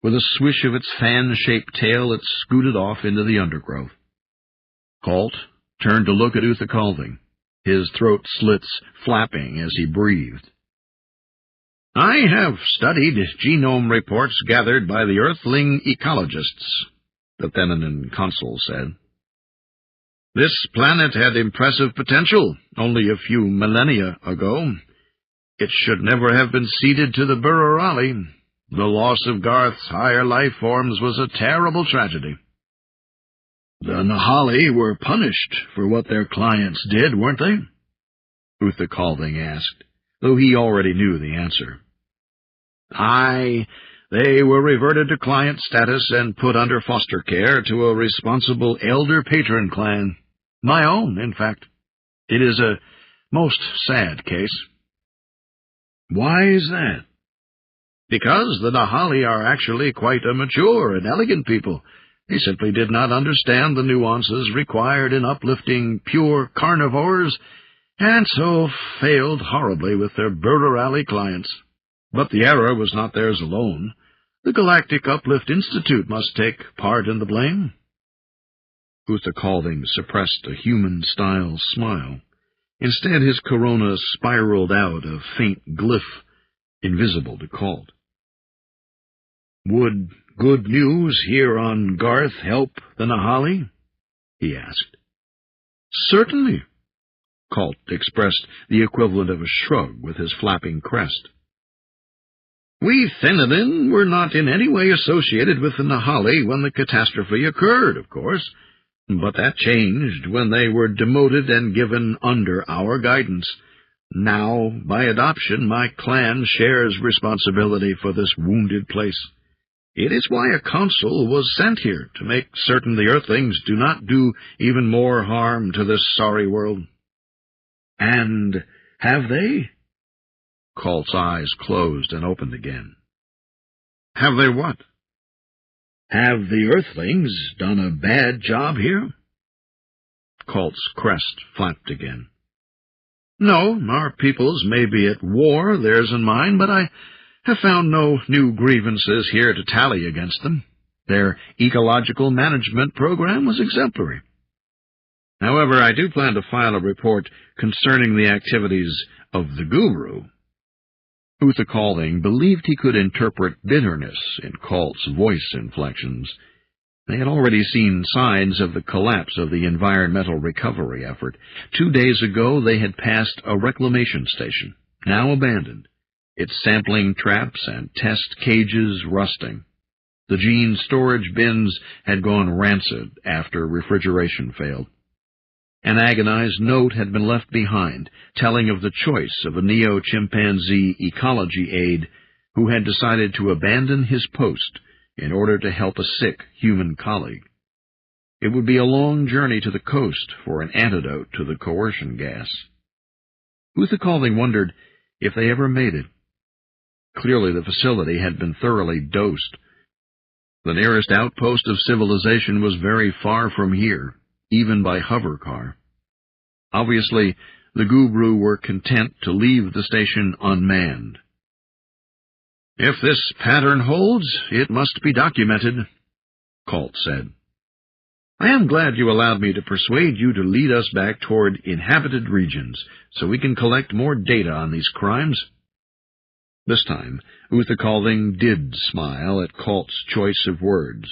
With a swish of its fan-shaped tail, it scooted off into the undergrowth. Colt turned to look at Uthakalding, his throat slits flapping as he breathed. I have studied genome reports gathered by the Earthling ecologists, the Thenanin consul said. This planet had impressive potential only a few millennia ago. It should never have been ceded to the Bururali. The loss of Garth's higher life forms was a terrible tragedy. The Nahali were punished for what their clients did, weren't they? Uther Calding asked, though he already knew the answer. Aye, they were reverted to client status and put under foster care to a responsible elder patron clan. My own, in fact. It is a most sad case. Why is that? Because the Nahali are actually quite a mature and elegant people. They simply did not understand the nuances required in uplifting pure carnivores, and so failed horribly with their Bururali clients. But the error was not theirs alone. The Galactic Uplift Institute must take part in the blame. Uther Calding suppressed a human-style smile. Instead, his corona spiraled out a faint glyph, invisible to Cald. Would good news here on Garth help the Nahali? He asked. Certainly. Cald expressed the equivalent of a shrug with his flapping crest. We Thenanin were not in any way associated with the Nahali when the catastrophe occurred, of course, but that changed when they were demoted and given under our guidance. Now, by adoption, my clan shares responsibility for this wounded place. It is why a consul was sent here, to make certain the Earthlings do not do even more harm to this sorry world. And have they? Cald's eyes closed and opened again. Have they what? Have the Earthlings done a bad job here? Cald's crest flapped again. No, our peoples may be at war, theirs and mine, but I have found no new grievances here to tally against them. Their ecological management program was exemplary. However, I do plan to file a report concerning the activities of the Guru. Uther Calding believed he could interpret bitterness in Cald's voice inflections. They had already seen signs of the collapse of the environmental recovery effort. 2 days ago they had passed a reclamation station, now abandoned, its sampling traps and test cages rusting. The gene storage bins had gone rancid after refrigeration failed. An agonized note had been left behind, telling of the choice of a neo-chimpanzee ecology aide who had decided to abandon his post in order to help a sick human colleague. It would be a long journey to the coast for an antidote to the coercion gas. Uther Calding wondered if they ever made it. Clearly the facility had been thoroughly dosed. The nearest outpost of civilization was very far from here, even by hover car. Obviously, the Guru were content to leave the station unmanned. If this pattern holds, it must be documented, Cald said. I am glad you allowed me to persuade you to lead us back toward inhabited regions, so we can collect more data on these crimes. This time, Uther Calding did smile at Cald's choice of words.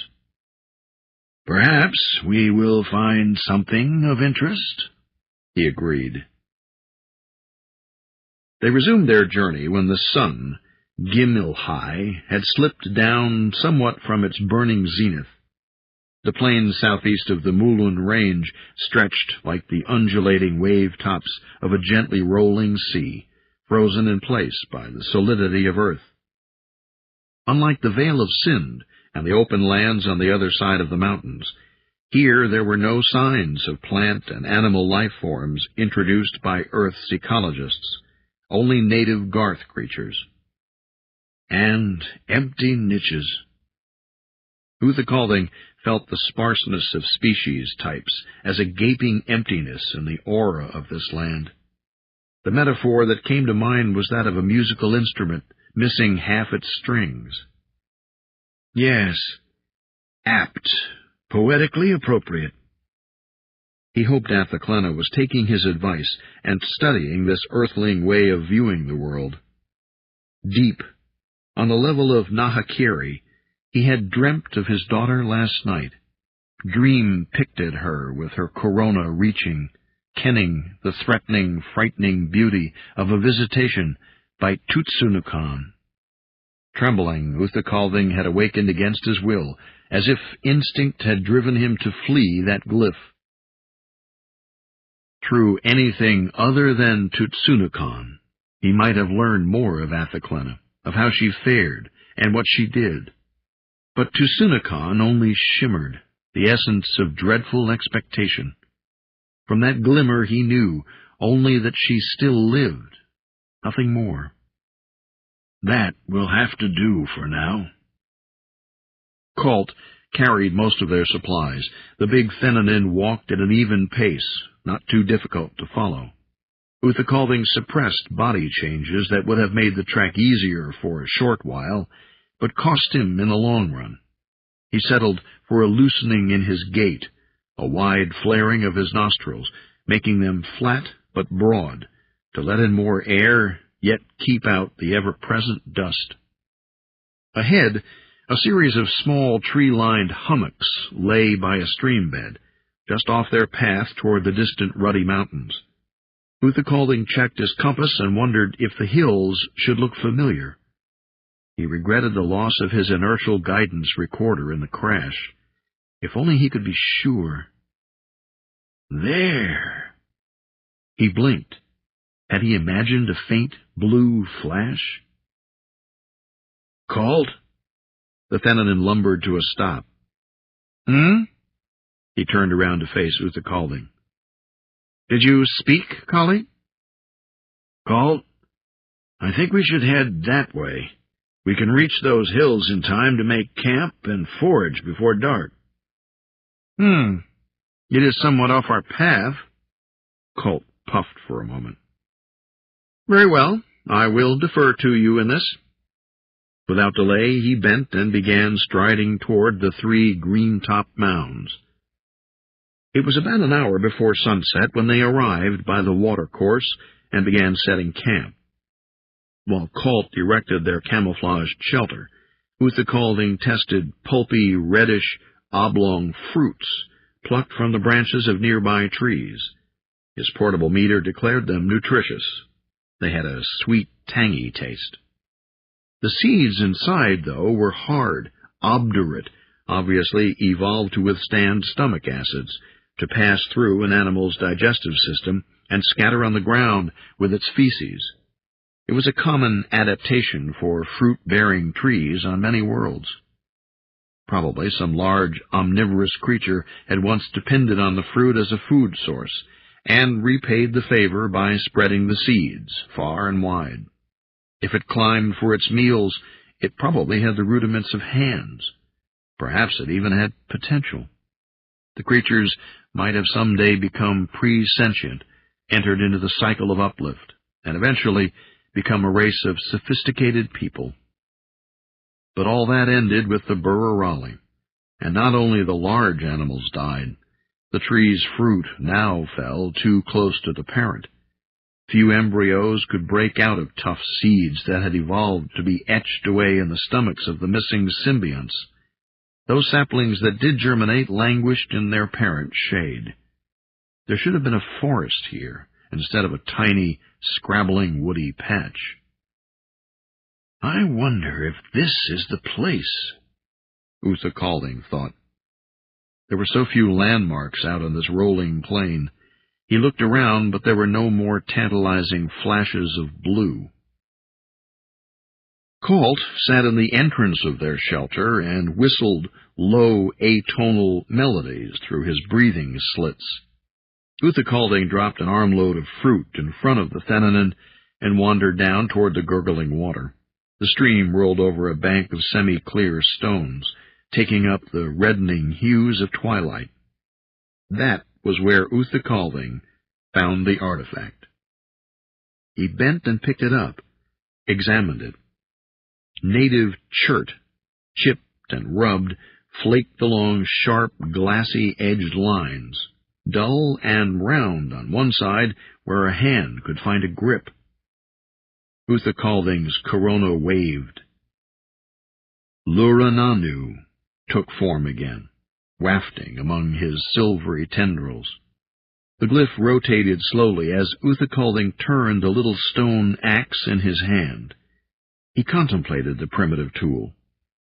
Perhaps we will find something of interest, he agreed. They resumed their journey when the sun, Gimilhai, had slipped down somewhat from its burning zenith. The plains southeast of the Mulun Range stretched like the undulating wave-tops of a gently rolling sea, frozen in place by the solidity of earth. Unlike the Vale of Sind and the open lands on the other side of the mountains, here there were no signs of plant and animal life forms introduced by Earth's ecologists, only native Garth creatures. And empty niches. Uther Calding felt the sparseness of species types as a gaping emptiness in the aura of this land. The metaphor that came to mind was that of a musical instrument missing half its strings. Yes, apt, poetically appropriate. He hoped Athaklena was taking his advice and studying this earthling way of viewing the world. Deep, on the level of Nahakiri, he had dreamt of his daughter last night. Dream picked at her with her corona reaching, kenning the threatening, frightening beauty of a visitation by Tutsunukan. Trembling, Uthakalding had awakened against his will, as if instinct had driven him to flee that glyph. Through anything other than Tutsunukan, he might have learned more of Athaklena, of how she fared, and what she did. But Tutsunukan only shimmered, the essence of dreadful expectation. From that glimmer he knew only that she still lived, nothing more. That will have to do for now. Colt carried most of their supplies. The big Thenanin walked at an even pace, not too difficult to follow. Uthakalding suppressed body changes that would have made the trek easier for a short while, but cost him in the long run. He settled for a loosening in his gait, a wide flaring of his nostrils, making them flat but broad, to let in more air, yet keep out the ever-present dust. Ahead, a series of small tree-lined hummocks lay by a stream bed, just off their path toward the distant ruddy mountains. Uthakalding checked his compass and wondered if the hills should look familiar. He regretted the loss of his inertial guidance recorder in the crash. If only he could be sure. There! He blinked. Had he imagined a faint blue flash? Colt? The Thenanin lumbered to a stop. He turned around to face Uthakalding. Did you speak, colleague? Colt, I think we should head that way. We can reach those hills in time to make camp and forage before dark. It is somewhat off our path. Colt puffed for a moment. Very well, I will defer to you in this. Without delay, he bent and began striding toward the 3 green-top mounds. It was about an hour before sunset when they arrived by the watercourse and began setting camp. While Colt erected their camouflaged shelter, Uthakalding tested pulpy, reddish, oblong fruits plucked from the branches of nearby trees. His portable meter declared them nutritious. They had a sweet, tangy taste. The seeds inside, though, were hard, obdurate, obviously evolved to withstand stomach acids, to pass through an animal's digestive system and scatter on the ground with its feces. It was a common adaptation for fruit-bearing trees on many worlds. Probably some large, omnivorous creature had once depended on the fruit as a food source, and repaid the favor by spreading the seeds far and wide. If it climbed for its meals, it probably had the rudiments of hands. Perhaps it even had potential. The creatures might have someday become pre-sentient, entered into the cycle of uplift, and eventually become a race of sophisticated people. But all that ended with the Burrarali, and not only the large animals died. The tree's fruit now fell too close to the parent. Few embryos could break out of tough seeds that had evolved to be etched away in the stomachs of the missing symbionts. Those saplings that did germinate languished in their parent's shade. There should have been a forest here, instead of a tiny, scrabbling, woody patch. I wonder if this is the place, Uthakalding thought. There were so few landmarks out on this rolling plain. He looked around, but there were no more tantalizing flashes of blue. Colt sat in the entrance of their shelter and whistled low, atonal melodies through his breathing slits. Uthakalding dropped an armload of fruit in front of the Thenanin and wandered down toward the gurgling water. The stream rolled over a bank of semi-clear stones, taking up the reddening hues of twilight. That was where Uthakalding found the artifact. He bent and picked it up, examined it. Native chert, chipped and rubbed, flaked along sharp, glassy-edged lines, dull and round on one side where a hand could find a grip. Uthakalding's corona waved. Lurananu took form again, wafting among his silvery tendrils. The glyph rotated slowly as Uthakalding turned the little stone axe in his hand. He contemplated the primitive tool.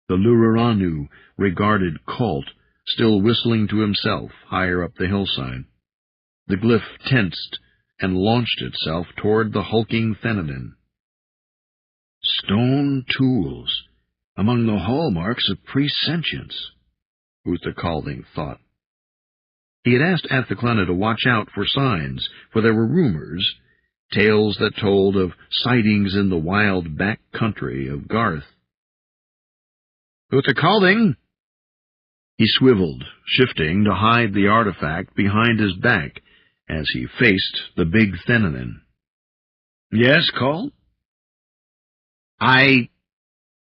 The Luraranu regarded Colt, still whistling to himself higher up the hillside. The glyph tensed and launched itself toward the hulking Thenodin. Stone tools, among the hallmarks of presentience, Uthakalding thought. He had asked Athaklana to watch out for signs, for there were rumors, tales that told of sightings in the wild back country of Garth. Uthakalding! He swiveled, shifting to hide the artifact behind his back as he faced the big Thenodin. Yes, Colt?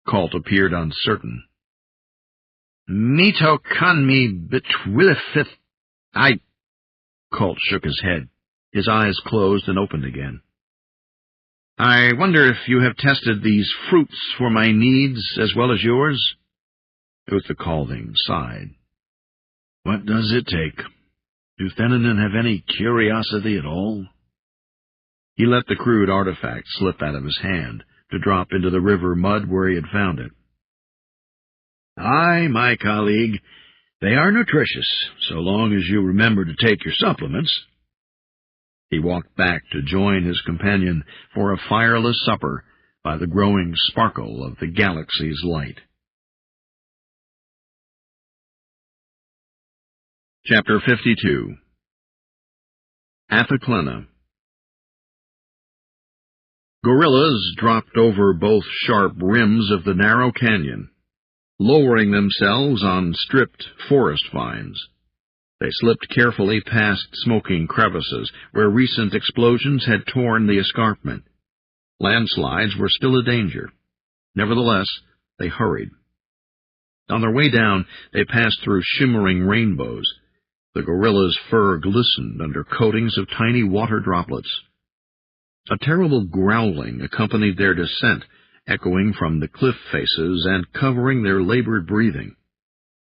Colt appeared uncertain. Mito kanmi betwillifith. Colt shook his head. His eyes closed and opened again. I wonder if you have tested these fruits for my needs as well as yours? Uthakalding sighed. What does it take? Do Thenodin have any curiosity at all? He let the crude artifact slip out of his hand to drop into the river mud where he had found it. Aye, my colleague, they are nutritious, so long as you remember to take your supplements. He walked back to join his companion for a fireless supper by the growing sparkle of the galaxy's light. Chapter 52. Athaklana. Gorillas dropped over both sharp rims of the narrow canyon, lowering themselves on stripped forest vines. They slipped carefully past smoking crevices where recent explosions had torn the escarpment. Landslides were still a danger. Nevertheless, they hurried. On their way down, they passed through shimmering rainbows. The gorilla's fur glistened under coatings of tiny water droplets. A terrible growling accompanied their descent, echoing from the cliff faces and covering their labored breathing.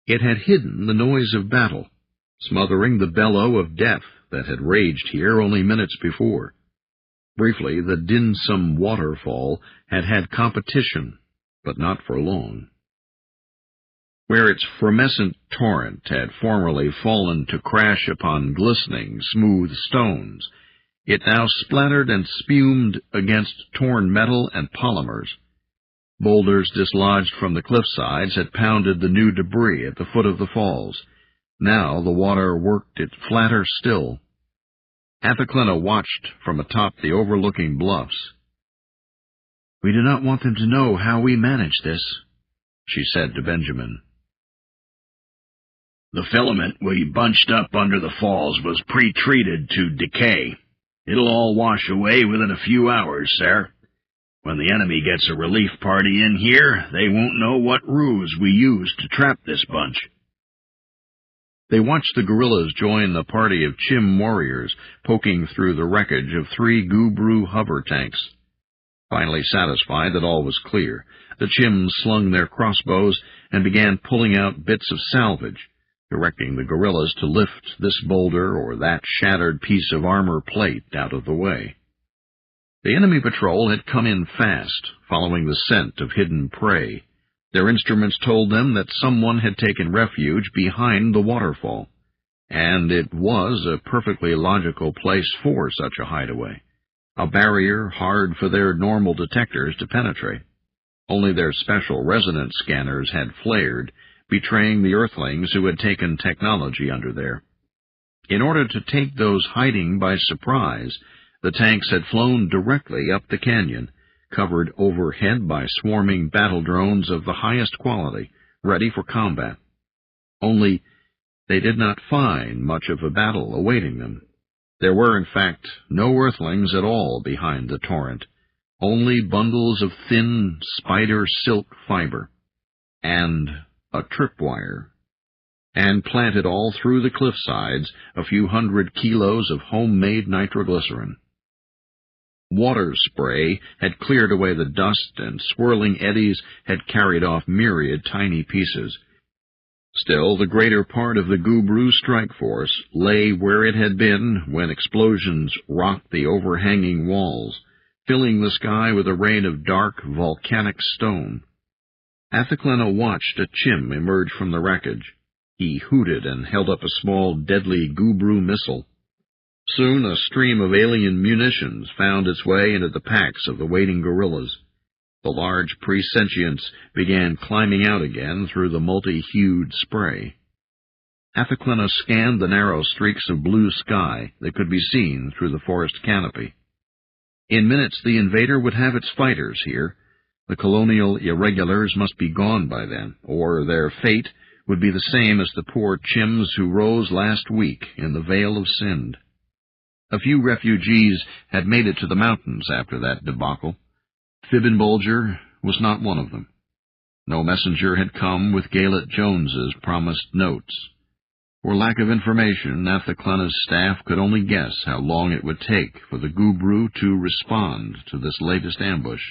It had hidden the noise of battle, smothering the bellow of death that had raged here only minutes before. Briefly, the dinsome waterfall had had competition, but not for long. Where its fermescent torrent had formerly fallen to crash upon glistening, smooth stones, it now splattered and spumed against torn metal and polymers. Boulders dislodged from the cliffsides had pounded the new debris at the foot of the falls. Now the water worked it flatter still. Athaklana watched from atop the overlooking bluffs. We do not want them to know how we manage this, she said to Benjamin. The filament we bunched up under the falls was pre-treated to decay. It'll all wash away within a few hours, sir. When the enemy gets a relief party in here, they won't know what ruse we used to trap this bunch. They watched the guerrillas join the party of Chim warriors poking through the wreckage of 3 Gubru hover tanks. Finally satisfied that all was clear, the Chims slung their crossbows and began pulling out bits of salvage, directing the guerrillas to lift this boulder or that shattered piece of armor plate out of the way. The enemy patrol had come in fast, following the scent of hidden prey. Their instruments told them that someone had taken refuge behind the waterfall, and it was a perfectly logical place for such a hideaway, a barrier hard for their normal detectors to penetrate. Only their special resonance scanners had flared, betraying the Earthlings who had taken technology under there. In order to take those hiding by surprise, the tanks had flown directly up the canyon, covered overhead by swarming battle drones of the highest quality, ready for combat. Only they did not find much of a battle awaiting them. There were, in fact, no Earthlings at all behind the torrent, only bundles of thin spider silk fiber, and a tripwire, and planted all through the cliffsides a few hundred kilos of homemade nitroglycerin. Water spray had cleared away the dust, and swirling eddies had carried off myriad tiny pieces. Still, the greater part of the Gubru strike force lay where it had been when explosions rocked the overhanging walls, filling the sky with a rain of dark, volcanic stone. Athaklena watched a chim emerge from the wreckage. He hooted and held up a small, deadly Gubru missile. Soon a stream of alien munitions found its way into the packs of the waiting guerrillas. The large presentients began climbing out again through the multi-hued spray. Athaklena scanned the narrow streaks of blue sky that could be seen through the forest canopy. In minutes the invader would have its fighters here. The colonial irregulars must be gone by then, or their fate would be the same as the poor chims who rose last week in the Vale of Sind. A few refugees had made it to the mountains after that debacle. Fibbenbolger was not one of them. No messenger had come with Galet Jones's promised notes. For lack of information, Athaklena's staff could only guess how long it would take for the Gubru to respond to this latest ambush.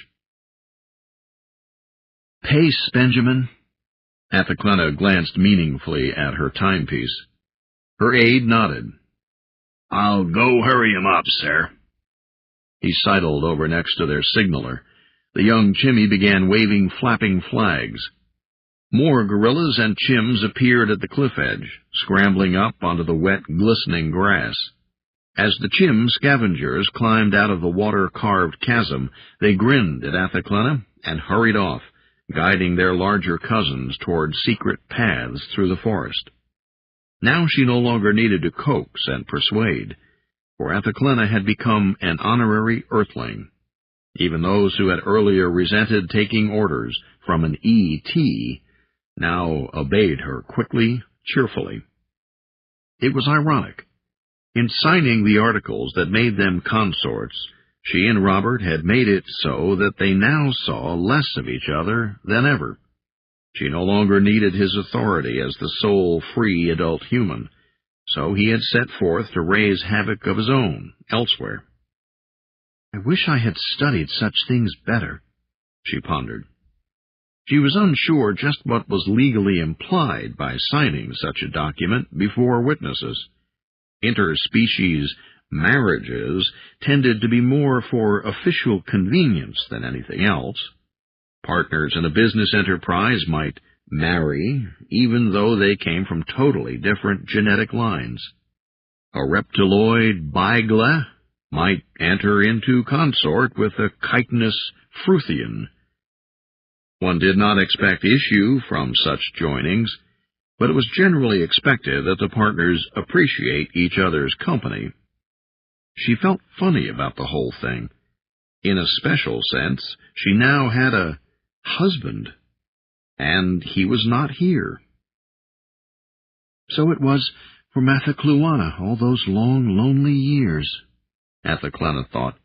"Pace, Benjamin." Athaklena glanced meaningfully at her timepiece. Her aide nodded. "I'll go hurry him up, sir." He sidled over next to their signaller. The young chimmy began waving flapping flags. More guerrillas and chims appeared at the cliff edge, scrambling up onto the wet, glistening grass. As the chim scavengers climbed out of the water-carved chasm, they grinned at Athaklena and hurried off, guiding their larger cousins toward secret paths through the forest. Now she no longer needed to coax and persuade, for Athaklena had become an honorary earthling. Even those who had earlier resented taking orders from an E.T. now obeyed her quickly, cheerfully. It was ironic. In signing the articles that made them consorts, she and Robert had made it so that they now saw less of each other than ever. She no longer needed his authority as the sole free adult human, so he had set forth to raise havoc of his own elsewhere. "I wish I had studied such things better," she pondered. She was unsure just what was legally implied by signing such a document before witnesses. Interspecies marriages tended to be more for official convenience than anything else. Partners in a business enterprise might marry, even though they came from totally different genetic lines. A reptiloid bygla might enter into consort with a chitinous Fruthian. One did not expect issue from such joinings, but it was generally expected that the partners appreciate each other's company. She felt funny about the whole thing. In a special sense, she now had a husband, and he was not here. So it was for Mathakluana all those long, lonely years, Athaklena thought,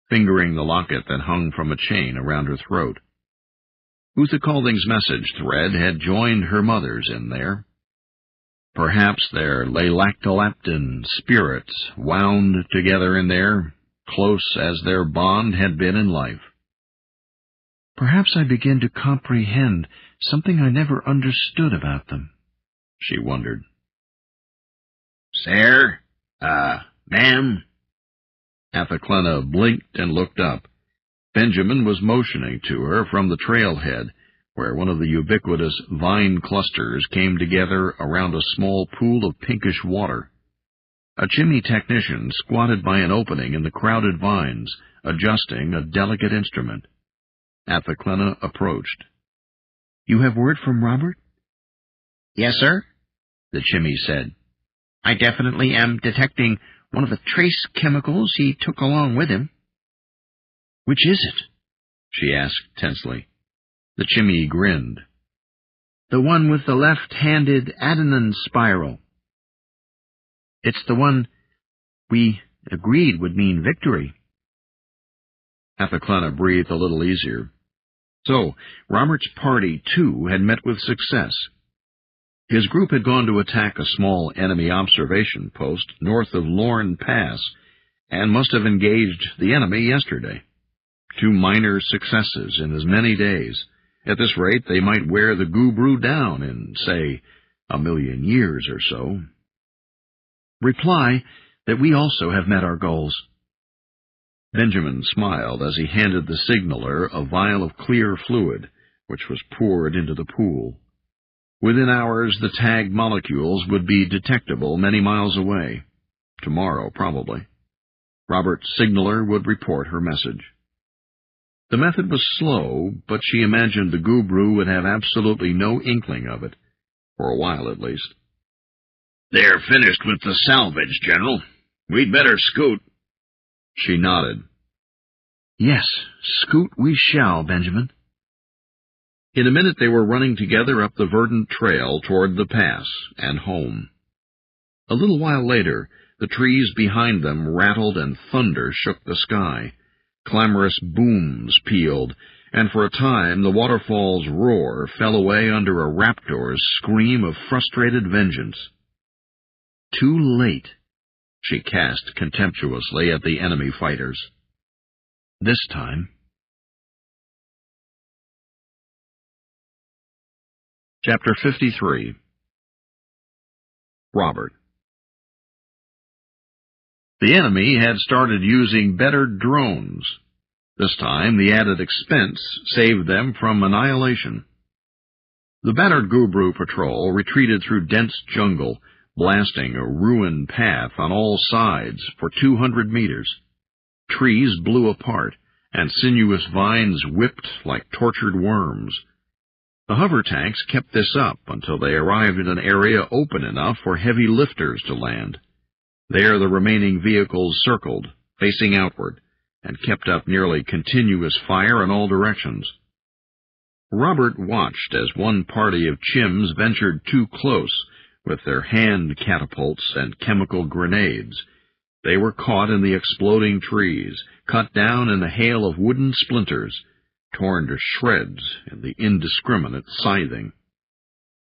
fingering the locket that hung from a chain around her throat. Uthakalding's message thread had joined her mother's in there. Perhaps their Leilactolaptan spirits wound together in there, close as their bond had been in life. "Perhaps I begin to comprehend something I never understood about them," she wondered. "Sir? Ma'am?" Athaklena blinked and looked up. Benjamin was motioning to her from the trailhead, where one of the ubiquitous vine clusters came together around a small pool of pinkish water. A chimney technician squatted by an opening in the crowded vines, adjusting a delicate instrument. Athaklena approached. "You have word from Robert?" "Yes, sir," the chimney said. "I definitely am detecting one of the trace chemicals he took along with him." "Which is it?" she asked tensely. The chimney grinned. "The one with the left-handed adenine spiral. It's the one we agreed would mean victory." Athaklena breathed a little easier. So, Robert's party, too, had met with success. His group had gone to attack a small enemy observation post north of Lorne Pass, and must have engaged the enemy yesterday. 2 minor successes in as many days. At this rate, they might wear the Gubru down in, say, 1,000,000 years or so. Reply that we also have met our goals. Benjamin smiled as he handed the signaller a vial of clear fluid, which was poured into the pool. Within hours, the tag molecules would be detectable many miles away. Tomorrow, probably. Robert's signaller would report her message. The method was slow, but she imagined the Gubru would have absolutely no inkling of it, for a while at least. "They're finished with the salvage, General. We'd better scoot." She nodded. "Yes, scoot we shall, Benjamin." In a minute they were running together up the verdant trail toward the pass and home. A little while later, the trees behind them rattled and thunder shook the sky. Clamorous booms pealed, and for a time the waterfall's roar fell away under a raptor's scream of frustrated vengeance. Too late, she cast contemptuously at the enemy fighters. This time. Chapter 53. Robert. The enemy had started using better drones. This time, the added expense saved them from annihilation. The battered Gubru patrol retreated through dense jungle, blasting a ruined path on all sides for 200 meters. Trees blew apart, and sinuous vines whipped like tortured worms. The hover tanks kept this up until they arrived in an area open enough for heavy lifters to land. There the remaining vehicles circled, facing outward, and kept up nearly continuous fire in all directions. Robert watched as one party of Chims ventured too close with their hand catapults and chemical grenades. They were caught in the exploding trees, cut down in a hail of wooden splinters, torn to shreds in the indiscriminate scything.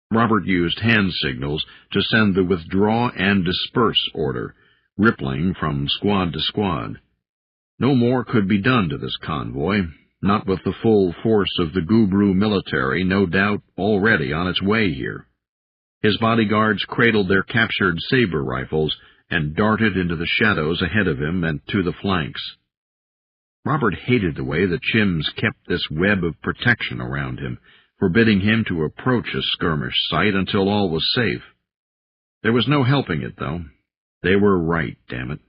Robert used hand signals to send the withdraw and disperse order, rippling from squad to squad. No more could be done to this convoy, not with the full force of the Gubru military no doubt already on its way here. His bodyguards cradled their captured saber rifles and darted into the shadows ahead of him and to the flanks. Robert hated the way the Chims kept this web of protection around him, forbidding him to approach a skirmish site until all was safe. There was no helping it, though. They were right, damn it.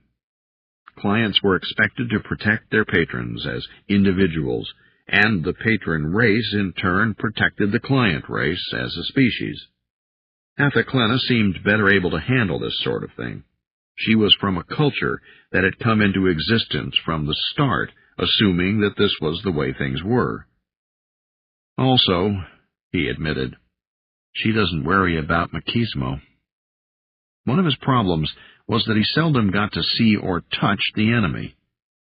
Clients were expected to protect their patrons as individuals, and the patron race in turn protected the client race as a species. Athaklena seemed better able to handle this sort of thing. She was from a culture that had come into existence from the start, assuming that this was the way things were. Also, he admitted, she doesn't worry about machismo. One of his problems was that he seldom got to see or touch the enemy,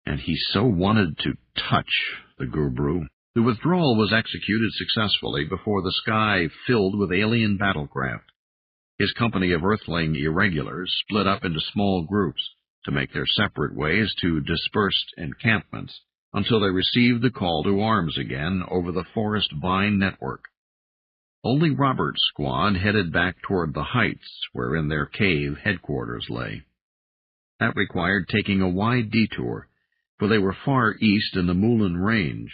and he so wanted to touch the Gubru. The withdrawal was executed successfully before the sky filled with alien battlecraft. His company of Earthling irregulars split up into small groups to make their separate ways to dispersed encampments until they received the call to arms again over the forest vine network. Only Robert's squad headed back toward the heights wherein their cave headquarters lay. That required taking a wide detour, for they were far east in the Moulin Range,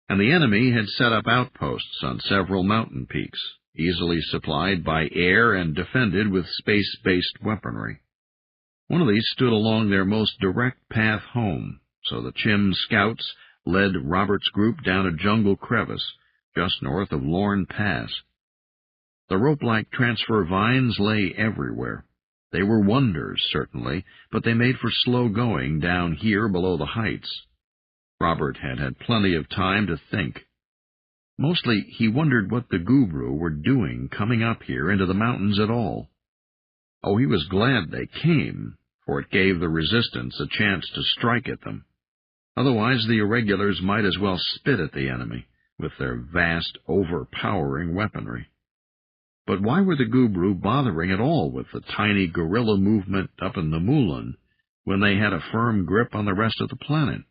and the enemy had set up outposts on several mountain peaks, easily supplied by air and defended with space-based weaponry. One of these stood along their most direct path home, so the Chim scouts led Robert's group down a jungle crevice just north of Lorne Pass. The rope-like transfer vines lay everywhere. They were wonders, certainly, but they made for slow going down here below the heights. Robert had had plenty of time to think. Mostly he wondered what the Gubru were doing coming up here into the mountains at all. Oh, he was glad they came, for it gave the resistance a chance to strike at them. Otherwise the irregulars might as well spit at the enemy with their vast, overpowering weaponry. But why were the Gubru bothering at all with the tiny guerrilla movement up in the Moulin, when they had a firm grip on the rest of the planet?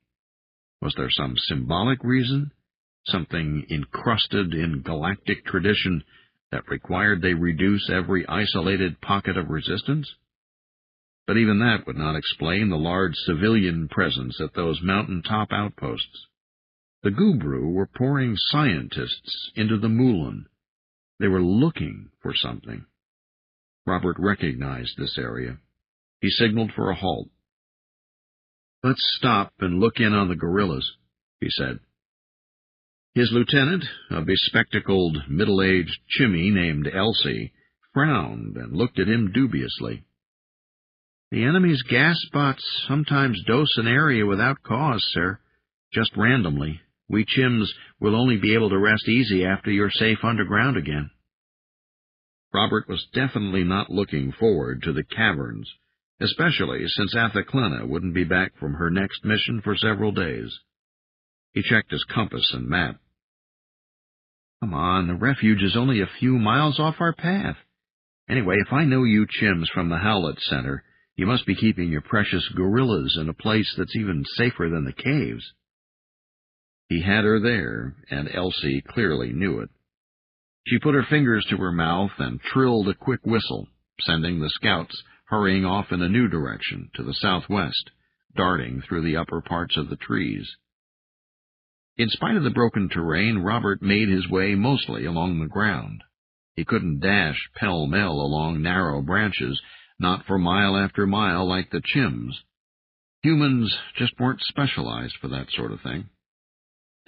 Was there some symbolic reason? Something encrusted in galactic tradition that required they reduce every isolated pocket of resistance? But even that would not explain the large civilian presence at those mountaintop outposts. The Gubru were pouring scientists into the Mulan. They were looking for something. Robert recognized this area. He signaled for a halt. "Let's stop and look in on the guerrillas," he said. His lieutenant, a bespectacled, middle-aged chimney named Elsie, frowned and looked at him dubiously. "The enemy's gas spots sometimes dose an area without cause, sir, just randomly. We Chims will only be able to rest easy after you're safe underground again." Robert was definitely not looking forward to the caverns, especially since Athaklena wouldn't be back from her next mission for several days. He checked his compass and map. "Come on, the refuge is only a few miles off our path. Anyway, if I know you Chims from the Howlett Center, you must be keeping your precious gorillas in a place that's even safer than the caves." He had her there, and Elsie clearly knew it. She put her fingers to her mouth and trilled a quick whistle, sending the scouts hurrying off in a new direction to the southwest, darting through the upper parts of the trees. In spite of the broken terrain, Robert made his way mostly along the ground. He couldn't dash pell-mell along narrow branches, not for mile after mile like the Chims. Humans just weren't specialized for that sort of thing.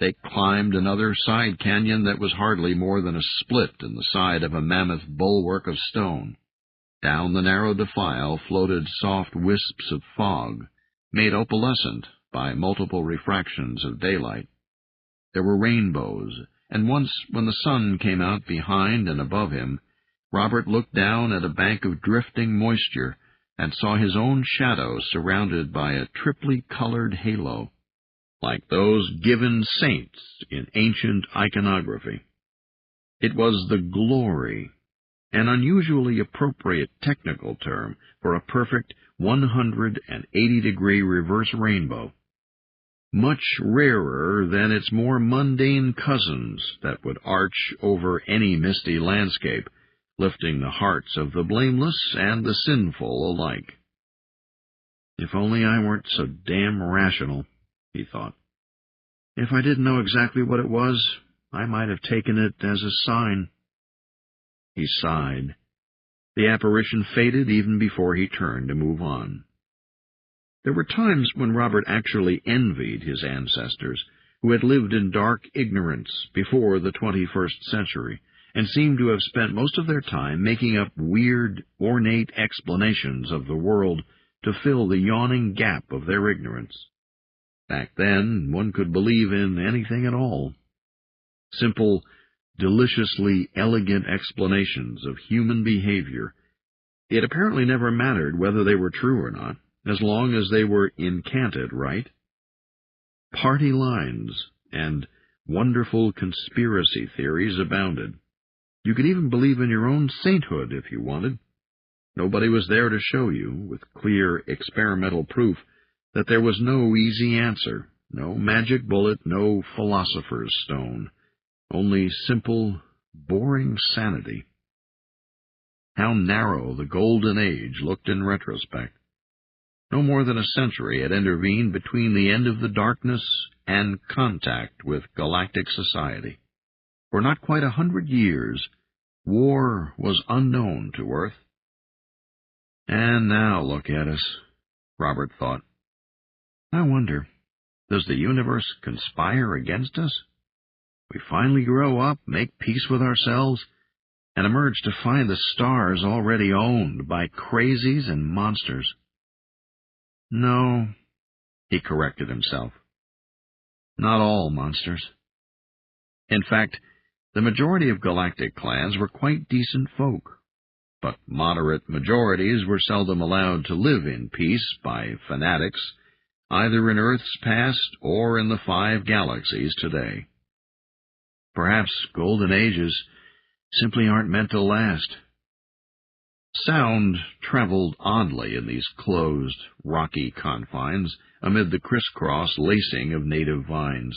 They climbed another side canyon that was hardly more than a split in the side of a mammoth bulwark of stone. Down the narrow defile floated soft wisps of fog, made opalescent by multiple refractions of daylight. There were rainbows, and once, when the sun came out behind and above him, Robert looked down at a bank of drifting moisture and saw his own shadow surrounded by a triply colored halo, like those given saints in ancient iconography. It was the glory, an unusually appropriate technical term for a perfect 180-degree reverse rainbow, much rarer than its more mundane cousins that would arch over any misty landscape, lifting the hearts of the blameless and the sinful alike. "If only I weren't so damn rational," he thought. "If I didn't know exactly what it was, I might have taken it as a sign." He sighed. The apparition faded even before he turned to move on. There were times when Robert actually envied his ancestors, who had lived in dark ignorance before the 21st century, and seemed to have spent most of their time making up weird, ornate explanations of the world to fill the yawning gap of their ignorance. Back then, one could believe in anything at all. Simple, deliciously elegant explanations of human behavior. It apparently never mattered whether they were true or not, as long as they were incanted right. Party lines and wonderful conspiracy theories abounded. You could even believe in your own sainthood if you wanted. Nobody was there to show you, with clear experimental proof, that there was no easy answer, no magic bullet, no philosopher's stone, only simple, boring sanity. How narrow the Golden Age looked in retrospect. No more than a century had intervened between the end of the darkness and contact with galactic society. For not quite 100 years, war was unknown to Earth. And now look at us, Robert thought. I wonder, does the universe conspire against us? We finally grow up, make peace with ourselves, and emerge to find the stars already owned by crazies and monsters. No, he corrected himself. Not all monsters. In fact, the majority of galactic clans were quite decent folk, but moderate majorities were seldom allowed to live in peace by fanatics, either in Earth's past or in the 5 galaxies today. Perhaps golden ages simply aren't meant to last. Sound traveled oddly in these closed, rocky confines amid the crisscross lacing of native vines.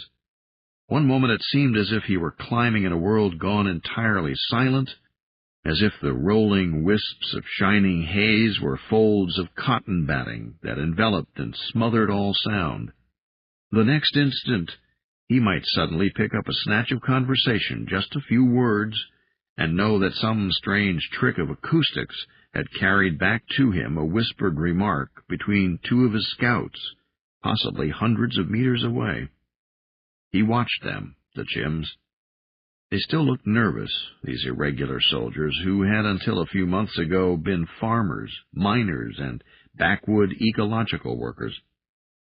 One moment it seemed as if he were climbing in a world gone entirely silent, as if the rolling wisps of shining haze were folds of cotton batting that enveloped and smothered all sound. The next instant he might suddenly pick up a snatch of conversation, just a few words, and know that some strange trick of acoustics had carried back to him a whispered remark between two of his scouts, possibly hundreds of meters away. He watched them, the Chims. They still looked nervous, these irregular soldiers who had until a few months ago been farmers, miners, and backwood ecological workers.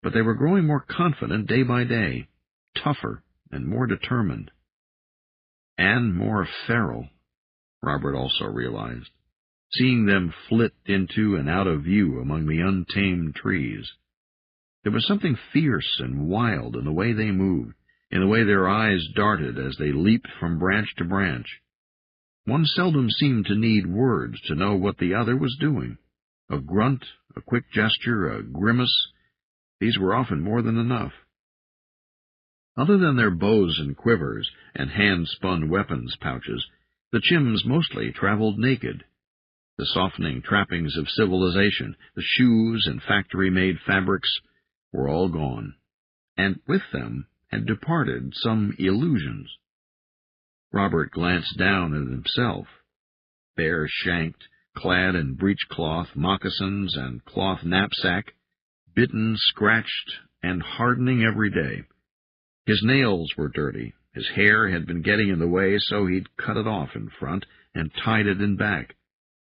But they were growing more confident day by day, tougher and more determined. And more feral, Robert also realized, seeing them flit into and out of view among the untamed trees. There was something fierce and wild in the way they moved, in the way their eyes darted as they leaped from branch to branch. One seldom seemed to need words to know what the other was doing. A grunt, a quick gesture, a grimace, these were often more than enough. Other than their bows and quivers and hand-spun weapons pouches, the Chims mostly traveled naked. The softening trappings of civilization, the shoes and factory-made fabrics, were all gone, and with them had departed some illusions. Robert glanced down at himself, bare-shanked, clad in breechcloth, moccasins, and cloth knapsack, bitten, scratched, and hardening every day. His nails were dirty, his hair had been getting in the way, so he'd cut it off in front and tied it in back.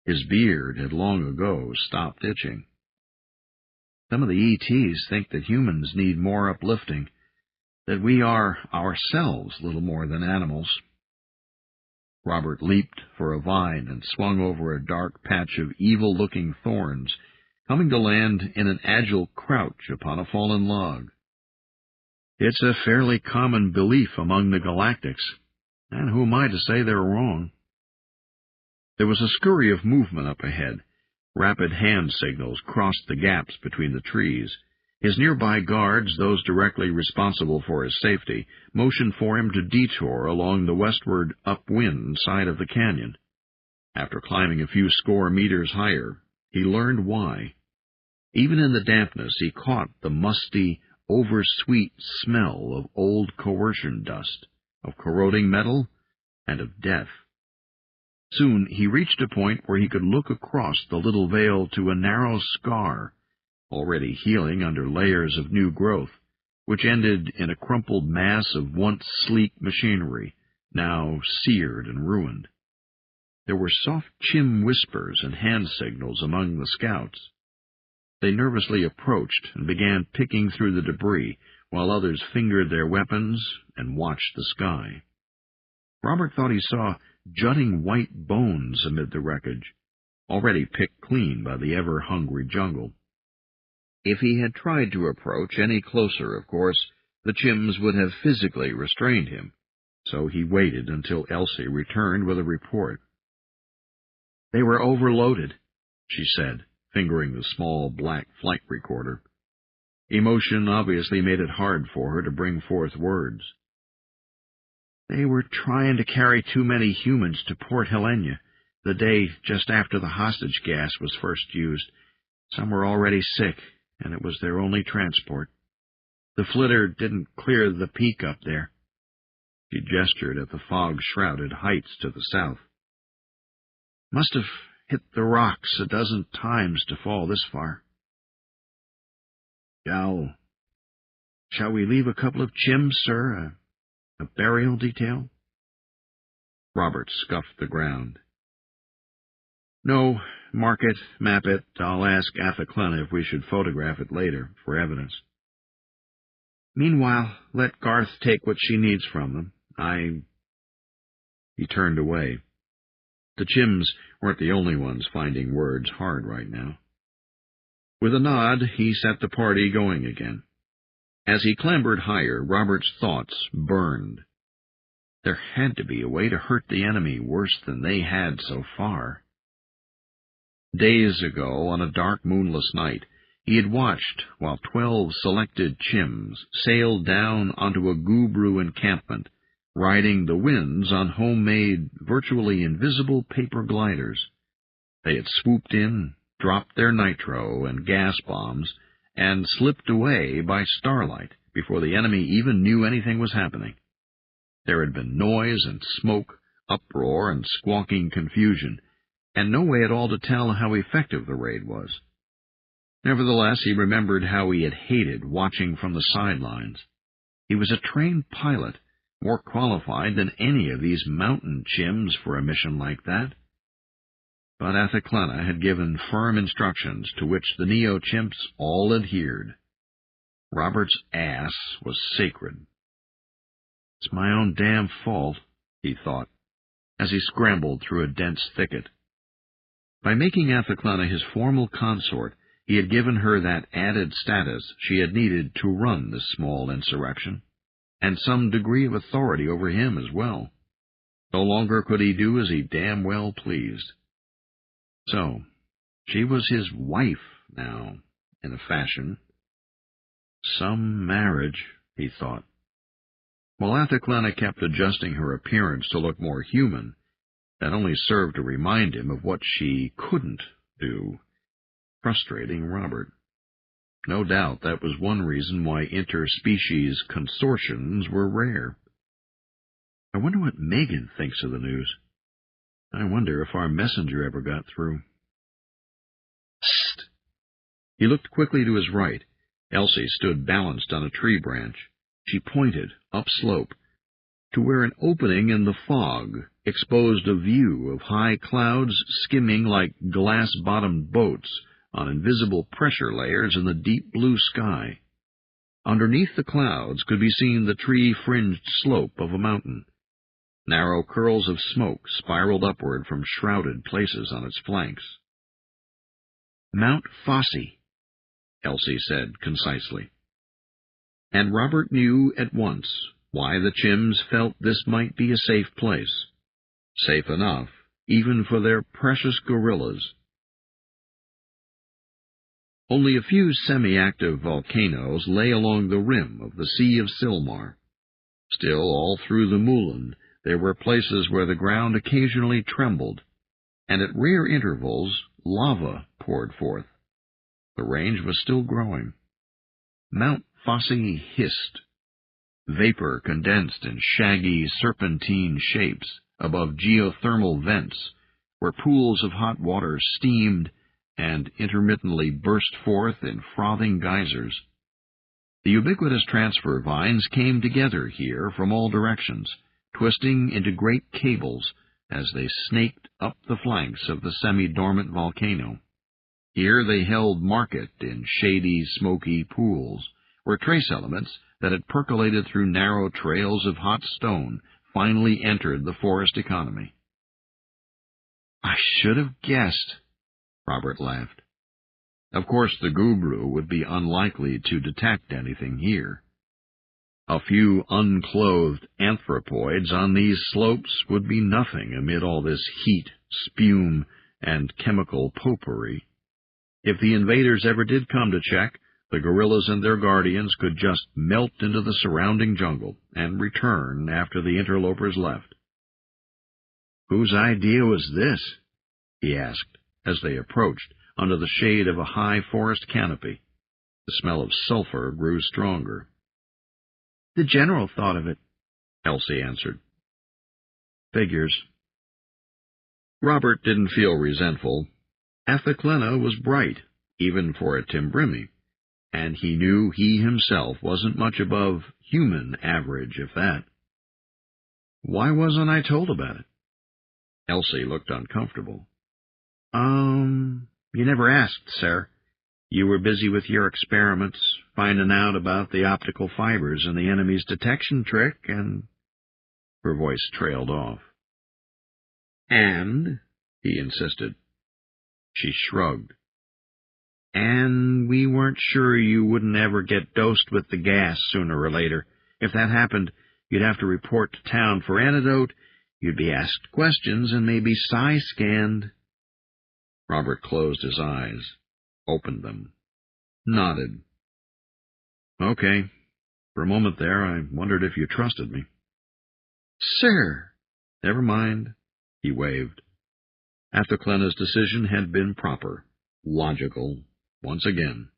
His beard had long ago stopped itching. Some of the ETs think that humans need more uplifting, that we are ourselves little more than animals. Robert leaped for a vine and swung over a dark patch of evil-looking thorns, coming to land in an agile crouch upon a fallen log. It's a fairly common belief among the galactics, and who am I to say they're wrong? There was a scurry of movement up ahead. Rapid hand signals crossed the gaps between the trees. His nearby guards, those directly responsible for his safety, motioned for him to detour along the westward upwind side of the canyon. After climbing a few score meters higher, he learned why. Even in the dampness, he caught the musty, oversweet smell of old coercion dust, of corroding metal, and of death. Soon he reached a point where he could look across the little vale to a narrow scar, already healing under layers of new growth, which ended in a crumpled mass of once sleek machinery, now seared and ruined. There were soft Chim whispers and hand signals among the scouts. They nervously approached and began picking through the debris, while others fingered their weapons and watched the sky. Robert thought he saw jutting white bones amid the wreckage, already picked clean by the ever-hungry jungle. If he had tried to approach any closer, of course, the Chims would have physically restrained him, so he waited until Elsie returned with a report. "They were overloaded," she said, fingering the small black flight recorder. Emotion obviously made it hard for her to bring forth words. "They were trying to carry too many humans to Port Helena, the day just after the hostage gas was first used. Some were already sick, and it was their only transport. The flitter didn't clear the peak up there." She gestured at the fog-shrouded heights to the south. "Must have hit the rocks a dozen times to fall this far." Shall we leave a couple of Chims, sir? A burial detail?" Robert scuffed the ground. "No, mark it, map it. I'll ask Athaklena if we should photograph it later, for evidence. Meanwhile, let Garth take what she needs from them. He turned away. The Chims weren't the only ones finding words hard right now. With a nod, he set the party going again. As he clambered higher, Robert's thoughts burned. There had to be a way to hurt the enemy worse than they had so far. Days ago, on a dark, moonless night, he had watched while 12 selected chims sailed down onto a Gubru encampment, riding the winds on homemade, virtually invisible paper gliders. They had swooped in, dropped their nitro and gas bombs, and slipped away by starlight before the enemy even knew anything was happening. There had been noise and smoke, uproar and squawking confusion, and no way at all to tell how effective the raid was. Nevertheless, he remembered how he had hated watching from the sidelines. He was a trained pilot, more qualified than any of these mountain chims for a mission like that. But Athaklena had given firm instructions to which the Neo-chimps all adhered. Robert's ass was sacred. It's my own damn fault, he thought, as he scrambled through a dense thicket. By making Athaklena his formal consort, he had given her that added status she had needed to run this small insurrection, and some degree of authority over him as well. No longer could he do as he damn well pleased. So, she was his wife now, in a fashion. Some marriage, he thought. While Athaklena kept adjusting her appearance to look more human, that only served to remind him of what she couldn't do, frustrating Robert. No doubt that was one reason why interspecies consortions were rare. I wonder what Megan thinks of the news. I wonder if our messenger ever got through. Psst! He looked quickly to his right. Elsie stood balanced on a tree branch. She pointed, upslope, to where an opening in the fog exposed a view of high clouds skimming like glass-bottomed boats on invisible pressure layers in the deep blue sky. Underneath the clouds could be seen the tree-fringed slope of a mountain. Narrow curls of smoke spiraled upward from shrouded places on its flanks. Mount Fosse, Elsie said concisely. And Robert knew at once why the chims felt this might be a safe place. Safe enough, even for their precious gorillas. Only a few semi-active volcanoes lay along the rim of the Sea of Silmar. Still, all through the Moulin, there were places where the ground occasionally trembled, and at rare intervals lava poured forth. The range was still growing. Mount Fosse hissed. Vapor condensed in shaggy serpentine shapes above geothermal vents, where pools of hot water steamed and intermittently burst forth in frothing geysers. The ubiquitous transfer vines came together here from all directions, twisting into great cables as they snaked up the flanks of the semi-dormant volcano. Here they held market in shady, smoky pools, where trace elements that had percolated through narrow trails of hot stone finally entered the forest economy. I should have guessed, Robert laughed. Of course, the Gubru would be unlikely to detect anything here. A few unclothed anthropoids on these slopes would be nothing amid all this heat, spume, and chemical potpourri. If the invaders ever did come to check, the gorillas and their guardians could just melt into the surrounding jungle and return after the interlopers left. Whose idea was this? He asked, as they approached, under the shade of a high forest canopy. The smell of sulfur grew stronger. The general thought of it, Elsie answered. Figures. Robert didn't feel resentful. Athaklena was bright, even for a Timbrimi, and he knew he himself wasn't much above human average, if that. Why wasn't I told about it? Elsie looked uncomfortable. You never asked, sir. You were busy with your experiments, finding out about the optical fibers and the enemy's detection trick, and... Her voice trailed off. And? He insisted. She shrugged. And we weren't sure you wouldn't ever get dosed with the gas sooner or later. If that happened, you'd have to report to town for antidote, you'd be asked questions and maybe psi-scanned. Robert closed his eyes, opened them, nodded. Okay. For a moment there, I wondered if you trusted me. Sir! Never mind, he waved. Athelclena's decision had been proper, logical, once again.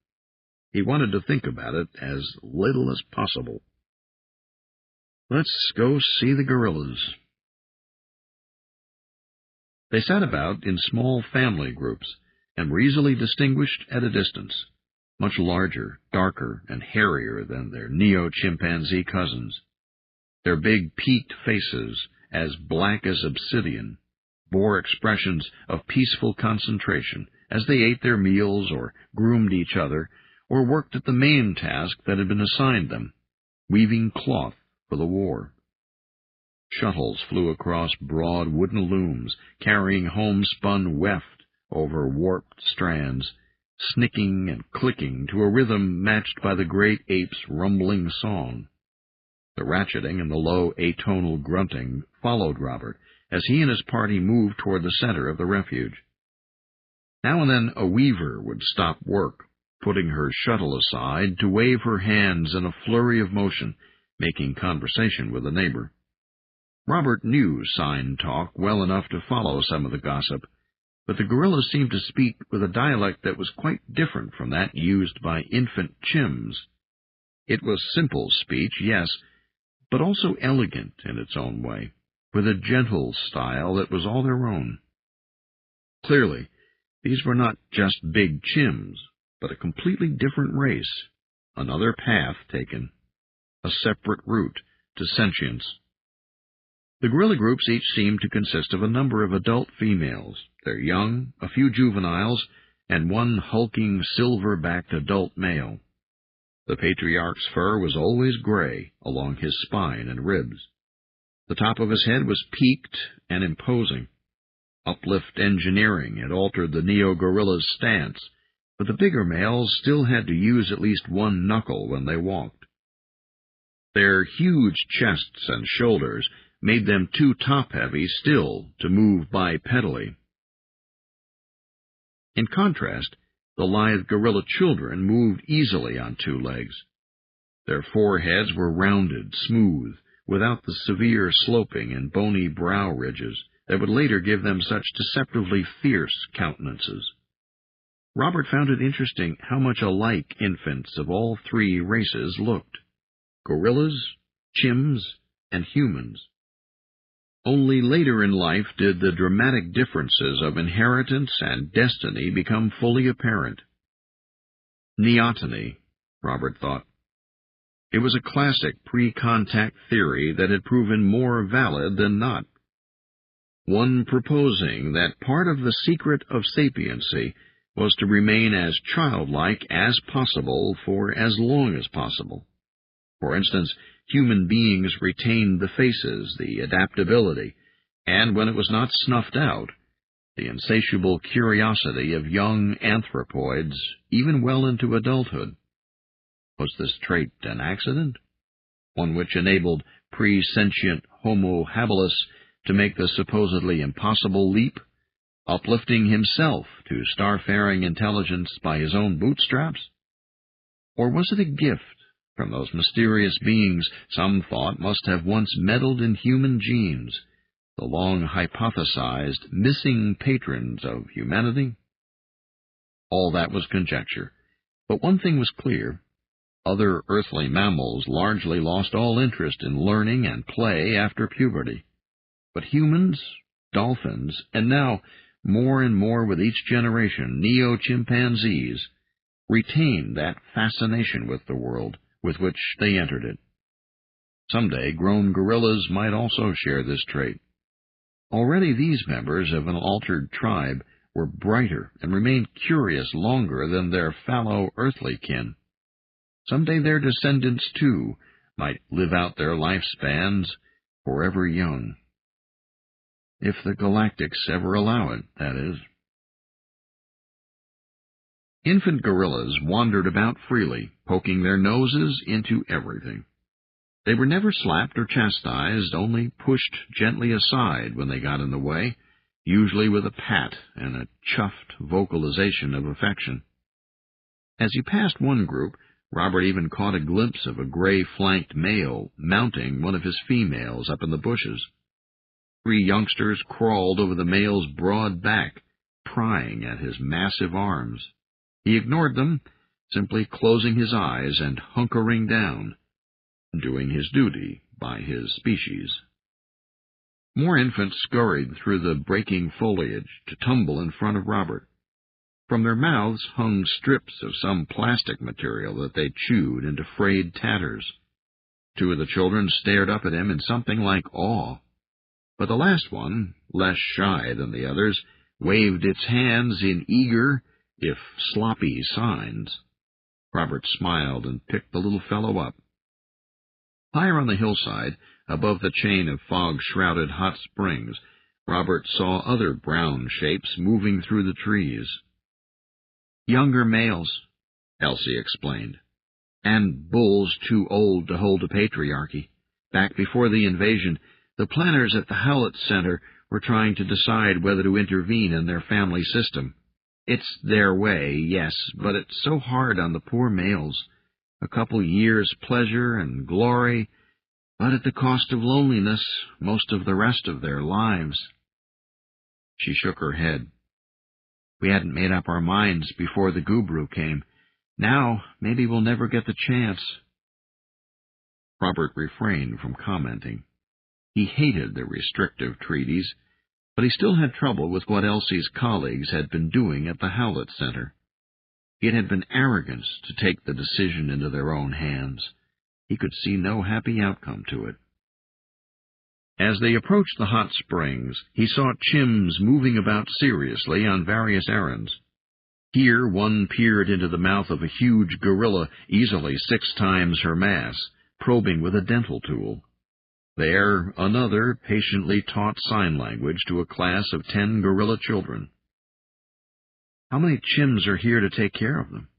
He wanted to think about it as little as possible. Let's go see the gorillas. They sat about in small family groups and were easily distinguished at a distance, much larger, darker, and hairier than their neo-chimpanzee cousins. Their big peaked faces, as black as obsidian, bore expressions of peaceful concentration as they ate their meals or groomed each other or worked at the main task that had been assigned them, weaving cloth for the war. Shuttles flew across broad wooden looms, carrying homespun weft over warped strands, snicking and clicking to a rhythm matched by the great ape's rumbling song. The ratcheting and the low atonal grunting followed Robert as he and his party moved toward the center of the refuge. Now and then a weaver would stop work, putting her shuttle aside to wave her hands in a flurry of motion, making conversation with a neighbor. Robert knew sign talk well enough to follow some of the gossip, but the gorillas seemed to speak with a dialect that was quite different from that used by infant chims. It was simple speech, yes, but also elegant in its own way, with a gentle style that was all their own. Clearly, these were not just big chims, but a completely different race, another path taken, a separate route to sentience. The gorilla groups each seemed to consist of a number of adult females, their young, a few juveniles, and one hulking, silver-backed adult male. The patriarch's fur was always gray along his spine and ribs. The top of his head was peaked and imposing. Uplift engineering had altered the neo-gorilla's stance, but the bigger males still had to use at least one knuckle when they walked. Their huge chests and shoulders made them too top-heavy still to move bipedally. In contrast, the lithe gorilla children moved easily on two legs. Their foreheads were rounded, smooth, without the severe sloping and bony brow ridges that would later give them such deceptively fierce countenances. Robert found it interesting how much alike infants of all three races looked: gorillas, chims, and humans. Only later in life did the dramatic differences of inheritance and destiny become fully apparent. Neoteny, Robert thought. It was a classic pre-contact theory that had proven more valid than not. One proposing that part of the secret of sapiency was to remain as childlike as possible for as long as possible. For instance, human beings retained the faces, the adaptability, and when it was not snuffed out, the insatiable curiosity of young anthropoids, even well into adulthood. Was this trait an accident? One which enabled pre-sentient Homo habilis to make the supposedly impossible leap, uplifting himself to starfaring intelligence by his own bootstraps? Or was it a gift from those mysterious beings some thought must have once meddled in human genes, the long-hypothesized missing patrons of humanity? All that was conjecture, but one thing was clear. Other earthly mammals largely lost all interest in learning and play after puberty. But humans, dolphins, and now, more and more with each generation, neo-chimpanzees, retained that fascination with the world with which they entered it. Someday, grown gorillas might also share this trait. Already these members of an altered tribe were brighter and remained curious longer than their fallow earthly kin. Someday their descendants, too, might live out their lifespans forever young. If the galactics ever allow it, that is. Infant gorillas wandered about freely, poking their noses into everything. They were never slapped or chastised, only pushed gently aside when they got in the way, usually with a pat and a chuffed vocalization of affection. As he passed one group, Robert even caught a glimpse of a gray-flanked male mounting one of his females up in the bushes. 3 youngsters crawled over the male's broad back, prying at his massive arms. He ignored them, simply closing his eyes and hunkering down, doing his duty by his species. More infants scurried through the breaking foliage to tumble in front of Robert. From their mouths hung strips of some plastic material that they chewed into frayed tatters. 2 of the children stared up at him in something like awe, but the last one, less shy than the others, waved its hands in eager, if sloppy, signs. Robert smiled and picked the little fellow up. Higher on the hillside, above the chain of fog-shrouded hot springs, Robert saw other brown shapes moving through the trees. "Younger males," Elsie explained, "and bulls too old to hold a patriarchy. Back before the invasion, the planners at the Howlett Center were trying to decide whether to intervene in their family system. It's their way, yes, but it's so hard on the poor males. A couple years' pleasure and glory, but at the cost of loneliness most of the rest of their lives." She shook her head. "We hadn't made up our minds before the Gubru came. Now, maybe we'll never get the chance." Robert refrained from commenting. He hated the restrictive treaties, but he still had trouble with what Elsie's colleagues had been doing at the Howlett Center. It had been arrogance to take the decision into their own hands. He could see no happy outcome to it. As they approached the hot springs, he saw chimps moving about seriously on various errands. Here one peered into the mouth of a huge gorilla, easily 6 times her mass, probing with a dental tool. There, another patiently taught sign language to a class of 10 gorilla children. "How many chimps are here to take care of them?"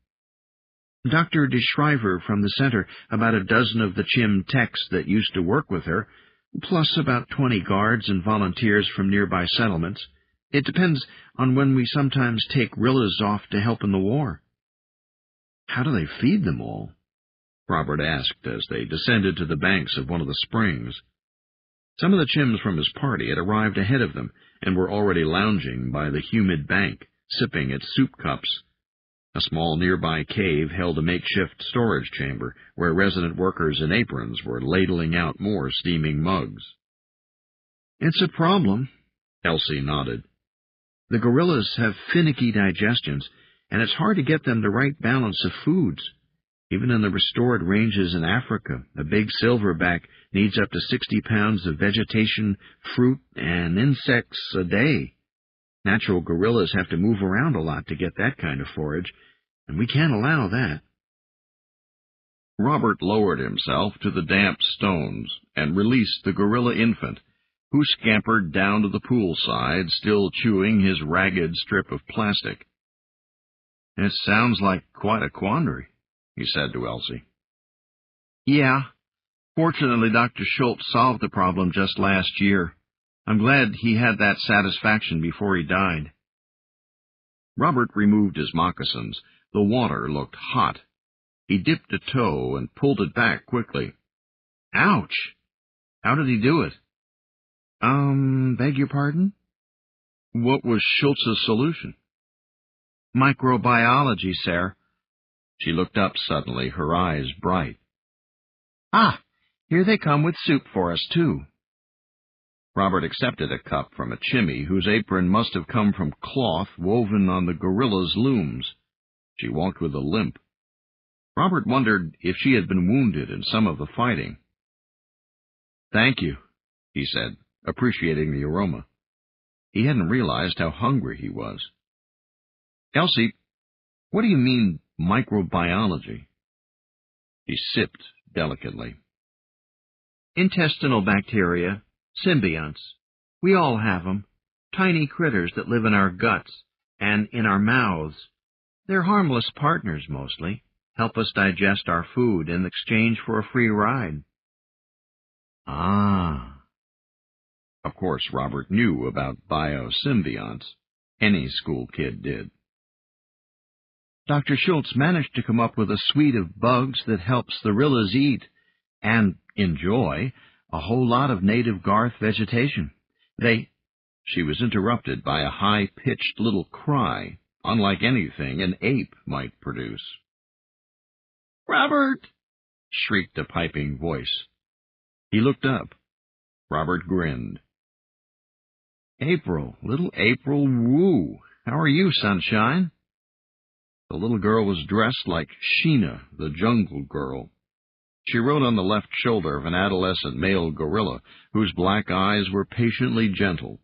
"Dr. De Schrijver from the center, about a dozen of the chim techs that used to work with her, plus about 20 guards and volunteers from nearby settlements. It depends on when we sometimes take gorillas off to help in the war." "How do they feed them all?" Robert asked as they descended to the banks of one of the springs. Some of the chimps from his party had arrived ahead of them and were already lounging by the humid bank, sipping at soup cups. A small nearby cave held a makeshift storage chamber where resident workers in aprons were ladling out more steaming mugs. "It's a problem," Elsie nodded. "The gorillas have finicky digestions, and it's hard to get them the right balance of foods. Even in the restored ranges in Africa, a big silverback needs up to 60 pounds of vegetation, fruit, and insects a day. Natural gorillas have to move around a lot to get that kind of forage, and we can't allow that." Robert lowered himself to the damp stones and released the gorilla infant, who scampered down to the poolside, still chewing his ragged strip of plastic. "It sounds like quite a quandary," he said to Elsie. "Yeah. Fortunately, Dr. Schultz solved the problem just last year. I'm glad he had that satisfaction before he died." Robert removed his moccasins. The water looked hot. He dipped a toe and pulled it back quickly. "Ouch! How did he do it?" Beg your pardon?" "What was Schultz's solution?" "Microbiology, sir." She looked up suddenly, her eyes bright. "Ah, here they come with soup for us, too." Robert accepted a cup from a chimney whose apron must have come from cloth woven on the gorilla's looms. She walked with a limp. Robert wondered if she had been wounded in some of the fighting. "Thank you," he said, appreciating the aroma. He hadn't realized how hungry he was. "Elsie, what do you mean, microbiology?" She sipped delicately. "Intestinal bacteria, symbionts. We all have them. Tiny critters that live in our guts and in our mouths. They're harmless partners, mostly. Help us digest our food in exchange for a free ride." "Ah." Of course, Robert knew about biosymbionts. Any school kid did. Dr. Schultz managed to come up with a suite of bugs that helps the gorillas eat and enjoy a whole lot of native Garth vegetation. She was interrupted by a high-pitched little cry, unlike anything an ape might produce. "Robert!" shrieked a piping voice. He looked up. Robert grinned. "April, little April, woo! How are you, sunshine?" The little girl was dressed like Sheena, the jungle girl. She rode on the left shoulder of an adolescent male gorilla, whose black eyes were patiently gentle.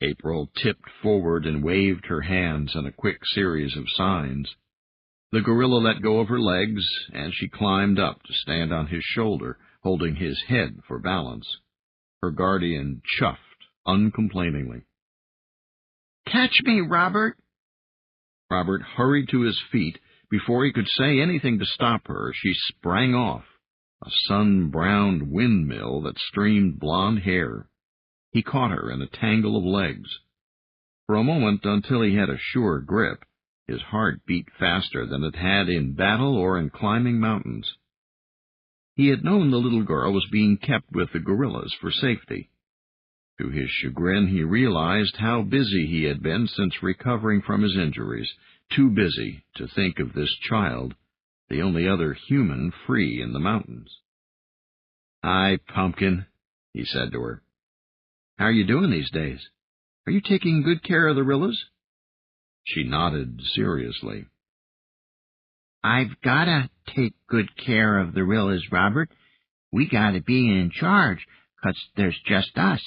April tipped forward and waved her hands in a quick series of signs. The gorilla let go of her legs, and she climbed up to stand on his shoulder, holding his head for balance. Her guardian chuffed uncomplainingly. "Catch me, Robert!" Robert hurried to his feet. Before he could say anything to stop her, she sprang off, a sun-browned windmill that streamed blonde hair. He caught her in a tangle of legs. For a moment, until he had a sure grip, his heart beat faster than it had in battle or in climbing mountains. He had known the little girl was being kept with the gorillas for safety. To his chagrin, he realized how busy he had been since recovering from his injuries, too busy to think of this child, the only other human free in the mountains. "Hi, Pumpkin," he said to her. "How are you doing these days? Are you taking good care of the gorillas?" She nodded seriously. "I've gotta take good care of the gorillas, Robert. We gotta be in charge, 'cause there's just us."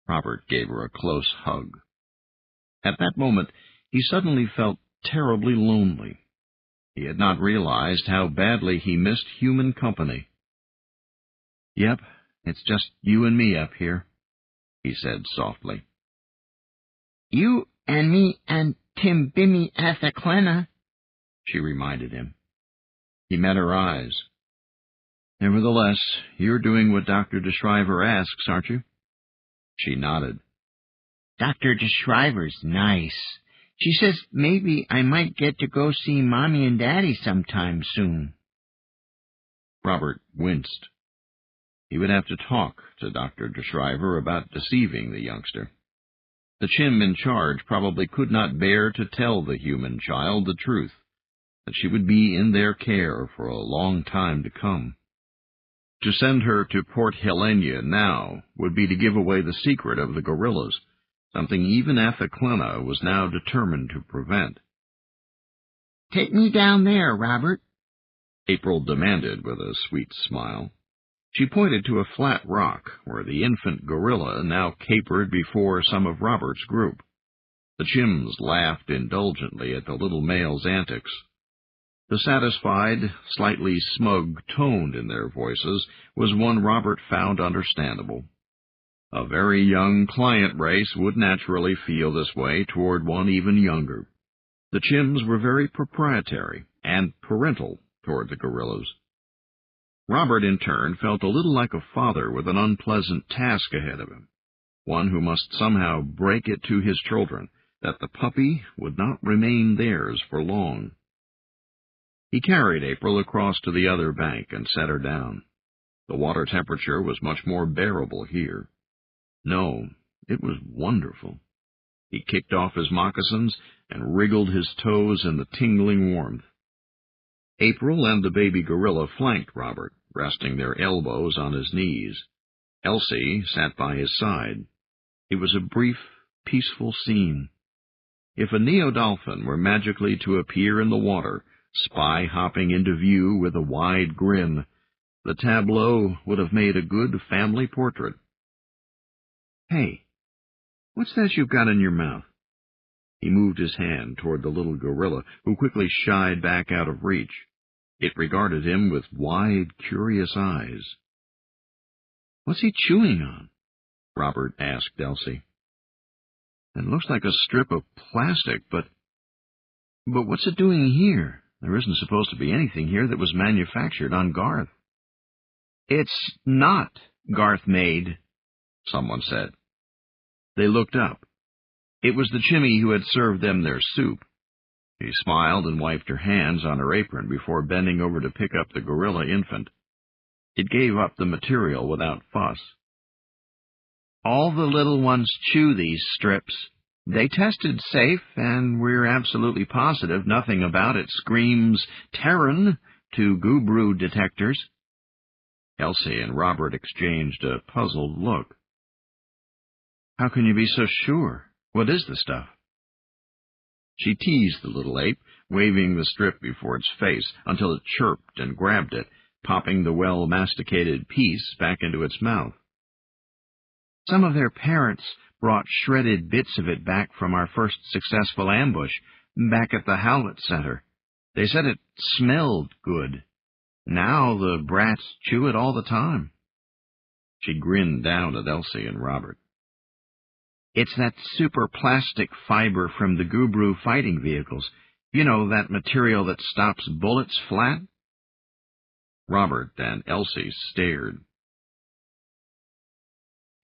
Robert gave her a close hug. At that moment, he suddenly felt terribly lonely. He had not realized how badly he missed human company. "Yep, it's just you and me up here," he said softly. "You and me and Timbimmy Athaclena," she reminded him. He met her eyes. "Nevertheless, you're doing what Dr. de Shriver asks, aren't you?" She nodded. "Dr. de Shriver's nice. She says maybe I might get to go see Mommy and Daddy sometime soon." Robert winced. He would have to talk to Dr. de Shriver about deceiving the youngster. The chim in charge probably could not bear to tell the human child the truth, that she would be in their care for a long time to come. To send her to Port Helena now would be to give away the secret of the gorillas, something even Athaclena was now determined to prevent. "Take me down there, Robert," April demanded with a sweet smile. She pointed to a flat rock where the infant gorilla now capered before some of Robert's group. The chims laughed indulgently at the little male's antics. The satisfied, slightly smug tone in their voices was one Robert found understandable. A very young client race would naturally feel this way toward one even younger. The chims were very proprietary and parental toward the gorillas. Robert, in turn, felt a little like a father with an unpleasant task ahead of him, one who must somehow break it to his children that the puppy would not remain theirs for long. He carried April across to the other bank and set her down. The water temperature was much more bearable here. No, it was wonderful. He kicked off his moccasins and wriggled his toes in the tingling warmth. April and the baby gorilla flanked Robert, resting their elbows on his knees. Elsie sat by his side. It was a brief, peaceful scene. If a neo-dolphin were magically to appear in the water, spy-hopping into view with a wide grin, the tableau would have made a good family portrait. "Hey, what's that you've got in your mouth?" He moved his hand toward the little gorilla, who quickly shied back out of reach. It regarded him with wide, curious eyes. "What's he chewing on?" Robert asked Elsie. "It looks like a strip of plastic, but what's it doing here? There isn't supposed to be anything here that was manufactured on Garth." "It's not Garth-made," someone said. They looked up. It was the Chimmy who had served them their soup. She smiled and wiped her hands on her apron before bending over to pick up the gorilla infant. It gave up the material without fuss. All the little ones chew these strips. They tested safe, and we're absolutely positive nothing about it screams Terran to Gubru detectors. Elsie and Robert exchanged a puzzled look. How can you be so sure? What is the stuff? She teased the little ape, waving the strip before its face until it chirped and grabbed it, popping the well-masticated piece back into its mouth. Some of their parents brought shredded bits of it back from our first successful ambush, back at the Howlett Center. They said it smelled good. Now the brats chew it all the time. She grinned down at Elsie and Robert. It's that super plastic fiber from the Gubru fighting vehicles. You know, that material that stops bullets flat? Robert and Elsie stared.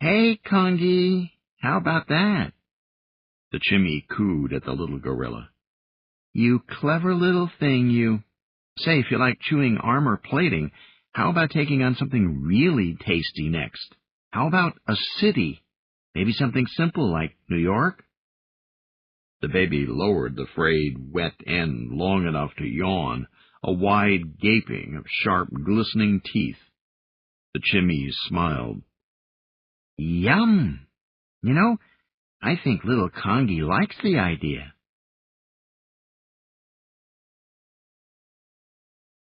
Hey, Kongi, how about that? The Chimmy cooed at the little gorilla. You clever little thing, you. Say, if you like chewing armor plating, how about taking on something really tasty next? How about a city? Maybe something simple like New York? The baby lowered the frayed, wet end long enough to yawn, a wide gaping of sharp, glistening teeth. The Chimmy smiled. Yum! You know, I think little Kongi likes the idea.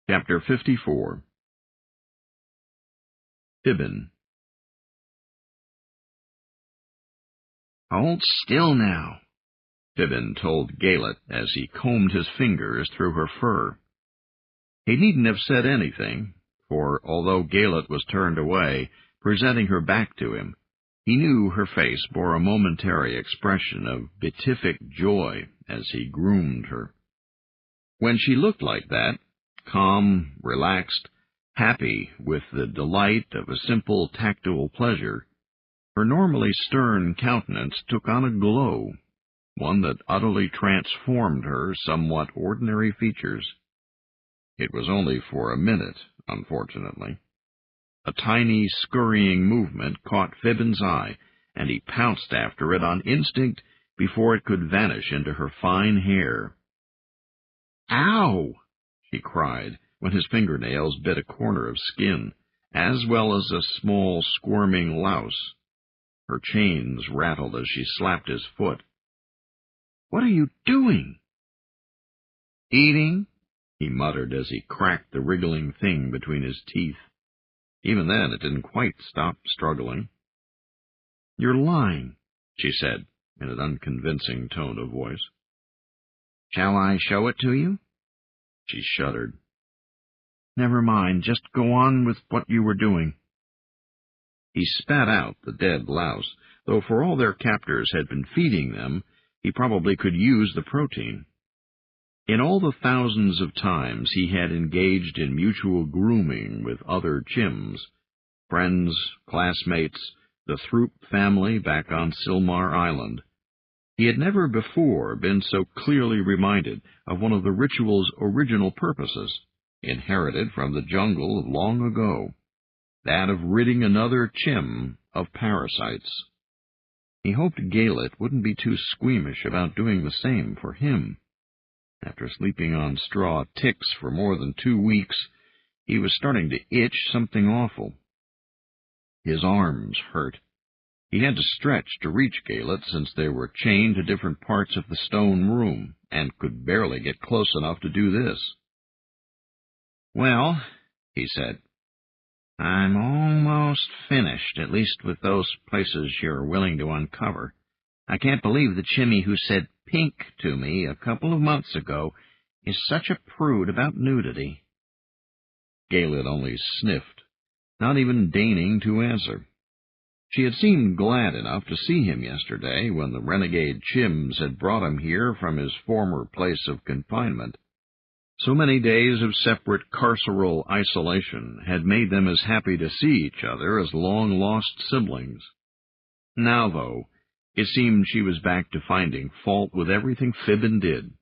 Chapter 54. Fibbin. Hold still now, Fibbin told Galet as he combed his fingers through her fur. He needn't have said anything, for although Galet was turned away, presenting her back to him, he knew her face bore a momentary expression of beatific joy as he groomed her. When she looked like that, calm, relaxed, happy with the delight of a simple tactile pleasure, her normally stern countenance took on a glow, one that utterly transformed her somewhat ordinary features. It was only for a minute, unfortunately. A tiny, scurrying movement caught Fibbin's eye, and he pounced after it on instinct before it could vanish into her fine hair. "Ow!" she cried, when his fingernails bit a corner of skin, as well as a small, squirming louse. Her chains rattled as she slapped his foot. "What are you doing?" "Eating," he muttered as he cracked the wriggling thing between his teeth. Even then it didn't quite stop struggling. "You're lying," she said, in an unconvincing tone of voice. "Shall I show it to you?" She shuddered. "Never mind, just go on with what you were doing." He spat out the dead louse, though for all their captors had been feeding them, he probably could use the protein. In all the thousands of times he had engaged in mutual grooming with other Chims, friends, classmates, the Throop family back on Silmar Island, he had never before been so clearly reminded of one of the ritual's original purposes, inherited from the jungle of long ago, that of ridding another Chim of parasites. He hoped Galet wouldn't be too squeamish about doing the same for him. After sleeping on straw ticks for more than 2 weeks, he was starting to itch something awful. His arms hurt. He had to stretch to reach Galet since they were chained to different parts of the stone room, and could barely get close enough to do this. "Well," he said, "I'm almost finished, at least with those places you're willing to uncover. I can't believe the Chimmy who said pink to me a couple of months ago is such a prude about nudity." Galet only sniffed, not even deigning to answer. She had seemed glad enough to see him yesterday when the renegade Chims had brought him here from his former place of confinement. So many days of separate carceral isolation had made them as happy to see each other as long-lost siblings. Now, though, it seemed she was back to finding fault with everything Fibbin did.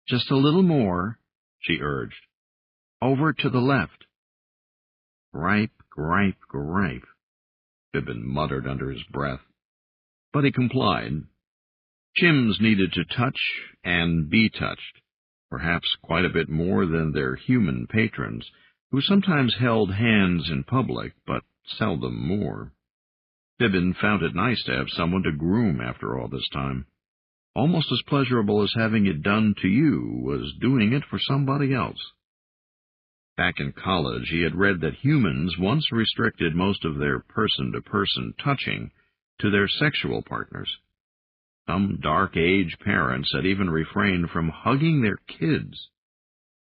"Just a little more," she urged. "Over to the left." "Gripe, gripe, gripe," Fibbin muttered under his breath. But he complied. Chims needed to touch and be touched, perhaps quite a bit more than their human patrons, who sometimes held hands in public, but seldom more. Fibbin found it nice to have someone to groom after all this time. Almost as pleasurable as having it done to you was doing it for somebody else. Back in college, he had read that humans once restricted most of their person-to-person touching to their sexual partners. Some dark-age parents had even refrained from hugging their kids.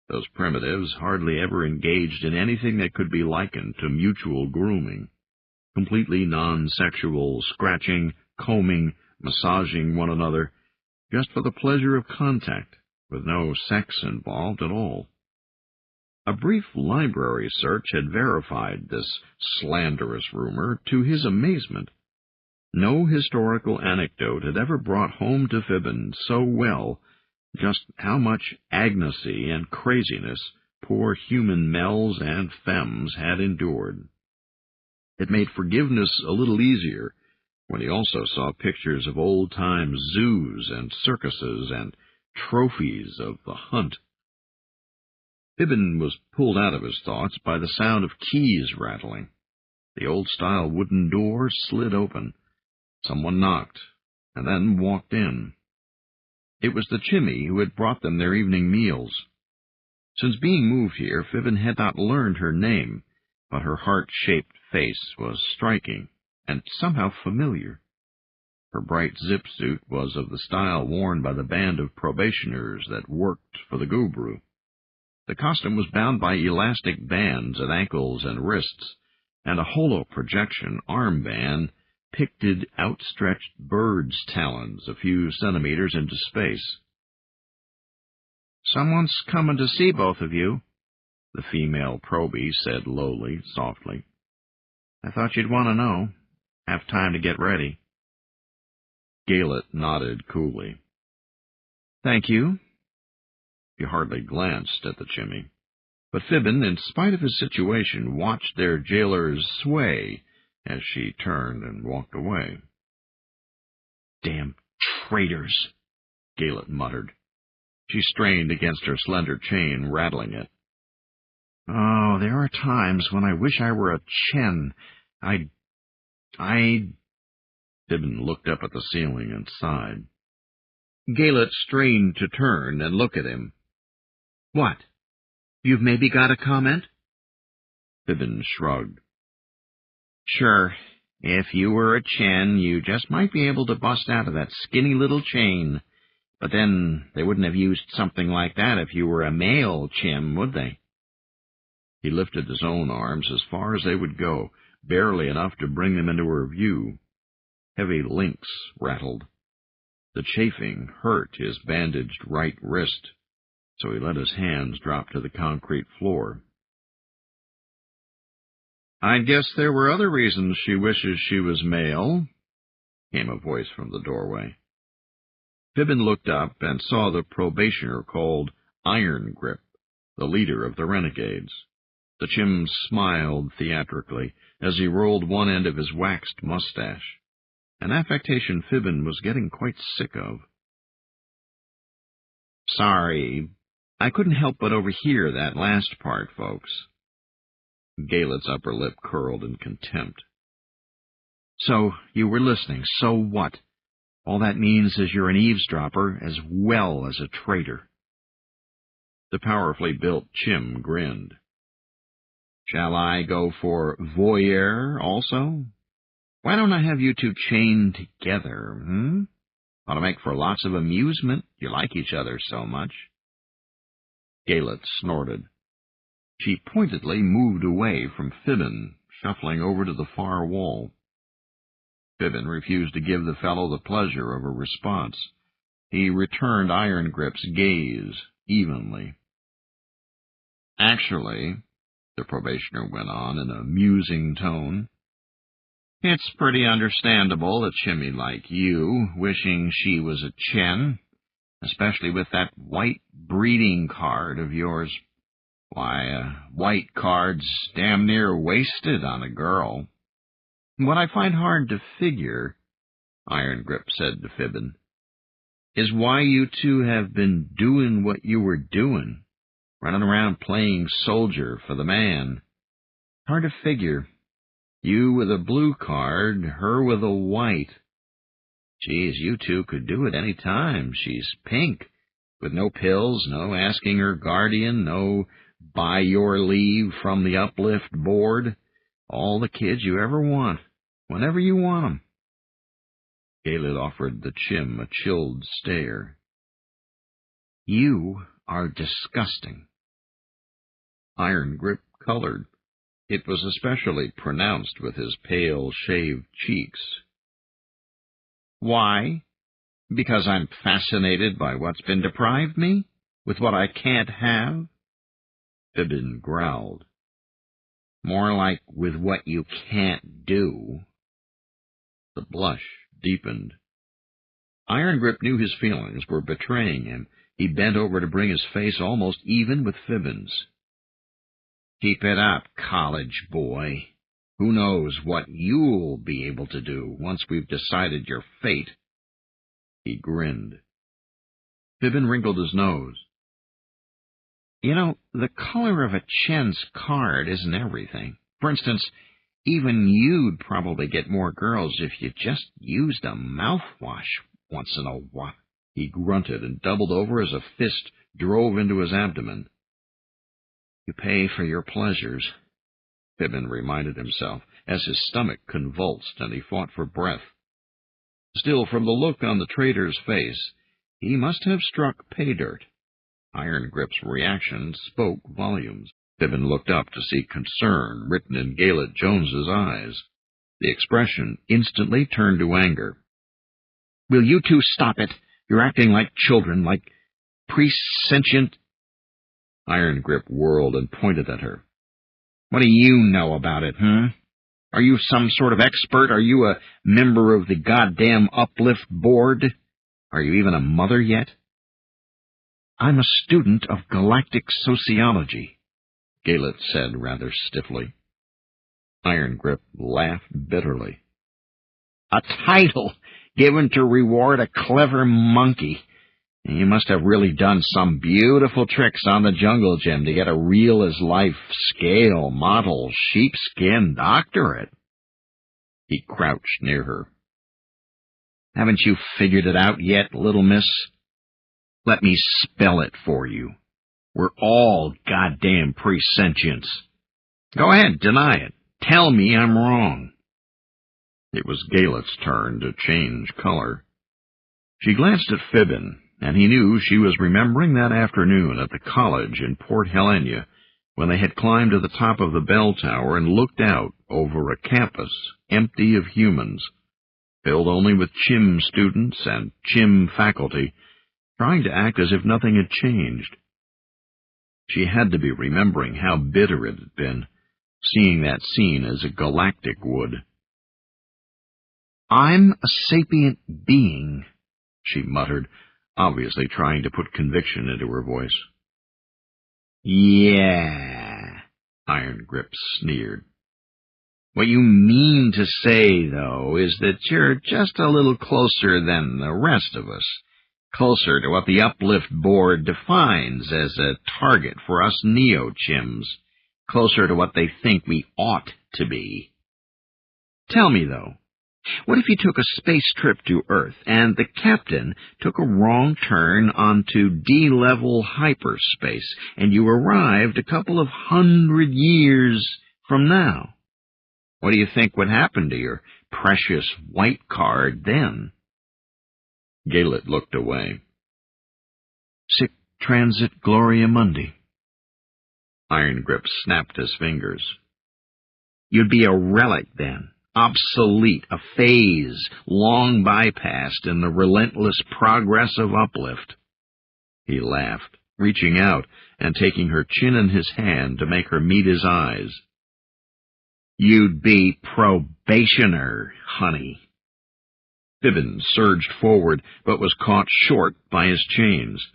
Those primitives hardly ever engaged in anything that could be likened to mutual grooming. Completely non-sexual scratching, combing, massaging one another, just for the pleasure of contact, with no sex involved at all. A brief library search had verified this slanderous rumor to his amazement. No historical anecdote had ever brought home to Fibbin so well just how much agnosy and craziness poor human melles and femmes had endured. It made forgiveness a little easier when he also saw pictures of old-time zoos and circuses and trophies of the hunt. Fibbin was pulled out of his thoughts by the sound of keys rattling. The old-style wooden door slid open. Someone knocked, and then walked in. It was the Chimmy who had brought them their evening meals. Since being moved here, Fibbin had not learned her name, but her heart-shaped face was striking, and somehow familiar. Her bright zip-suit was of the style worn by the band of probationers that worked for the Gubru. The costume was bound by elastic bands at ankles and wrists, and a holo-projection armband picted outstretched birds' talons a few centimeters into space. "Someone's coming to see both of you," the female probie said lowly, softly. "I thought you'd want to know. Have time to get ready." Galet nodded coolly. "Thank you." He hardly glanced at the Chimmy, but Fibbin, in spite of his situation, watched their jailer's sway as she turned and walked away. "Damn traitors," Galet muttered. She strained against her slender chain, rattling it. "Oh, there are times when I wish I were a Chen. I... Fibbin looked up at the ceiling and sighed. Galet strained to turn and look at him. "What? You've maybe got a comment?" Fibbin shrugged. "Sure. If you were a Chen, you just might be able to bust out of that skinny little chain. But then they wouldn't have used something like that if you were a male Chim, would they?" He lifted his own arms as far as they would go, barely enough to bring them into her view. Heavy links rattled. The chafing hurt his bandaged right wrist, so he let his hands drop to the concrete floor. "I guess there were other reasons she wishes she was male," came a voice from the doorway. Fibbin looked up and saw the probationer called Iron Grip, the leader of the renegades. The Chim smiled theatrically as he rolled one end of his waxed mustache, an affectation Fibbin was getting quite sick of. "Sorry, I couldn't help but overhear that last part, folks." Galet's upper lip curled in contempt. "So you were listening, so what? All that means is you're an eavesdropper as well as a traitor." The powerfully built Chim grinned. "Shall I go for voyeur also? Why don't I have you two chained together, Ought to make for lots of amusement. You like each other so much." Galet snorted. She pointedly moved away from Fibbin, shuffling over to the far wall. Fibbin refused to give the fellow the pleasure of a response. He returned Iron Grip's gaze evenly. "Actually," the probationer went on in a musing tone, It's pretty understandable a chimney like you wishing she was a Chen, especially with that white breeding card of yours. Why, a white card's damn near wasted on a girl. What I find hard to figure, Iron Grip said to Fibbin, is why you two have been doing what you were doing, running around playing soldier for the man. Hard to figure. You with a blue card, her with a white. Geez, you two could do it any time. She's pink, with no pills, no asking her guardian, no by your leave from the Uplift board. All the kids you ever want, whenever you want 'em. Gaelic offered the chim a chilled stare. You are disgusting. Iron Grip colored. It was especially pronounced with his pale, shaved cheeks. Why? Because I'm fascinated by what's been deprived me? With what I can't have? Fibbin growled. More like with what you can't do. The blush deepened. Iron Grip knew his feelings were betraying him. He bent over to bring his face almost even with Fibbin's. Keep it up, college boy. Who knows what you'll be able to do once we've decided your fate? He grinned. Fibbin wrinkled his nose. You know, the color of a Chen's card isn't everything. For instance, even you'd probably get more girls if you just used a mouthwash once in a while. He grunted and doubled over as a fist drove into his abdomen. You pay for your pleasures, Fibbin reminded himself, as his stomach convulsed and he fought for breath. Still, from the look on the trader's face, he must have struck pay dirt. Iron Grip's reaction spoke volumes. Fibbin looked up to see concern written in Gaelic Jones's eyes. The expression instantly turned to anger. Will you two stop it? You're acting like children, like presentient... Iron Grip whirled and pointed at her. What do you know about it, Are you some sort of expert? Are you a member of the goddamn Uplift board? Are you even a mother yet? I'm a student of galactic sociology, Gaelic said rather stiffly. Iron Grip laughed bitterly. A title given to reward a clever monkey. You must have really done some beautiful tricks on the jungle gym to get a real-as-life scale model sheepskin doctorate. He crouched near her. Haven't you figured it out yet, little miss? Let me spell it for you. We're all goddamn presentients. Go ahead, deny it. Tell me I'm wrong. It was Gaelic's turn to change color. She glanced at Fibbin, and he knew she was remembering that afternoon at the college in Port Helena when they had climbed to the top of the bell tower and looked out over a campus empty of humans, filled only with chim students and chim faculty, trying to act as if nothing had changed. She had to be remembering how bitter it had been, seeing that scene as a galactic would. I'm a sapient being, she muttered, obviously trying to put conviction into her voice. Yeah, Iron Grip sneered. What you mean to say, though, is that you're just a little closer than the rest of us, closer to what the Uplift board defines as a target for us neo-chims, closer to what they think we ought to be. Tell me, though, what if you took a space trip to Earth and the captain took a wrong turn onto D-level hyperspace and you arrived a couple of 100 years from now? What do you think would happen to your precious white card then? Gaelic looked away. Sic transit gloria mundi. Iron Grip snapped his fingers. You'd be a relic then. Obsolete, a phase, long bypassed in the relentless progress of Uplift. He laughed, reaching out and taking her chin in his hand to make her meet his eyes. You'd be probationer, honey. Fibbin surged forward, but was caught short by his chains.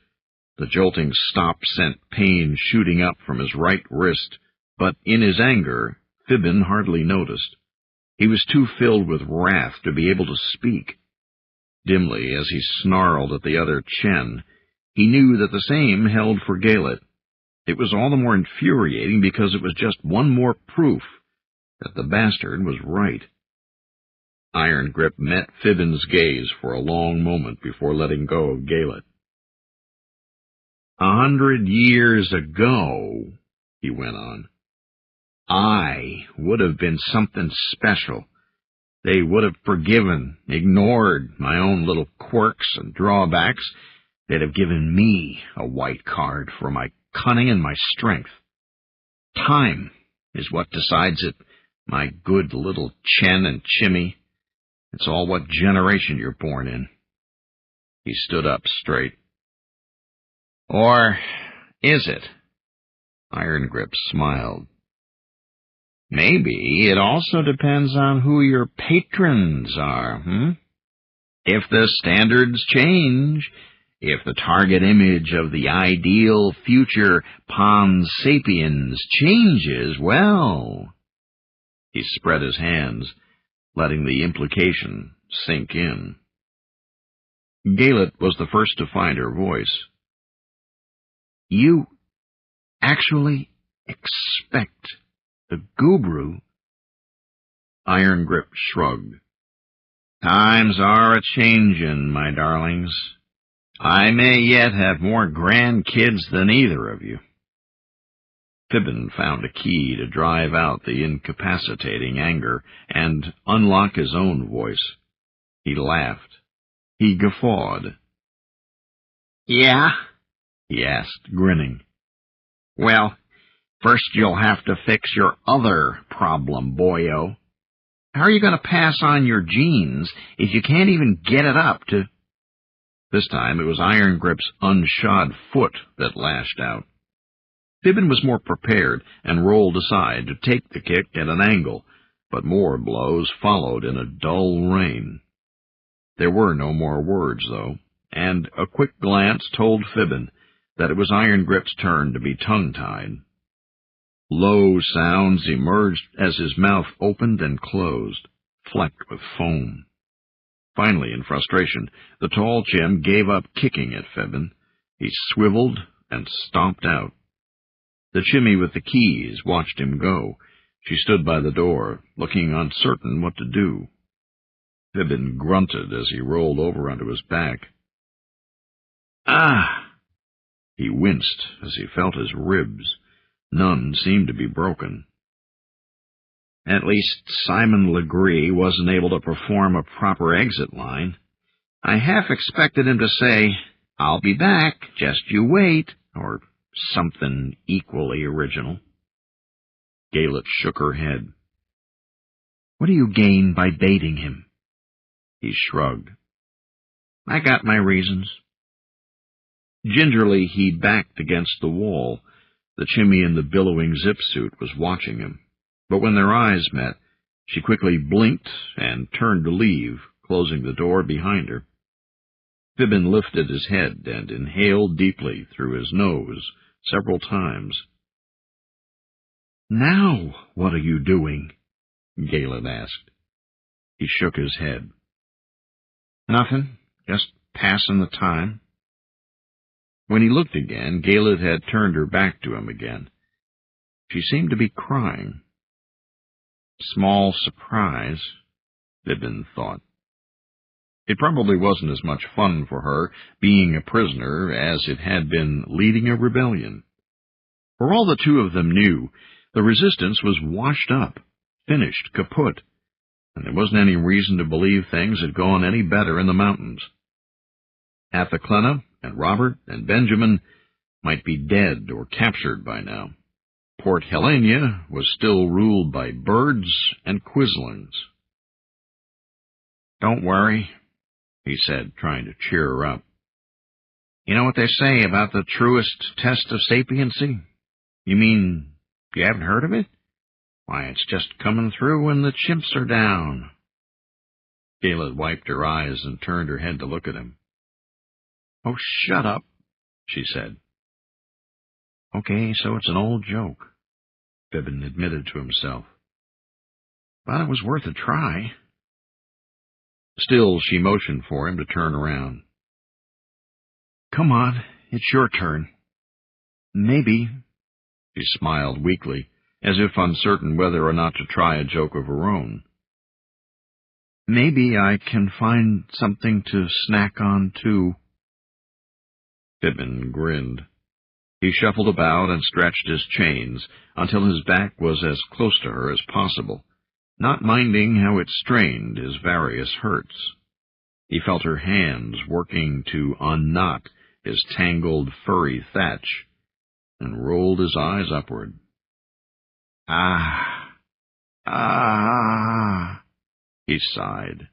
The jolting stop sent pain shooting up from his right wrist, but in his anger, Fibbin hardly noticed. He was too filled with wrath to be able to speak. Dimly, as he snarled at the other Chen, he knew that the same held for Galet. It was all the more infuriating because it was just one more proof that the bastard was right. Iron Grip met Fibbin's gaze for a long moment before letting go of Galet. 100 years ago, he went on, I would have been something special. They would have forgiven, ignored my own little quirks and drawbacks. They'd have given me a white card for my cunning and my strength. Time is what decides it, my good little Chen and Chimmy. It's all what generation you're born in. He stood up straight. Or is it? Iron Grip smiled. Maybe it also depends on who your patrons are, If the standards change, if the target image of the ideal future Pons Sapiens changes, well... He spread his hands, letting the implication sink in. Galet was the first to find her voice. You actually expect the Gubru? Iron Grip shrugged. Times are a-changin', my darlings. I may yet have more grandkids than either of you. Fibbin found a key to drive out the incapacitating anger and unlock his own voice. He laughed. He guffawed. Yeah? He asked, grinning. Well, first you'll have to fix your other problem, boyo. How are you going to pass on your genes if you can't even get it up to... This time it was Iron Grip's unshod foot that lashed out. Fibbin was more prepared and rolled aside to take the kick at an angle, but more blows followed in a dull rain. There were no more words, though, and a quick glance told Fibbin that it was Iron Grip's turn to be tongue-tied. Low sounds emerged as his mouth opened and closed, flecked with foam. Finally, in frustration, the tall Chim gave up kicking at Fibbin. He swiveled and stomped out. The Chimmy with the keys watched him go. She stood by the door, looking uncertain what to do. Fibbin grunted as he rolled over onto his back. Ah! He winced as he felt his ribs. None seemed to be broken. At least Simon Legree wasn't able to perform a proper exit line. I half expected him to say, "I'll be back, just you wait," or something equally original. Galet shook her head. What do you gain by baiting him? He shrugged. I got my reasons. Gingerly, he backed against the wall. The Chimmy in the billowing zip suit was watching him. But when their eyes met, she quickly blinked and turned to leave, closing the door behind her. Fibbin lifted his head and inhaled deeply through his nose several times. Now what are you doing? Galet asked. He shook his head. Nothing, just passing the time. When he looked again, Galet had turned her back to him again. She seemed to be crying. Small surprise, Fibbin thought. It probably wasn't as much fun for her being a prisoner as it had been leading a rebellion. For all the two of them knew, the resistance was washed up, finished, kaput, and there wasn't any reason to believe things had gone any better in the mountains. Athaclena and Robert and Benjamin might be dead or captured by now. Port Helena was still ruled by birds and quislings. Don't worry, he said, trying to cheer her up. You know what they say about the truest test of sapiency? You mean you haven't heard of it? Why, it's just coming through when the chimps are down. Gayla wiped her eyes and turned her head to look at him. Oh, shut up, she said. Okay, so it's an old joke, Fibbin admitted to himself. But it was worth a try. Still, she motioned for him to turn around. Come on, it's your turn. Maybe. She smiled weakly, as if uncertain whether or not to try a joke of her own. Maybe I can find something to snack on, too. Fibbin grinned. He shuffled about and stretched his chains until his back was as close to her as possible, not minding how it strained his various hurts. He felt her hands working to unknot his tangled, furry thatch, and rolled his eyes upward. Ah, he sighed.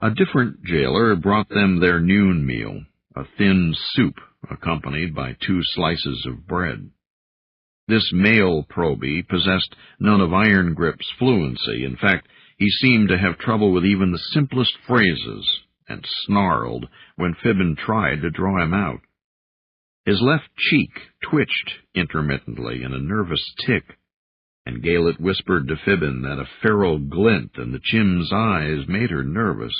A different jailer brought them their noon meal, a thin soup accompanied by 2 slices of bread. This male probie possessed none of Iron Grip's fluency. In fact, he seemed to have trouble with even the simplest phrases, and snarled when Fibbin tried to draw him out. His left cheek twitched intermittently in a nervous tick, and Gaylett whispered to Fibbin that a feral glint in the chim's eyes made her nervous.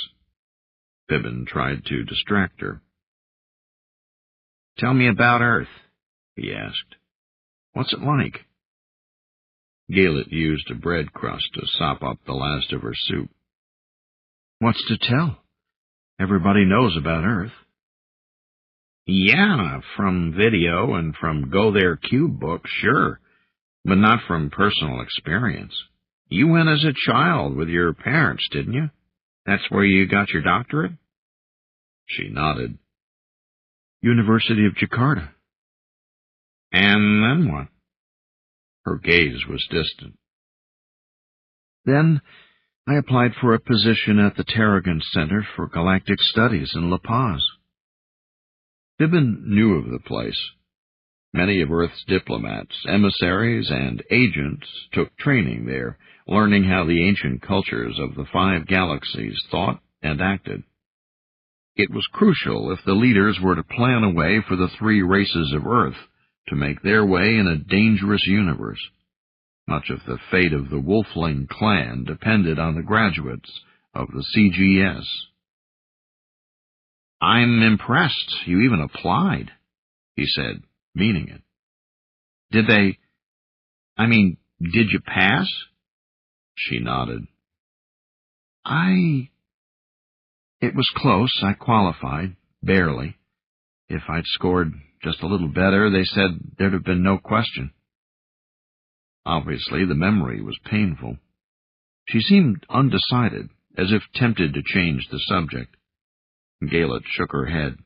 Fibbin tried to distract her. Tell me about Earth, he asked. What's it like? Gaylett used a bread crust to sop up the last of her soup. What's to tell? Everybody knows about Earth. Yeah, from video and from Go There Cube books, sure, but not from personal experience. You went as a child with your parents, didn't you? That's where you got your doctorate? She nodded. University of Jakarta. And then what? Her gaze was distant. Then I applied for a position at the Tarragon Center for Galactic Studies in La Paz. Fibbin knew of the place. Many of Earth's diplomats, emissaries, and agents took training there, learning how the ancient cultures of the 5 galaxies thought and acted. It was crucial if the leaders were to plan a way for the 3 races of Earth to make their way in a dangerous universe. Much of the fate of the Wolfling clan depended on the graduates of the CGS. I'm impressed you even applied, he said, meaning it. Did you pass? She nodded. It was close. I qualified, barely. If I'd scored just a little better, they said there'd have been no question. Obviously, the memory was painful. She seemed undecided, as if tempted to change the subject. Gaylett shook her head.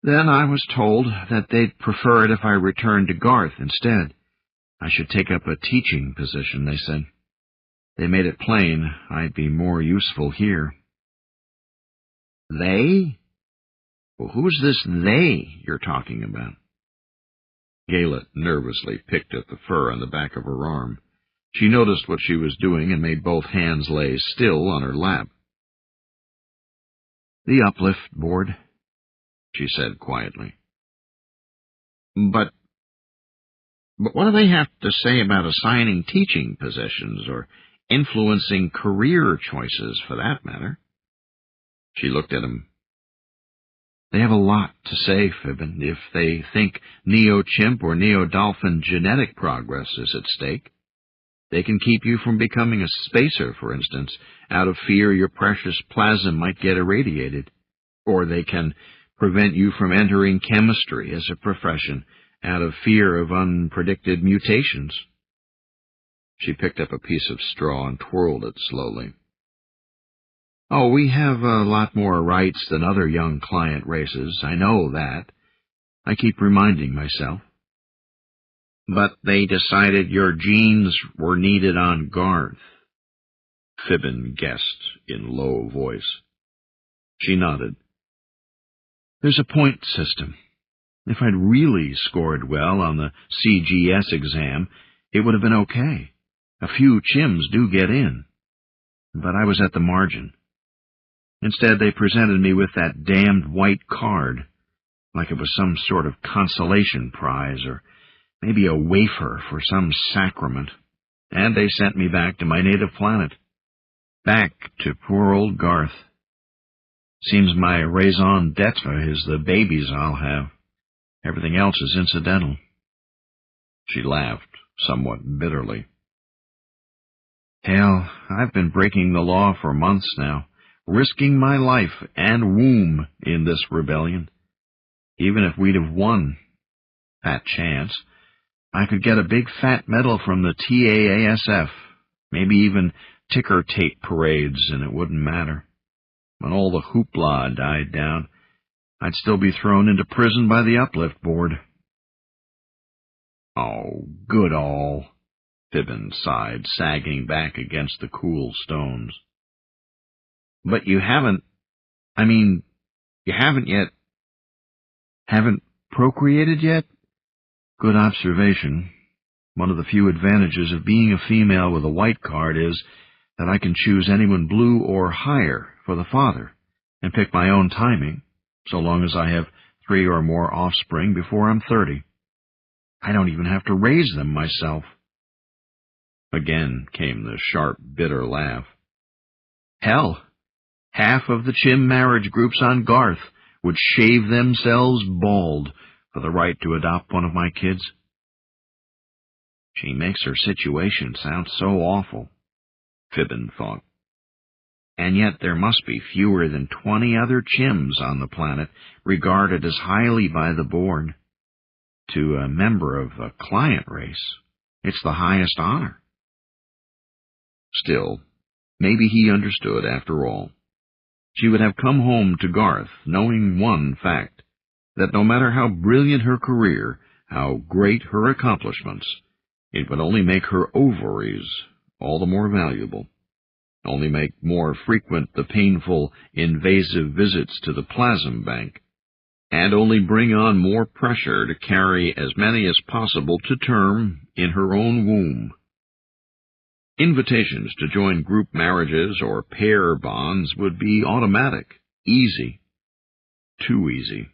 Then I was told that they'd prefer it if I returned to Garth instead. I should take up a teaching position, they said. They made it plain I'd be more useful here. They? Well, who's this they you're talking about? Gaylett nervously picked at the fur on the back of her arm. She noticed what she was doing and made both hands lay still on her lap. The Uplift Board, she said quietly. But what do they have to say about assigning teaching positions or influencing career choices, for that matter? She looked at him. They have a lot to say, Fibbin, if they think Neo-Chimp or Neo-Dolphin genetic progress is at stake. They can keep you from becoming a spacer, for instance, out of fear your precious plasm might get irradiated. Or they can prevent you from entering chemistry as a profession out of fear of unpredicted mutations. She picked up a piece of straw and twirled it slowly. Oh, we have a lot more rights than other young client races, I know that. I keep reminding myself. But they decided your genes were needed on Garth, Fibbin guessed in low voice. She nodded. There's a point system. If I'd really scored well on the CGS exam, it would have been okay. A few chims do get in. But I was at the margin. Instead, they presented me with that damned white card, like it was some sort of consolation prize, or maybe a wafer for some sacrament, and they sent me back to my native planet. Back to poor old Garth. Seems my raison d'etre is the babies I'll have. Everything else is incidental. She laughed, somewhat bitterly. Hell, I've been breaking the law for months now, risking my life and womb in this rebellion. Even if we'd have won, fat chance, I could get a big fat medal from the TAASF, maybe even ticker tape parades, and it wouldn't matter. When all the hoopla died down, I'd still be thrown into prison by the Uplift Board. Oh, good all, Fibbin sighed, sagging back against the cool stones. But you haven't yet. Haven't procreated yet? Good observation. One of the few advantages of being a female with a white card is that I can choose anyone blue or higher for the father, and pick my own timing, so long as I have 3 or more offspring before I'm 30. I don't even have to raise them myself. Again came the sharp, bitter laugh. Hell, half of the chim marriage groups on Garth would shave themselves bald for the right to adopt one of my kids. She makes her situation sound so awful, Fibbin thought. And yet there must be fewer than 20 other chims on the planet regarded as highly by the board. To a member of the client race, it's the highest honor. Still, maybe he understood after all. She would have come home to Garth knowing one fact, that no matter how brilliant her career, how great her accomplishments, it would only make her ovaries all the more valuable, only make more frequent the painful, invasive visits to the plasm bank, and only bring on more pressure to carry as many as possible to term in her own womb. Invitations to join group marriages or pair bonds would be automatic, easy. Too easy.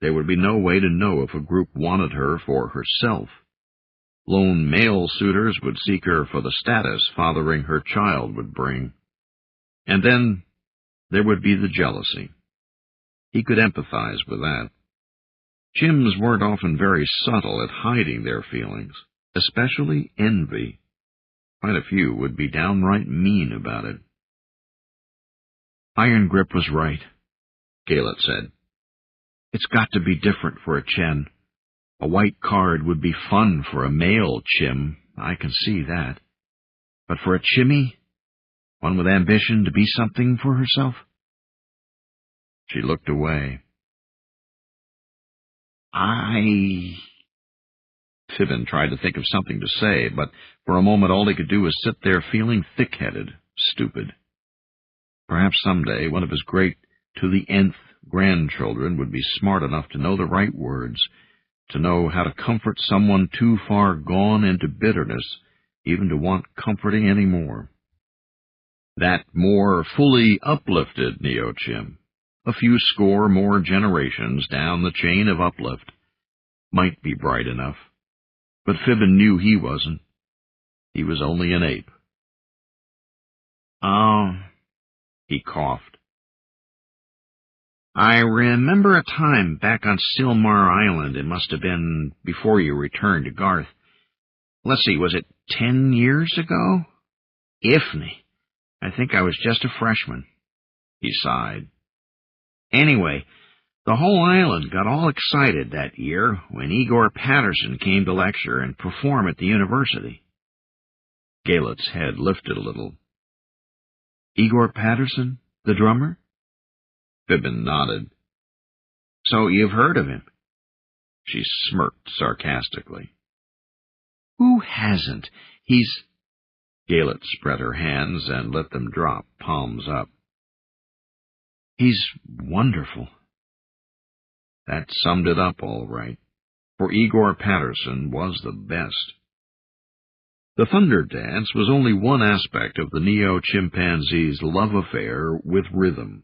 There would be no way to know if a group wanted her for herself. Lone male suitors would seek her for the status fathering her child would bring. And then there would be the jealousy. He could empathize with that. Chims weren't often very subtle at hiding their feelings, especially envy. Quite a few would be downright mean about it. Iron Grip was right, Galet said. It's got to be different for a Chen. A white card would be fun for a male chim, I can see that. But for a chimmy, one with ambition to be something for herself? She looked away. Fibbin tried to think of something to say, but for a moment all he could do was sit there feeling thick-headed, stupid. Perhaps someday one of his great to the nth grandchildren would be smart enough to know the right words, to know how to comfort someone too far gone into bitterness even to want comforting any more. That more fully uplifted Neo-Chim, a few score more generations down the chain of uplift, might be bright enough. But Fibbin knew he wasn't. He was only an ape. He coughed. I remember a time back on Silmar Island. It must have been before you returned to Garth. Let's see, was it 10 years ago? Ifney. I think I was just a freshman. He sighed. Anyway, the whole island got all excited that year when Igor Patterson came to lecture and perform at the university. Galet's head lifted a little. Igor Patterson, the drummer? Fibbin nodded. So you've heard of him? She smirked sarcastically. Who hasn't? He's... Galet spread her hands and let them drop, palms up. He's wonderful. That summed it up all right, for Igor Patterson was the best. The thunder dance was only one aspect of the neo-chimpanzee's love affair with rhythm.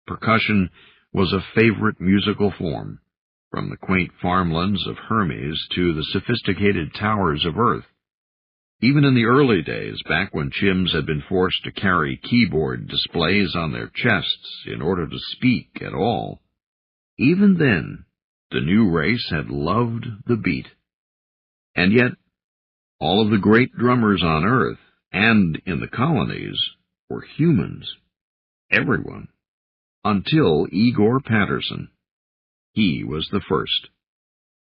Percussion was a favorite musical form, from the quaint farmlands of Hermes to the sophisticated towers of Earth. Even in the early days, back when chimps had been forced to carry keyboard displays on their chests in order to speak at all, even then the new race had loved the beat. And yet, all of the great drummers on Earth and in the colonies were humans. Everyone. Until Igor Patterson. He was the first.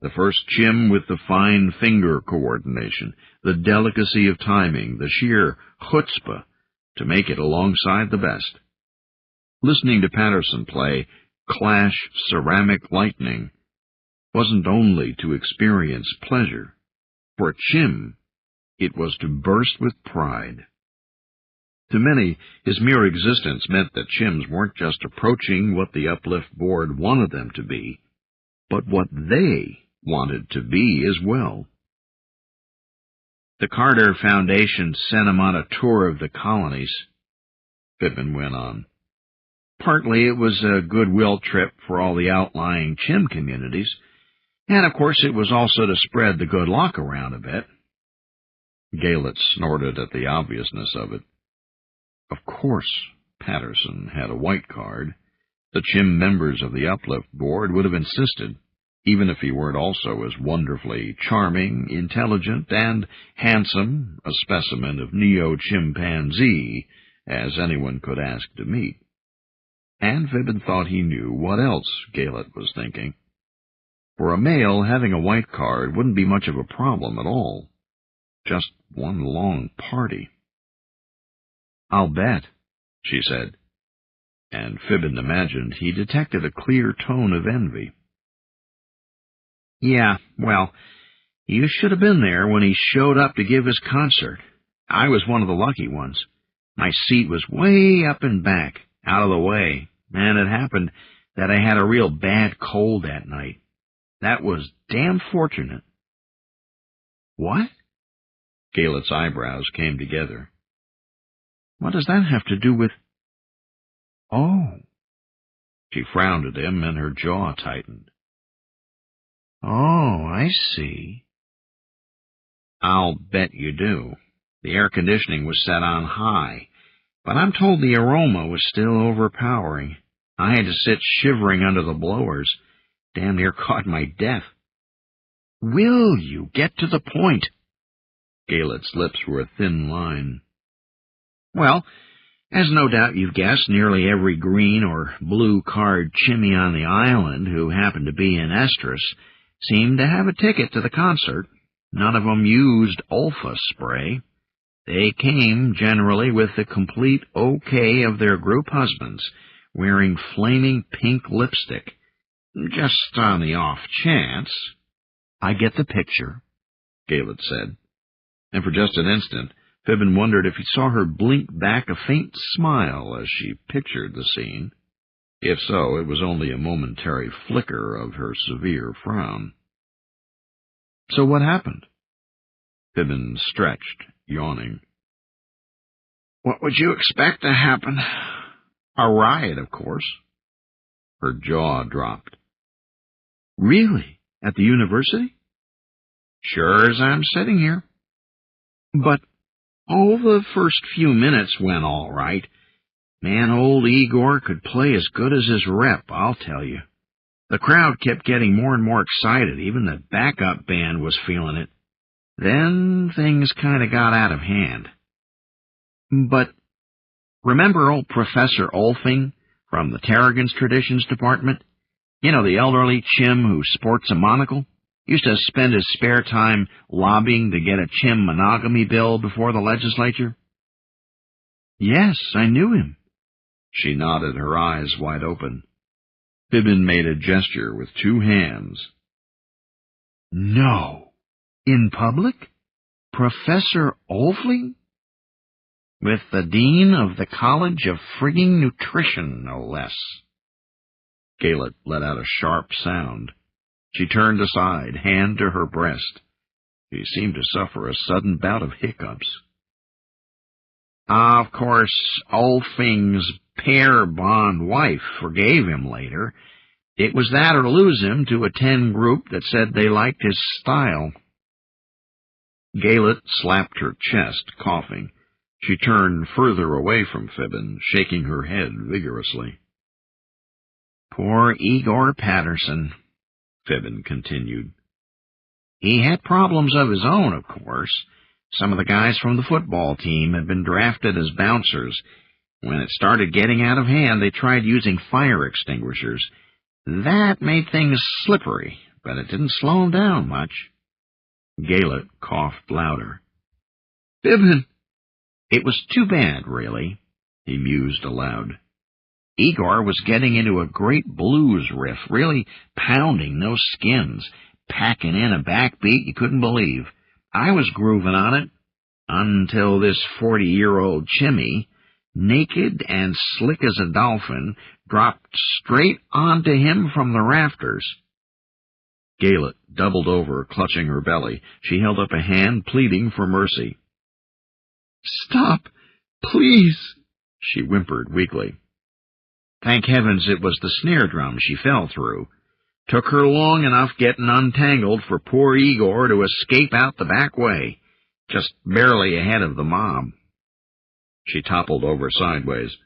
The first chim with the fine finger coordination, the delicacy of timing, the sheer chutzpah to make it alongside the best. Listening to Patterson play Clash Ceramic Lightning wasn't only to experience pleasure. For a chim, it was to burst with pride. To many, his mere existence meant that chims weren't just approaching what the Uplift Board wanted them to be, but what they wanted to be as well. The Carter Foundation sent him on a tour of the colonies, Pippin went on. Partly it was a goodwill trip for all the outlying chim communities, and of course it was also to spread the good luck around a bit. Gaylett snorted at the obviousness of it. Of course, Patterson had a white card. The chim members of the Uplift Board would have insisted, even if he weren't also as wonderfully charming, intelligent, and handsome a specimen of neo-chimpanzee as anyone could ask to meet. And Fibbin thought he knew what else Gaylett was thinking. For a male, having a white card wouldn't be much of a problem at all. Just one long party. "I'll bet," she said, and Fibbin imagined he detected a clear tone of envy. "Yeah, well, you should have been there when he showed up to give his concert. I was one of the lucky ones. My seat was way up and back, out of the way, and it happened that I had a real bad cold that night. That was damn fortunate." "What?" Gaylett's eyebrows came together. "What does that have to do with—" "Oh." She frowned at him, and her jaw tightened. "Oh, I see." "I'll bet you do. The air conditioning was set on high, but I'm told the aroma was still overpowering. I had to sit shivering under the blowers. Damn near caught my death." "Will you get to the point?" Gaylett's lips were a thin line. "Well, as no doubt you've guessed, nearly every green or blue card chimney on the island who happened to be in estrus seemed to have a ticket to the concert. None of them used Olfa spray. They came, generally, with the complete okay of their group husbands, wearing flaming pink lipstick. Just on the off chance—" "I get the picture," Gaylett said. And for just an instant, Fibbin wondered if he saw her blink back a faint smile as she pictured the scene. If so, it was only a momentary flicker of her severe frown. "So what happened?" Fibbin stretched, yawning. "What would you expect to happen? A riot, of course." Her jaw dropped. "Really? At the university?" "Sure as I'm sitting here." "But, the first few minutes went all right. Man, old Igor could play as good as his rep, I'll tell you. The crowd kept getting more and more excited. Even the backup band was feeling it. Then things kind of got out of hand." "But remember old Professor Olfing from the Tarragon's Traditions Department? You know, the elderly chim who sports a monocle? Used to spend his spare time lobbying to get a chim monogamy bill before the legislature?" "Yes, I knew him." She nodded, her eyes wide open. Fibbin made a gesture with two hands. "No. In public? Professor Olfing? With the dean of the College of Frigging Nutrition, no less." Galet let out a sharp sound. She turned aside, hand to her breast. She seemed to suffer a sudden bout of hiccups. Of course, Ulfing's pair-bond wife forgave him later. It was that or lose him to a 10 group that said they liked his style. Galet slapped her chest, coughing. She turned further away from Fibbin, shaking her head vigorously. Poor Igor Patterson, Fibbin continued. He had problems of his own, of course. Some of the guys from the football team had been drafted as bouncers. When it started getting out of hand, they tried using fire extinguishers. That made things slippery, but it didn't slow him down much. Galet coughed louder. Fibbin! It was too bad, really, he mused aloud. Igor was getting into a great blues riff, really pounding those skins, packing in a backbeat you couldn't believe. I was grooving on it, until this 40-year-old chimmy, naked and slick as a dolphin, dropped straight onto him from the rafters. Galet doubled over, clutching her belly. She held up a hand, pleading for mercy. Stop, please, she whimpered weakly. Thank heavens it was the snare drum she fell through. Took her long enough getting untangled for poor Igor to escape out the back way, just barely ahead of the mob. She toppled over sideways.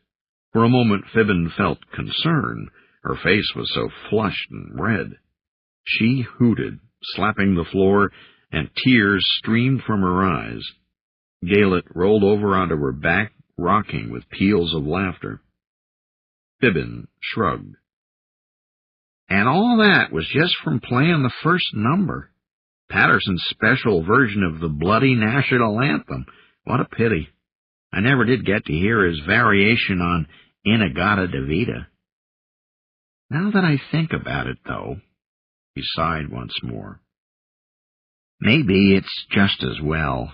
For a moment Fibbin felt concern. Her face was so flushed and red. She hooted, slapping the floor, and tears streamed from her eyes. Galet rolled over onto her back, rocking with peals of laughter. Fibbin shrugged. And all that was just from playing the first number. Patterson's special version of the bloody national anthem. What a pity. I never did get to hear his variation on Inagata Devita. Now that I think about it, though, he sighed once more. Maybe it's just as well.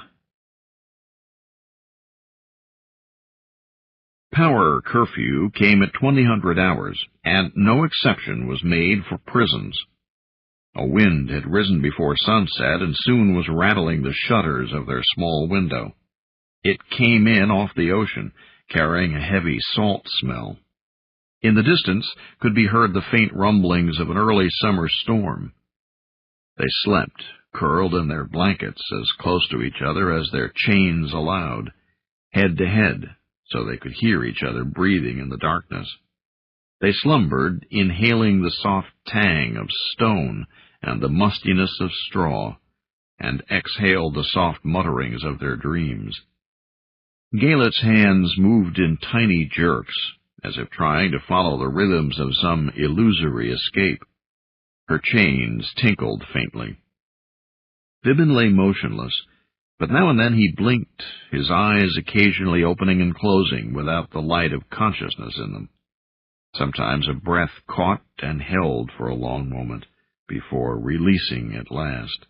Power curfew came at 2000 hours, and no exception was made for prisons. A wind had risen before sunset and soon was rattling the shutters of their small window. It came in off the ocean, carrying a heavy salt smell. In the distance could be heard the faint rumblings of an early summer storm. They slept, curled in their blankets as close to each other as their chains allowed, head to head, so they could hear each other breathing in the darkness. They slumbered, inhaling the soft tang of stone and the mustiness of straw, and exhaled the soft mutterings of their dreams. Galet's hands moved in tiny jerks, as if trying to follow the rhythms of some illusory escape. Her chains tinkled faintly. Fibbin lay motionless, but now and then he blinked, his eyes occasionally opening and closing without the light of consciousness in them. Sometimes a breath caught and held for a long moment, before releasing at last.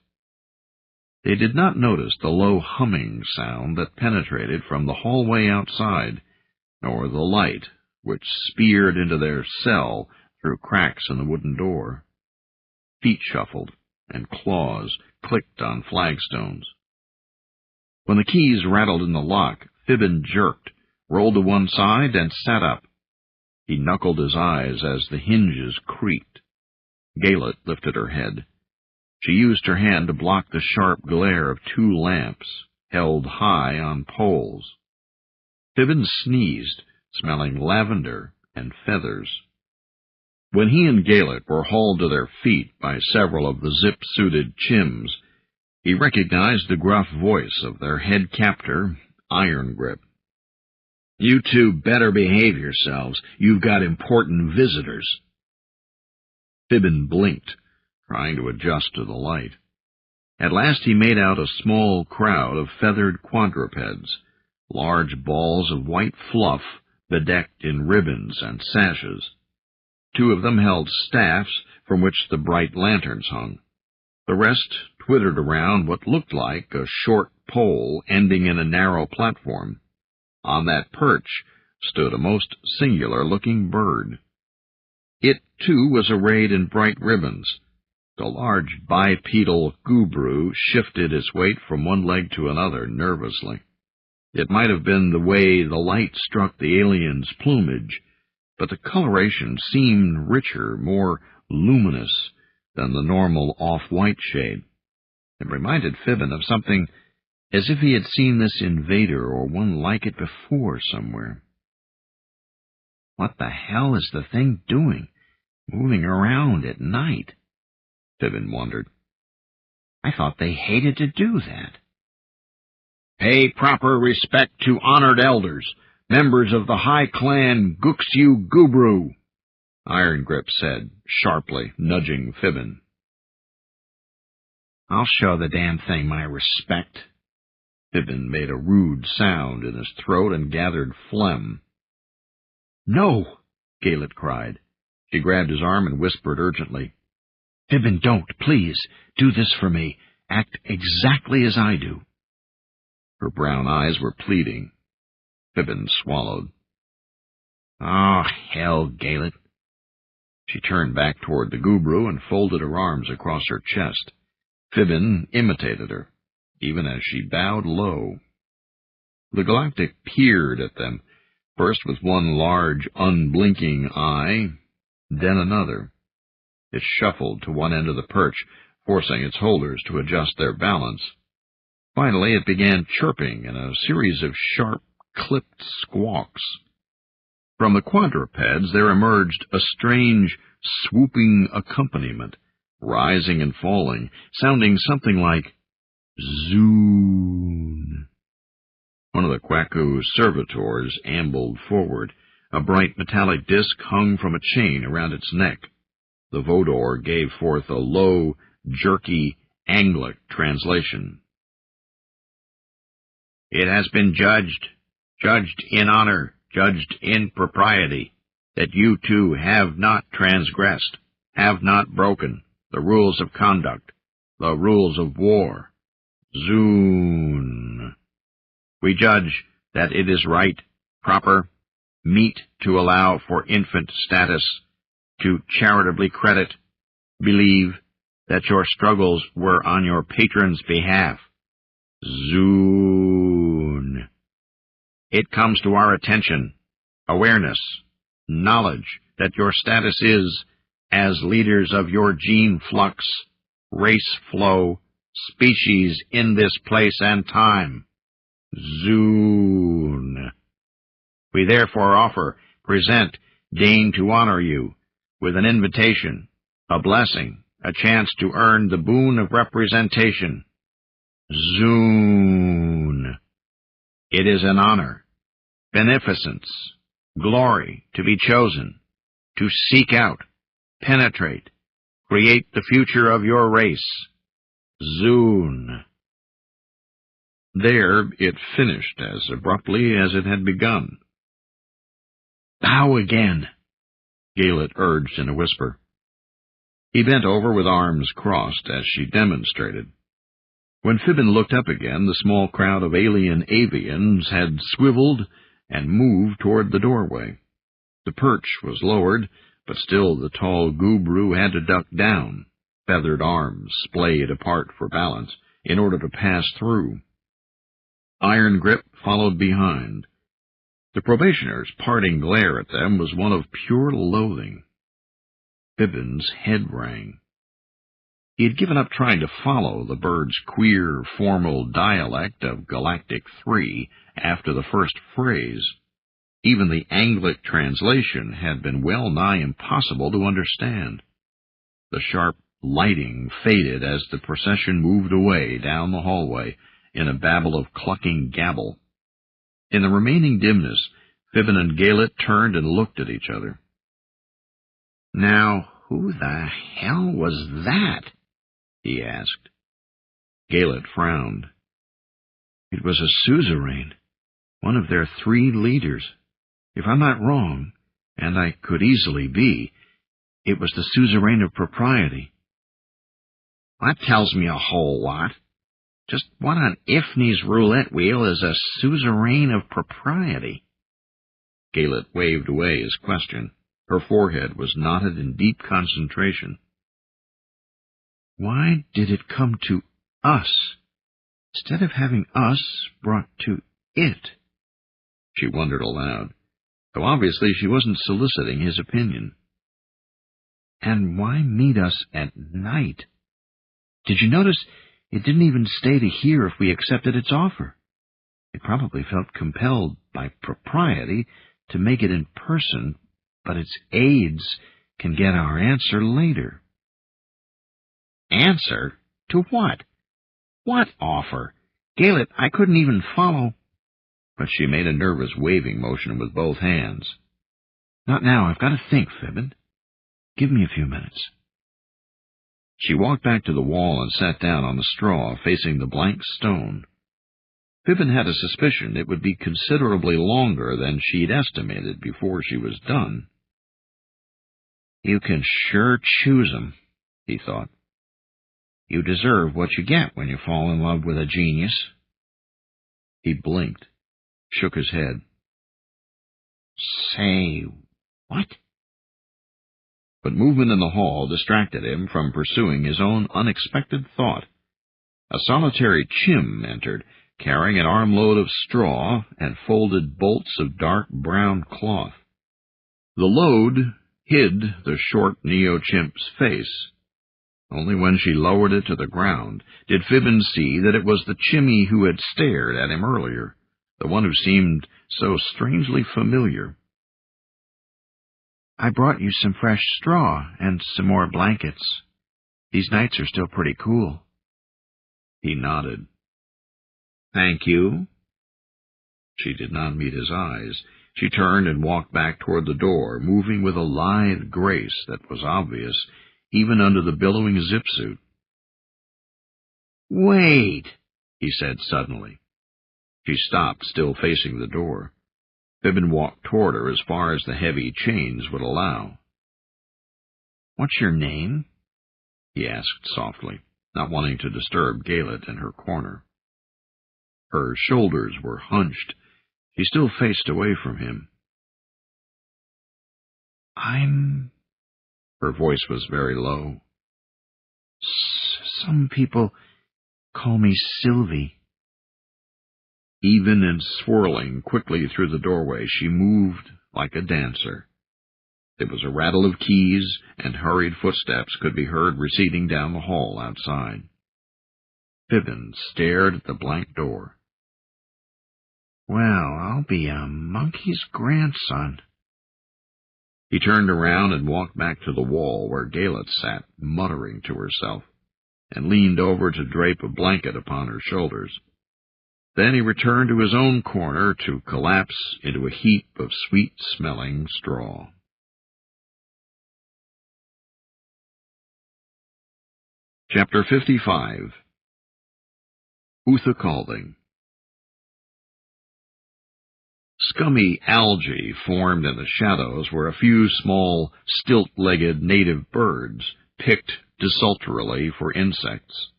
They did not notice the low humming sound that penetrated from the hallway outside, nor the light which speared into their cell through cracks in the wooden door. Feet shuffled, and claws clicked on flagstones. When the keys rattled in the lock, Fibbin jerked, rolled to one side, and sat up. He knuckled his eyes as the hinges creaked. Galet lifted her head. She used her hand to block the sharp glare of 2 lamps, held high on poles. Fibbin sneezed, smelling lavender and feathers. When he and Galet were hauled to their feet by several of the zip-suited chims, he recognized the gruff voice of their head captor, Iron Grip. You two better behave yourselves. You've got important visitors. Fibbin blinked, trying to adjust to the light. At last he made out a small crowd of feathered quadrupeds, large balls of white fluff bedecked in ribbons and sashes. 2 of them held staffs from which the bright lanterns hung. The rest twittered around what looked like a short pole ending in a narrow platform. On that perch stood a most singular-looking bird. It, too, was arrayed in bright ribbons. The large bipedal gubru shifted its weight from one leg to another nervously. It might have been the way the light struck the alien's plumage, but the coloration seemed richer, more luminous than the normal off-white shade. It reminded Fibbin of something, as if he had seen this invader or one like it before somewhere. What the hell is the thing doing, moving around at night? Fibbin wondered. I thought they hated to do that. Pay proper respect to honored elders, members of the High Clan Guxu Gubru, Iron Grip said, sharply, nudging Fibbin. I'll show the damn thing my respect. Fibbin made a rude sound in his throat and gathered phlegm. No, Galet cried. She grabbed his arm and whispered urgently. Fibbin, don't, please, do this for me. Act exactly as I do. Her brown eyes were pleading. Fibbin swallowed. Oh, hell, Galet. She turned back toward the gubru and folded her arms across her chest. Fibbin imitated her, even as she bowed low. The Galactic peered at them, first with one large, unblinking eye, then another. It shuffled to one end of the perch, forcing its holders to adjust their balance. Finally, it began chirping in a series of sharp, clipped squawks. From the quadrupeds there emerged a strange, swooping accompaniment, rising and falling, sounding something like Zoon. One of the Kwaku servitors ambled forward. A bright metallic disc hung from a chain around its neck. The Vodor gave forth a low, jerky Anglic translation. It has been judged in honor, judged in propriety, that you two have not transgressed, have not broken the rules of conduct, the rules of war. Zoon. We judge that it is right, proper, meet to allow for infant status, to charitably credit, believe that your struggles were on your patron's behalf. Zoon. It comes to our attention, awareness, knowledge that your status is, as leaders of your gene flux, race flow, species in this place and time. Zoon. We therefore offer, present, deign to honor you with an invitation, a blessing, a chance to earn the boon of representation. Zoon. It is an honor, beneficence, glory to be chosen, to seek out, penetrate, create the future of your race. Zoon. There it finished as abruptly as it had begun. Bow again, Galet urged in a whisper. He bent over with arms crossed as she demonstrated. When Fibbin looked up again, the small crowd of alien avians had swiveled and moved toward the doorway. The perch was lowered, but still the tall gubru had to duck down, feathered arms splayed apart for balance, in order to pass through. Iron Grip followed behind. The probationer's parting glare at them was one of pure loathing. Fibbin's head rang. He had given up trying to follow the bird's queer, formal dialect of Galactic 3 after the first phrase. Even the Anglic translation had been well-nigh impossible to understand. The sharp lighting faded as the procession moved away down the hallway in a babble of clucking gabble. In the remaining dimness, Fibbin and Galet turned and looked at each other. Now, who the hell was that? He asked. Galet frowned. It was a suzerain, one of their 3 leaders. If I'm not wrong, and I could easily be, it was the suzerain of propriety. That tells me a whole lot. Just what on Ifni's roulette wheel is a suzerain of propriety? Galet waved away his question. Her forehead was knotted in deep concentration. Why did it come to us, instead of having us brought to it? She wondered aloud, though obviously she wasn't soliciting his opinion. And why meet us at night? Did you notice it didn't even stay to hear if we accepted its offer? It probably felt compelled by propriety to make it in person, but its aides can get our answer later. Answer? To what? What offer? Galet, I couldn't even follow. But she made a nervous waving motion with both hands. Not now. I've got to think, Fibbin. Give me a few minutes. She walked back to the wall and sat down on the straw, facing the blank stone. Fibbin had a suspicion it would be considerably longer than she'd estimated before she was done. You can sure choose 'em, he thought. You deserve what you get when you fall in love with a genius. He blinked, shook his head. Say, what? But movement in the hall distracted him from pursuing his own unexpected thought. A solitary chim entered, carrying an armload of straw and folded bolts of dark brown cloth. The load hid the short neo-chimp's face. Only when she lowered it to the ground did Fibbin see that it was the chimmy who had stared at him earlier, the one who seemed so strangely familiar. I brought you some fresh straw and some more blankets. These nights are still pretty cool. He nodded. Thank you. She did not meet his eyes. She turned and walked back toward the door, moving with a lithe grace that was obvious even under the billowing zip-suit. Wait, he said suddenly. She stopped, still facing the door. Fibbin walked toward her as far as the heavy chains would allow. What's your name? He asked softly, not wanting to disturb Galet in her corner. Her shoulders were hunched. She still faced away from him. Her voice was very low. Some people call me Sylvie. Even and swirling quickly through the doorway, she moved like a dancer. There was a rattle of keys, and hurried footsteps could be heard receding down the hall outside. Fibbin stared at the blank door. Well, I'll be a monkey's grandson. He turned around and walked back to the wall where Galet sat, muttering to herself, and leaned over to drape a blanket upon her shoulders. Then he returned to his own corner to collapse into a heap of sweet-smelling straw. Chapter 55. Utha Calding. Scummy algae formed in the shadows where a few small, stilt-legged native birds picked desultorily for insects.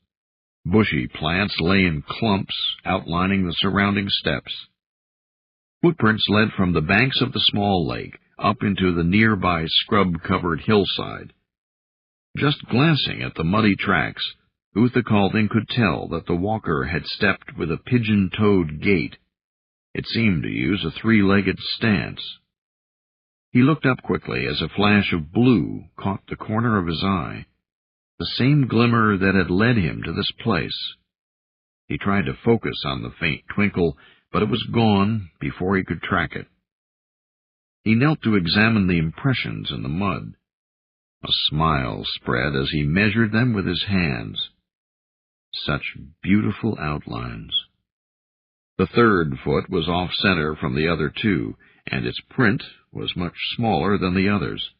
Bushy plants lay in clumps, outlining the surrounding steps. Footprints led from the banks of the small lake up into the nearby scrub-covered hillside. Just glancing at the muddy tracks, Utha Calding could tell that the walker had stepped with a pigeon-toed gait. It seemed to use a three-legged stance. He looked up quickly as a flash of blue caught the corner of his eye, the same glimmer that had led him to this place. He tried to focus on the faint twinkle, but it was gone before he could track it. He knelt to examine the impressions in the mud. A smile spread as he measured them with his hands. Such beautiful outlines. The third foot was off-center from the other two, and its print was much smaller than the others,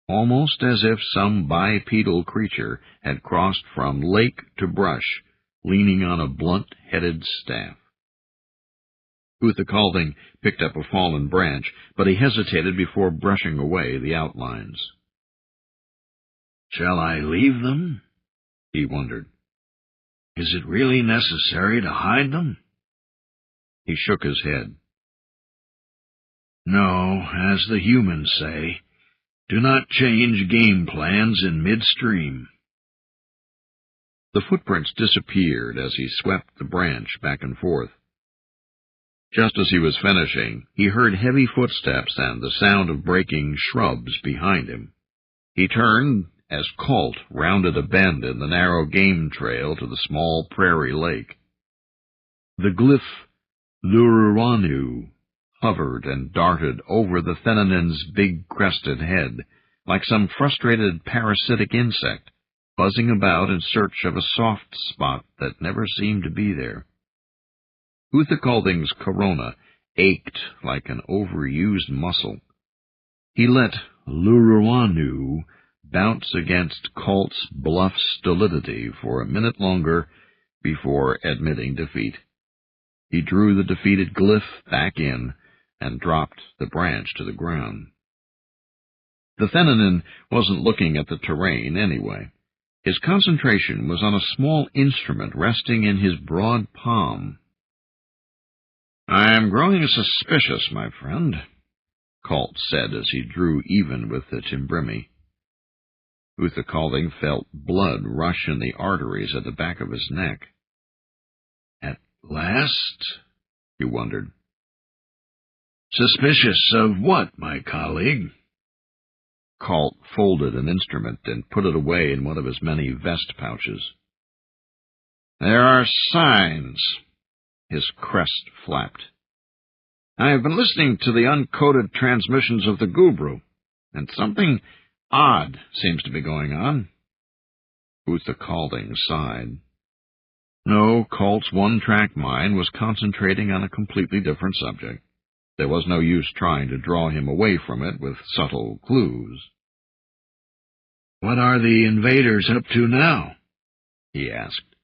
almost as if some bipedal creature had crossed from lake to brush, leaning on a blunt-headed staff. Utha Calding picked up a fallen branch, but he hesitated before brushing away the outlines. Shall I leave them? He wondered. Is it really necessary to hide them? He shook his head. No, as the humans say, Do not change game plans in midstream. The footprints disappeared as he swept the branch back and forth. Just as he was finishing, he heard heavy footsteps and the sound of breaking shrubs behind him. He turned as Colt rounded a bend in the narrow game trail to the small prairie lake. The glyph Lururanu hovered and darted over the Thenanin's big-crested head, like some frustrated parasitic insect, buzzing about in search of a soft spot that never seemed to be there. Uthakalding's corona ached like an overused muscle. He let Lururanu bounce against Colt's bluff stolidity for a minute longer before admitting defeat. He drew the defeated glyph back in and dropped the branch to the ground. The Thenanin wasn't looking at the terrain anyway. His concentration was on a small instrument resting in his broad palm. "I am growing suspicious, my friend," Colt said as he drew even with the Timbrimi. Uthakalding felt blood rush in the arteries at the back of his neck. At last? He wondered. Suspicious of what, my colleague? Colt folded an instrument and put it away in one of his many vest pouches. "There are signs." His crest flapped. "I have been listening to the uncoded transmissions of the Gubru, and something odd seems to be going on." Uthakalding sighed. No, Colt's one-track mind was concentrating on a completely different subject. There was no use trying to draw him away from it with subtle clues. "What are the invaders up to now?" he asked.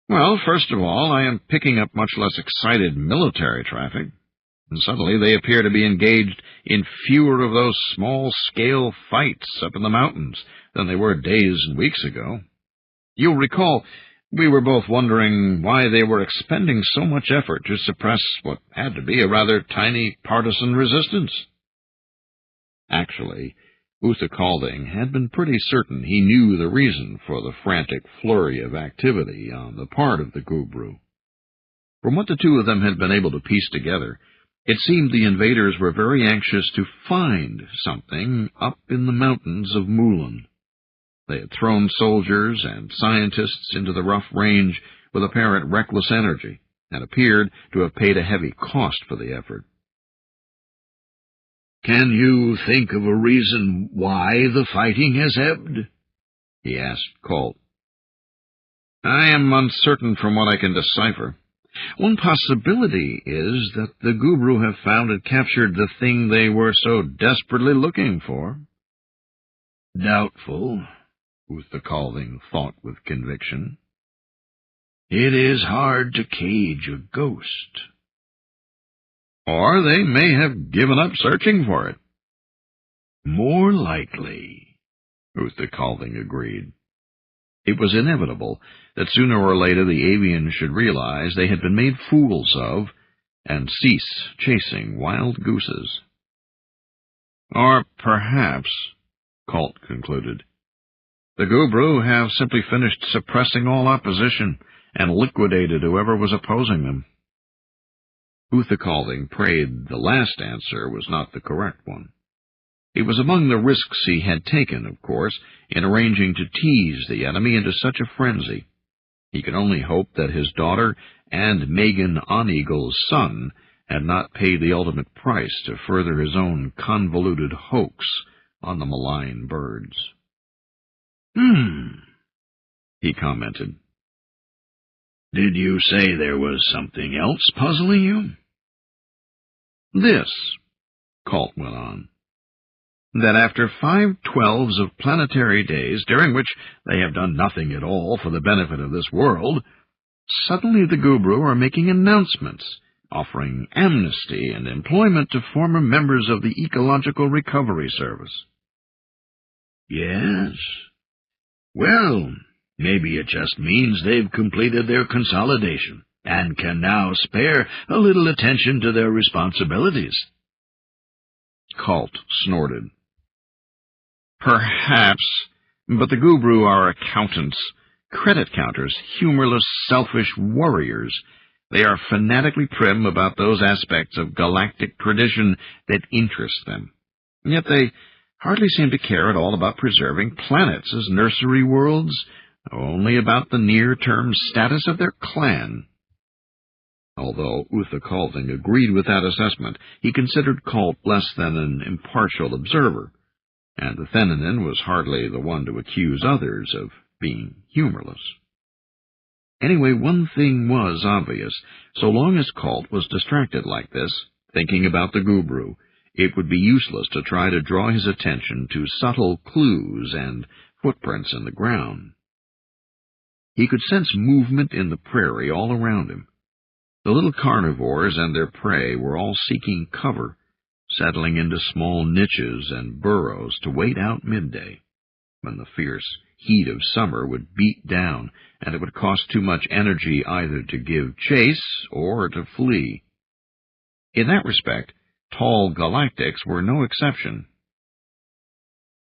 "Well, first of all, I am picking up much less excited military traffic, and suddenly they appear to be engaged in fewer of those small-scale fights up in the mountains than they were days and weeks ago. You'll recall we were both wondering why they were expending so much effort to suppress what had to be a rather tiny partisan resistance." Actually, Uthakalding had been pretty certain he knew the reason for the frantic flurry of activity on the part of the Gubru. From what the two of them had been able to piece together, it seemed the invaders were very anxious to find something up in the mountains of Mulan. They had thrown soldiers and scientists into the rough range with apparent reckless energy, and appeared to have paid a heavy cost for the effort. "Can you think of a reason why the fighting has ebbed?" he asked Colt. "I am uncertain from what I can decipher. One possibility is that the Gubru have found and captured the thing they were so desperately looking for." "Doubtful," Uthakalding thought with conviction. "It is hard to cage a ghost." "Or they may have given up searching for it." "More likely," Uthakalding agreed. It was inevitable that sooner or later the avians should realize they had been made fools of and cease chasing wild gooses. "Or perhaps," Colt concluded, "the Gubru have simply finished suppressing all opposition and liquidated whoever was opposing them." Uthakalding prayed the last answer was not the correct one. It was among the risks he had taken, of course, in arranging to tease the enemy into such a frenzy. He could only hope that his daughter and Megan Oneagle's son had not paid the ultimate price to further his own convoluted hoax on the malign birds. He commented. "Did you say there was something else puzzling you?" "This," Colt went on, "that after 5/12 of planetary days, during which they have done nothing at all for the benefit of this world, suddenly the Gubru are making announcements, offering amnesty and employment to former members of the Ecological Recovery Service." "Yes. Well, maybe it just means they've completed their consolidation and can now spare a little attention to their responsibilities." Colt snorted. Perhaps, but the Gubru are accountants, credit counters, humorless, selfish warriors. They are fanatically prim about those aspects of galactic tradition that interest them. Yet they hardly seem to care at all about preserving planets as nursery worlds, only about the near-term status of their clan. Although Uther Calding agreed with that assessment, he considered Colt less than an impartial observer, and the Thenanin was hardly the one to accuse others of being humorless. Anyway, one thing was obvious. So long as Colt was distracted like this, thinking about the Gubru, it would be useless to try to draw his attention to subtle clues and footprints in the ground. He could sense movement in the prairie all around him. The little carnivores and their prey were all seeking cover, settling into small niches and burrows to wait out midday, when the fierce heat of summer would beat down, and it would cost too much energy either to give chase or to flee. In that respect, tall galactics were no exception.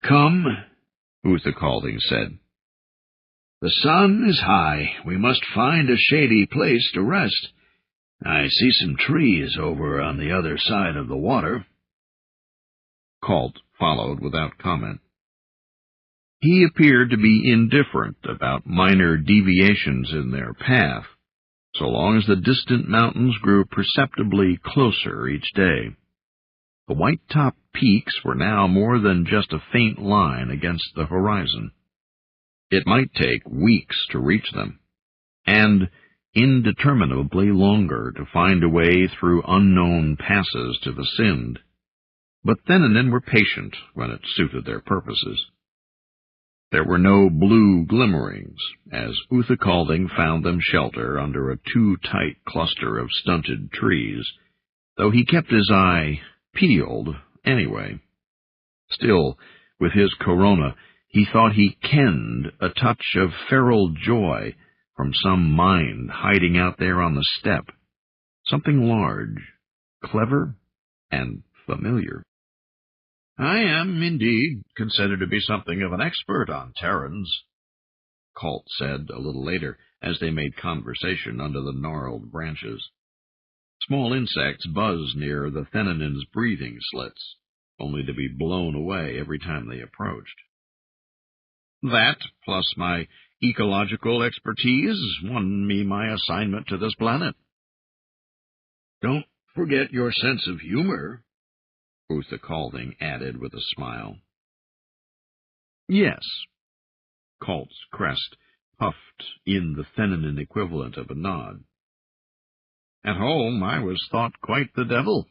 "Come," Uther Calding said. "The sun is high. We must find a shady place to rest. I see some trees over on the other side of the water." Colt followed without comment. He appeared to be indifferent about minor deviations in their path, so long as the distant mountains grew perceptibly closer each day. The white-topped peaks were now more than just a faint line against the horizon. It might take weeks to reach them, and indeterminably longer to find a way through unknown passes to the Sind. But Thenanin were patient when it suited their purposes. There were no blue glimmerings, as Uther Calding found them shelter under a too-tight cluster of stunted trees, though he kept his eye peeled anyway. Still, with his corona, he thought he kenned a touch of feral joy from some mind hiding out there on the steppe, something large, clever, and familiar. "I am, indeed, considered to be something of an expert on Terrans," Colt said a little later, as they made conversation under the gnarled branches. Small insects buzzed near the Thenanin's breathing slits, only to be blown away every time they approached. "That, plus my ecological expertise, won me my assignment to this planet." "Don't forget your sense of humor," Uther Calding added with a smile. "Yes." Colt's crest puffed in the Thenanin equivalent of a nod. "At home I was thought quite the devil,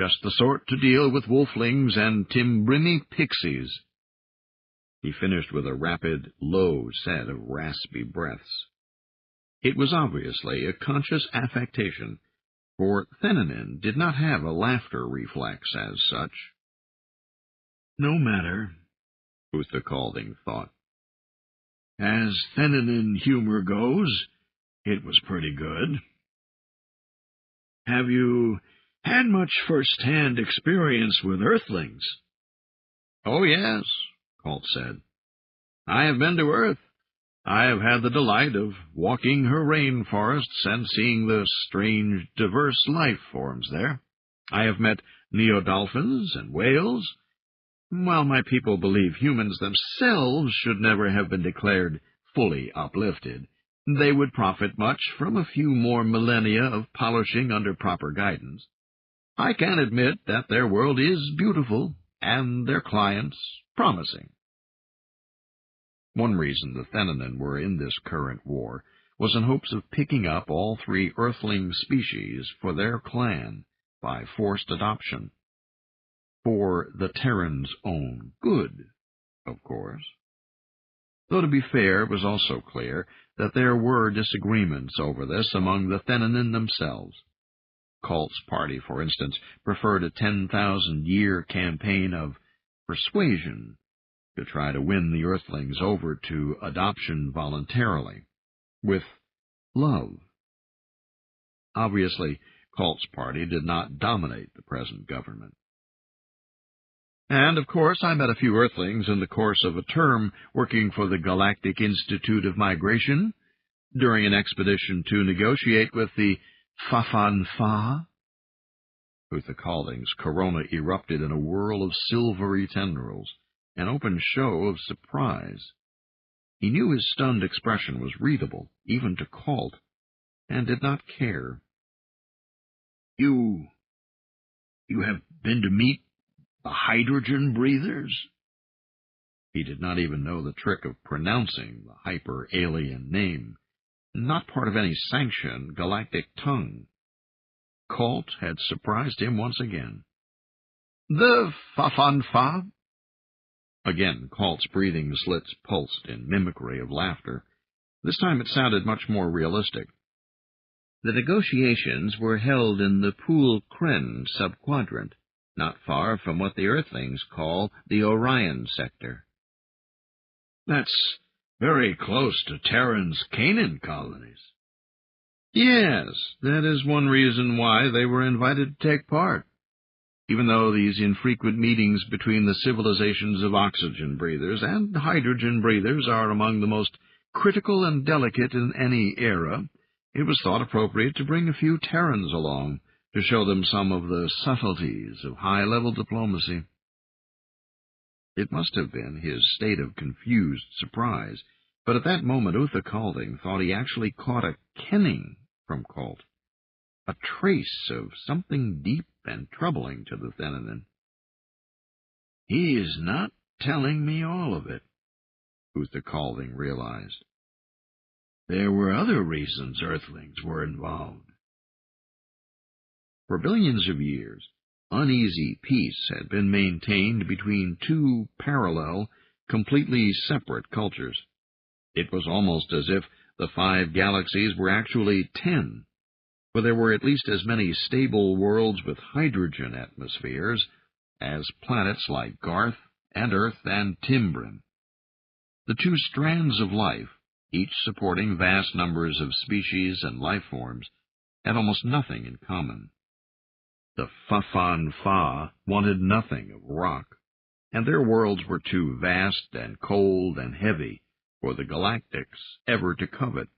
just the sort to deal with wolflings and Timbrini pixies." He finished with a rapid, low set of raspy breaths. It was obviously a conscious affectation, for Thenanin did not have a laughter reflex as such. "No matter," Uther Calding thought. "As Thenanin humor goes, it was pretty good." "Have you had much first-hand experience with Earthlings?" "Oh, yes," Colt said. "I have been to Earth. I have had the delight of walking her rainforests and seeing the strange, diverse life forms there. I have met neo-dolphins and whales. While my people believe humans themselves should never have been declared fully uplifted, they would profit much from a few more millennia of polishing under proper guidance. I can admit that their world is beautiful, and their clients promising." One reason the Thenanin were in this current war was in hopes of picking up all 3 Earthling species for their clan by forced adoption. For the Terrans' own good, of course. Though to be fair, it was also clear that there were disagreements over this among the Thenanin themselves. Colt's party, for instance, preferred a 10,000-year campaign of persuasion to try to win the Earthlings over to adoption voluntarily, with love. Obviously, Colt's party did not dominate the present government. And, of course, I met a few Earthlings in the course of a term working for the Galactic Institute of Migration during an expedition to negotiate with the Fa-Fan-Fa. Uther Calding's corona erupted in a whirl of silvery tendrils, an open show of surprise. He knew his stunned expression was readable, even to Colt, and did not care. You have been to meet the hydrogen breathers? He did not even know the trick of pronouncing the hyper-alien name, not part of any sanctioned galactic tongue. Colt had surprised him once again. The Fa-Fan-Fa? Again, Colt's breathing slits pulsed in mimicry of laughter. This time it sounded much more realistic. The negotiations were held in the Pool Kren subquadrant, not far from what the Earthlings call the Orion sector. That's very close to Terran's Canaan colonies. Yes, that is one reason why they were invited to take part. Even though these infrequent meetings between the civilizations of oxygen breathers and hydrogen breathers are among the most critical and delicate in any era, it was thought appropriate to bring a few Terrans along to show them some of the subtleties of high-level diplomacy. It must have been his state of confused surprise, but at that moment Uther Calding thought he actually caught a kenning from Colt, a trace of something deep and troubling to the Thenanin. He is not telling me all of it, Uther Calding realized. There were other reasons Earthlings were involved. For billions of years, uneasy peace had been maintained between two parallel, completely separate cultures. It was almost as if the 5 galaxies were actually 10, for there were at least as many stable worlds with hydrogen atmospheres as planets like Garth and Earth and Brin. The two strands of life, each supporting vast numbers of species and life forms, had almost nothing in common. The Fa-Fan-Fa wanted nothing of rock, and their worlds were too vast and cold and heavy for the Galactics ever to covet.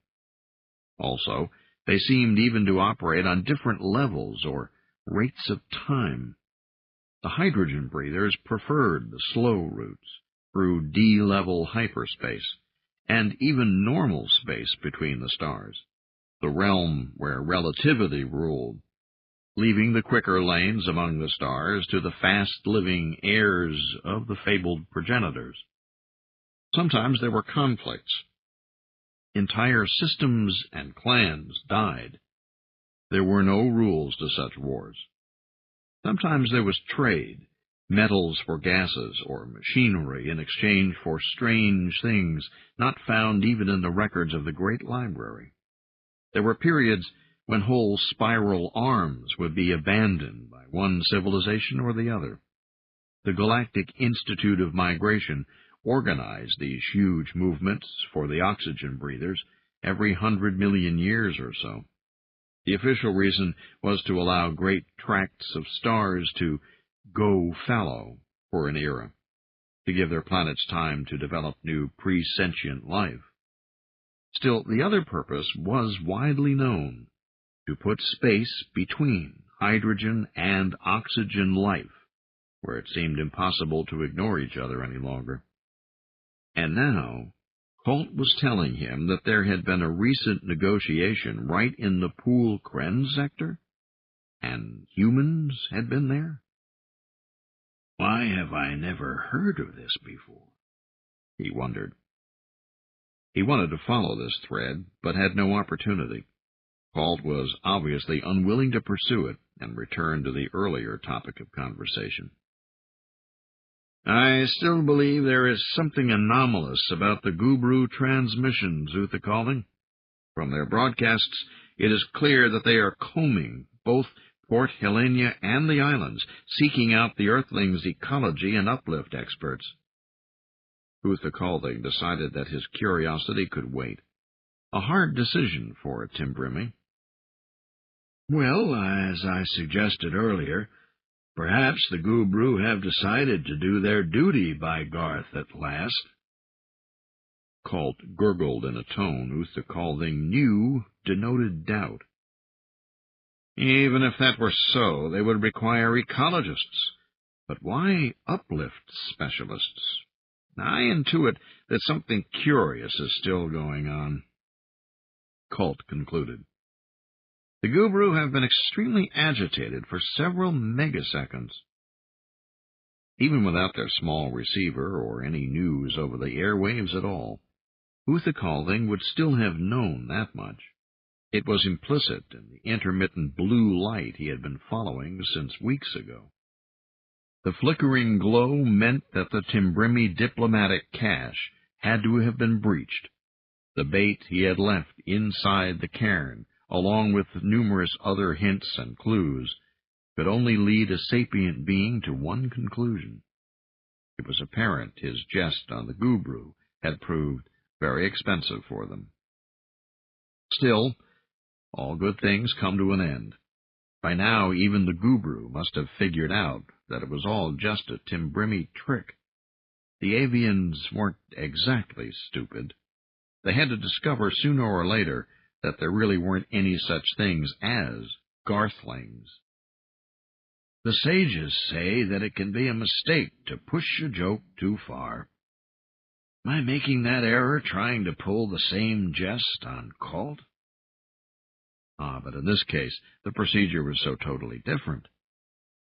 Also, they seemed even to operate on different levels or rates of time. The hydrogen breathers preferred the slow routes through D-level hyperspace, and even normal space between the stars, the realm where relativity ruled, leaving the quicker lanes among the stars to the fast-living heirs of the fabled progenitors. Sometimes there were conflicts. Entire systems and clans died. There were no rules to such wars. Sometimes there was trade, metals for gases or machinery in exchange for strange things not found even in the records of the Great Library. There were periods when whole spiral arms would be abandoned by one civilization or the other. The Galactic Institute of Migration organized these huge movements for the oxygen breathers every 100 million years or so. The official reason was to allow great tracts of stars to go fallow for an era, to give their planets time to develop new pre-sentient life. Still, the other purpose was widely known: to put space between hydrogen and oxygen life, where it seemed impossible to ignore each other any longer. And now, Colt was telling him that there had been a recent negotiation right in the Pool Kren sector, and humans had been there. Why have I never heard of this before? He wondered. He wanted to follow this thread, but had no opportunity. Colt was obviously unwilling to pursue it and returned to the earlier topic of conversation. I still believe there is something anomalous about the Gubru transmissions, Uther Calding. From their broadcasts, it is clear that they are combing both Port Helena and the islands, seeking out the Earthlings' ecology and uplift experts. Uther Calding decided that his curiosity could wait. A hard decision for a Timbrimi. Well, as I suggested earlier, Perhaps the Gubru have decided to do their duty by Garth at last. Colt gurgled in a tone Uthakalding knew denoted doubt. Even if that were so, they would require ecologists. But why uplift specialists? I intuit that something curious is still going on. Colt concluded. The Gubru have been extremely agitated for several megaseconds. Even without their small receiver or any news over the airwaves at all, Uthakalding would still have known that much. It was implicit in the intermittent blue light he had been following since weeks ago. The flickering glow meant that the Timbrimi diplomatic cache had to have been breached. The bait he had left inside the cairn, along with numerous other hints and clues, could only lead a sapient being to one conclusion. It was apparent his jest on the Gubru had proved very expensive for them. Still, all good things come to an end. By now, even the Gubru must have figured out that it was all just a Timbrimi trick. The avians weren't exactly stupid. They had to discover sooner or later that there really weren't any such things as Garthlings. The sages say that it can be a mistake to push a joke too far. Am I making that error trying to pull the same jest on Colt? But in this case, the procedure was so totally different.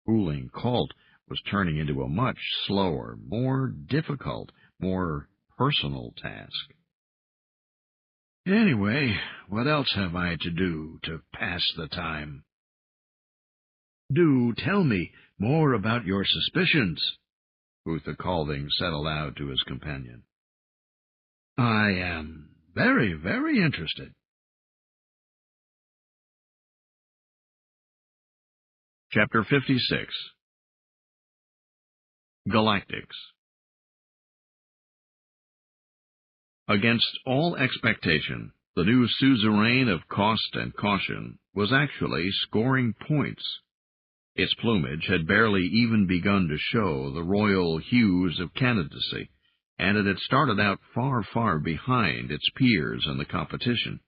Fooling Colt was turning into a much slower, more difficult, more personal task. Anyway, what else have I to do to pass the time? Do tell me more about your suspicions, Uthakalding said aloud to his companion. I am very, very interested. Chapter 56 Galactics. Against all expectation, the new suzerain of cost and caution was actually scoring points. Its plumage had barely even begun to show the royal hues of candidacy, and it had started out far, far behind its peers in the competition.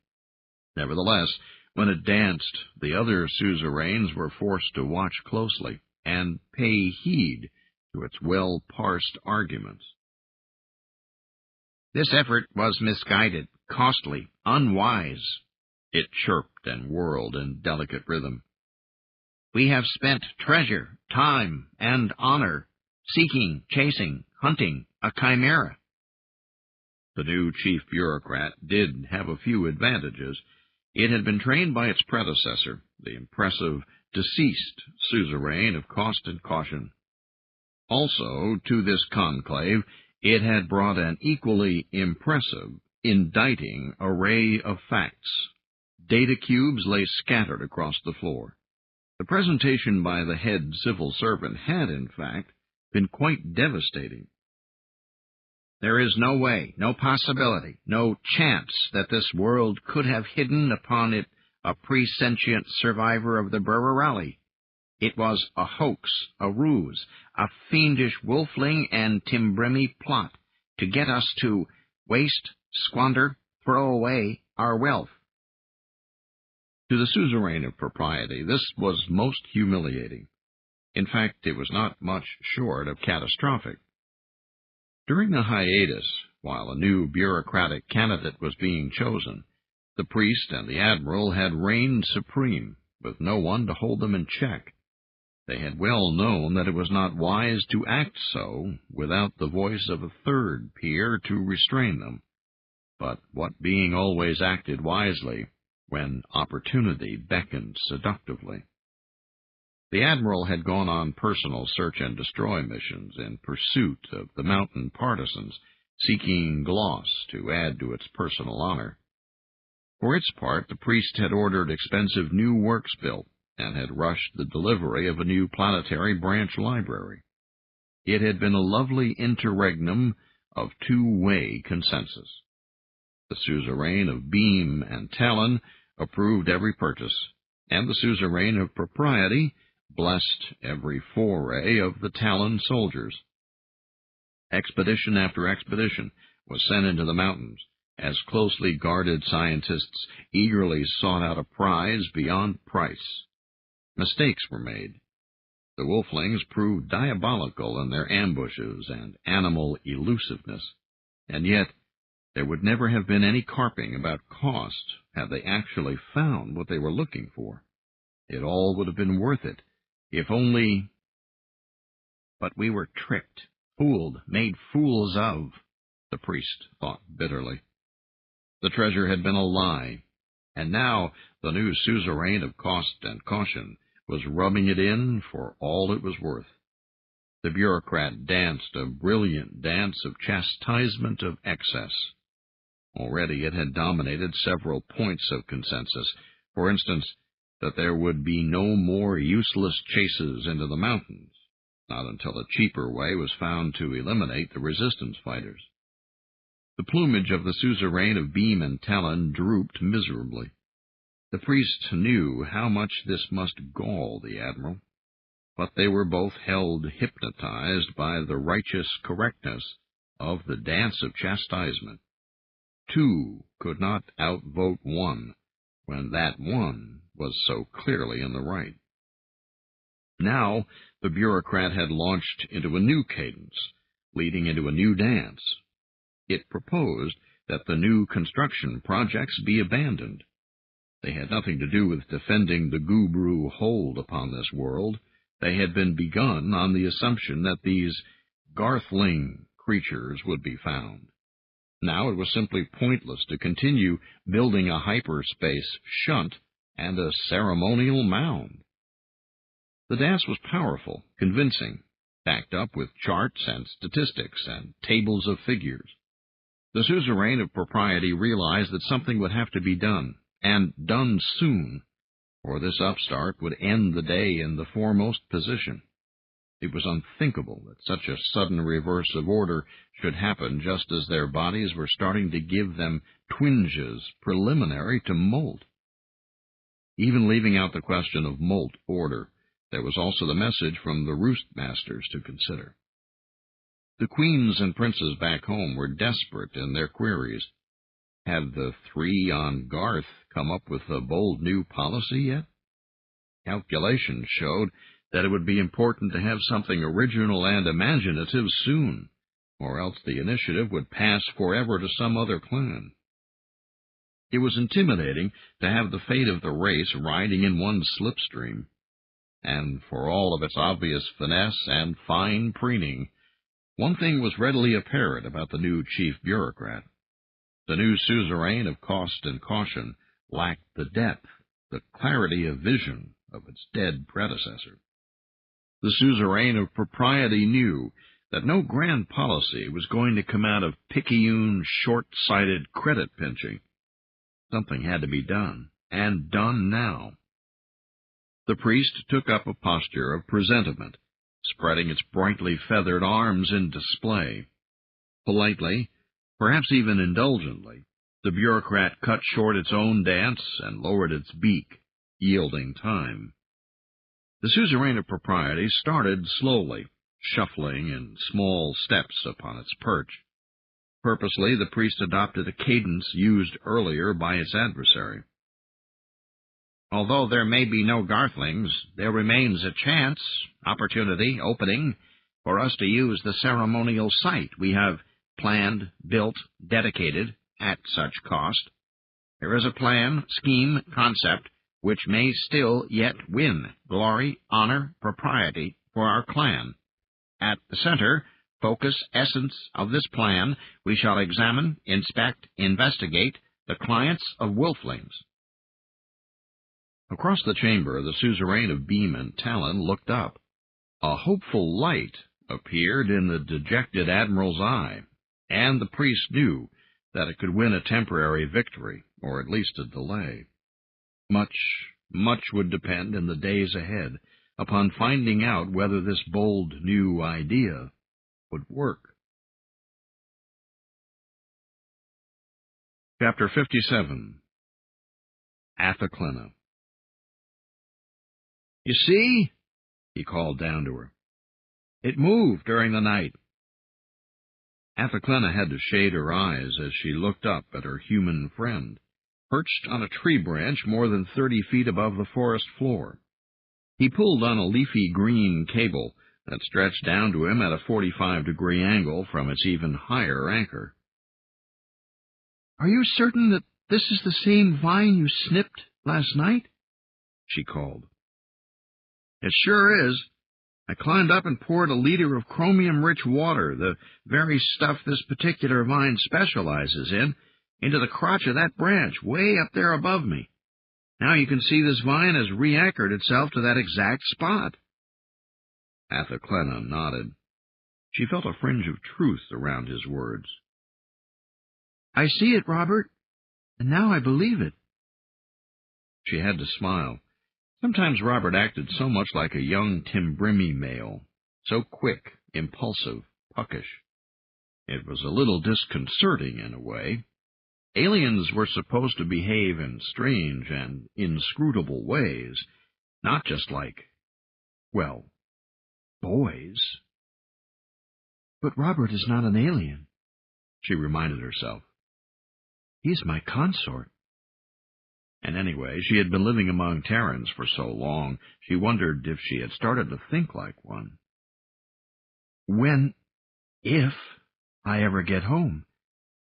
Nevertheless, when it danced, the other suzerains were forced to watch closely and pay heed to its well-parsed arguments. This effort was misguided, costly, unwise, it chirped and whirled in delicate rhythm. We have spent treasure, time, and honor, seeking, chasing, hunting a chimera. The new chief bureaucrat did have a few advantages. It had been trained by its predecessor, the impressive, deceased suzerain of cost and caution. Also, to this conclave, it had brought an equally impressive, indicting array of facts. Data cubes lay scattered across the floor. The presentation by the head civil servant had, in fact, been quite devastating. There is no way, no possibility, no chance that this world could have hidden upon it a presentient survivor of the Burrarelli. It was a hoax, a ruse, a fiendish wolfling and Timbrimi plot to get us to waste, squander, throw away our wealth. To the suzerain of propriety, this was most humiliating. In fact, it was not much short of catastrophic. During the hiatus, while a new bureaucratic candidate was being chosen, the priest and the admiral had reigned supreme, with no one to hold them in check. They had well known that it was not wise to act so without the voice of a third peer to restrain them. But what being always acted wisely when opportunity beckoned seductively? The admiral had gone on personal search-and-destroy missions in pursuit of the mountain partisans, seeking gloss to add to its personal honor. For its part, the priest had ordered expensive new works built, and had rushed the delivery of a new planetary branch library. It had been a lovely interregnum of two-way consensus. The suzerain of beam and talon approved every purchase, and the suzerain of propriety blessed every foray of the Talon soldiers. Expedition after expedition was sent into the mountains, as closely guarded scientists eagerly sought out a prize beyond price. Mistakes were made. The wolflings proved diabolical in their ambushes and animal elusiveness, and yet there would never have been any carping about cost had they actually found what they were looking for. It all would have been worth it, if only... But we were tricked, fooled, made fools of, the priest thought bitterly. The treasure had been a lie, and now the new suzerain of cost and caution was rubbing it in for all it was worth. The bureaucrat danced a brilliant dance of chastisement of excess. Already it had dominated several points of consensus. For instance, that there would be no more useless chases into the mountains, not until a cheaper way was found to eliminate the resistance fighters. The plumage of the suzerain of beam and talon drooped miserably. The priest knew how much this must gall the admiral, but they were both held hypnotized by the righteous correctness of the dance of chastisement. Two could not outvote one, when that one was so clearly in the right. Now the bureaucrat had launched into a new cadence, leading into a new dance. It proposed that the new construction projects be abandoned. They had nothing to do with defending the Gubru hold upon this world. They had been begun on the assumption that these Garthling creatures would be found. Now it was simply pointless to continue building a hyperspace shunt and a ceremonial mound. The dance was powerful, convincing, backed up with charts and statistics and tables of figures. The suzerain of propriety realized that something would have to be done, and done soon, or this upstart would end the day in the foremost position. It was unthinkable that such a sudden reverse of order should happen just as their bodies were starting to give them twinges preliminary to molt. Even leaving out the question of molt order, there was also the message from the roost masters to consider. The queens and princes back home were desperate in their queries. Had the three on Garth come up with a bold new policy yet? Calculations showed that it would be important to have something original and imaginative soon, or else the initiative would pass forever to some other clan. It was intimidating to have the fate of the race riding in one slipstream, and for all of its obvious finesse and fine preening, one thing was readily apparent about the new chief bureaucrat. The new suzerain of cost and caution lacked the depth, the clarity of vision of its dead predecessor. The suzerain of propriety knew that no grand policy was going to come out of picayune, short-sighted credit-pinching. Something had to be done, and done now. The priest took up a posture of presentiment, spreading its brightly feathered arms in display. Politely, perhaps even indulgently, the bureaucrat cut short its own dance and lowered its beak, yielding time. The suzerain of propriety started slowly, shuffling in small steps upon its perch. Purposely, the priest adopted a cadence used earlier by its adversary. Although there may be no Garthlings, there remains a chance, opportunity, opening, for us to use the ceremonial site we have planned, built, dedicated, at such cost. There is a plan, scheme, concept, which may still yet win glory, honor, propriety for our clan. At the center, focus, essence of this plan, we shall examine, inspect, investigate the clients of wolflings. Across the chamber, the suzerain of beam and talon looked up. A hopeful light appeared in the dejected admiral's eye, and the priest knew that it could win a temporary victory, or at least a delay. Much would depend in the days ahead upon finding out whether this bold new idea would work. Chapter 57. Athaclina. You see, he called down to her. "It moved during the night." Athelclena had to shade her eyes as she looked up at her human friend, perched on a tree branch more than 30 feet above the forest floor. He pulled on a leafy green cable that stretched down to him at a 45-degree angle from its even higher anchor. "Are you certain that this is the same vine you snipped last night?" she called. "It sure is. I climbed up and poured a liter of chromium-rich water, the very stuff this particular vine specializes in, into the crotch of that branch way up there above me. Now you can see this vine has re-anchored itself to that exact spot." Athelclena nodded. She felt a fringe of truth around his words. "I see it, Robert, and now I believe it." She had to smile. Sometimes Robert acted so much like a young Timbrimi male, so quick, impulsive, puckish. It was a little disconcerting in a way. Aliens were supposed to behave in strange and inscrutable ways, not just like, well, boys. "But Robert is not an alien," she reminded herself. "He's my consort." And anyway, she had been living among Terrans for so long, she wondered if she had started to think like one. If I ever get home,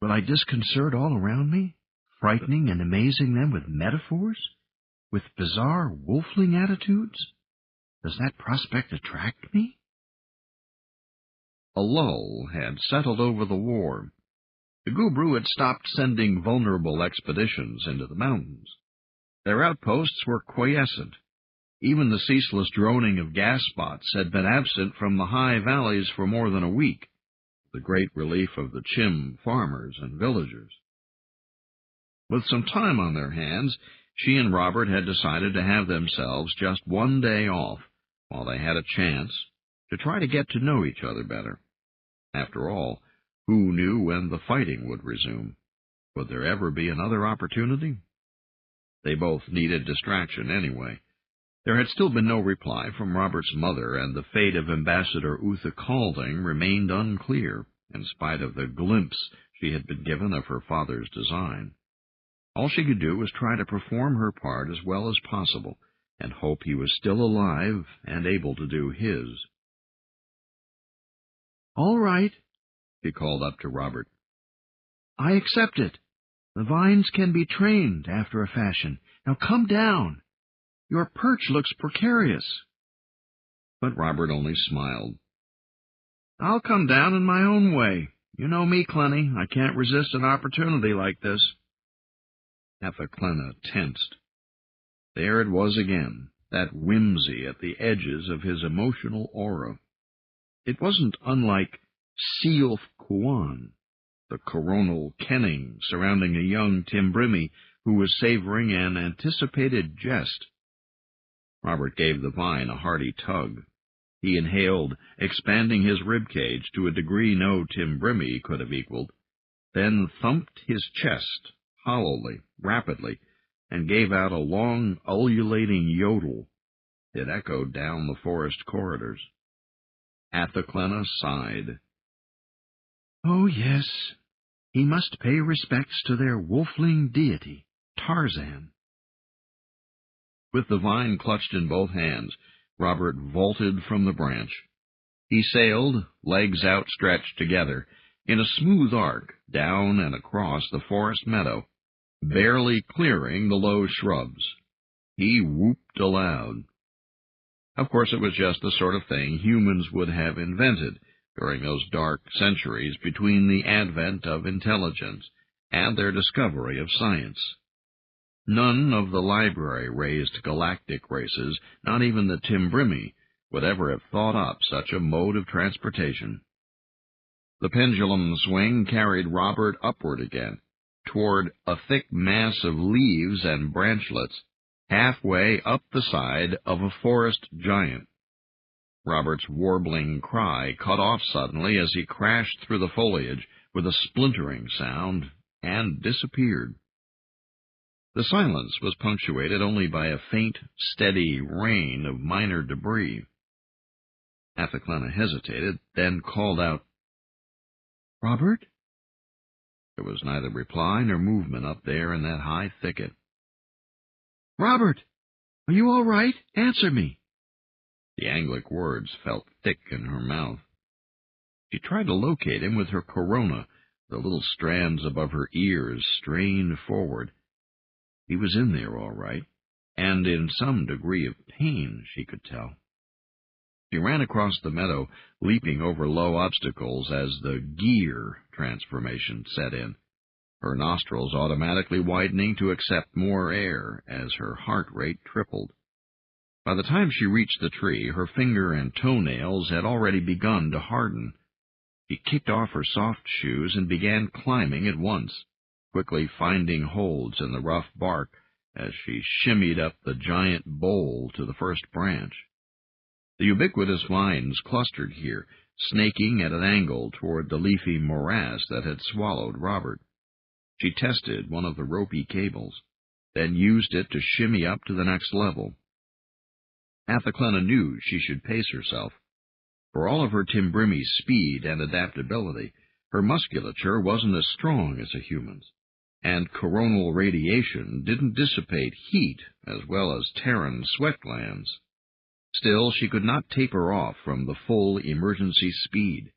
will I disconcert all around me, frightening and amazing them with metaphors, with bizarre wolfling attitudes? Does that prospect attract me? A lull had settled over the war. The Gubru had stopped sending vulnerable expeditions into the mountains. Their outposts were quiescent. Even the ceaseless droning of gas spots had been absent from the high valleys for more than a week, to the great relief of the Chim farmers and villagers. With some time on their hands, she and Robert had decided to have themselves just one day off, while they had a chance, to try to get to know each other better. After all, who knew when the fighting would resume? Would there ever be another opportunity? They both needed distraction anyway. There had still been no reply from Robert's mother, and the fate of Ambassador Uther Calding remained unclear, in spite of the glimpse she had been given of her father's design. All she could do was try to perform her part as well as possible, and hope he was still alive and able to do his. "All right," she called up to Robert. "I accept it. The vines can be trained after a fashion. Now come down. Your perch looks precarious." But Robert only smiled. "I'll come down in my own way. You know me, Clenny. I can't resist an opportunity like this." Athelclena tensed. There it was again, that whimsy at the edges of his emotional aura. It wasn't unlike Sealth Kuan, the coronal kenning surrounding a young Timbrimi who was savoring an anticipated jest. Robert gave the vine a hearty tug. He inhaled, expanding his rib-cage to a degree no Timbrimi could have equaled, then thumped his chest, hollowly, rapidly, and gave out a long, ululating yodel. It echoed down the forest corridors. Athelclena sighed. "Oh, yes, he must pay respects to their wolfling deity, Tarzan." With the vine clutched in both hands, Robert vaulted from the branch. He sailed, legs outstretched together, in a smooth arc down and across the forest meadow, barely clearing the low shrubs. He whooped aloud. Of course, it was just the sort of thing humans would have invented during those dark centuries between the advent of intelligence and their discovery of science. None of the library-raised galactic races, not even the Timbrimi, would ever have thought up such a mode of transportation. The pendulum swing carried Robert upward again, toward a thick mass of leaves and branchlets, halfway up the side of a forest giant. Robert's warbling cry cut off suddenly as he crashed through the foliage with a splintering sound and disappeared. The silence was punctuated only by a faint, steady rain of minor debris. Athaclena hesitated, then called out, "Robert?" There was neither reply nor movement up there in that high thicket. "Robert, are you all right? Answer me." The Anglic words felt thick in her mouth. She tried to locate him with her corona, the little strands above her ears strained forward. He was in there all right, and in some degree of pain, she could tell. She ran across the meadow, leaping over low obstacles as the gear transformation set in, her nostrils automatically widening to accept more air as her heart rate tripled. By the time she reached the tree, her finger and toenails had already begun to harden. She kicked off her soft shoes and began climbing at once, quickly finding holds in the rough bark as she shimmied up the giant bole to the first branch. The ubiquitous vines clustered here, snaking at an angle toward the leafy morass that had swallowed Robert. She tested one of the ropey cables, then used it to shimmy up to the next level. Athaclena knew she should pace herself. For all of her Timbrimi's speed and adaptability, her musculature wasn't as strong as a human's, and coronal radiation didn't dissipate heat as well as Terran sweat glands. Still, she could not taper off from the full emergency speed.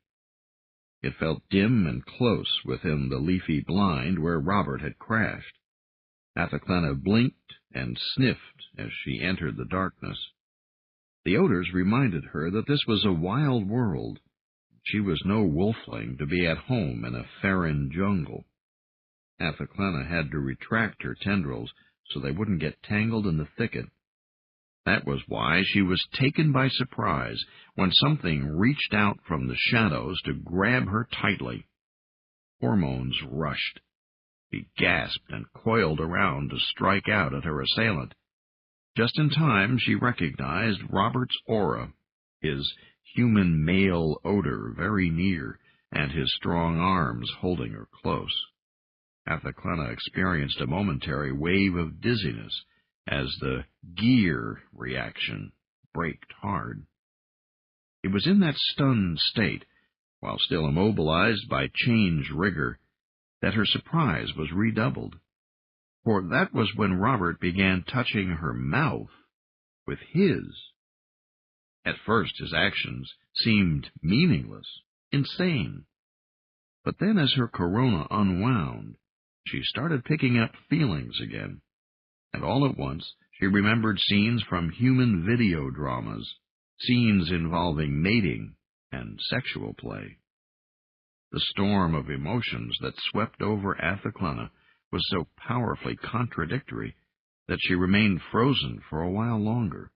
It felt dim and close within the leafy blind where Robert had crashed. Athaclena blinked and sniffed as she entered the darkness. The odors reminded her that this was a wild world. She was no wolfling to be at home in a Farron jungle. Athaclena had to retract her tendrils so they wouldn't get tangled in the thicket. That was why she was taken by surprise when something reached out from the shadows to grab her tightly. Hormones rushed. She gasped and coiled around to strike out at her assailant. Just in time, she recognized Robert's aura, his human male odor very near, and his strong arms holding her close. Athaclena experienced a momentary wave of dizziness as the gear reaction braked hard. It was in that stunned state, while still immobilized by change rigor, that her surprise was redoubled. For that was when Robert began touching her mouth with his. At first his actions seemed meaningless, insane. But then as her corona unwound, she started picking up feelings again. And all at once she remembered scenes from human video dramas, scenes involving mating and sexual play. The storm of emotions that swept over Athaclena was so powerfully contradictory that she remained frozen for a while longer.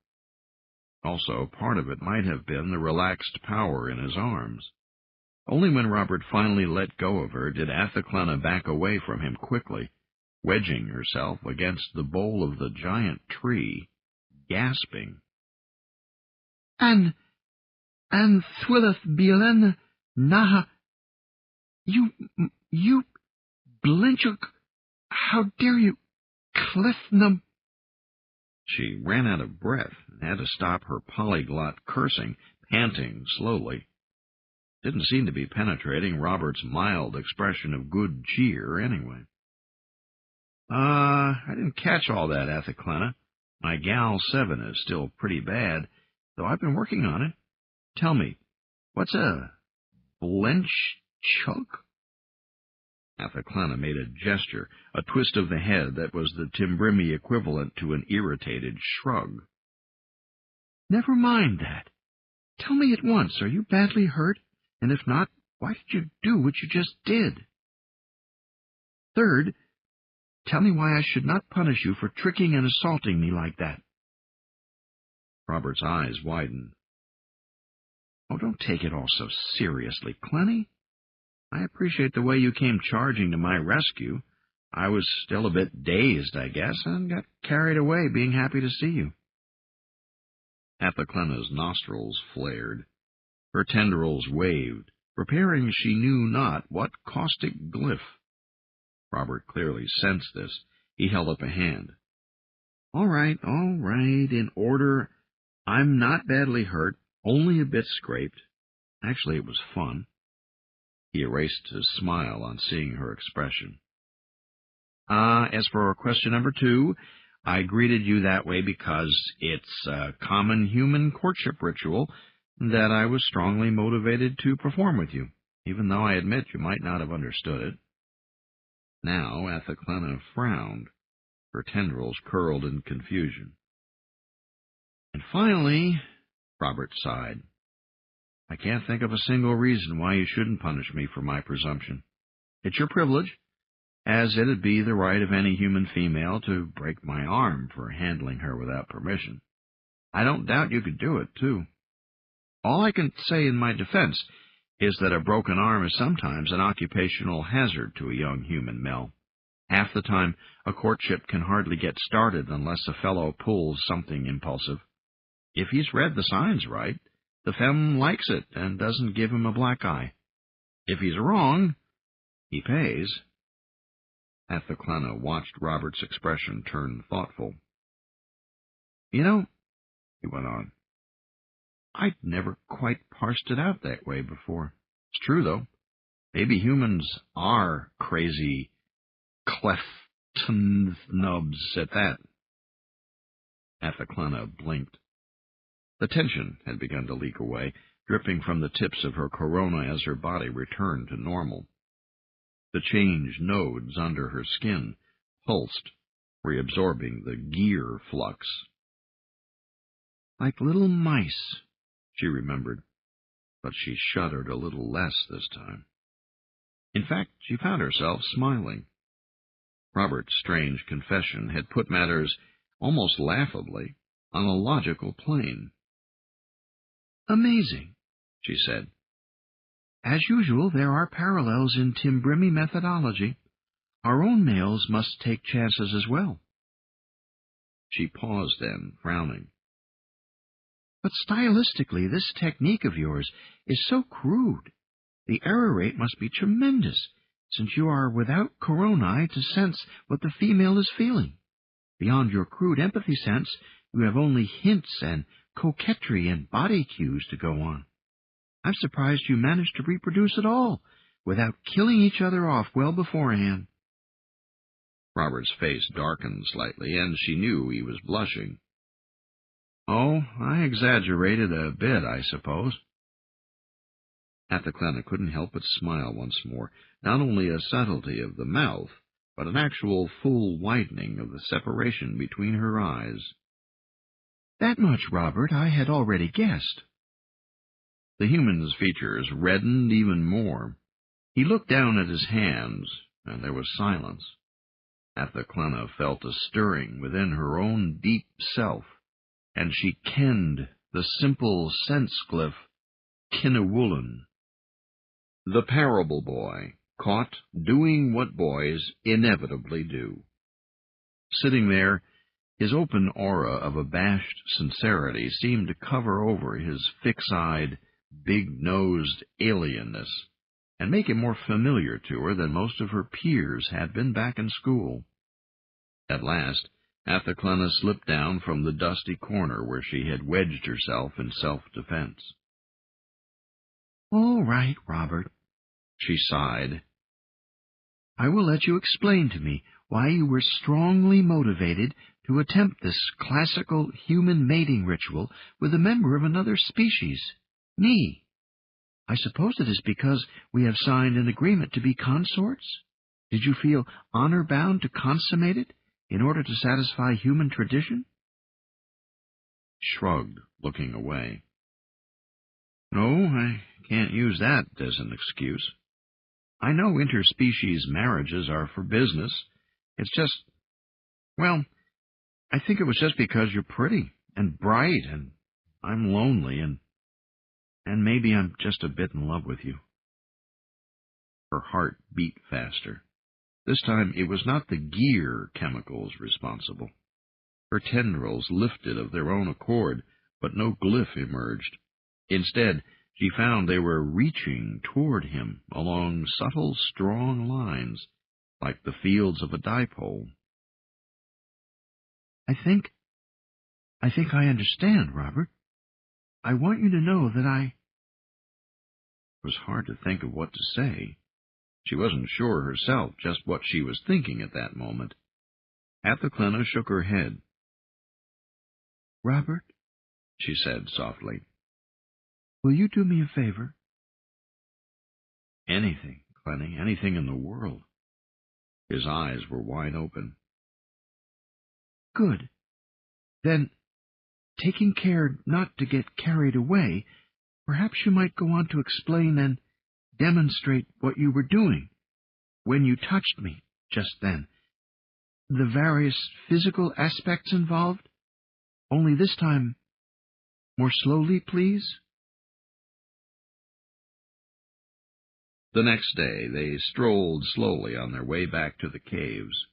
Also, part of it might have been the relaxed power in his arms. Only when Robert finally let go of her did Athaclena back away from him quickly, wedging herself against the bole of the giant tree, gasping. An thwilleth bielen naha. You, Blinchuk, how dare you, Clifnum. She ran out of breath and had to stop her polyglot cursing, panting slowly. Didn't seem to be penetrating Robert's mild expression of good cheer, anyway. I didn't catch all that, Athaclena. My gal 7 is still pretty bad, though I've been working on it. Tell me, what's a Blenchuk? Athaclena made a gesture, a twist of the head that was the Timbrimi equivalent to an irritated shrug. Never mind that. Tell me at once, are you badly hurt? And if not, why did you do what you just did? Third, tell me why I should not punish you for tricking and assaulting me like that. Robert's eyes widened. Oh, don't take it all so seriously, Clenny. I appreciate the way you came charging to my rescue. I was still a bit dazed, I guess, and got carried away being happy to see you. Athaclena's nostrils flared. Her tendrils waved, preparing she knew not what caustic glyph. Robert clearly sensed this. He held up a hand. All right, in order. I'm not badly hurt. Only a bit scraped. Actually, it was fun. He erased his smile on seeing her expression. As for question number 2, I greeted you that way because it's a common human courtship ritual that I was strongly motivated to perform with you, even though I admit you might not have understood it. Now Ethaclena frowned. Her tendrils curled in confusion. And finally, Robert sighed, I can't think of a single reason why you shouldn't punish me for my presumption. It's your privilege, as it'd be the right of any human female to break my arm for handling her without permission. I don't doubt you could do it, too. All I can say in my defense is that a broken arm is sometimes an occupational hazard to a young human male. Half the time, a courtship can hardly get started unless a fellow pulls something impulsive. If he's read the signs right, the femme likes it and doesn't give him a black eye. If he's wrong, he pays. Ethaclena watched Robert's expression turn thoughtful. You know, he went on, I'd never quite parsed it out that way before. It's true, though. Maybe humans are crazy cleft-nubs at that. Ethaclena blinked. The tension had begun to leak away, dripping from the tips of her corona as her body returned to normal. The changed nodes under her skin pulsed, reabsorbing the gear flux. Like little mice, she remembered, but she shuddered a little less this time. In fact, she found herself smiling. Robert's strange confession had put matters, almost laughably, on a logical plane. Amazing, she said. As usual, there are parallels in Timbrimi methodology. Our own males must take chances as well. She paused then, frowning. But stylistically, this technique of yours is so crude. The error rate must be tremendous, since you are without coronae to sense what the female is feeling. Beyond your crude empathy sense, you have only hints and coquetry and body cues to go on. I'm surprised you managed to reproduce at all, without killing each other off well beforehand. Robert's face darkened slightly, and she knew he was blushing. Oh, I exaggerated a bit, I suppose. Ethaclena couldn't help but smile once more, not only a subtlety of the mouth, but an actual full widening of the separation between her eyes. That much, Robert, I had already guessed. The human's features reddened even more. He looked down at his hands, and there was silence. Ethaclena felt a stirring within her own deep self, and she kenned the simple sense-glyph Kinnewulin. The parable boy, caught doing what boys inevitably do. Sitting there, his open aura of abashed sincerity seemed to cover over his fix-eyed, big-nosed alienness, and make him more familiar to her than most of her peers had been back in school. At last, Ethaclena slipped down from the dusty corner where she had wedged herself in self-defense. All right, Robert, she sighed. I will let you explain to me why you were strongly motivated to attempt this classical human mating ritual with a member of another species, me. I suppose it is because we have signed an agreement to be consorts? Did you feel honor-bound to consummate it in order to satisfy human tradition? Shrugged, looking away. No, I can't use that as an excuse. I know interspecies marriages are for business. It's just, well, I think it was just because you're pretty and bright and I'm lonely and maybe I'm just a bit in love with you. Her heart beat faster. This time it was not the gear chemicals responsible. Her tendrils lifted of their own accord, but no glyph emerged. Instead, she found they were reaching toward him along subtle, strong lines, like the fields of a dipole. I think I understand, Robert. I want you to know that It was hard to think of what to say. She wasn't sure herself just what she was thinking at that moment. Athelclena shook her head. "Robert," she said softly, "will you do me a favor?" "Anything, Clenny, anything in the world." His eyes were wide open. "Good. Then, taking care not to get carried away, perhaps you might go on to explain and demonstrate what you were doing when you touched me just then. The various physical aspects involved, only this time more slowly, please." The next day they strolled slowly on their way back to the caves.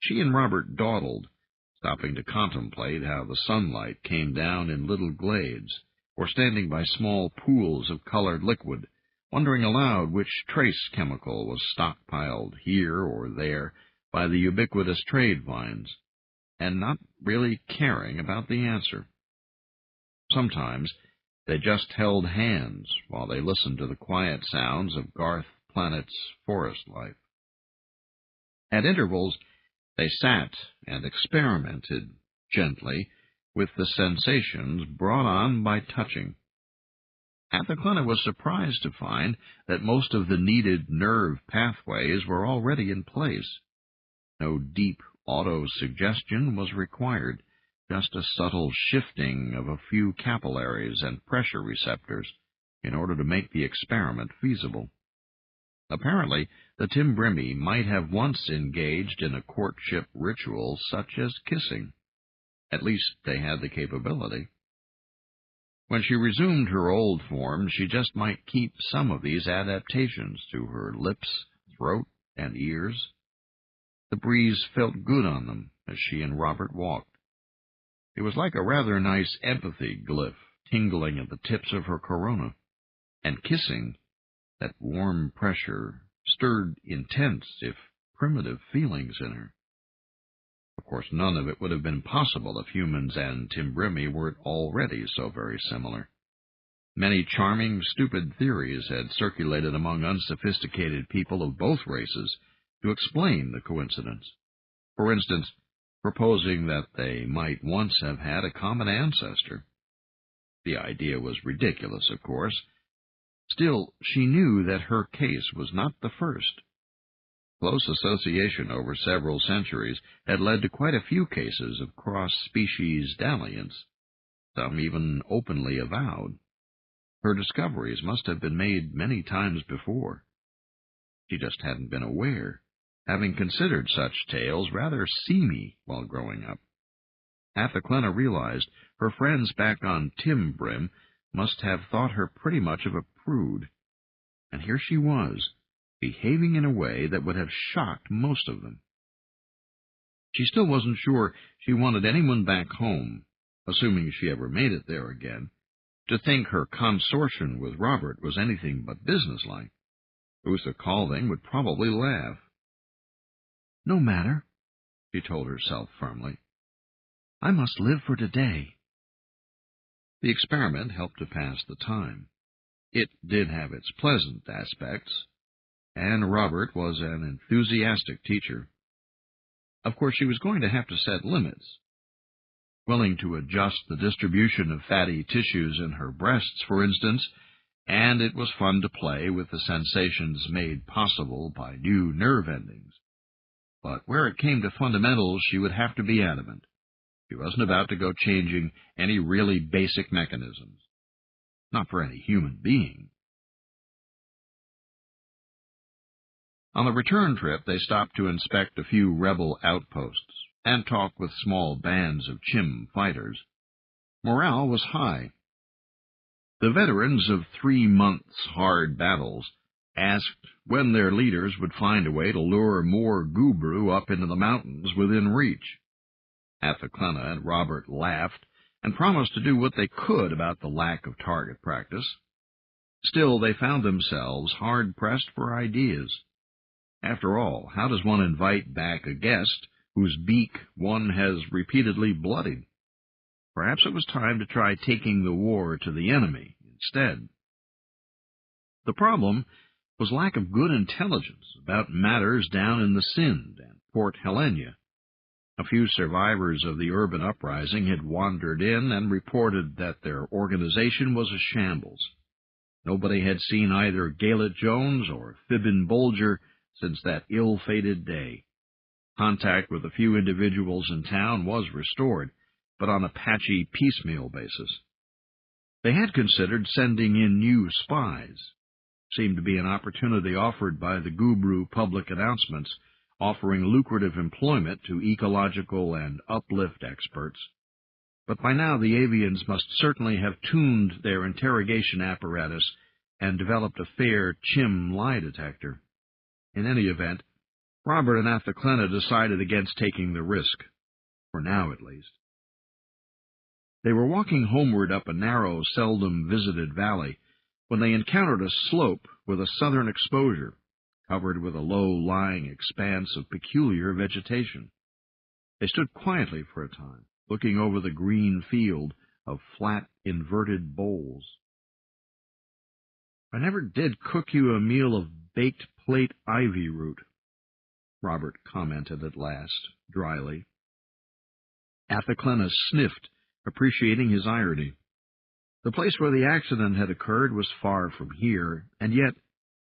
She and Robert dawdled, stopping to contemplate how the sunlight came down in little glades, or standing by small pools of colored liquid, wondering aloud which trace chemical was stockpiled here or there by the ubiquitous trade vines, and not really caring about the answer. Sometimes they just held hands while they listened to the quiet sounds of Garth Planet's forest life. At intervals, they sat and experimented gently with the sensations brought on by touching. Athelclena was surprised to find that most of the needed nerve pathways were already in place. No deep auto-suggestion was required, just a subtle shifting of a few capillaries and pressure receptors in order to make the experiment feasible. Apparently, the Timbrimi might have once engaged in a courtship ritual such as kissing. At least they had the capability. When she resumed her old form, she just might keep some of these adaptations to her lips, throat, and ears. The breeze felt good on them as she and Robert walked. It was like a rather nice empathy glyph tingling at the tips of her corona, and kissing, that warm pressure, stirred intense, if primitive, feelings in her. Of course, none of it would have been possible if humans and Timbrimi weren't already so very similar. Many charming, stupid theories had circulated among unsophisticated people of both races to explain the coincidence. For instance, proposing that they might once have had a common ancestor. The idea was ridiculous, of course. Still, she knew that her case was not the first. Close association over several centuries had led to quite a few cases of cross-species dalliance, some even openly avowed. Her discoveries must have been made many times before. She just hadn't been aware, having considered such tales rather seamy while growing up. Athelclena realized her friends back on Timbrim must have thought her pretty much of a prude, and here she was, behaving in a way that would have shocked most of them. She still wasn't sure she wanted anyone back home, assuming she ever made it there again, to think her consortium with Robert was anything but businesslike. Uther Calving would probably laugh. "No matter," she told herself firmly. "I must live for today." The experiment helped to pass the time. It did have its pleasant aspects, and Robert was an enthusiastic teacher. Of course, she was going to have to set limits. Willing to adjust the distribution of fatty tissues in her breasts, for instance, and it was fun to play with the sensations made possible by new nerve endings. But where it came to fundamentals, she would have to be adamant. She wasn't about to go changing any really basic mechanisms. Not for any human being. On the return trip, they stopped to inspect a few rebel outposts and talk with small bands of Chim fighters. Morale was high. The veterans of 3 months' hard battles asked when their leaders would find a way to lure more Gubru up into the mountains within reach. Athelclena and Robert laughed and promised to do what they could about the lack of target practice. Still, they found themselves hard-pressed for ideas. After all, how does one invite back a guest whose beak one has repeatedly bloodied? Perhaps it was time to try taking the war to the enemy instead. The problem was lack of good intelligence about matters down in the Sind and Port Helena. A few survivors of the urban uprising had wandered in and reported that their organization was a shambles. Nobody had seen either Galet Jones or Fibbin Bolger since that ill-fated day. Contact with a few individuals in town was restored, but on a patchy piecemeal basis. They had considered sending in new spies. Seemed to be an opportunity offered by the Gubru public announcements, offering lucrative employment to ecological and uplift experts. But by now the avians must certainly have tuned their interrogation apparatus and developed a fair chim lie detector. In any event, Robert and Athaklena decided against taking the risk, for now at least. They were walking homeward up a narrow, seldom visited valley when they encountered a slope with a southern exposure, covered with a low-lying expanse of peculiar vegetation. They stood quietly for a time, looking over the green field of flat, inverted bowls. "I never did cook you a meal of baked plate ivy root," Robert commented at last, dryly. Athaklena sniffed, appreciating his irony. The place where the accident had occurred was far from here, and yet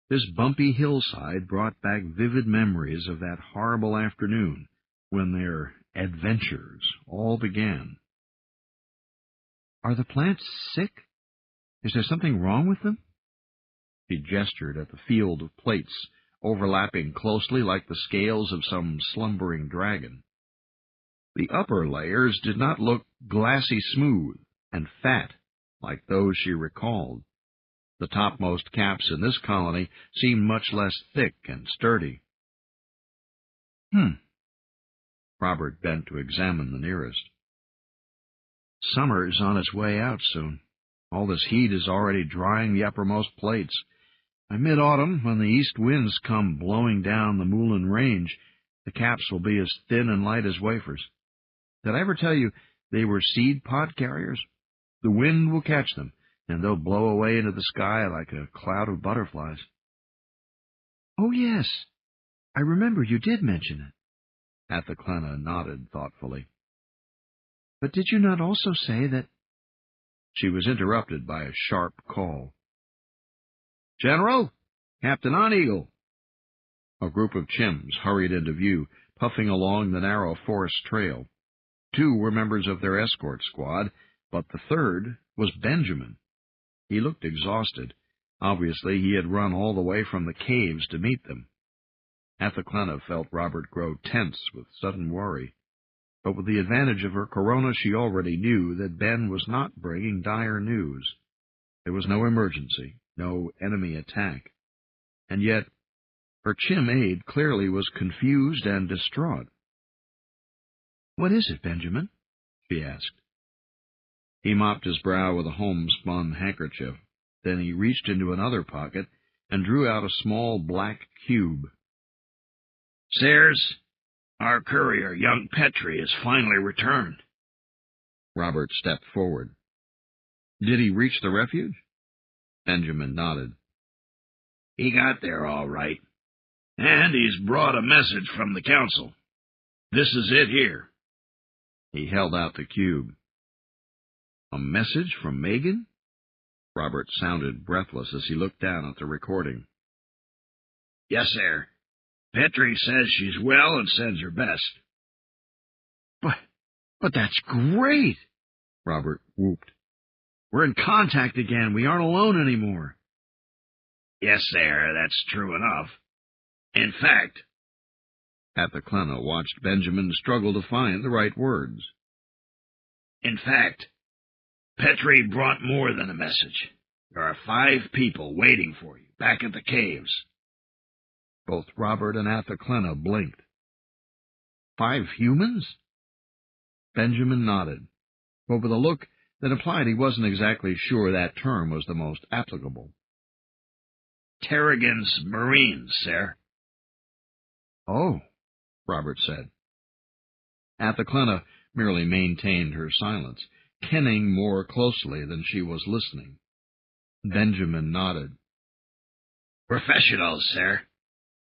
this bumpy hillside brought back vivid memories of that horrible afternoon when their adventures all began. "Are the plants sick? Is there something wrong with them?" He gestured at the field of plates, overlapping closely like the scales of some slumbering dragon. The upper layers did not look glassy smooth and fat like those she recalled. The topmost caps in this colony seemed much less thick and sturdy. Robert bent to examine the nearest. "Summer is on its way out soon. All this heat is already drying the uppermost plates. By mid-autumn, when the east winds come blowing down the Moulin Range, the caps will be as thin and light as wafers. Did I ever tell you they were seed pod carriers? The wind will catch them, and they'll blow away into the sky like a cloud of butterflies." "Oh, yes. I remember you did mention it." Athaklena nodded thoughtfully. "But did you not also say that—" She was interrupted by a sharp call. "General! Captain On Eagle!" A group of Chims hurried into view, puffing along the narrow forest trail. 2 were members of their escort squad, but the third was Benjamin. He looked exhausted. Obviously, he had run all the way from the caves to meet them. Athaklena felt Robert grow tense with sudden worry. But with the advantage of her corona, she already knew that Ben was not bringing dire news. There was no emergency, no enemy attack. And yet, her Chim aide clearly was confused and distraught. "What is it, Benjamin?" she asked. He mopped his brow with a homespun handkerchief. Then he reached into another pocket and drew out a small black cube. "Sirs, our courier, young Petrie, has finally returned." Robert stepped forward. "Did he reach the refuge?" Benjamin nodded. "He got there all right, and he's brought a message from the council. This is it here." He held out the cube. A message from Megan? Robert sounded breathless as he looked down at the recording. "Yes, sir. Petrie says she's well and sends her best." But that's great!" Robert whooped. "We're in contact again. We aren't alone anymore." "Yes, sir, that's true enough. In fact—" Athaklena watched Benjamin struggle to find the right words. "In fact, Petrie brought more than a message. There are 5 people waiting for you back at the caves." Both Robert and Athaklena blinked. 5 humans? Benjamin nodded, but with a look that implied he wasn't exactly sure that term was the most applicable. "Terrigan's Marines, sir." "Oh," Robert said. Athaklena merely maintained her silence. kenning more closely than she was listening. Benjamin nodded. Professionals, sir.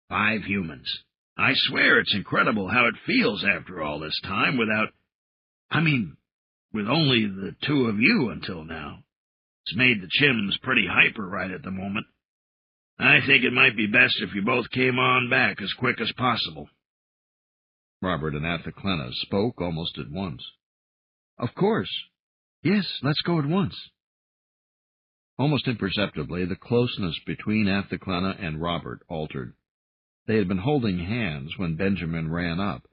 5 humans. I swear it's incredible how it feels after all this time with only the 2 of you until now. It's made the Chims pretty hyper right at the moment. I think it might be best if you both came on back as quick as possible. Robert and Athaclena spoke almost at once. Of course. Yes, let's go at once. Almost imperceptibly, the closeness between Athaclena and Robert altered. They had been holding hands when Benjamin ran up.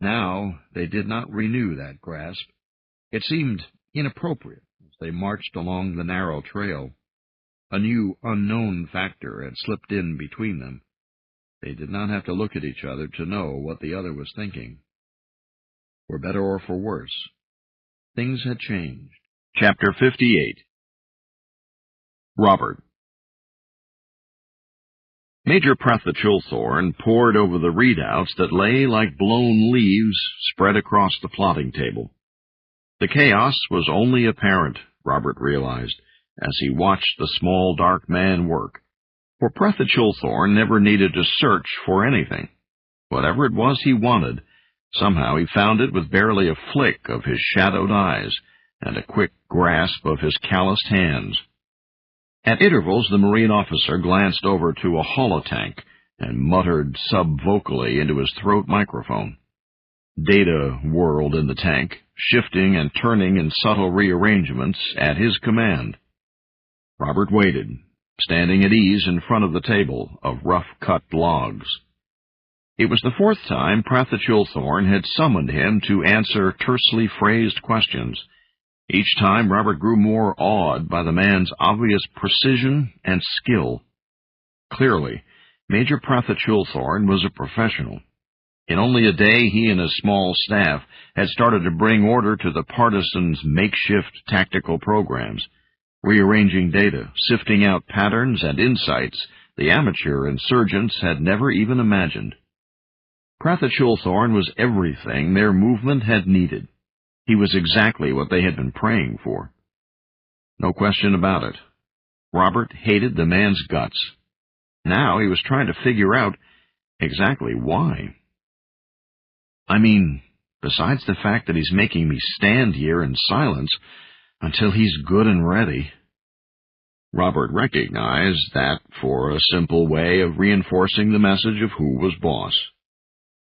Now they did not renew that grasp. It seemed inappropriate as they marched along the narrow trail. A new, unknown factor had slipped in between them. They did not have to look at each other to know what the other was thinking. For better or for worse, things had changed. Chapter 58. Robert. Major Prathachulthorn pored over the readouts that lay like blown leaves spread across the plotting table. The chaos was only apparent, Robert realized, as he watched the small dark man work, for Prathachulthorn never needed to search for anything. Whatever it was he wanted, somehow he found it with barely a flick of his shadowed eyes and a quick grasp of his calloused hands. At intervals, the Marine officer glanced over to a holotank and muttered subvocally into his throat microphone. Data whirled in the tank, shifting and turning in subtle rearrangements at his command. Robert waited, standing at ease in front of the table of rough-cut logs. It was the 4th time Prathachulthorn had summoned him to answer tersely phrased questions. Each time Robert grew more awed by the man's obvious precision and skill. Clearly, Major Prathachulthorn was a professional. In only a day, he and his small staff had started to bring order to the partisans' makeshift tactical programs, rearranging data, sifting out patterns and insights the amateur insurgents had never even imagined. Prathachulthorn was everything their movement had needed. He was exactly what they had been praying for. No question about it. Robert hated the man's guts. Now he was trying to figure out exactly why. Besides the fact that he's making me stand here in silence until he's good and ready. Robert recognized that for a simple way of reinforcing the message of who was boss.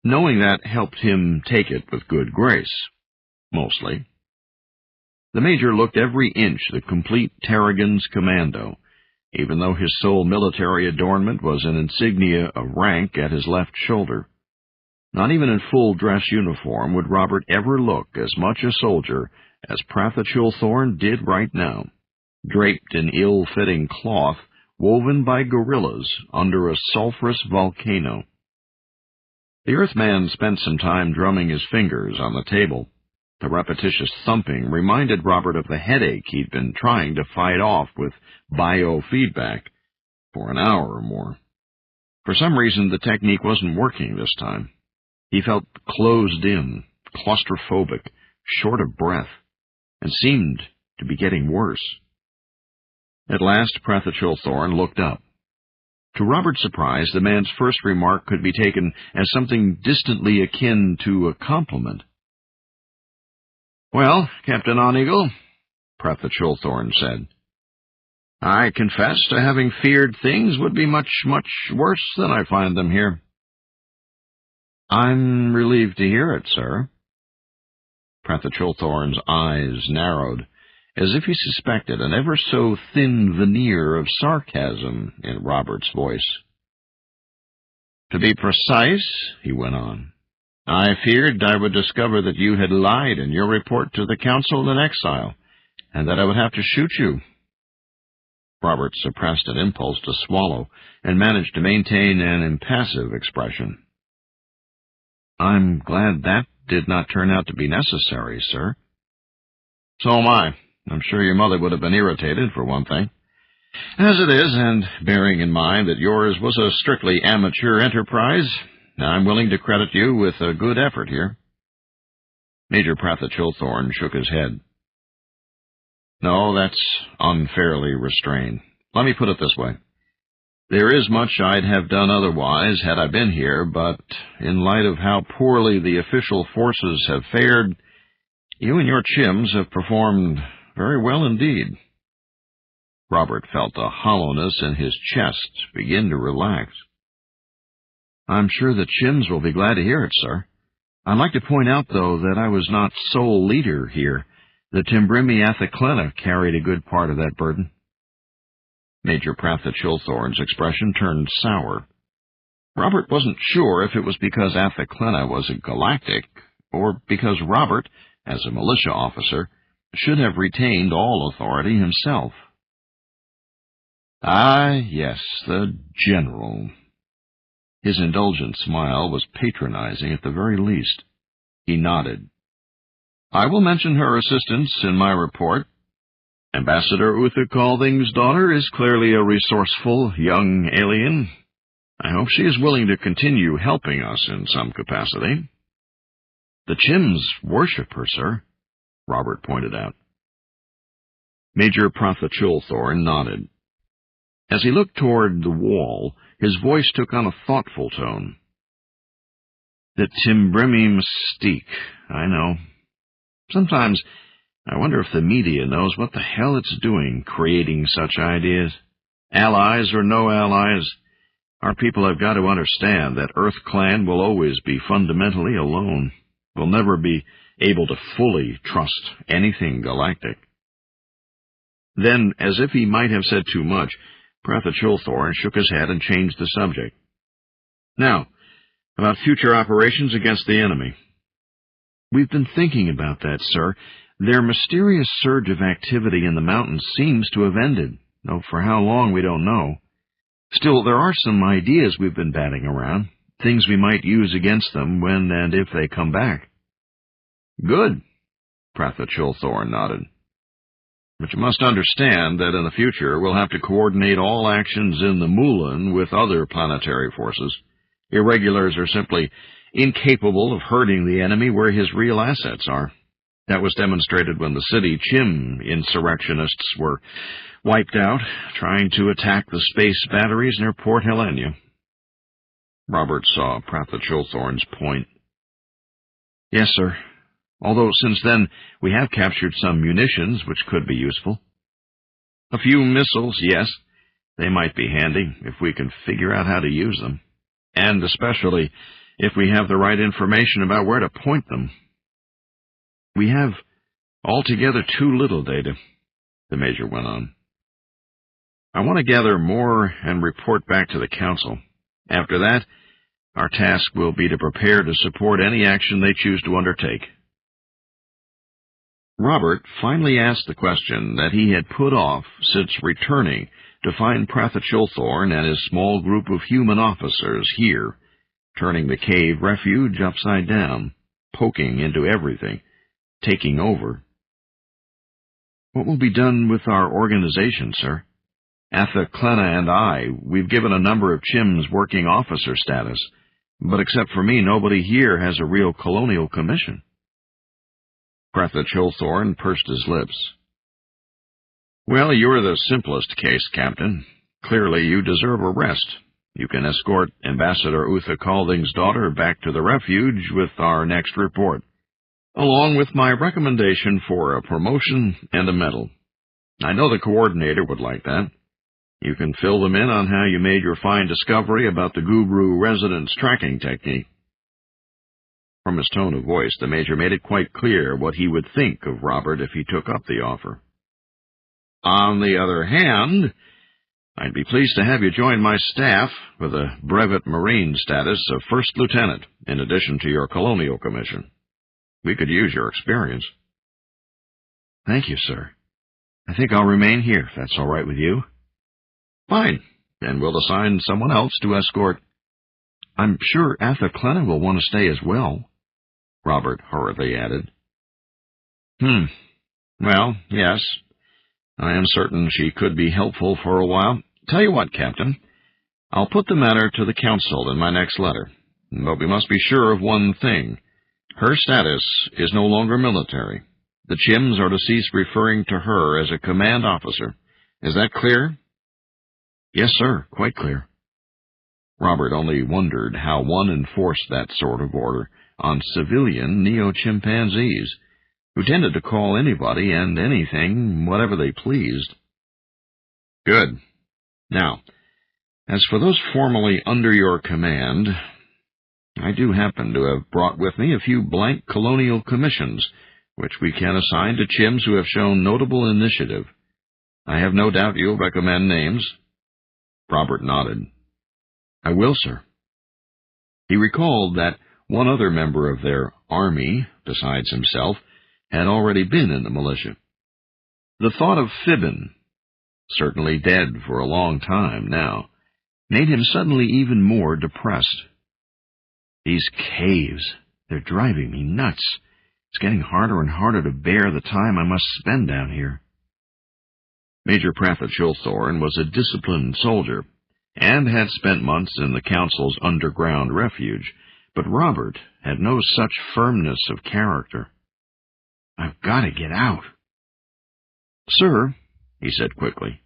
Knowing that helped him take it with good grace. Mostly. The Major looked every inch the complete Tarragon's commando, even though his sole military adornment was an insignia of rank at his left shoulder. Not even in full dress uniform would Robert ever look as much a soldier as Prathachulthorn did right now, draped in ill-fitting cloth woven by guerrillas under a sulphurous volcano. The Earthman spent some time drumming his fingers on the table. The repetitious thumping reminded Robert of the headache he'd been trying to fight off with biofeedback for an hour or more. For some reason, the technique wasn't working this time. He felt closed in, claustrophobic, short of breath, and seemed to be getting worse. At last, Prathachulthorn looked up. To Robert's surprise, the man's first remark could be taken as something distantly akin to a compliment. "Well, Captain On-Eagle," Prathachulthorn said, "I confess to having feared things would be much, much worse than I find them here." "I'm relieved to hear it, sir." Prathachulthorn's eyes narrowed, as if he suspected an ever-so-thin veneer of sarcasm in Robert's voice. "To be precise," he went on, "I feared I would discover that you had lied in your report to the Council in Exile, and that I would have to shoot you." Robert suppressed an impulse to swallow and managed to maintain an impassive expression. "I'm glad that did not turn out to be necessary, sir." "So am I. I'm sure your mother would have been irritated, for one thing. As it is, and bearing in mind that yours was a strictly amateur enterprise, I'm willing to credit you with a good effort here." Major Prathachulthorn shook his head. No, that's unfairly restrained. Let me put it this way. There is much I'd have done otherwise had I been here, but in light of how poorly the official forces have fared, you and your chims have performed very well indeed. Robert felt a hollowness in his chest begin to relax. I'm sure the chims will be glad to hear it, sir. I'd like to point out, though, that I was not sole leader here. The Timbrimi Athaclena carried a good part of that burden. Major Prathachulthorn's expression turned sour. Robert wasn't sure if it was because Athaclena was a galactic, or because Robert, as a militia officer, should have retained all authority himself. Ah, yes, the general. His indulgent smile was patronizing at the very least. He nodded. I will mention her assistance in my report. Ambassador Uther Calding's daughter is clearly a resourceful young alien. I hope she is willing to continue helping us in some capacity. The chims worship her, sir, Robert pointed out. Major Prathachulthorn nodded. As he looked toward the wall, his voice took on a thoughtful tone. The Timbrimi mystique, I know. Sometimes I wonder if the media knows what the hell it's doing, creating such ideas. Allies or no allies, our people have got to understand that EarthClan will always be fundamentally alone. We'll never be able to fully trust anything galactic. Then, as if he might have said too much, Prathachulthorn shook his head and changed the subject. Now, about future operations against the enemy. We've been thinking about that, sir. Their mysterious surge of activity in the mountains seems to have ended, though for how long we don't know. Still, there are some ideas we've been batting around, things we might use against them when and if they come back. Good, Prathachulthorn nodded. But you must understand that in the future we'll have to coordinate all actions in the Moulin with other planetary forces. Irregulars are simply incapable of hurting the enemy where his real assets are. That was demonstrated when the city Chim insurrectionists were wiped out, trying to attack the space batteries near Port Helena. Robert saw Prathachulthorn's point. Yes, sir. Although since then we have captured some munitions which could be useful. A few missiles, yes. They might be handy if we can figure out how to use them. And especially if we have the right information about where to point them. We have altogether too little data, the Major went on. I want to gather more and report back to the Council. After that, our task will be to prepare to support any action they choose to undertake. Robert finally asked the question that he had put off since returning to find Prathachulthorn and his small group of human officers here, turning the cave refuge upside down, poking into everything, taking over. What will be done with our organization, sir? Athaclena and I, we've given a number of chims working officer status, but except for me, nobody here has a real colonial commission. Prathachulthorn pursed his lips. Well, you're the simplest case, Captain. Clearly you deserve a rest. You can escort Ambassador Uther Calding's daughter back to the refuge with our next report, along with my recommendation for a promotion and a medal. I know the coordinator would like that. You can fill them in on how you made your fine discovery about the Gubru residence tracking technique. From his tone of voice, the Major made it quite clear what he would think of Robert if he took up the offer. On the other hand, I'd be pleased to have you join my staff with a brevet marine status of first lieutenant, in addition to your colonial commission. We could use your experience. Thank you, sir. I think I'll remain here, if that's all right with you. Fine. Then we'll assign someone else to escort. I'm sure Athaclena will want to stay as well, Robert hurriedly added. Well, yes. I am certain she could be helpful for a while. Tell you what, Captain. I'll put the matter to the Council in my next letter. But we must be sure of one thing. Her status is no longer military. The Chims are to cease referring to her as a command officer. Is that clear? Yes, sir, quite clear. Robert only wondered how one enforced that sort of order on civilian neo-chimpanzees, who tended to call anybody and anything whatever they pleased. Good. Now, as for those formerly under your command, I do happen to have brought with me a few blank colonial commissions, which we can assign to Chims who have shown notable initiative. I have no doubt you'll recommend names. Robert nodded. I will, sir. He recalled that one other member of their army, besides himself, had already been in the militia. The thought of Fibbin, certainly dead for a long time now, made him suddenly even more depressed. These caves, they're driving me nuts. It's getting harder and harder to bear the time I must spend down here. Major Prathachulthorne was a disciplined soldier, and had spent months in the Council's underground refuge, but Robert had no such firmness of character. I've got to get out. Sir, he said quickly,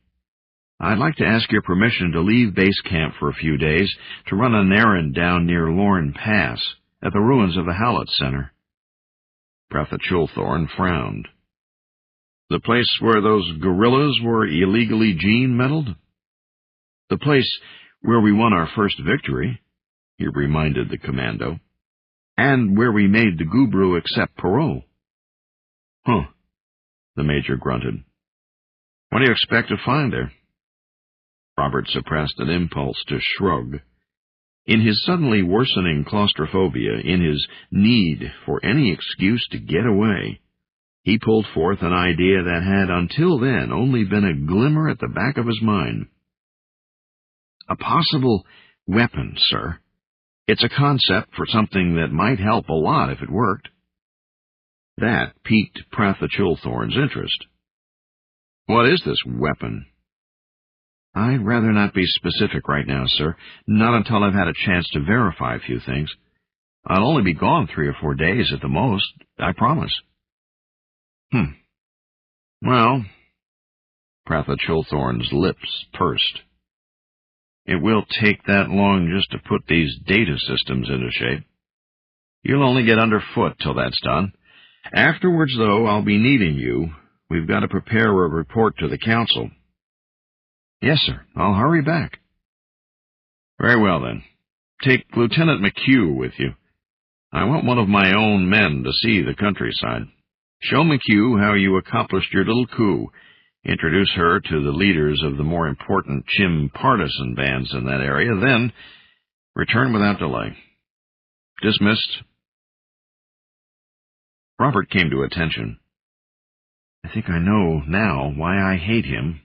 I'd like to ask your permission to leave base camp for a few days to run an errand down near Lorne Pass, at the ruins of the Howlett Center. Prathachulthorne frowned. The place where those guerrillas were illegally gene-meddled? The place where we won our first victory, he reminded the commando, and where we made the Gubru accept parole. Huh, the major grunted. What do you expect to find there? Robert suppressed an impulse to shrug. In his suddenly worsening claustrophobia, in his need for any excuse to get away, he pulled forth an idea that had until then only been a glimmer at the back of his mind. A possible weapon, sir. It's a concept for something that might help a lot if it worked. That piqued Prathachulthorne's interest. What is this weapon? I'd rather not be specific right now, sir, not until I've had a chance to verify a few things. I'll only be gone 3 or 4 days at the most, I promise. Well, Prathachulthorne's lips pursed. It will take that long just to put these data systems into shape. You'll only get underfoot till that's done. Afterwards, though, I'll be needing you. We've got to prepare a report to the Council. Yes, sir. I'll hurry back. Very well, then. Take Lieutenant McHugh with you. I want one of my own men to see the countryside. Show McHugh how you accomplished your little coup. Introduce her to the leaders of the more important Chim partisan bands in that area, then return without delay. Dismissed. Robert came to attention. I think I know now why I hate him,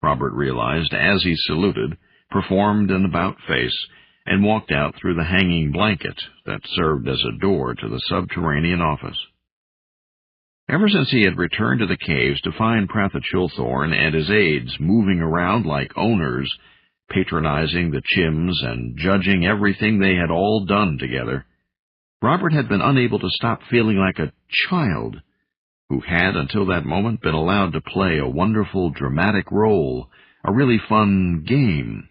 Robert realized as he saluted, performed an about-face, and walked out through the hanging blanket that served as a door to the subterranean office. Ever since he had returned to the caves to find Prathachulthorne and his aides moving around like owners, patronizing the Chims and judging everything they had all done together, Robert had been unable to stop feeling like a child who had, until that moment, been allowed to play a wonderful dramatic role, a really fun game.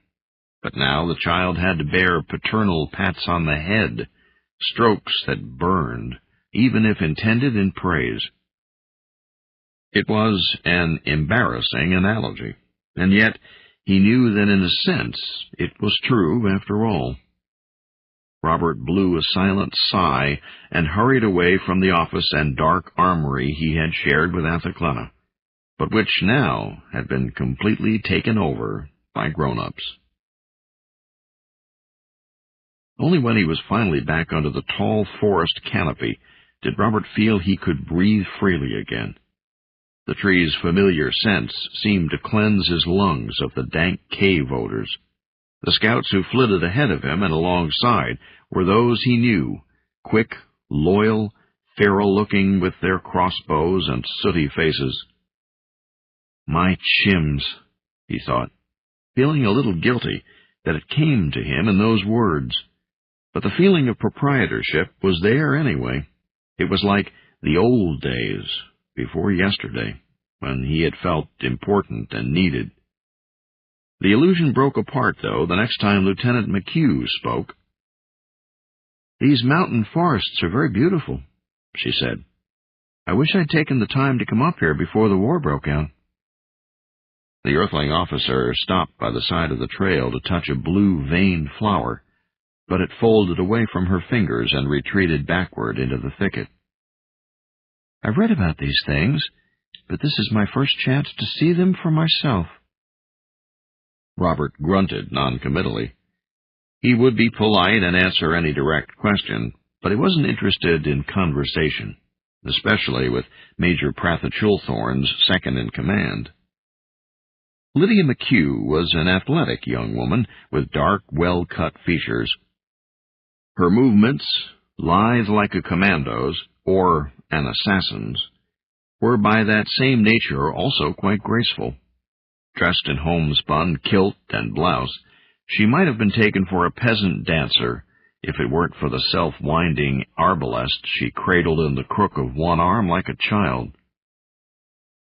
But now the child had to bear paternal pats on the head, strokes that burned, even if intended in praise. It was an embarrassing analogy, and yet he knew that in a sense it was true after all. Robert blew a silent sigh and hurried away from the office and dark armory he had shared with Athaklana, but which now had been completely taken over by grown-ups. Only when he was finally back under the tall forest canopy did Robert feel he could breathe freely again. The tree's familiar scents seemed to cleanse his lungs of the dank cave odors. The scouts who flitted ahead of him and alongside were those he knew, quick, loyal, feral-looking with their crossbows and sooty faces. My Chims, he thought, feeling a little guilty that it came to him in those words. But the feeling of proprietorship was there anyway. It was like the old days, before yesterday, when he had felt important and needed. The illusion broke apart, though, the next time Lieutenant McHugh spoke. "These mountain forests are very beautiful," she said. "I wish I'd taken the time to come up here before the war broke out." The Earthling officer stopped by the side of the trail to touch a blue veined flower, but it folded away from her fingers and retreated backward into the thicket. "I've read about these things, but this is my first chance to see them for myself." Robert grunted noncommittally. He would be polite and answer any direct question, but he wasn't interested in conversation, especially with Major Prathachulthorne's second-in-command. Lydia McHugh was an athletic young woman with dark, well-cut features. Her movements, lithe like a commando's or an assassin's, were by that same nature also quite graceful. Dressed in homespun kilt and blouse, she might have been taken for a peasant dancer if it weren't for the self-winding arbalest she cradled in the crook of one arm like a child.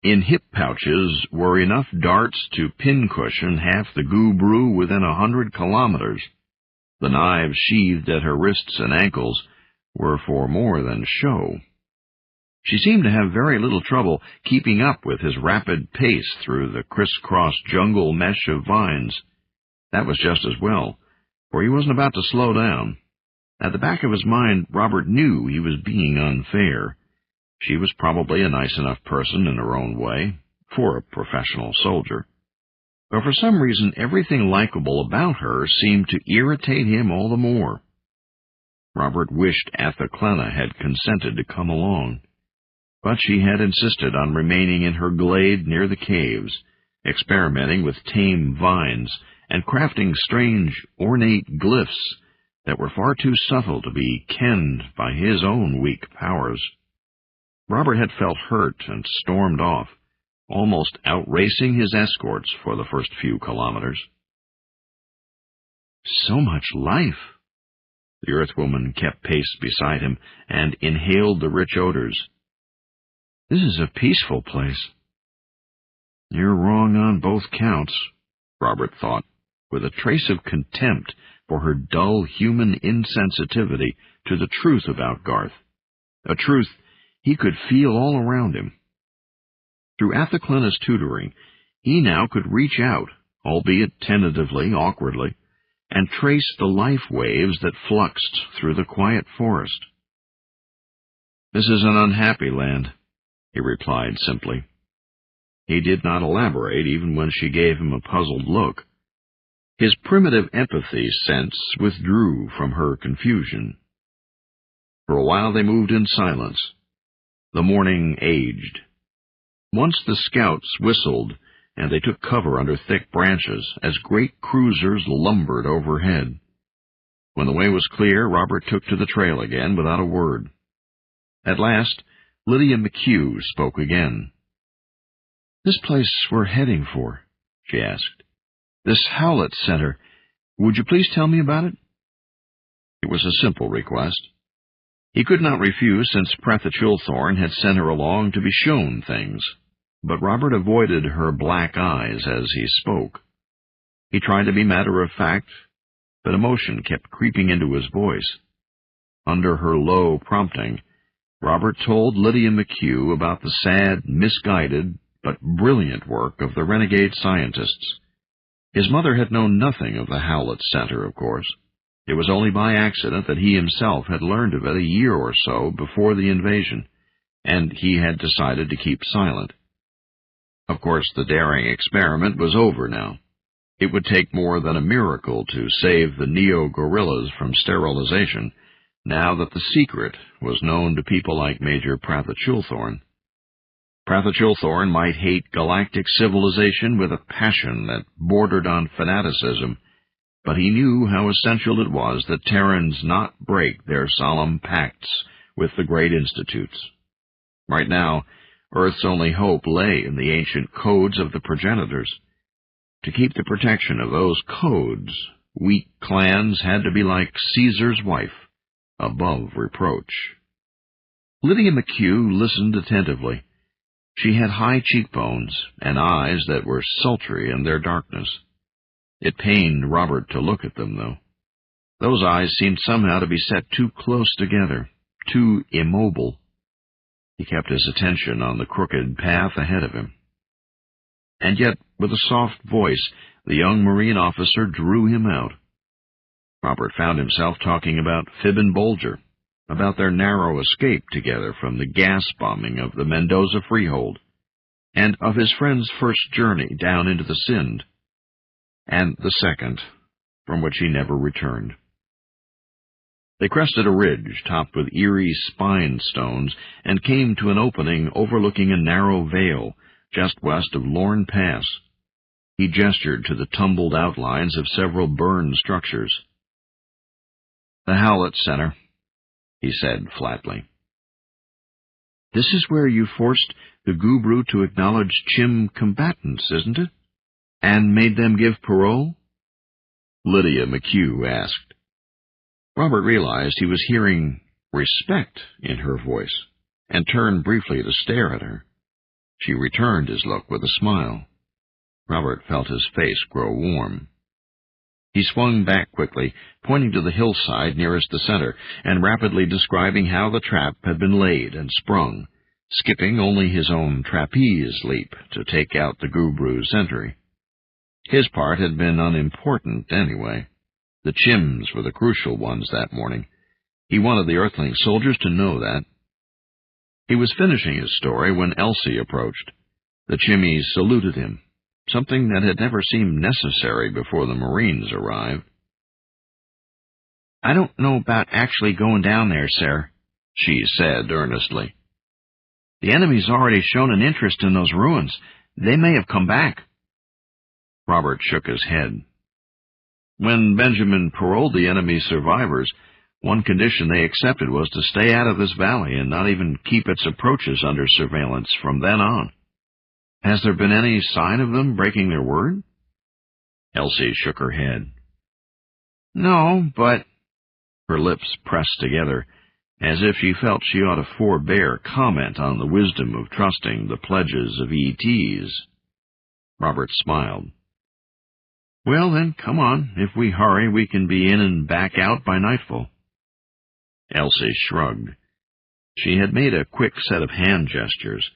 In hip pouches were enough darts to pincushion half the Goo-Brew within 100 kilometers. The knives sheathed at her wrists and ankles were for more than show. She seemed to have very little trouble keeping up with his rapid pace through the crisscross jungle mesh of vines. That was just as well, for he wasn't about to slow down. At the back of his mind, Robert knew he was being unfair. She was probably a nice enough person in her own way, for a professional soldier. But for some reason, everything likable about her seemed to irritate him all the more. Robert wished Athaclena had consented to come along, but she had insisted on remaining in her glade near the caves, experimenting with tame vines and crafting strange, ornate glyphs that were far too subtle to be kenned by his own weak powers. Robert had felt hurt and stormed off, almost outracing his escorts for the first few kilometers. So much life! The Earthwoman kept pace beside him and inhaled the rich odors. This is a peaceful place. You're wrong on both counts, Robert thought, with a trace of contempt for her dull human insensitivity to the truth about Garth, a truth he could feel all around him. Through Athaclena's tutoring, he now could reach out, albeit tentatively, awkwardly, and trace the life waves that fluxed through the quiet forest. This is an unhappy land, he replied simply. He did not elaborate even when she gave him a puzzled look. His primitive empathy sense withdrew from her confusion. For a while they moved in silence. The morning aged. Once the scouts whistled, and they took cover under thick branches as great cruisers lumbered overhead. When the way was clear, Robert took to the trail again without a word. At last, Lydia McHugh spoke again. "This place we're heading for," she asked. "This Howlett Center. Would you please tell me about it?" It was a simple request. He could not refuse, since Prathachulthorne had sent her along to be shown things, but Robert avoided her black eyes as he spoke. He tried to be matter-of-fact, but emotion kept creeping into his voice. Under her low prompting, Robert told Lydia McHugh about the sad, misguided, but brilliant work of the renegade scientists. His mother had known nothing of the Howlett Center, of course. It was only by accident that he himself had learned of it a year or so before the invasion, and he had decided to keep silent. Of course, the daring experiment was over now. It would take more than a miracle to save the neo-guerrillas from sterilization, now that the secret was known to people like Major Prathachulthorne. Prathachulthorne might hate galactic civilization with a passion that bordered on fanaticism, but he knew how essential it was that Terrans not break their solemn pacts with the great institutes. Right now, Earth's only hope lay in the ancient codes of the progenitors. To keep the protection of those codes, weak clans had to be like Caesar's wife, above reproach. Lydia McHugh listened attentively, She had high cheekbones and eyes that were sultry in their darkness. It pained Robert to look at them, though. Those eyes seemed somehow to be set too close together, too immobile. He kept his attention on the crooked path ahead of him. And yet, with a soft voice, the young Marine officer drew him out. Robert found himself talking about Fib and Bolger, about their narrow escape together from the gas bombing of the Mendoza Freehold, and of his friend's first journey down into the Sind, and the second, from which he never returned. They crested a ridge topped with eerie spine stones and came to an opening overlooking a narrow vale just west of Lorne Pass. He gestured to the tumbled outlines of several burned structures. "The Howlett Center," he said flatly. "This is where you forced the Gubru to acknowledge Chim combatants, isn't it? And made them give parole?" Lydia McHugh asked. Robert realized he was hearing respect in her voice, and turned briefly to stare at her. She returned his look with a smile. Robert felt his face grow warm. He swung back quickly, pointing to the hillside nearest the center, and rapidly describing how the trap had been laid and sprung, skipping only his own trapeze leap to take out the Gubru sentry. His part had been unimportant anyway. The Chims were the crucial ones that morning. He wanted the Earthling soldiers to know that. He was finishing his story when Elsie approached. The Chimmies saluted him, something that had never seemed necessary before the Marines arrived. "I don't know about actually going down there, sir," she said earnestly. "The enemy's already shown an interest in those ruins. They may have come back." Robert shook his head. When Benjamin paroled the enemy's survivors, one condition they accepted was to stay out of this valley and not even keep its approaches under surveillance from then on. Has there been any sign of them breaking their word? Elsie shook her head. "No, but—" Her lips pressed together, as if she felt she ought to forbear comment on the wisdom of trusting the pledges of ETs. Robert smiled. "Well, then, come on. If we hurry, we can be in and back out by nightfall." Elsie shrugged. She had made a quick set of hand gestures.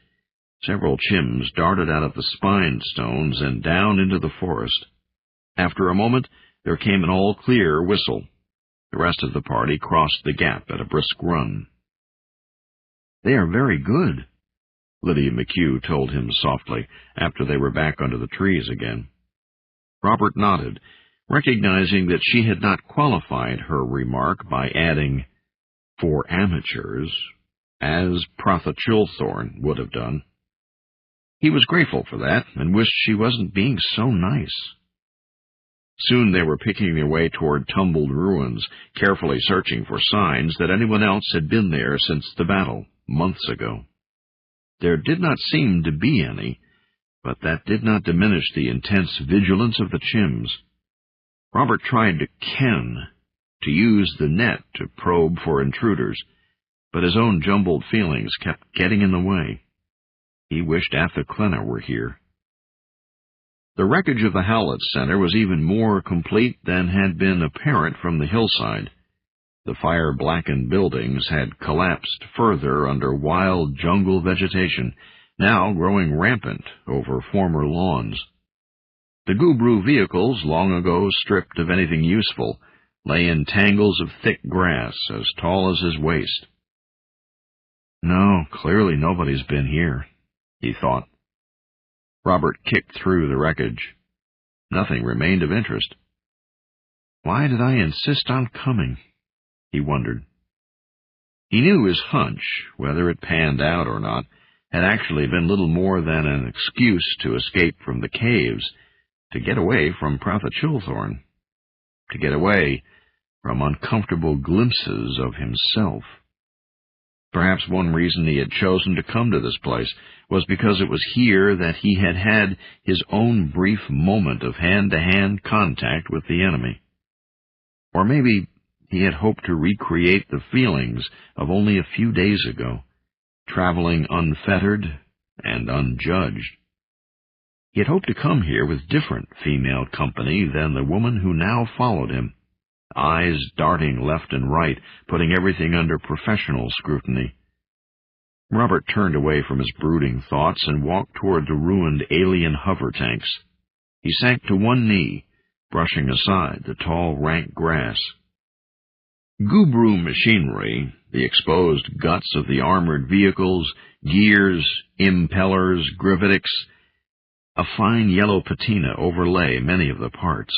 Several Chims darted out of the spine stones and down into the forest. After a moment, there came an all-clear whistle. The rest of the party crossed the gap at a brisk run. "They are very good," Lydia McHugh told him softly, after they were back under the trees again. Robert nodded, recognizing that she had not qualified her remark by adding, "for amateurs," as Protha Chilthorne would have done. He was grateful for that, and wished she wasn't being so nice. Soon they were picking their way toward tumbled ruins, carefully searching for signs that anyone else had been there since the battle, months ago. There did not seem to be any, but that did not diminish the intense vigilance of the Chims. Robert tried to ken, to use the net to probe for intruders, but his own jumbled feelings kept getting in the way. He wished Atha Clenna were here. The wreckage of the Howlett Center was even more complete than had been apparent from the hillside. The fire-blackened buildings had collapsed further under wild jungle vegetation, now growing rampant over former lawns. The Gubru vehicles, long ago stripped of anything useful, lay in tangles of thick grass as tall as his waist. "No, clearly nobody's been here," he thought. Robert kicked through the wreckage. Nothing remained of interest. "Why did I insist on coming?" he wondered. He knew his hunch, whether it panned out or not, had actually been little more than an excuse to escape from the caves, to get away from Protha Chilthorne, to get away from uncomfortable glimpses of himself. Perhaps one reason he had chosen to come to this place was because it was here that he had had his own brief moment of hand-to-hand contact with the enemy. Or maybe he had hoped to recreate the feelings of only a few days ago, traveling unfettered, and unjudged. He had hoped to come here with different female company than the woman who now followed him, eyes darting left and right, putting everything under professional scrutiny. Robert turned away from his brooding thoughts and walked toward the ruined alien hover tanks. He sank to one knee, brushing aside the tall, rank grass. Gubru machinery, the exposed guts of the armored vehicles, gears, impellers, gravitics. A fine yellow patina overlay many of the parts.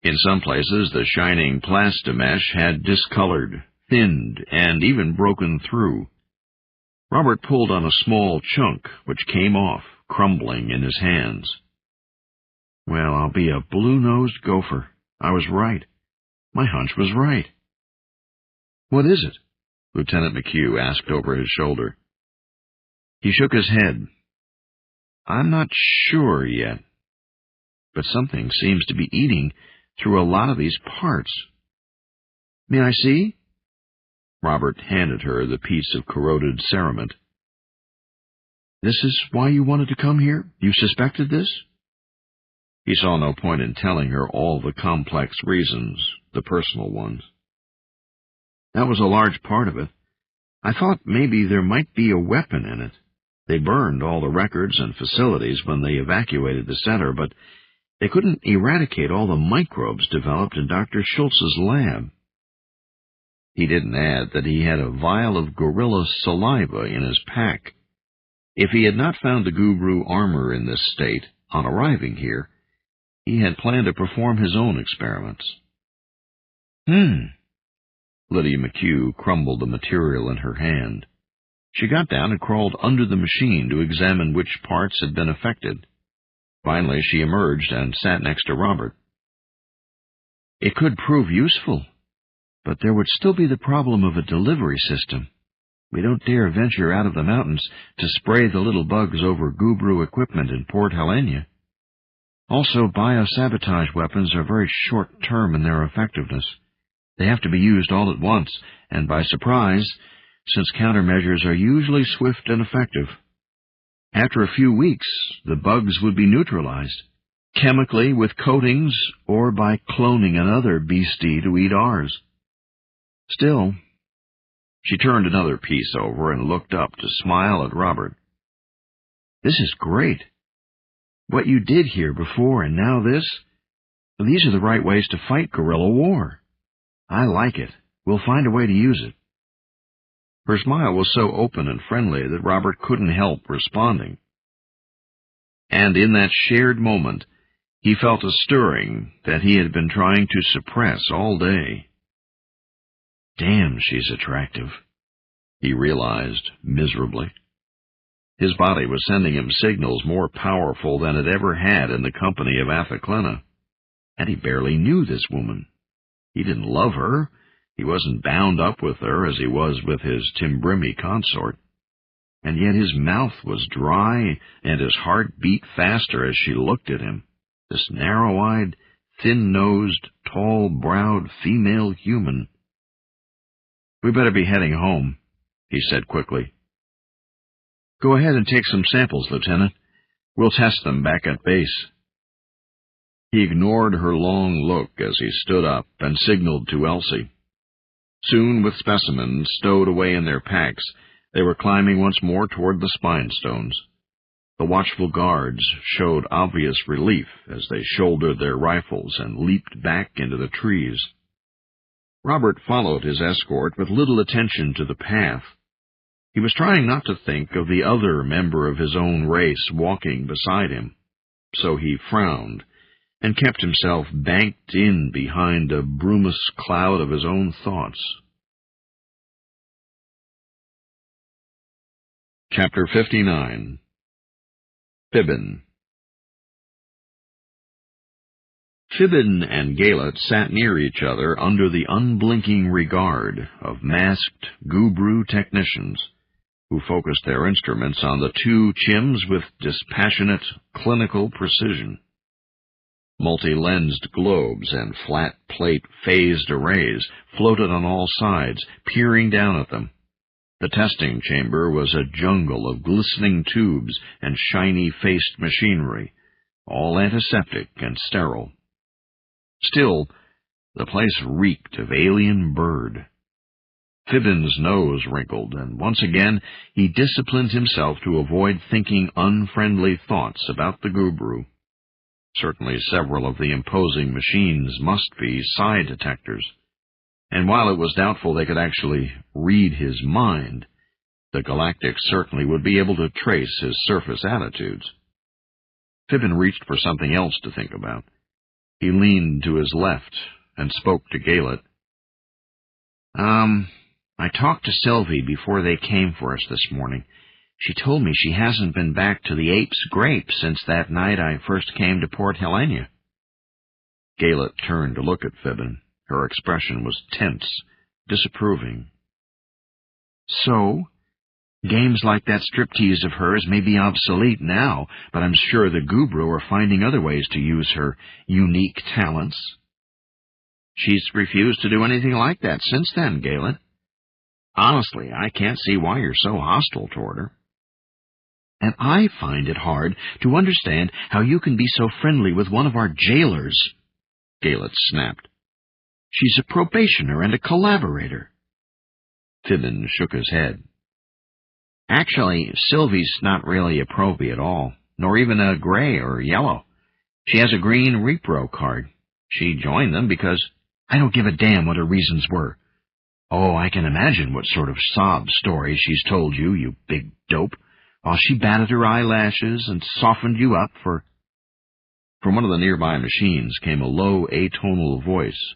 In some places, the shining plastimesh had discolored, thinned, and even broken through. Robert pulled on a small chunk, which came off, crumbling in his hands. Well, I'll be a blue-nosed gopher. I was right. My hunch was right. What is it? Lieutenant McHugh asked over his shoulder. He shook his head. I'm not sure yet, but something seems to be eating through a lot of these parts. May I see? Robert handed her the piece of corroded cerament. This is why you wanted to come here? You suspected this? He saw no point in telling her all the complex reasons, the personal ones. That was a large part of it. I thought maybe there might be a weapon in it. They burned all the records and facilities when they evacuated the center, but they couldn't eradicate all the microbes developed in Dr. Schultz's lab. He didn't add that he had a vial of gorilla saliva in his pack. If he had not found the Gubru armor in this state, on arriving here, he had planned to perform his own experiments. Lydia McHugh crumbled the material in her hand. She got down and crawled under the machine to examine which parts had been affected. Finally, she emerged and sat next to Robert. It could prove useful, but there would still be the problem of a delivery system. We don't dare venture out of the mountains to spray the little bugs over Gubru equipment in Port Helena. Also, biosabotage weapons are very short-term in their effectiveness. They have to be used all at once, and by surprise, since countermeasures are usually swift and effective. After a few weeks, the bugs would be neutralized, chemically with coatings or by cloning another beastie to eat ours. Still, she turned another piece over and looked up to smile at Robert. This is great. What you did here before and now this, these are the right ways to fight guerrilla war. I like it. We'll find a way to use it. Her smile was so open and friendly that Robert couldn't help responding. And in that shared moment, he felt a stirring that he had been trying to suppress all day. Damn, she's attractive, he realized miserably. His body was sending him signals more powerful than it ever had in the company of Athaklena, and he barely knew this woman. He didn't love her. He wasn't bound up with her as he was with his Timbrimi consort. And yet his mouth was dry and his heart beat faster as she looked at him, this narrow-eyed, thin-nosed, tall-browed female human. We better be heading home, he said quickly. Go ahead and take some samples, Lieutenant. We'll test them back at base. He ignored her long look as he stood up and signaled to Elsie. Soon, with specimens stowed away in their packs, they were climbing once more toward the spine stones. The watchful guards showed obvious relief as they shouldered their rifles and leaped back into the trees. Robert followed his escort with little attention to the path. He was trying not to think of the other member of his own race walking beside him, so he frowned and kept himself banked in behind a brumous cloud of his own thoughts. Chapter 59. Fibbin. Fibbin and Galet sat near each other under the unblinking regard of masked Gubru technicians, who focused their instruments on the two chims with dispassionate, clinical precision. Multi-lensed globes and flat-plate phased arrays floated on all sides, peering down at them. The testing chamber was a jungle of glistening tubes and shiny-faced machinery, all antiseptic and sterile. Still, the place reeked of alien bird. Fibbin's nose wrinkled, and once again he disciplined himself to avoid thinking unfriendly thoughts about the guru. Certainly several of the imposing machines must be psi detectors, and while it was doubtful they could actually read his mind, the Galactics certainly would be able to trace his surface attitudes. Fibbin reached for something else to think about. He leaned to his left and spoke to Galet. I talked to Sylvie before they came for us this morning. She told me she hasn't been back to the Ape's Grape since that night I first came to Port Helena. Galet turned to look at Fibbin. Her expression was tense, disapproving. So, games like that striptease of hers may be obsolete now, but I'm sure the guru are finding other ways to use her unique talents. She's refused to do anything like that since then, Galet. Honestly, I can't see why you're so hostile toward her. And I find it hard to understand how you can be so friendly with one of our jailers, Galet snapped. She's a probationer and a collaborator. Fibbin shook his head. Actually, Sylvie's not really a probie at all, nor even a gray or yellow. She has a green repro card. She joined them because I don't give a damn what her reasons were. Oh, I can imagine what sort of sob story she's told you, you big dope, while she batted her eyelashes and softened you up for... From one of the nearby machines came a low, atonal voice.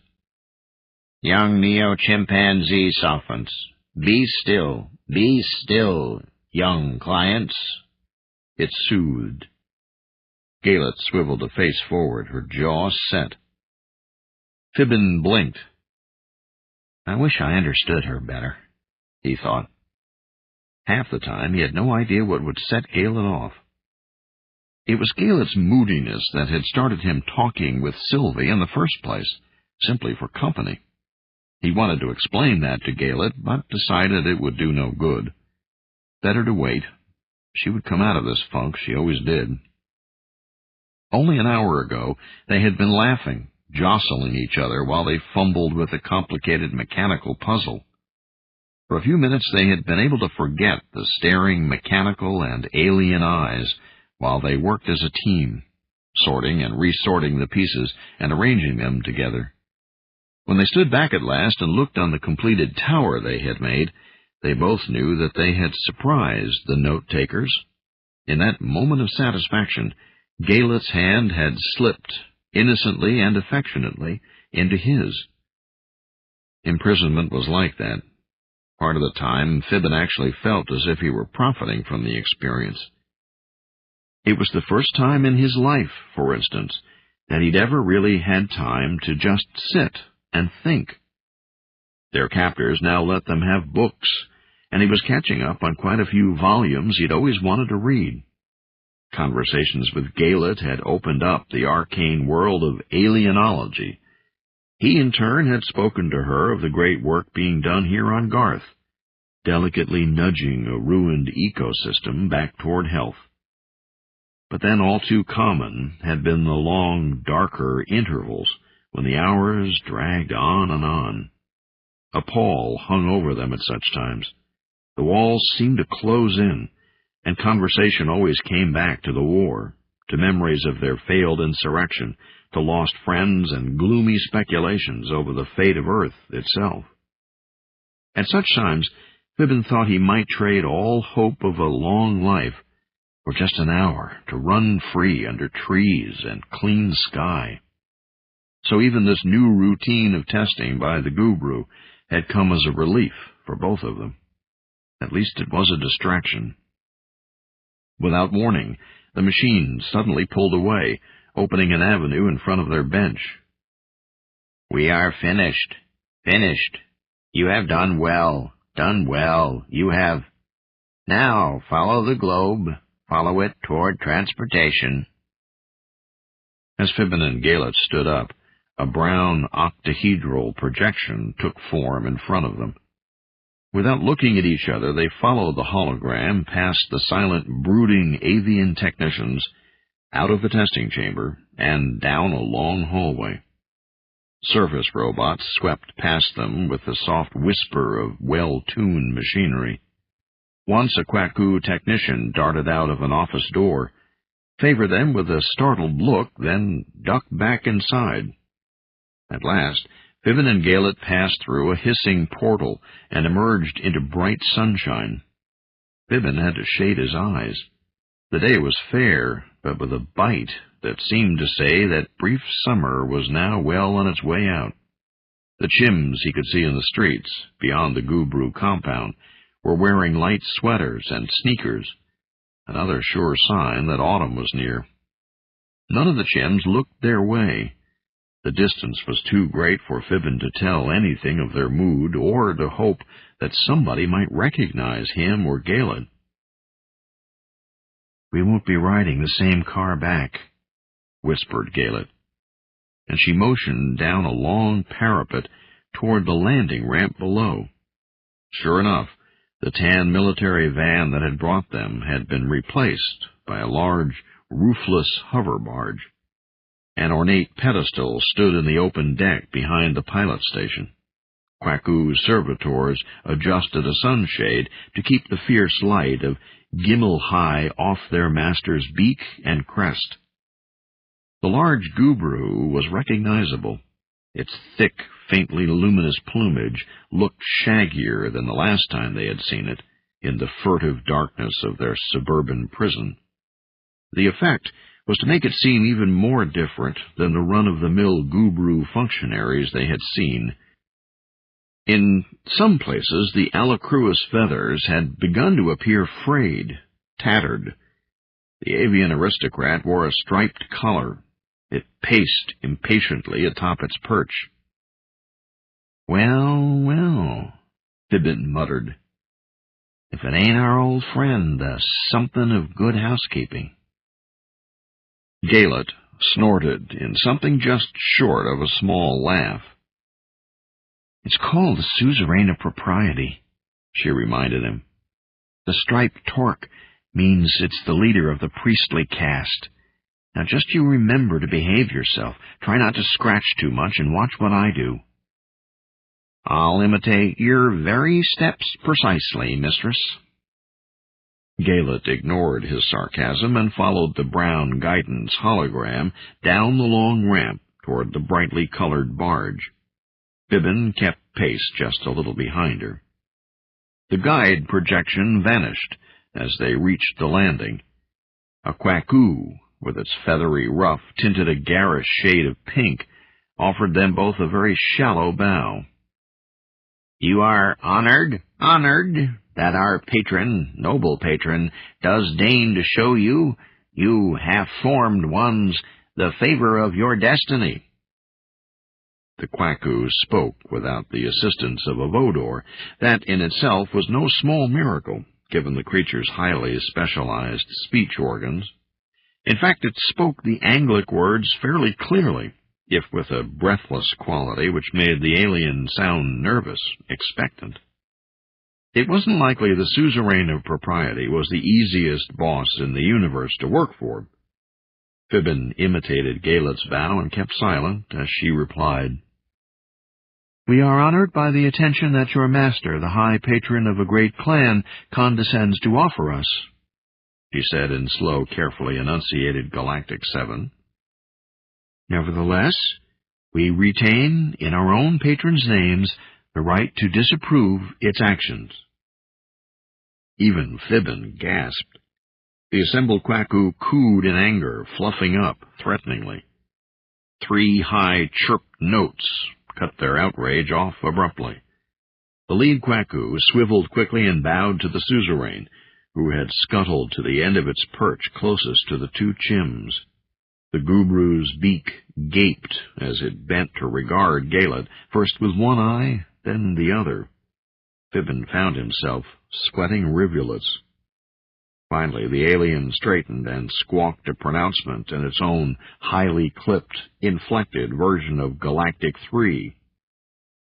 Young neo-chimpanzee softens. Be still, young clients. It soothed. Galet swiveled a face forward, her jaw set. Fibbin blinked. I wish I understood her better, he thought. Half the time he had no idea what would set Galet off. It was Galet's moodiness that had started him talking with Sylvie in the first place, simply for company. He wanted to explain that to Galet, but decided it would do no good. Better to wait. She would come out of this funk, she always did. Only an hour ago, they had been laughing, jostling each other while they fumbled with a complicated mechanical puzzle. For a few minutes they had been able to forget the staring mechanical and alien eyes while they worked as a team, sorting and resorting the pieces and arranging them together. When they stood back at last and looked on the completed tower they had made, they both knew that they had surprised the note-takers. In that moment of satisfaction, Galet's hand had slipped, innocently and affectionately, into his. Imprisonment was like that. Part of the time, Fibbin actually felt as if he were profiting from the experience. It was the first time in his life, for instance, that he'd ever really had time to just sit and think. Their captors now let them have books, and he was catching up on quite a few volumes he'd always wanted to read. Conversations with Galet had opened up the arcane world of alienology. He, in turn, had spoken to her of the great work being done here on Garth, delicately nudging a ruined ecosystem back toward health. But then all too common had been the long, darker intervals when the hours dragged on and on. A pall hung over them at such times. The walls seemed to close in, and conversation always came back to the war, to memories of their failed insurrection, to lost friends and gloomy speculations over the fate of Earth itself. At such times, Fibbin thought he might trade all hope of a long life for just an hour to run free under trees and clean sky. So even this new routine of testing by the guru had come as a relief for both of them. At least it was a distraction. Without warning, the machine suddenly pulled away, opening an avenue in front of their bench. We are finished. Finished. You have done well. Done well. You have. Now follow the globe. Follow it toward transportation. As Fibbin and Galet stood up, a brown octahedral projection took form in front of them. Without looking at each other, they followed the hologram past the silent, brooding avian technicians, out of the testing chamber, and down a long hallway. Surface robots swept past them with the soft whisper of well-tuned machinery. Once a Kwaku technician darted out of an office door, favored them with a startled look, then ducked back inside. At last, Fibbin and Galet passed through a hissing portal and emerged into bright sunshine. Fibbin had to shade his eyes. The day was fair, but with a bite that seemed to say that brief summer was now well on its way out. The chims he could see in the streets, beyond the Gubru compound, were wearing light sweaters and sneakers, another sure sign that autumn was near. None of the chims looked their way. The distance was too great for Fibbin to tell anything of their mood or to hope that somebody might recognize him or Galet. "We won't be riding the same car back," whispered Galet, and she motioned down a long parapet toward the landing ramp below. Sure enough, the tan military van that had brought them had been replaced by a large, roofless hover barge. An ornate pedestal stood in the open deck behind the pilot station. Kwaku's servitors adjusted a sunshade to keep the fierce light of Gimel-High off their master's beak and crest. The large Gubru was recognizable. Its thick, faintly luminous plumage looked shaggier than the last time they had seen it, in the furtive darkness of their suburban prison. The effect was to make it seem even more different than the run-of-the-mill Gubru functionaries they had seen. In some places, the alacruous feathers had begun to appear frayed, tattered. The avian aristocrat wore a striped collar. It paced impatiently atop its perch. "Well, well," Fibbin muttered. "If it ain't our old friend, the something of good housekeeping." Galet snorted in something just short of a small laugh. "It's called the suzerain of propriety," she reminded him. "The striped torque means it's the leader of the priestly caste. Now just you remember to behave yourself. Try not to scratch too much and watch what I do." "I'll imitate your very steps precisely, mistress." Galet ignored his sarcasm and followed the brown guidance hologram down the long ramp toward the brightly colored barge. Fibbin kept pace just a little behind her. The guide projection vanished as they reached the landing. A Kwaku, with its feathery ruff tinted a garish shade of pink, offered them both a very shallow bow. "You are honored that our patron, noble patron, does deign to show you, you half-formed ones, the favor of your destiny." The Kwaku spoke without the assistance of a Vodor. That in itself was no small miracle, given the creature's highly specialized speech organs. In fact, it spoke the Anglic words fairly clearly, if with a breathless quality which made the alien sound nervous, expectant. It wasn't likely the suzerain of propriety was the easiest boss in the universe to work for. Fibbin imitated Galet's bow and kept silent as she replied, "We are honored by the attention that your master, the high patron of a great clan, condescends to offer us," she said in slow, carefully enunciated Galactic 7. "Nevertheless, we retain, in our own patrons' names, the right to disapprove its actions." Even Fibbin gasped. The assembled Kwaku cooed in anger, fluffing up threateningly. 3 high chirped notes cut their outrage off abruptly. The lead Kwaku swiveled quickly and bowed to the suzerain, who had scuttled to the end of its perch closest to the 2 chims. The Gubru's beak gaped as it bent to regard Galet, first with one eye, then the other. Fibbin found himself sweating rivulets. Finally, the alien straightened and squawked a pronouncement in its own highly clipped, inflected version of Galactic 3.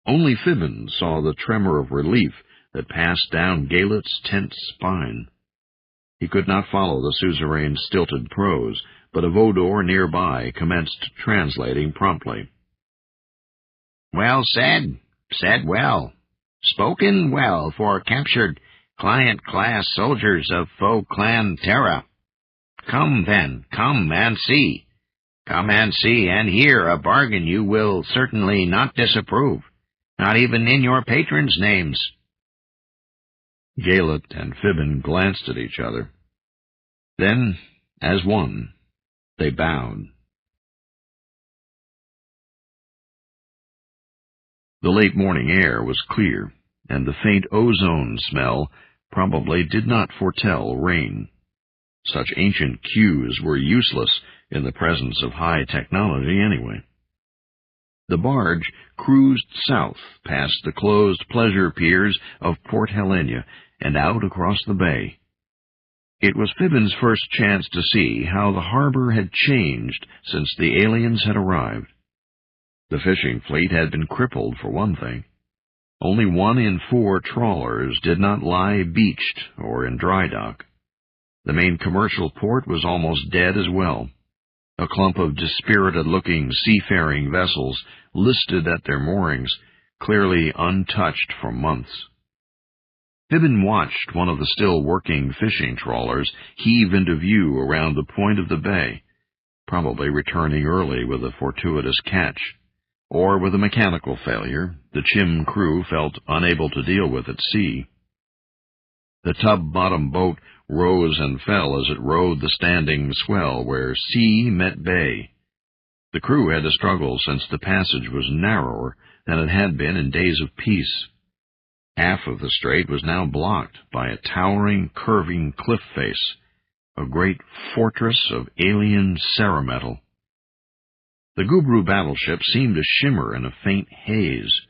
Only Fibbin saw the tremor of relief that passed down Galet's tense spine. He could not follow the suzerain's stilted prose, but a Vodor nearby commenced translating promptly. Well said, said well, spoken well for captured client-class soldiers of foe clan Terra. Come then, come and see. Come and see and hear a bargain you will certainly not disapprove, not even in your patrons' names. Galet and Fibbin glanced at each other. Then, as one, they bowed. The late morning air was clear, and the faint ozone smell probably did not foretell rain. Such ancient cues were useless in the presence of high technology anyway. The barge cruised south past the closed pleasure piers of Port Helena and out across the bay. It was Fibbin's first chance to see how the harbor had changed since the aliens had arrived. The fishing fleet had been crippled, for one thing. Only 1 in 4 trawlers did not lie beached or in dry dock. The main commercial port was almost dead as well. A clump of dispirited-looking seafaring vessels listed at their moorings, clearly untouched for months. Fibbin watched one of the still working fishing trawlers heave into view around the point of the bay, probably returning early with a fortuitous catch, or with a mechanical failure the Chim crew felt unable to deal with at sea. The tub-bottom boat rose and fell as it rode the standing swell where sea met bay. The crew had to struggle since the passage was narrower than it had been in days of peace. Half of the strait was now blocked by a towering, curving cliff face, a great fortress of alien cerametal. The Gubru battleship seemed to shimmer in a faint haze.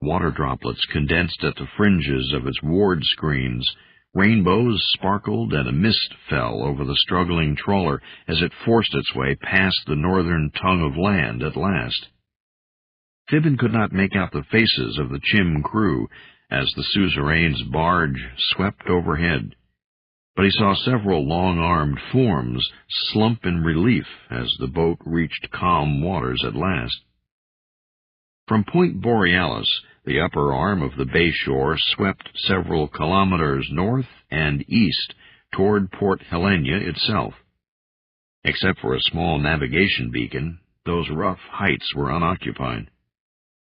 Water droplets condensed at the fringes of its ward screens. Rainbows sparkled and a mist fell over the struggling trawler as it forced its way past the northern tongue of land at last. Fibbin could not make out the faces of the Chim crew as the suzerain's barge swept overhead, but he saw several long-armed forms slump in relief as the boat reached calm waters at last. From Point Borealis, the upper arm of the bay shore swept several kilometers north and east toward Port Helena itself. Except for a small navigation beacon, those rough heights were unoccupied.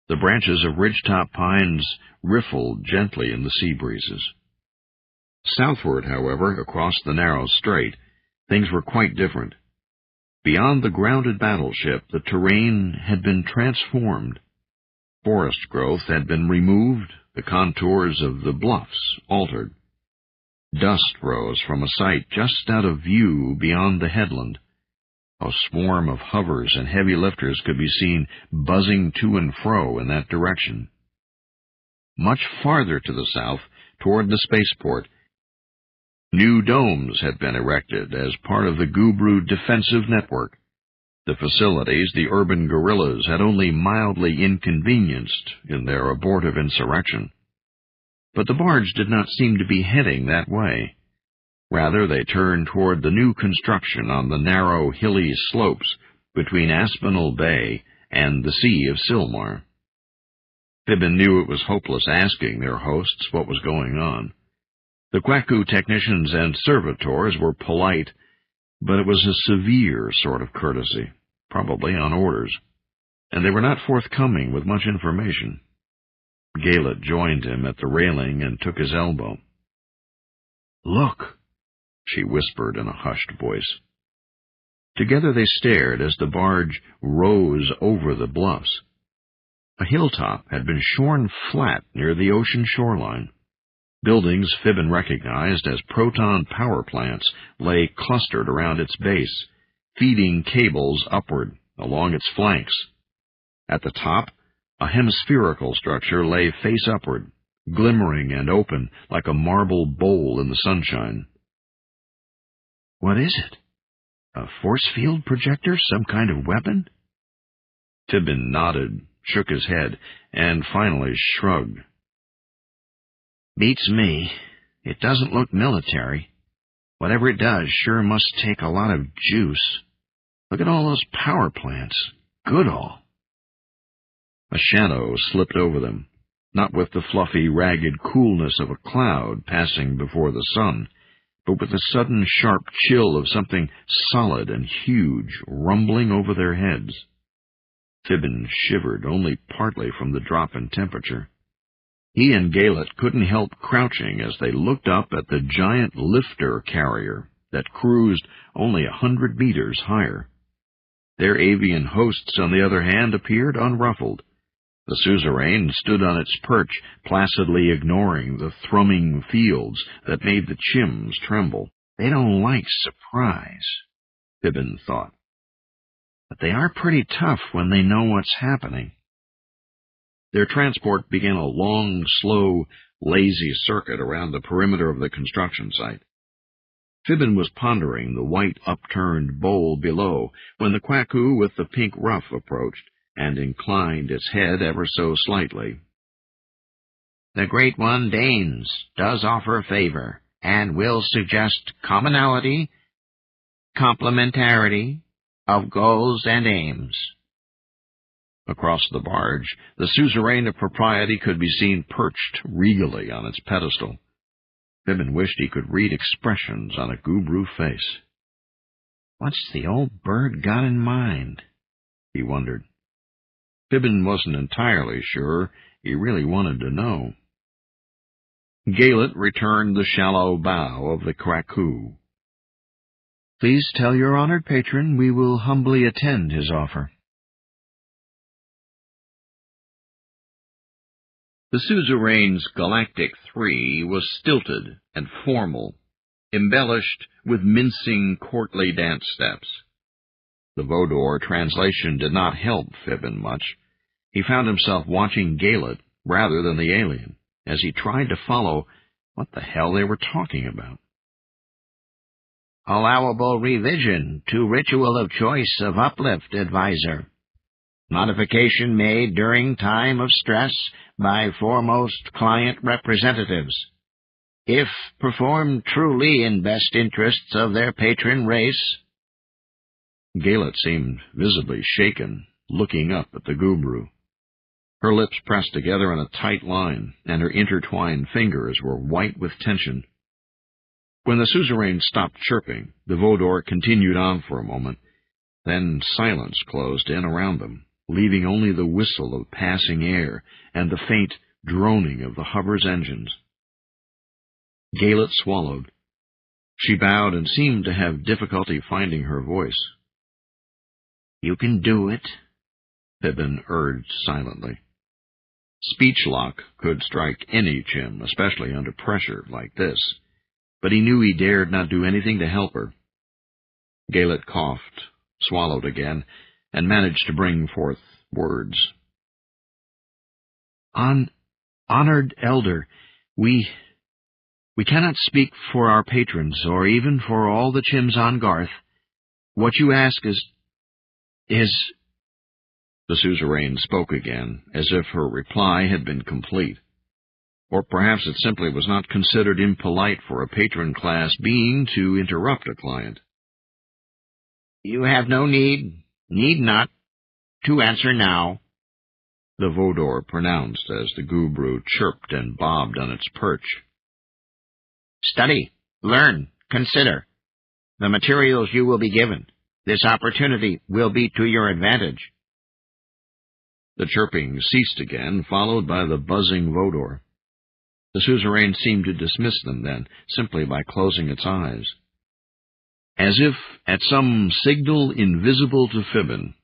The branches of ridgetop pines riffled gently in the sea breezes. Southward, however, across the narrow strait, things were quite different. Beyond the grounded battleship, the terrain had been transformed. Forest growth had been removed, the contours of the bluffs altered. Dust rose from a site just out of view beyond the headland. A swarm of hovers and heavy lifters could be seen buzzing to and fro in that direction. Much farther to the south, toward the spaceport, new domes had been erected as part of the Gubru defensive network. The facilities the urban guerrillas had only mildly inconvenienced in their abortive insurrection. But the barge did not seem to be heading that way. Rather, they turned toward the new construction on the narrow, hilly slopes between Aspinall Bay and the Sea of Silmar. Fibbin knew it was hopeless asking their hosts what was going on. The Kwaku technicians and servitors were polite, but it was a severe sort of courtesy, probably on orders, and they were not forthcoming with much information. Galet joined him at the railing and took his elbow. "Look," she whispered in a hushed voice. Together they stared as the barge rose over the bluffs. A hilltop had been shorn flat near the ocean shoreline. Buildings Fibbin recognized as proton power plants lay clustered around its base, feeding cables upward along its flanks. At the top, a hemispherical structure lay face upward, glimmering and open like a marble bowl in the sunshine. "What is it? A force field projector? Some kind of weapon?" Fibbin nodded, shook his head, and finally shrugged. Beats me. It doesn't look military. Whatever it does sure must take a lot of juice. Look at all those power plants. Goodall. A shadow slipped over them, not with the fluffy, ragged coolness of a cloud passing before the sun, but with the sudden sharp chill of something solid and huge rumbling over their heads. Fibbin shivered only partly from the drop in temperature. He and Galet couldn't help crouching as they looked up at the giant lifter carrier that cruised only 100 meters higher. Their avian hosts, on the other hand, appeared unruffled. The suzerain stood on its perch, placidly ignoring the thrumming fields that made the chims tremble. They don't like surprise, Fibbin thought. But they are pretty tough when they know what's happening. Their transport began a long, slow, lazy circuit around the perimeter of the construction site. Fibbin was pondering the white upturned bowl below when the quackoo with the pink ruff approached and inclined its head ever so slightly. The Great One deigns, does offer a favor, and will suggest commonality, complementarity of goals and aims. Across the barge, the suzerain of propriety could be seen perched regally on its pedestal. Fibbin wished he could read expressions on a Gubru face. What's the old bird got in mind? He wondered. Fibbin wasn't entirely sure he really wanted to know. Galet returned the shallow bow of the quackoo. Please tell your honored patron we will humbly attend his offer. The suzerain's Galactic 3 was stilted and formal, embellished with mincing courtly dance steps. The Vodor translation did not help Fibbin much. He found himself watching Galet rather than the alien, as he tried to follow what the hell they were talking about. Allowable revision to ritual of choice of Uplift Advisor. Modification made during time of stress by foremost client representatives. If performed truly in best interests of their patron race. Galet seemed visibly shaken, looking up at the Gubru. Her lips pressed together in a tight line, and her intertwined fingers were white with tension. When the suzerain stopped chirping, the Vodor continued on for a moment. Then silence closed in around them, leaving only the whistle of passing air and the faint droning of the hover's engines. Galet swallowed. She bowed and seemed to have difficulty finding her voice. You can do it, Fibbin urged silently. Speech lock could strike any chim, especially under pressure like this, but he knew he dared not do anything to help her. Galet coughed, swallowed again, and managed to bring forth words. Honored elder, we cannot speak for our patrons, or even for all the chims on Garth. What you ask is... The suzerain spoke again, as if her reply had been complete. Or perhaps it simply was not considered impolite for a patron-class being to interrupt a client. You have no need not, to answer now, the Vodor pronounced as the Gubru chirped and bobbed on its perch. Study, learn, consider. The materials you will be given. This opportunity will be to your advantage. The chirping ceased again, followed by the buzzing Vodor. The suzerain seemed to dismiss them then, simply by closing its eyes. As if at some signal invisible to Fibbin,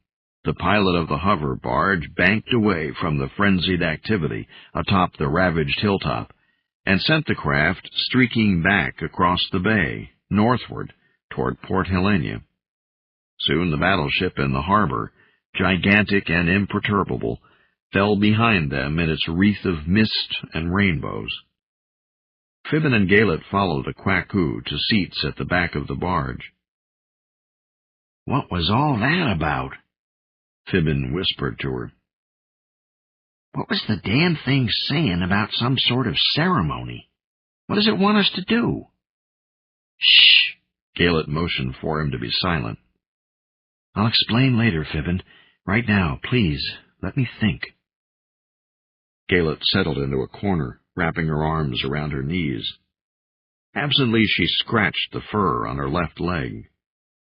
the pilot of the hover barge banked away from the frenzied activity atop the ravaged hilltop, and sent the craft streaking back across the bay, northward, toward Port Helena. Soon the battleship in the harbor, gigantic and imperturbable, fell behind them in its wreath of mist and rainbows. Fibbin and Galet followed the quackoo to seats at the back of the barge. What was all that about? Fibbin whispered to her. What was the damn thing saying about some sort of ceremony? What does it want us to do? Shh! Galet motioned for him to be silent. I'll explain later, Fibbin. Right now, please, let me think. Galet settled into a corner, wrapping her arms around her knees. Absently she scratched the fur on her left leg.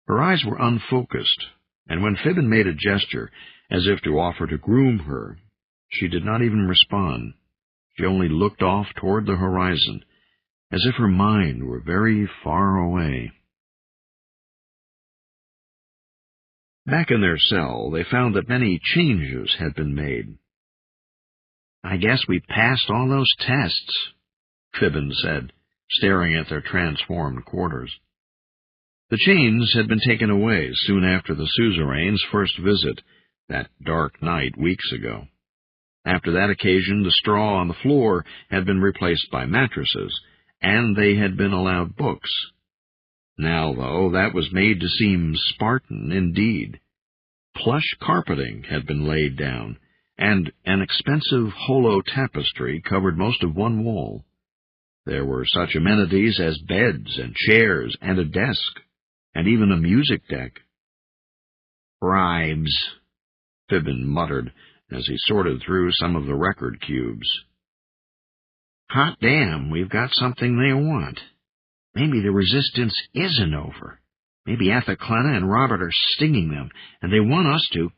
Her eyes were unfocused, and when Fibbin made a gesture, as if to offer to groom her, she did not even respond. She only looked off toward the horizon, as if her mind were very far away. Back in their cell, they found that many changes had been made. I guess we passed all those tests, Fibbin said, staring at their transformed quarters. The chains had been taken away soon after the suzerain's first visit, that dark night weeks ago. After that occasion, the straw on the floor had been replaced by mattresses, and they had been allowed books. Now, though, that was made to seem Spartan indeed. Plush carpeting had been laid down, and an expensive holo tapestry covered most of one wall. There were such amenities as beds and chairs and a desk, and even a music deck. Bribes, Fibbin muttered as he sorted through some of the record cubes. Hot damn, we've got something they want. Maybe the resistance isn't over. Maybe Athaclena and Robert are stinging them, and they want us to.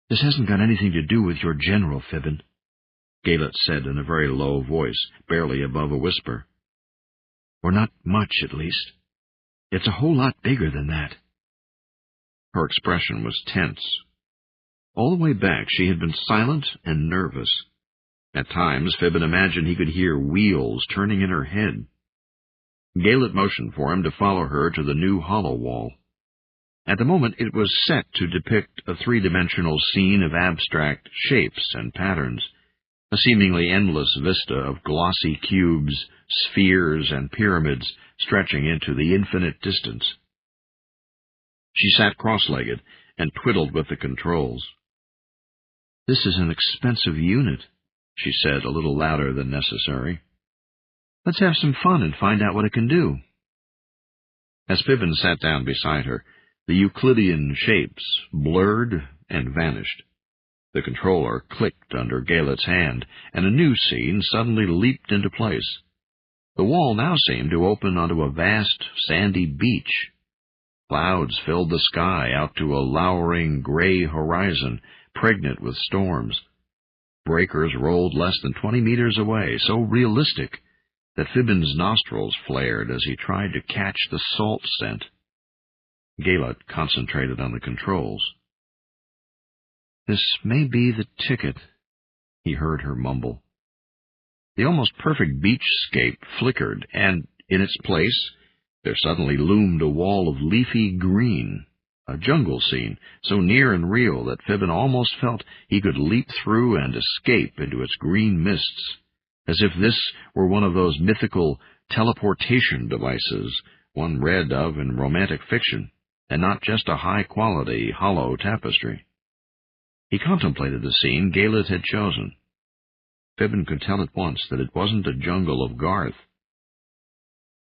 This hasn't got anything to do with your general, Fibbin, Galet said in a very low voice, barely above a whisper. Or not much, at least. It's a whole lot bigger than that. Her expression was tense. All the way back she had been silent and nervous. At times Fibbin imagined he could hear wheels turning in her head. Galet motioned for him to follow her to the new hollow wall. At the moment it was set to depict a three-dimensional scene of abstract shapes and patterns, a seemingly endless vista of glossy cubes, spheres, and pyramids stretching into the infinite distance. She sat cross-legged and twiddled with the controls. "This is an expensive unit," she said, a little louder than necessary. "Let's have some fun and find out what it can do." As Fibbin sat down beside her, the Euclidean shapes blurred and vanished. The controller clicked under Galet's hand, and a new scene suddenly leaped into place. The wall now seemed to open onto a vast, sandy beach. Clouds filled the sky out to a lowering gray horizon, pregnant with storms. Breakers rolled less than 20 meters away, so realistic that Fibbin's nostrils flared as he tried to catch the salt scent. Galet concentrated on the controls. "This may be the ticket," he heard her mumble. The almost perfect beachscape flickered, and in its place there suddenly loomed a wall of leafy green, a jungle scene so near and real that Fibbin almost felt he could leap through and escape into its green mists, as if this were one of those mythical teleportation devices one read of in romantic fiction, and not just a high-quality hollow tapestry. He contemplated the scene Galet had chosen. Fibbin could tell at once that it wasn't a jungle of Garth.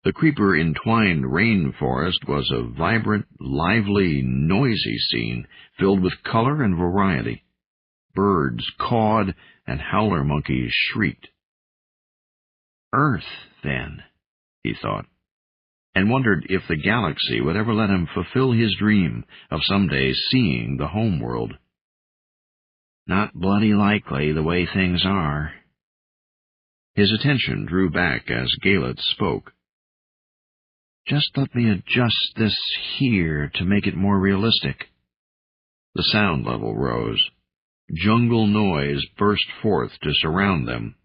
The creeper-entwined rainforest was a vibrant, lively, noisy scene filled with color and variety. Birds cawed and howler monkeys shrieked. Earth, then, he thought, and wondered if the galaxy would ever let him fulfill his dream of someday seeing the home world. Not bloody likely, the way things are. His attention drew back as Galet spoke. "Just let me adjust this here to make it more realistic." The sound level rose. Jungle noise burst forth to surround them.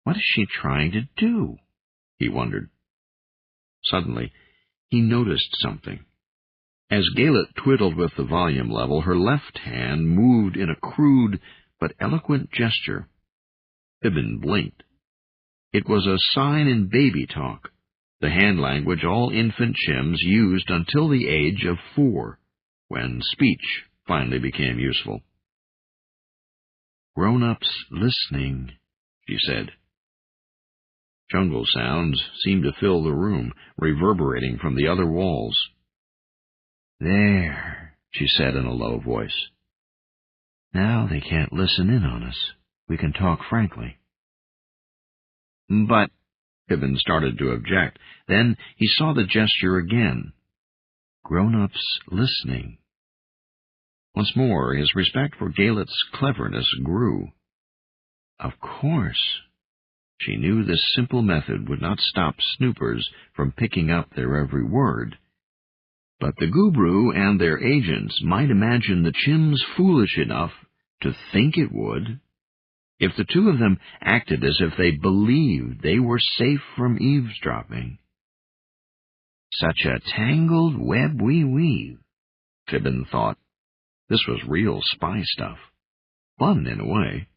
What is she trying to do? He wondered. Suddenly, he noticed something. As Galet twiddled with the volume level, her left hand moved in a crude but eloquent gesture. Fibbin blinked. It was a sign in baby talk, the hand language all infant chims used until the age of 4, when speech finally became useful. "Grown-ups listening," she said. Jungle sounds seemed to fill the room, reverberating from the other walls. "There," she said in a low voice. "Now they can't listen in on us. We can talk frankly." "But," Fibbin started to object. Then he saw the gesture again. "Grown-ups listening." Once more his respect for Galet's cleverness grew. Of course. She knew this simple method would not stop snoopers from picking up their every word. But the Gubru and their agents might imagine the Chims foolish enough to think it would. If the two of them acted as if they believed they were safe from eavesdropping. "Such a tangled web we weave," Fibbin thought. This was real spy stuff. Fun in a way.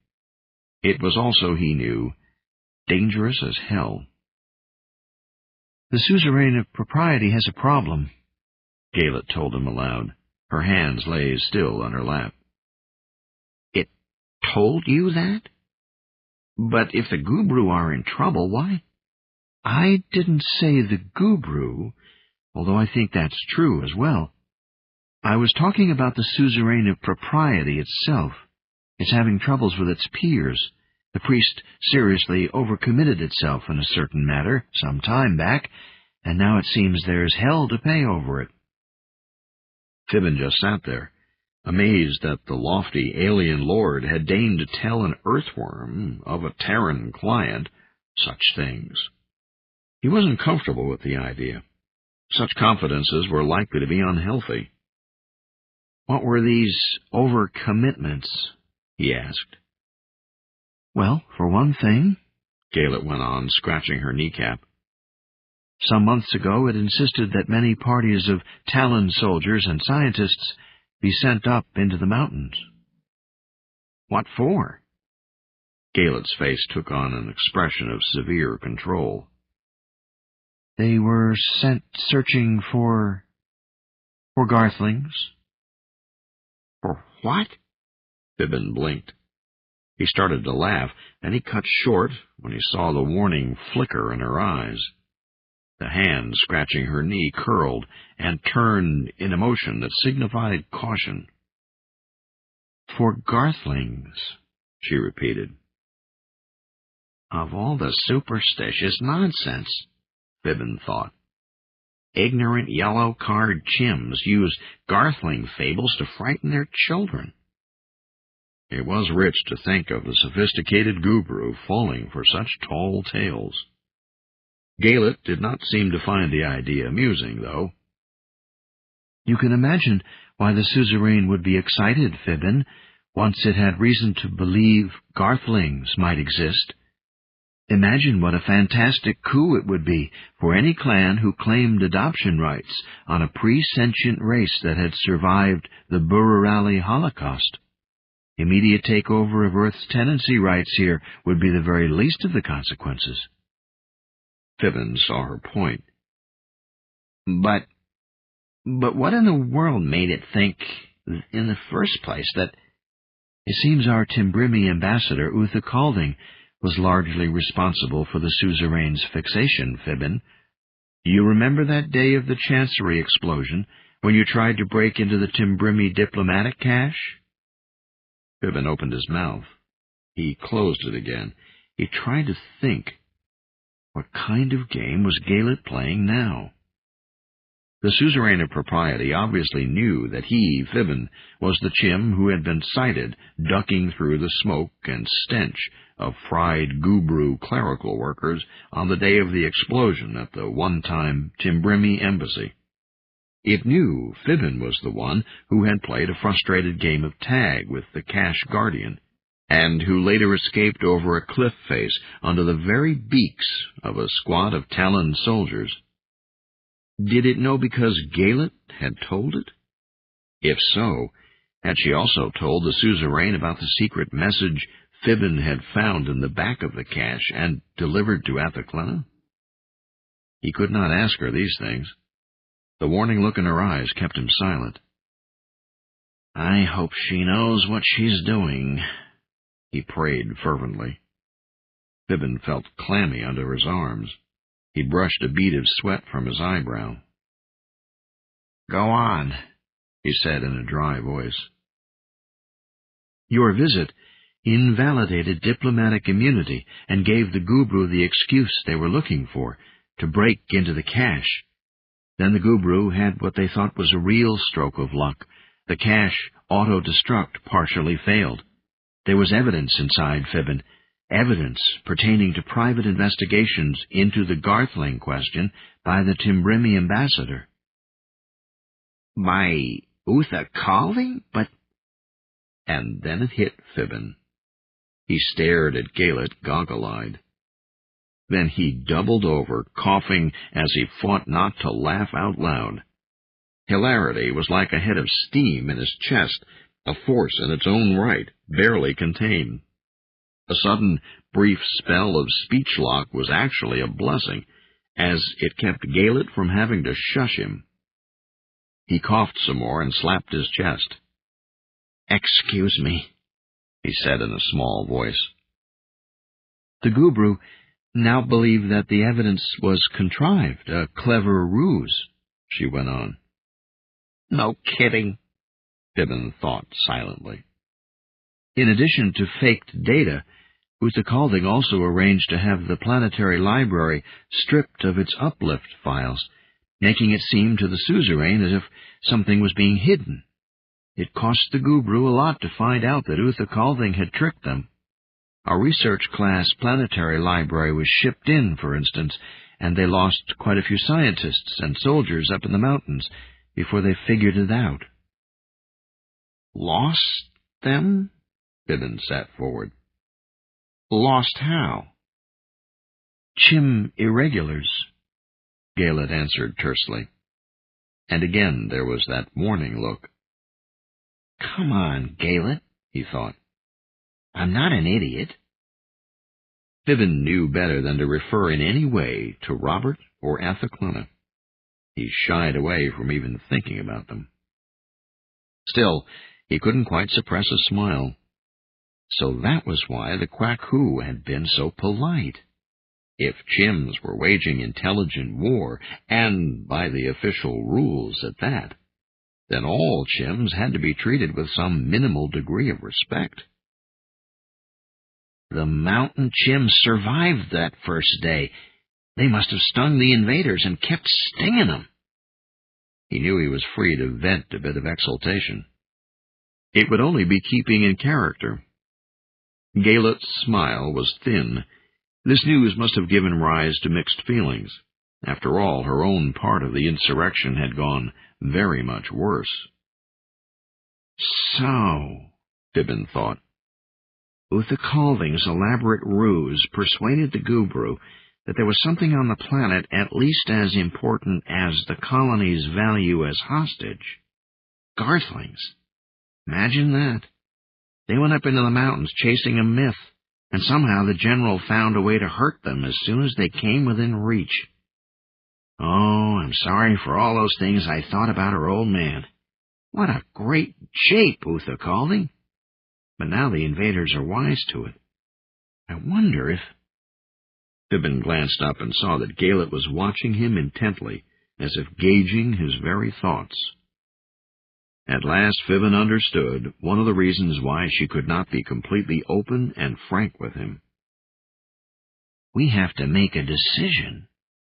It was also, he knew, dangerous as hell. "The suzerain of propriety has a problem," Galet told him aloud. Her hands lay still on her lap. "It told you that? But if the Gubru are in trouble, why?" "I didn't say the Gubru, although I think that's true as well. I was talking about the suzerain of propriety itself. It's having troubles with its peers. The priest seriously overcommitted itself in a certain matter some time back, and now it seems there's hell to pay over it." Fibbin just sat there, amazed that the lofty alien lord had deigned to tell an earthworm of a Terran client such things. He wasn't comfortable with the idea. Such confidences were likely to be unhealthy. "What were these overcommitments?" he asked. "Well, for one thing," Galet went on, scratching her kneecap, "some months ago it insisted that many parties of Talon soldiers and scientists be sent up into the mountains." "What for?" Galet's face took on an expression of severe control. "They were sent searching for Garthlings." "For what?" Fibbin blinked. He started to laugh, and he cut short when he saw the warning flicker in her eyes. The hand scratching her knee curled and turned in a motion that signified caution. "For Garthlings," she repeated. Of all the superstitious nonsense, Fibbin thought. Ignorant yellow-card Chims use Garthling fables to frighten their children. It was rich to think of the sophisticated Gubru falling for such tall tales. Galet did not seem to find the idea amusing, though. "You can imagine why the suzerain would be excited, Fibbin, once it had reason to believe Garthlings might exist. Imagine what a fantastic coup it would be for any clan who claimed adoption rights on a pre-sentient race that had survived the Bururali Holocaust. Immediate takeover of Earth's tenancy rights here would be the very least of the consequences." Fibbin saw her point. But what in the world made it think, in the first place, that... It seems our Timbrimi ambassador, Uther Calding, was largely responsible for the suzerain's fixation, Fibbin. You remember that day of the Chancery explosion, when you tried to break into the Timbrimi diplomatic cache? Fibbin opened his mouth. He closed it again. He tried to think. What kind of game was Galet playing now? The suzerain of propriety obviously knew that he, Fibbin, was the Chim who had been sighted ducking through the smoke and stench of fried Gubru clerical workers on the day of the explosion at the one-time Timbrimi embassy. It knew Fibbin was the one who had played a frustrated game of tag with the cache guardian, and who later escaped over a cliff face under the very beaks of a squad of Talon soldiers. Did it know because Galet had told it? If so, had she also told the suzerain about the secret message Fibbin had found in the back of the cache and delivered to Athaclena? He could not ask her these things. The warning look in her eyes kept him silent. "I hope she knows what she's doing," he prayed fervently. Fibbin felt clammy under his arms. He brushed a bead of sweat from his eyebrow. Go on, he said in a dry voice. Your visit invalidated diplomatic immunity and gave the Gubru the excuse they were looking for, to break into the cache. Then the Gubru had what they thought was a real stroke of luck. The cache auto-destruct partially failed. There was evidence inside Fibbin, evidence pertaining to private investigations into the Garthling question by the Timbrimi ambassador. By Uther Calving? But... And then it hit Fibbin. He stared at Galet goggle-eyed. Then he doubled over, coughing as he fought not to laugh out loud. Hilarity was like a head of steam in his chest, a force in its own right, barely contained. A sudden, brief spell of speech-lock was actually a blessing, as it kept Galet from having to shush him. He coughed some more and slapped his chest. Excuse me, he said in a small voice. The Gubru now believed that the evidence was contrived, a clever ruse, she went on. No kidding, Fibbin thought silently. In addition to faked data, Uther Calving also arranged to have the planetary library stripped of its Uplift files, making it seem to the suzerain as if something was being hidden. It cost the Gubru a lot to find out that Uther Calving had tricked them. A research-class planetary library was shipped in, for instance, and they lost quite a few scientists and soldiers up in the mountains before they figured it out. Lost them? Fibbin sat forward. Lost how? Chim irregulars, Galet answered tersely. And again there was that warning look. Come on, Galet, he thought. I'm not an idiot. Fibbin knew better than to refer in any way to Robert or Athaklana. He shied away from even thinking about them. Still, he couldn't quite suppress a smile. So that was why the Quack-Hoo had been so polite. If Chims were waging intelligent war, and by the official rules at that, then all Chims had to be treated with some minimal degree of respect. The mountain Chims survived that first day. They must have stung the invaders and kept stinging them. He knew he was free to vent a bit of exultation. It would only be keeping in character. Galet's smile was thin. This news must have given rise to mixed feelings. After all, her own part of the insurrection had gone very much worse. So, Fibbin thought, Uther Calving's elaborate ruse persuaded the Gubru that there was something on the planet at least as important as the colony's value as hostage. Garthlings. Imagine that. They went up into the mountains chasing a myth, and somehow the general found a way to hurt them as soon as they came within reach. Oh, I'm sorry for all those things I thought about her old man. What a great shape, Uther Calving. But now the invaders are wise to it. I wonder if... Fibbin glanced up and saw that Galet was watching him intently, as if gauging his very thoughts. At last Fibbin understood one of the reasons why she could not be completely open and frank with him. We have to make a decision,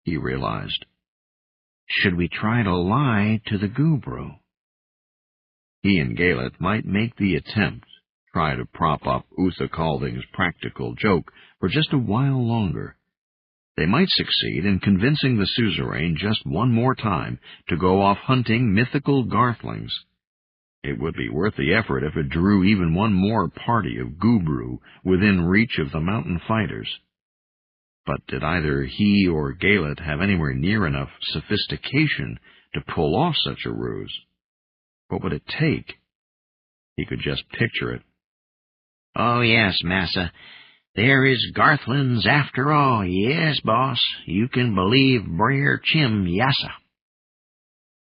he realized. Should we try to lie to the Gubru? He and Galet might make the attempt, try to prop up Uther Calving's practical joke for just a while longer. They might succeed in convincing the suzerain just one more time to go off hunting mythical Garthlings. It would be worth the effort if it drew even one more party of Gubru within reach of the mountain fighters. But did either he or Galet have anywhere near enough sophistication to pull off such a ruse? What would it take? He could just picture it. Oh, yes, massa. There is Garthlings after all. Yes, boss. You can believe Brer Chim, yassa.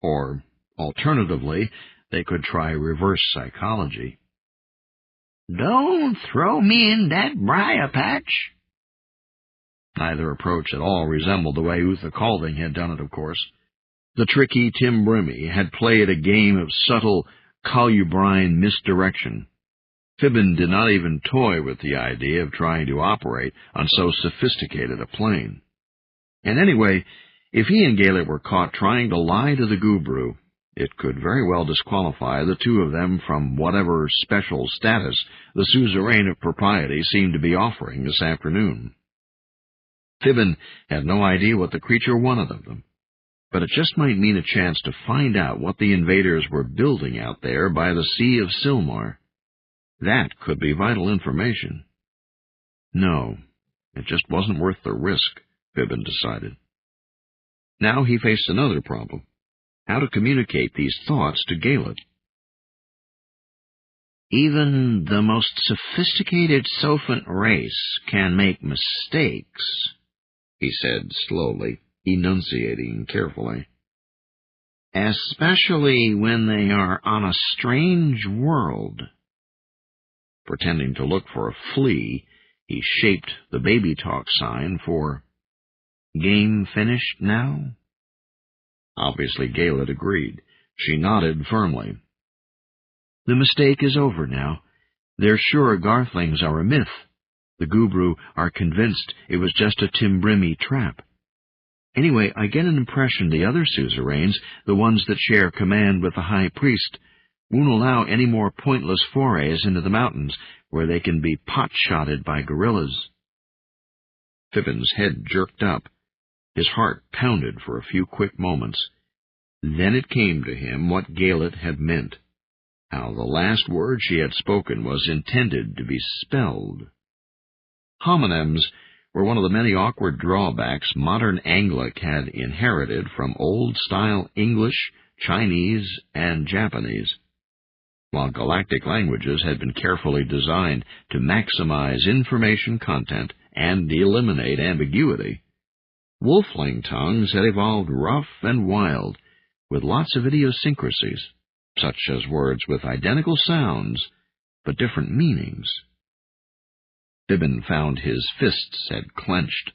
Or, alternatively, they could try reverse psychology. Don't throw me in that briar patch. Neither approach at all resembled the way Uther Calding had done it, of course. The tricky Tim Brimmy had played a game of subtle, colubrine misdirection. Fibbin did not even toy with the idea of trying to operate on so sophisticated a plane. And anyway, if he and Gaelic were caught trying to lie to the Gubru, it could very well disqualify the two of them from whatever special status the suzerain of propriety seemed to be offering this afternoon. Fibbin had no idea what the creature wanted of them, but it just might mean a chance to find out what the invaders were building out there by the Sea of Silmar. That could be vital information. No, it just wasn't worth the risk, Fibbin decided. Now he faced another problem: how to communicate these thoughts to Gaelic. Even the most sophisticated Sophant race can make mistakes, he said slowly, enunciating carefully. Especially when they are on a strange world. Pretending to look for a flea, he shaped the baby talk sign for, "Game finished now?" Obviously Gaelic agreed. She nodded firmly. "The mistake is over now. They're sure Garthlings are a myth. The Gubru are convinced it was just a Timbrimmy trap. Anyway, I get an impression the other suzerains, the ones that share command with the high priest, won't allow any more pointless forays into the mountains where they can be pot-shotted by guerrillas." Fibbin's head jerked up. His heart pounded for a few quick moments. Then it came to him what Gaelic had meant, how the last word she had spoken was intended to be spelled. Homonyms were one of the many awkward drawbacks modern Anglic had inherited from old-style English, Chinese, and Japanese. While galactic languages had been carefully designed to maximize information content and eliminate ambiguity, Wolfling tongues had evolved rough and wild, with lots of idiosyncrasies, such as words with identical sounds, but different meanings. Fibbin found his fists had clenched.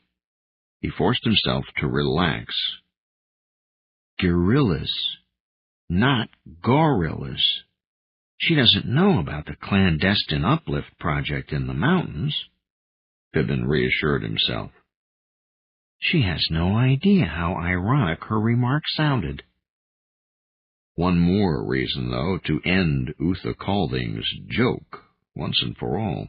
He forced himself to relax. Guerrillas, not gorillas. She doesn't know about the clandestine Uplift project in the mountains, Fibbin reassured himself. She has no idea how ironic her remark sounded. One more reason, though, to end Uther Calding's joke once and for all.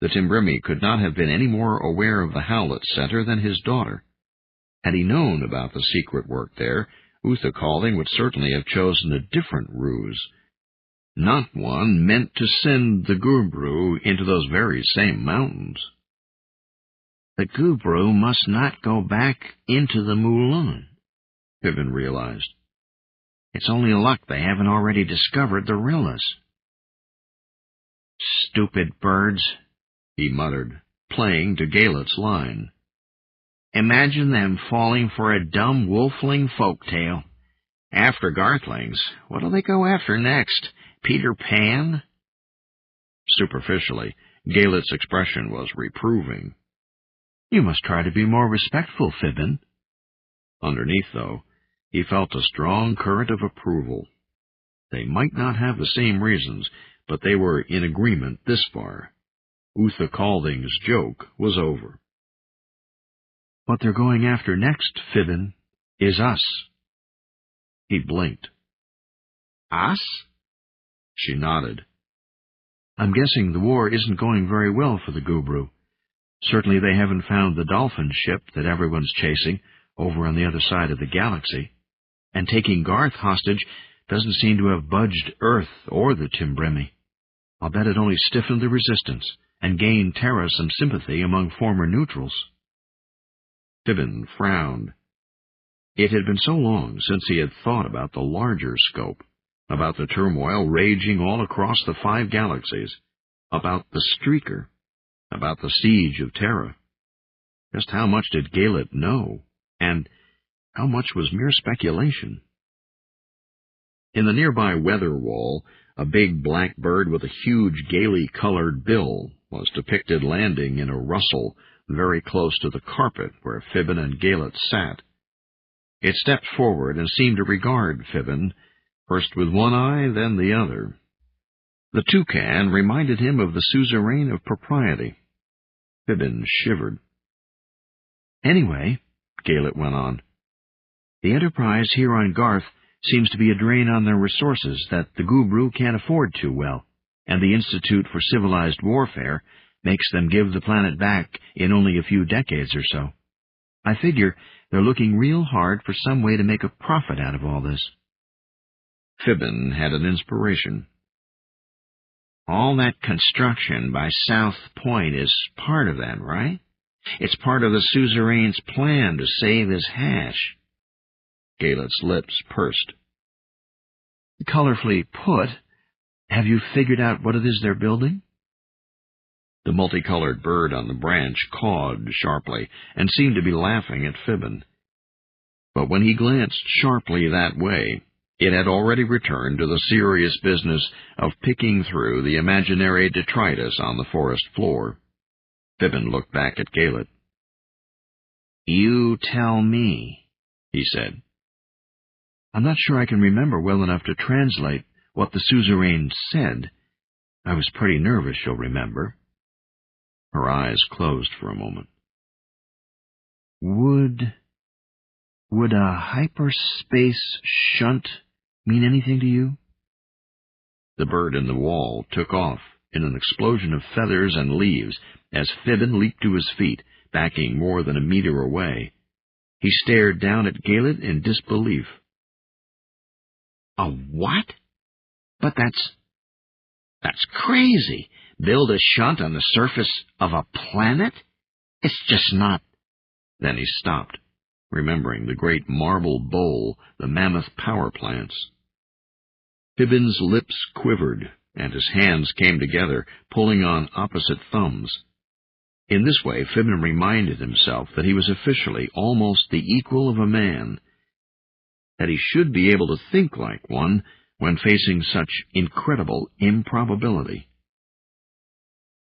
The Timbrimmy could not have been any more aware of the Howlett Center than his daughter. Had he known about the secret work there, Uther Calding would certainly have chosen a different ruse, not one meant to send the Gubru into those very same mountains. The Gubru must not go back into the Moulin, Fibbin realized. It's only luck they haven't already discovered the Rillas. Stupid birds, he muttered, playing to Gaelic's line. Imagine them falling for a dumb wolfling folktale. After Garthlings, what'll they go after next? Peter Pan? Superficially, Gaelic's expression was reproving. You must try to be more respectful, Fibbin. Underneath, though, he felt a strong current of approval. They might not have the same reasons, but they were in agreement this far. Uther Calding's joke was over. What they're going after next, Fibbin, is us. He blinked. Us? She nodded. I'm guessing the war isn't going very well for the Gubru. Certainly they haven't found the dolphin ship that everyone's chasing over on the other side of the galaxy, and taking Garth hostage doesn't seem to have budged Earth or the Timbrimmy. I'll bet it only stiffened the resistance and gained Terra some sympathy among former neutrals. Fibbin frowned. It had been so long since he had thought about the larger scope, about the turmoil raging all across the 5 galaxies, about the Streaker, about the siege of Terra. Just how much did Gaelic know, and how much was mere speculation? In the nearby weather wall, a big black bird with a huge gaily colored bill was depicted landing in a rustle very close to the carpet where Fibbin and Galet sat. It stepped forward and seemed to regard Fibbin, first with one eye, then the other. The toucan reminded him of the suzerain of propriety. Fibbin shivered. "Anyway," Galet went on, "the enterprise here on Garth seems to be a drain on their resources that the Gubru can't afford too well, and the Institute for Civilized Warfare makes them give the planet back in only a few decades or so. I figure they're looking real hard for some way to make a profit out of all this." Fibbin had an inspiration. "All that construction by South Point is part of that, right? It's part of the suzerain's plan to save his hash." Galet's lips pursed. "Colorfully put. Have you figured out what it is they're building?" The multicolored bird on the branch cawed sharply and seemed to be laughing at Fibbin. But when he glanced sharply that way, it had already returned to the serious business of picking through the imaginary detritus on the forest floor. Fibbin looked back at Galet. "You tell me," he said. "I'm not sure I can remember well enough to translate what the suzerain said. I was pretty nervous, you'll remember." Her eyes closed for a moment. Would a hyperspace shunt mean anything to you?" The bird in the wall took off in an explosion of feathers and leaves as Fibbin leaped to his feet, backing more than a meter away. He stared down at Galet in disbelief. "A what? But that's crazy. Build a shunt on the surface of a planet? It's just not—" Then he stopped, remembering the great marble bowl, the mammoth power plants. Fibbin's lips quivered, and his hands came together, pulling on opposite thumbs. In this way, Fibbin reminded himself that he was officially almost the equal of a man, that he should be able to think like one when facing such incredible improbability.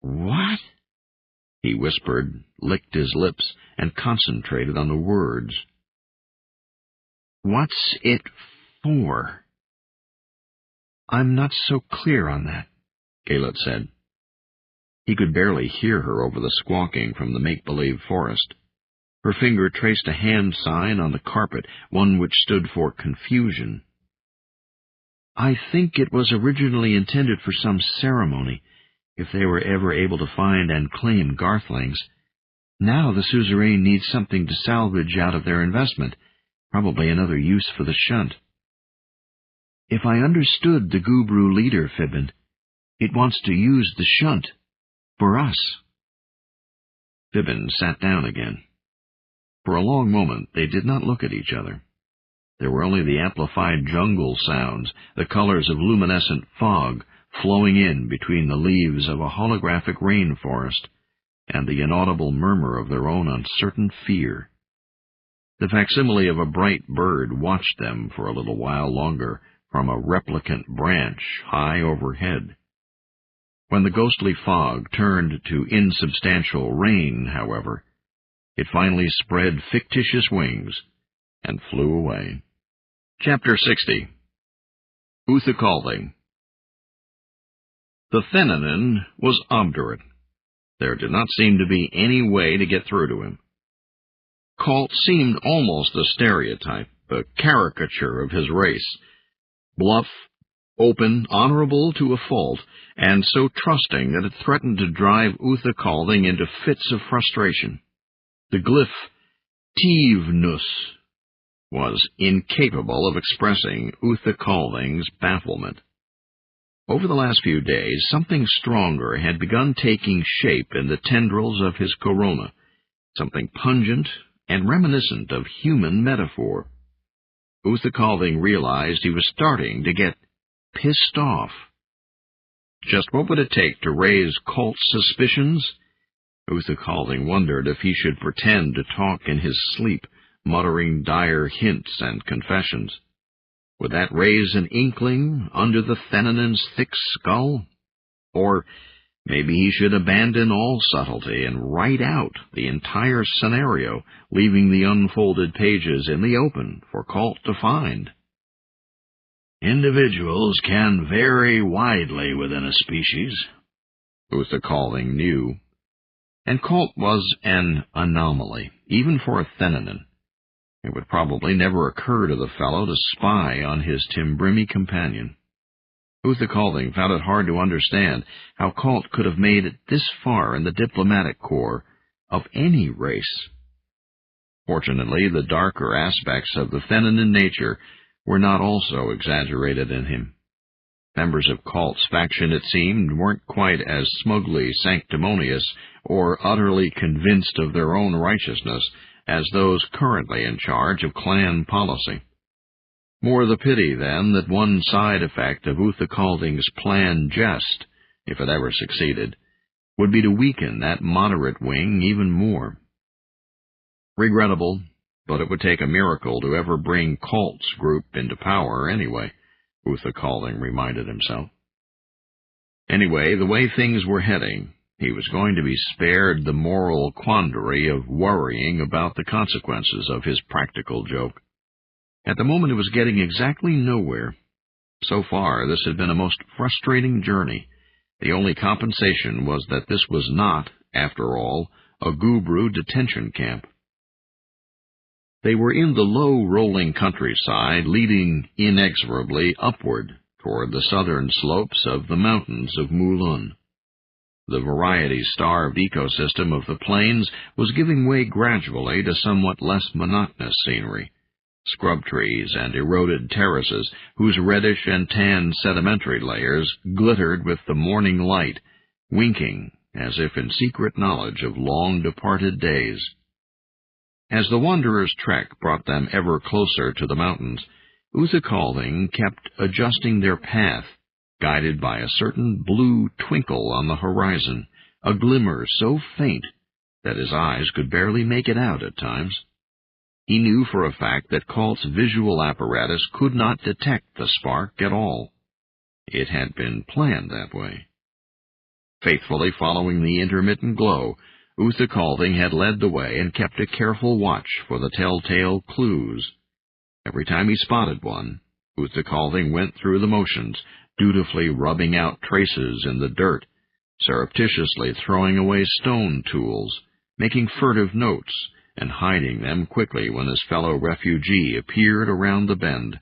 "What?" he whispered, licked his lips, and concentrated on the words. "What's it for?" "I'm not so clear on that," Galet said. He could barely hear her over the squawking from the make-believe forest. Her finger traced a hand sign on the carpet, one which stood for confusion. "I think it was originally intended for some ceremony, if they were ever able to find and claim Garthlings. Now the suzerain needs something to salvage out of their investment, probably another use for the shunt. If I understood the Gubru leader, Fibbin, it wants to use the shunt for us." Fibbin sat down again. For a long moment they did not look at each other. There were only the amplified jungle sounds, the colors of luminescent fog flowing in between the leaves of a holographic rainforest, and the inaudible murmur of their own uncertain fear. The facsimile of a bright bird watched them for a little while longer from a replicant branch high overhead. When the ghostly fog turned to insubstantial rain, however, it finally spread fictitious wings and flew away. Chapter 60. Uthakalding. The Thenanin was obdurate. There did not seem to be any way to get through to him. Colt seemed almost a stereotype, a caricature of his race. Bluff, open, honorable to a fault, and so trusting that it threatened to drive Uthakalding into fits of frustration. The glyph Tivnus was incapable of expressing Uthakalding's bafflement. Over the last few days, something stronger had begun taking shape in the tendrils of his corona, something pungent and reminiscent of human metaphor. Uthakalding realized he was starting to get pissed off. Just what would it take to raise Colt's suspicions? Uthakalding wondered if he should pretend to talk in his sleep, muttering dire hints and confessions. Would that raise an inkling under the Fenninen's thick skull? Or maybe he should abandon all subtlety and write out the entire scenario, leaving the unfolded pages in the open for Colt to find. Individuals can vary widely within a species, Uther Calling knew. And Colt was an anomaly, even for a Fennin. It would probably never occur to the fellow to spy on his Timbrimi companion. Uther Calling found it hard to understand how Colt could have made it this far in the diplomatic corps of any race. Fortunately, the darker aspects of the feminine nature were not also exaggerated in him. Members of Colt's faction, it seemed, weren't quite as smugly sanctimonious or utterly convinced of their own righteousness as those currently in charge of clan policy. More the pity, then, that one side effect of Uther Calding's planned jest, if it ever succeeded, would be to weaken that moderate wing even more. Regrettable, but it would take a miracle to ever bring Colt's group into power anyway, Uther Calding reminded himself. Anyway, the way things were heading, he was going to be spared the moral quandary of worrying about the consequences of his practical joke. At the moment it was getting exactly nowhere. So far, this had been a most frustrating journey. The only compensation was that this was not, after all, a Gubru detention camp. They were in the low, rolling countryside, leading inexorably upward toward the southern slopes of the mountains of Mulun. The variety-starved ecosystem of the plains was giving way gradually to somewhat less monotonous scenery. Scrub trees and eroded terraces, whose reddish and tan sedimentary layers glittered with the morning light, winking as if in secret knowledge of long-departed days. As the wanderers' trek brought them ever closer to the mountains, Uther Calding kept adjusting their path, guided by a certain blue twinkle on the horizon, a glimmer so faint that his eyes could barely make it out at times. He knew for a fact that Colt's visual apparatus could not detect the spark at all. It had been planned that way. Faithfully following the intermittent glow, Uther Calding had led the way and kept a careful watch for the telltale clues. Every time he spotted one, Uther Calding went through the motions, dutifully rubbing out traces in the dirt, surreptitiously throwing away stone tools, making furtive notes, and hiding them quickly when his fellow refugee appeared around the bend.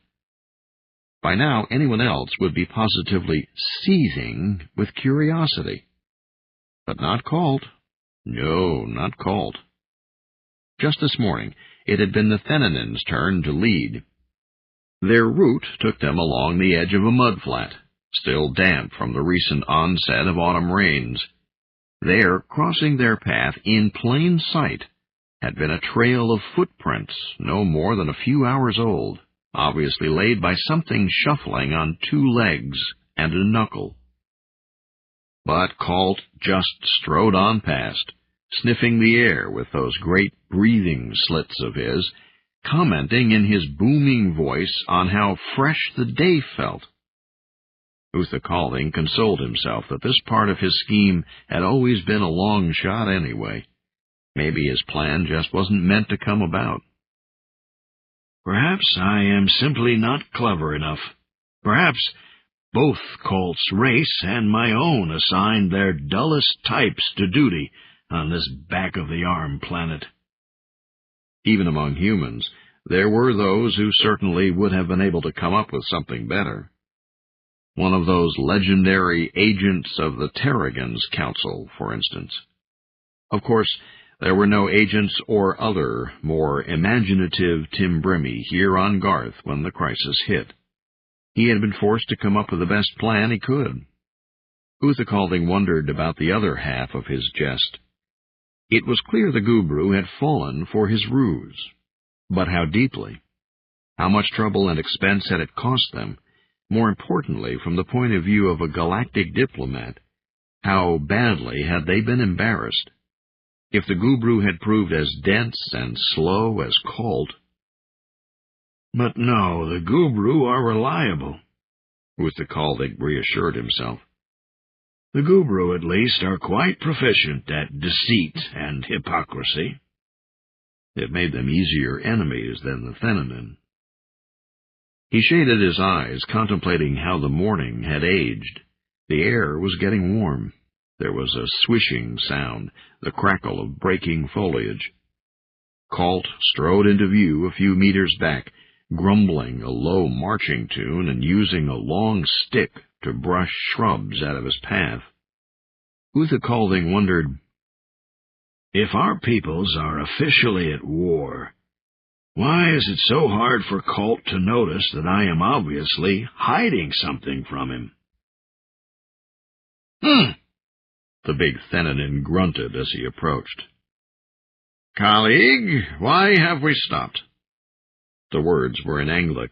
By now, anyone else would be positively seething with curiosity. But not Colt. No, not Colt. Just this morning, it had been the Fenninen's turn to lead. Their route took them along the edge of a mudflat, still damp from the recent onset of autumn rains. There, crossing their path in plain sight, had been a trail of footprints no more than a few hours old, obviously laid by something shuffling on two legs and a knuckle. But Colt just strode on past, sniffing the air with those great breathing slits of his, commenting in his booming voice on how fresh the day felt. Uther Calding consoled himself that this part of his scheme had always been a long shot anyway. Maybe his plan just wasn't meant to come about. Perhaps I am simply not clever enough. Perhaps both Colt's race and my own assigned their dullest types to duty on this back-of-the-arm planet. Even among humans, there were those who certainly would have been able to come up with something better. One of those legendary agents of the Terrigan's Council, for instance. Of course, there were no agents or other, more imaginative Timbrimi here on Garth when the crisis hit. He had been forced to come up with the best plan he could. Uther Calding wondered about the other half of his jest. It was clear the Gubru had fallen for his ruse. But how deeply? How much trouble and expense had it cost them? More importantly, from the point of view of a galactic diplomat, how badly had they been embarrassed? If the Gubru had proved as dense and slow as Colt, But no, the Gubru are reliable, Uthakalding reassured himself. The Gubru, at least, are quite proficient at deceit and hypocrisy. It made them easier enemies than the Thenanin. He shaded his eyes, contemplating how the morning had aged. The air was getting warm. There was a swishing sound, the crackle of breaking foliage. Colt strode into view a few meters back, grumbling a low marching tune and using a long stick to brush shrubs out of his path. Uthakalding wondered, if our peoples are officially at war, why is it so hard for Colt to notice that I am obviously hiding something from him? The big Thenanin grunted as he approached. Colleague, why have we stopped? The words were in Anglic.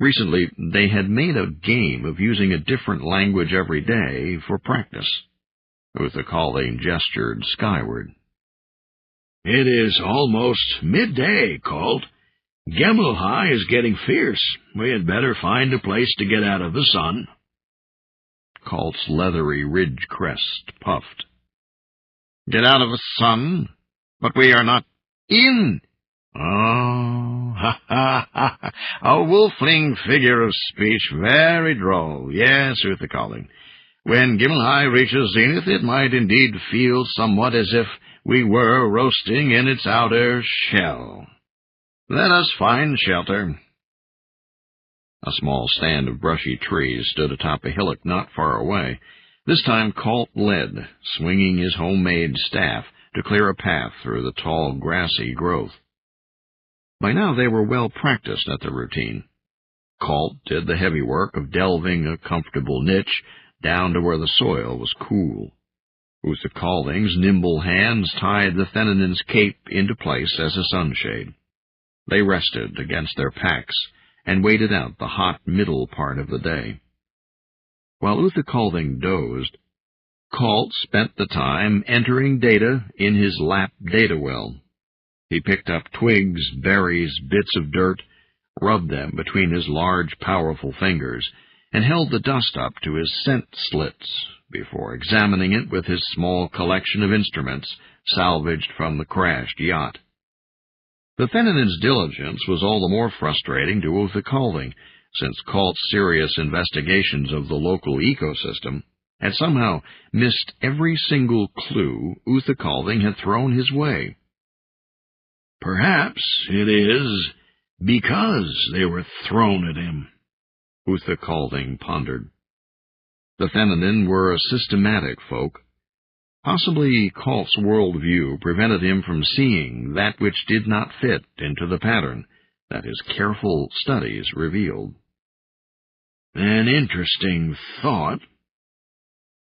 Recently, they had made a game of using a different language every day for practice. Uthakalding gestured skyward. It is almost midday, Colt. Gemmelhai is getting fierce. We had better find a place to get out of the sun. Colt's leathery ridge crest puffed. Get out of the sun? But we are not in. Oh, ha, ha, ha. A wolfling figure of speech, very droll. Yes, Uthakalding. When Gemmelhai reaches zenith, it might indeed feel somewhat as if we were roasting in its outer shell. Let us find shelter. A small stand of brushy trees stood atop a hillock not far away. This time Colt led, swinging his homemade staff to clear a path through the tall, grassy growth. By now they were well practiced at the routine. Colt did the heavy work of delving a comfortable niche down to where the soil was cool. Uthakalding's nimble hands tied the Thenanin's cape into place as a sunshade. They rested against their packs and waited out the hot middle part of the day. While Uthakalding dozed, Colt spent the time entering data in his lap data well. He picked up twigs, berries, bits of dirt, rubbed them between his large, powerful fingers, and held the dust up to his scent slits before examining it with his small collection of instruments salvaged from the crashed yacht. The Thenanin's diligence was all the more frustrating to Uthakalding, since Colt's serious investigations of the local ecosystem had somehow missed every single clue Uthakalding had thrown his way. Perhaps it is because they were thrown at him, Uthakalding pondered. The Thenanin were a systematic folk. Possibly Colt's worldview prevented him from seeing that which did not fit into the pattern that his careful studies revealed. An interesting thought.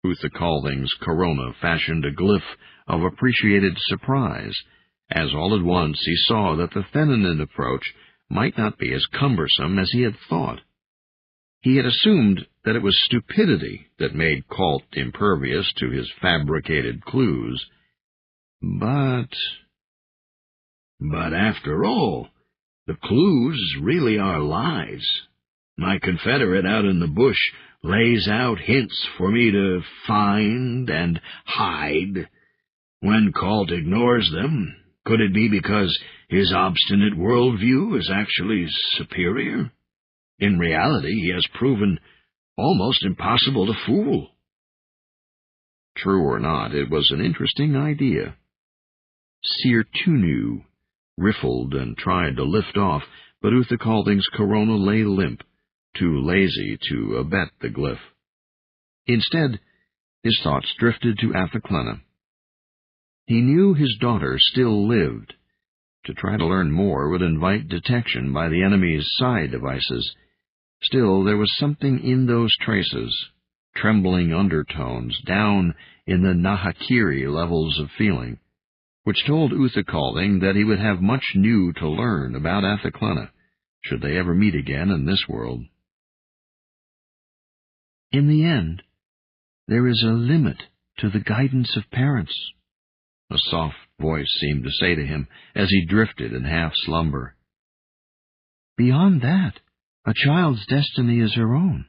Uthakalding's corona fashioned a glyph of appreciated surprise, as all at once he saw that the Thenanin approach might not be as cumbersome as he had thought. He had assumed that it was stupidity that made Colt impervious to his fabricated clues. But after all, the clues really are lies. My confederate out in the bush lays out hints for me to find and hide. When Colt ignores them, could it be because his obstinate worldview is actually superior? In reality, he has proven almost impossible to fool. True or not, it was an interesting idea. Seer Tunu riffled and tried to lift off, but Uthakalding's corona lay limp, too lazy to abet the glyph. Instead, his thoughts drifted to Athaclena. He knew his daughter still lived. To try to learn more would invite detection by the enemy's side devices. Still, there was something in those traces, trembling undertones down in the Nahakiri levels of feeling, which told Uthakalding that he would have much new to learn about Athaclena, should they ever meet again in this world. In the end, there is a limit to the guidance of parents, a soft voice seemed to say to him as he drifted in half slumber. Beyond that, a child's destiny is her own.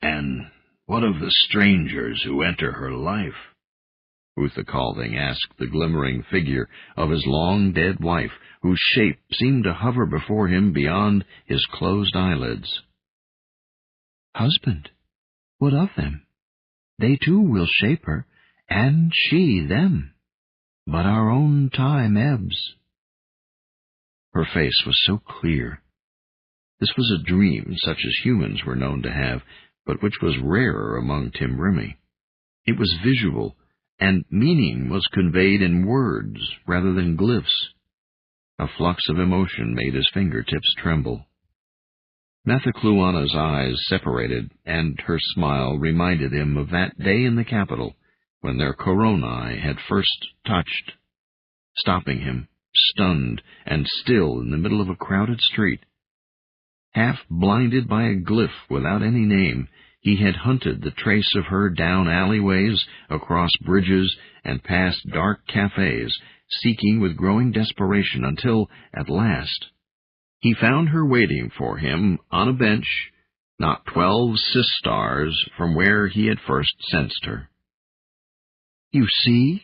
And what of the strangers who enter her life? Uthakalding asked the glimmering figure of his long-dead wife, whose shape seemed to hover before him beyond his closed eyelids. Husband, what of them? They too will shape her, and she them. But our own time ebbs. Her face was so clear. This was a dream such as humans were known to have, but which was rarer among Timbrimi. It was visual, and meaning was conveyed in words rather than glyphs. A flux of emotion made his fingertips tremble. Methacluana's eyes separated, and her smile reminded him of that day in the capital, when their coronae had first touched, stopping him, stunned and still in the middle of a crowded street. Half blinded by a glyph without any name, he had hunted the trace of her down alleyways, across bridges, and past dark cafes, seeking with growing desperation until, at last, he found her waiting for him on a bench, not 12 sistars from where he had first sensed her. You see?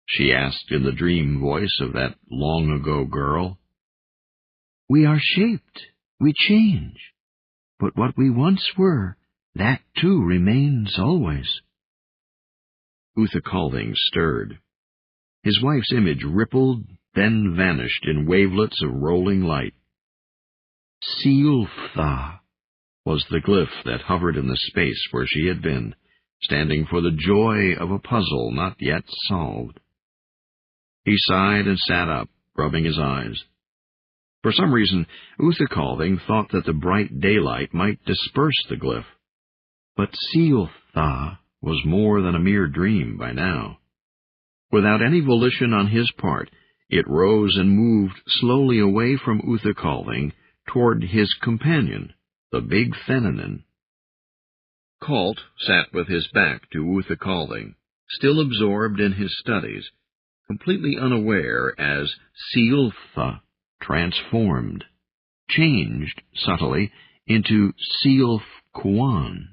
She asked in the dream voice of that long-ago girl. We are shaped, we change, but what we once were, that too remains always. Uthakalding stirred. His wife's image rippled, then vanished in wavelets of rolling light. Sealtha was the glyph that hovered in the space where she had been, standing for the joy of a puzzle not yet solved. He sighed and sat up, rubbing his eyes. For some reason, Uthakalding thought that the bright daylight might disperse the glyph. But Sealtha was more than a mere dream by now. Without any volition on his part, it rose and moved slowly away from Uthakalding toward his companion, the big Fennenin. Colt sat with his back to Uthakalding, still absorbed in his studies, completely unaware as Sealtha transformed, changed subtly into Sealfquan.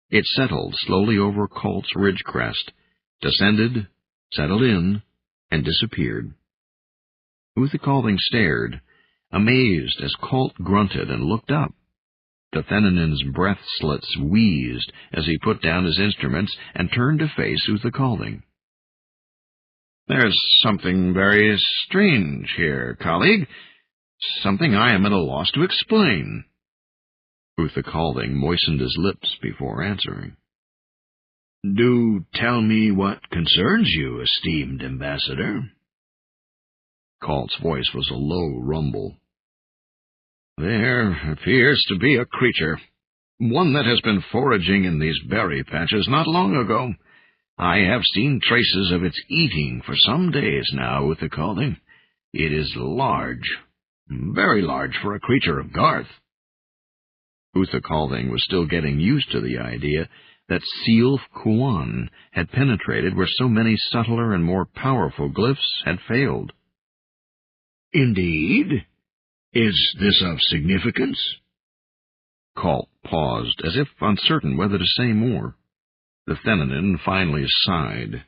It settled slowly over Colt's ridge crest, descended, settled in, and disappeared. Uthakalding stared, amazed as Colt grunted and looked up. The Fennenin's breath slits wheezed as he put down his instruments and turned to face Uthakalding. There's something very strange here, colleague. Something I am at a loss to explain. Uthakalding moistened his lips before answering. Do tell me what concerns you, esteemed ambassador. Colt's voice was a low rumble. There appears to be a creature, one that has been foraging in these berry patches not long ago. I have seen traces of its eating for some days now, Uthakalding. It is large, very large for a creature of Garth. Uthakalding was still getting used to the idea that Sealfquan had penetrated where so many subtler and more powerful glyphs had failed. Indeed? Is this of significance? Colt paused, as if uncertain whether to say more. The Fennenin finally sighed.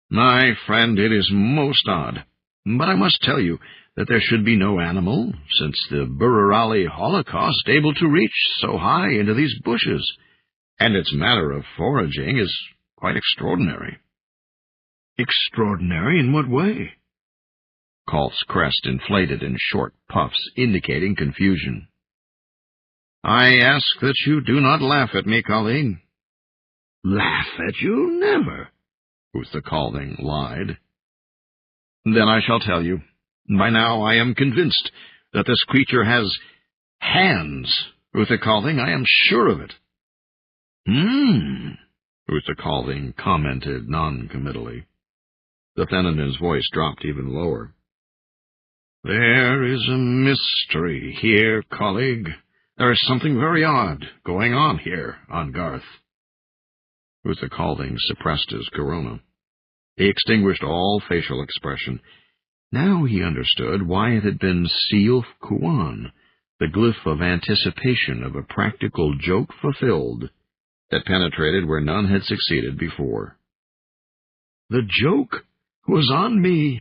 My friend, it is most odd, but I must tell you that there should be no animal, since the Bururali Holocaust, able to reach so high into these bushes, and its manner of foraging is quite extraordinary. Extraordinary in what way? Colt's crest inflated in short puffs, indicating confusion. I ask that you do not laugh at me, colleague. Laugh at you? Never. Uthakalding lied. Then I shall tell you. By now I am convinced that this creature has hands. Uthakalding, I am sure of it. Uthakalding commented non-committally. The Fennenin's voice dropped even lower. There is a mystery here, colleague. There is something very odd going on here on Garth. Uthakalding suppressed his corona. He extinguished all facial expression. Now he understood why it had been Sealf Kuan, the glyph of anticipation of a practical joke fulfilled, that penetrated where none had succeeded before. The joke was on me.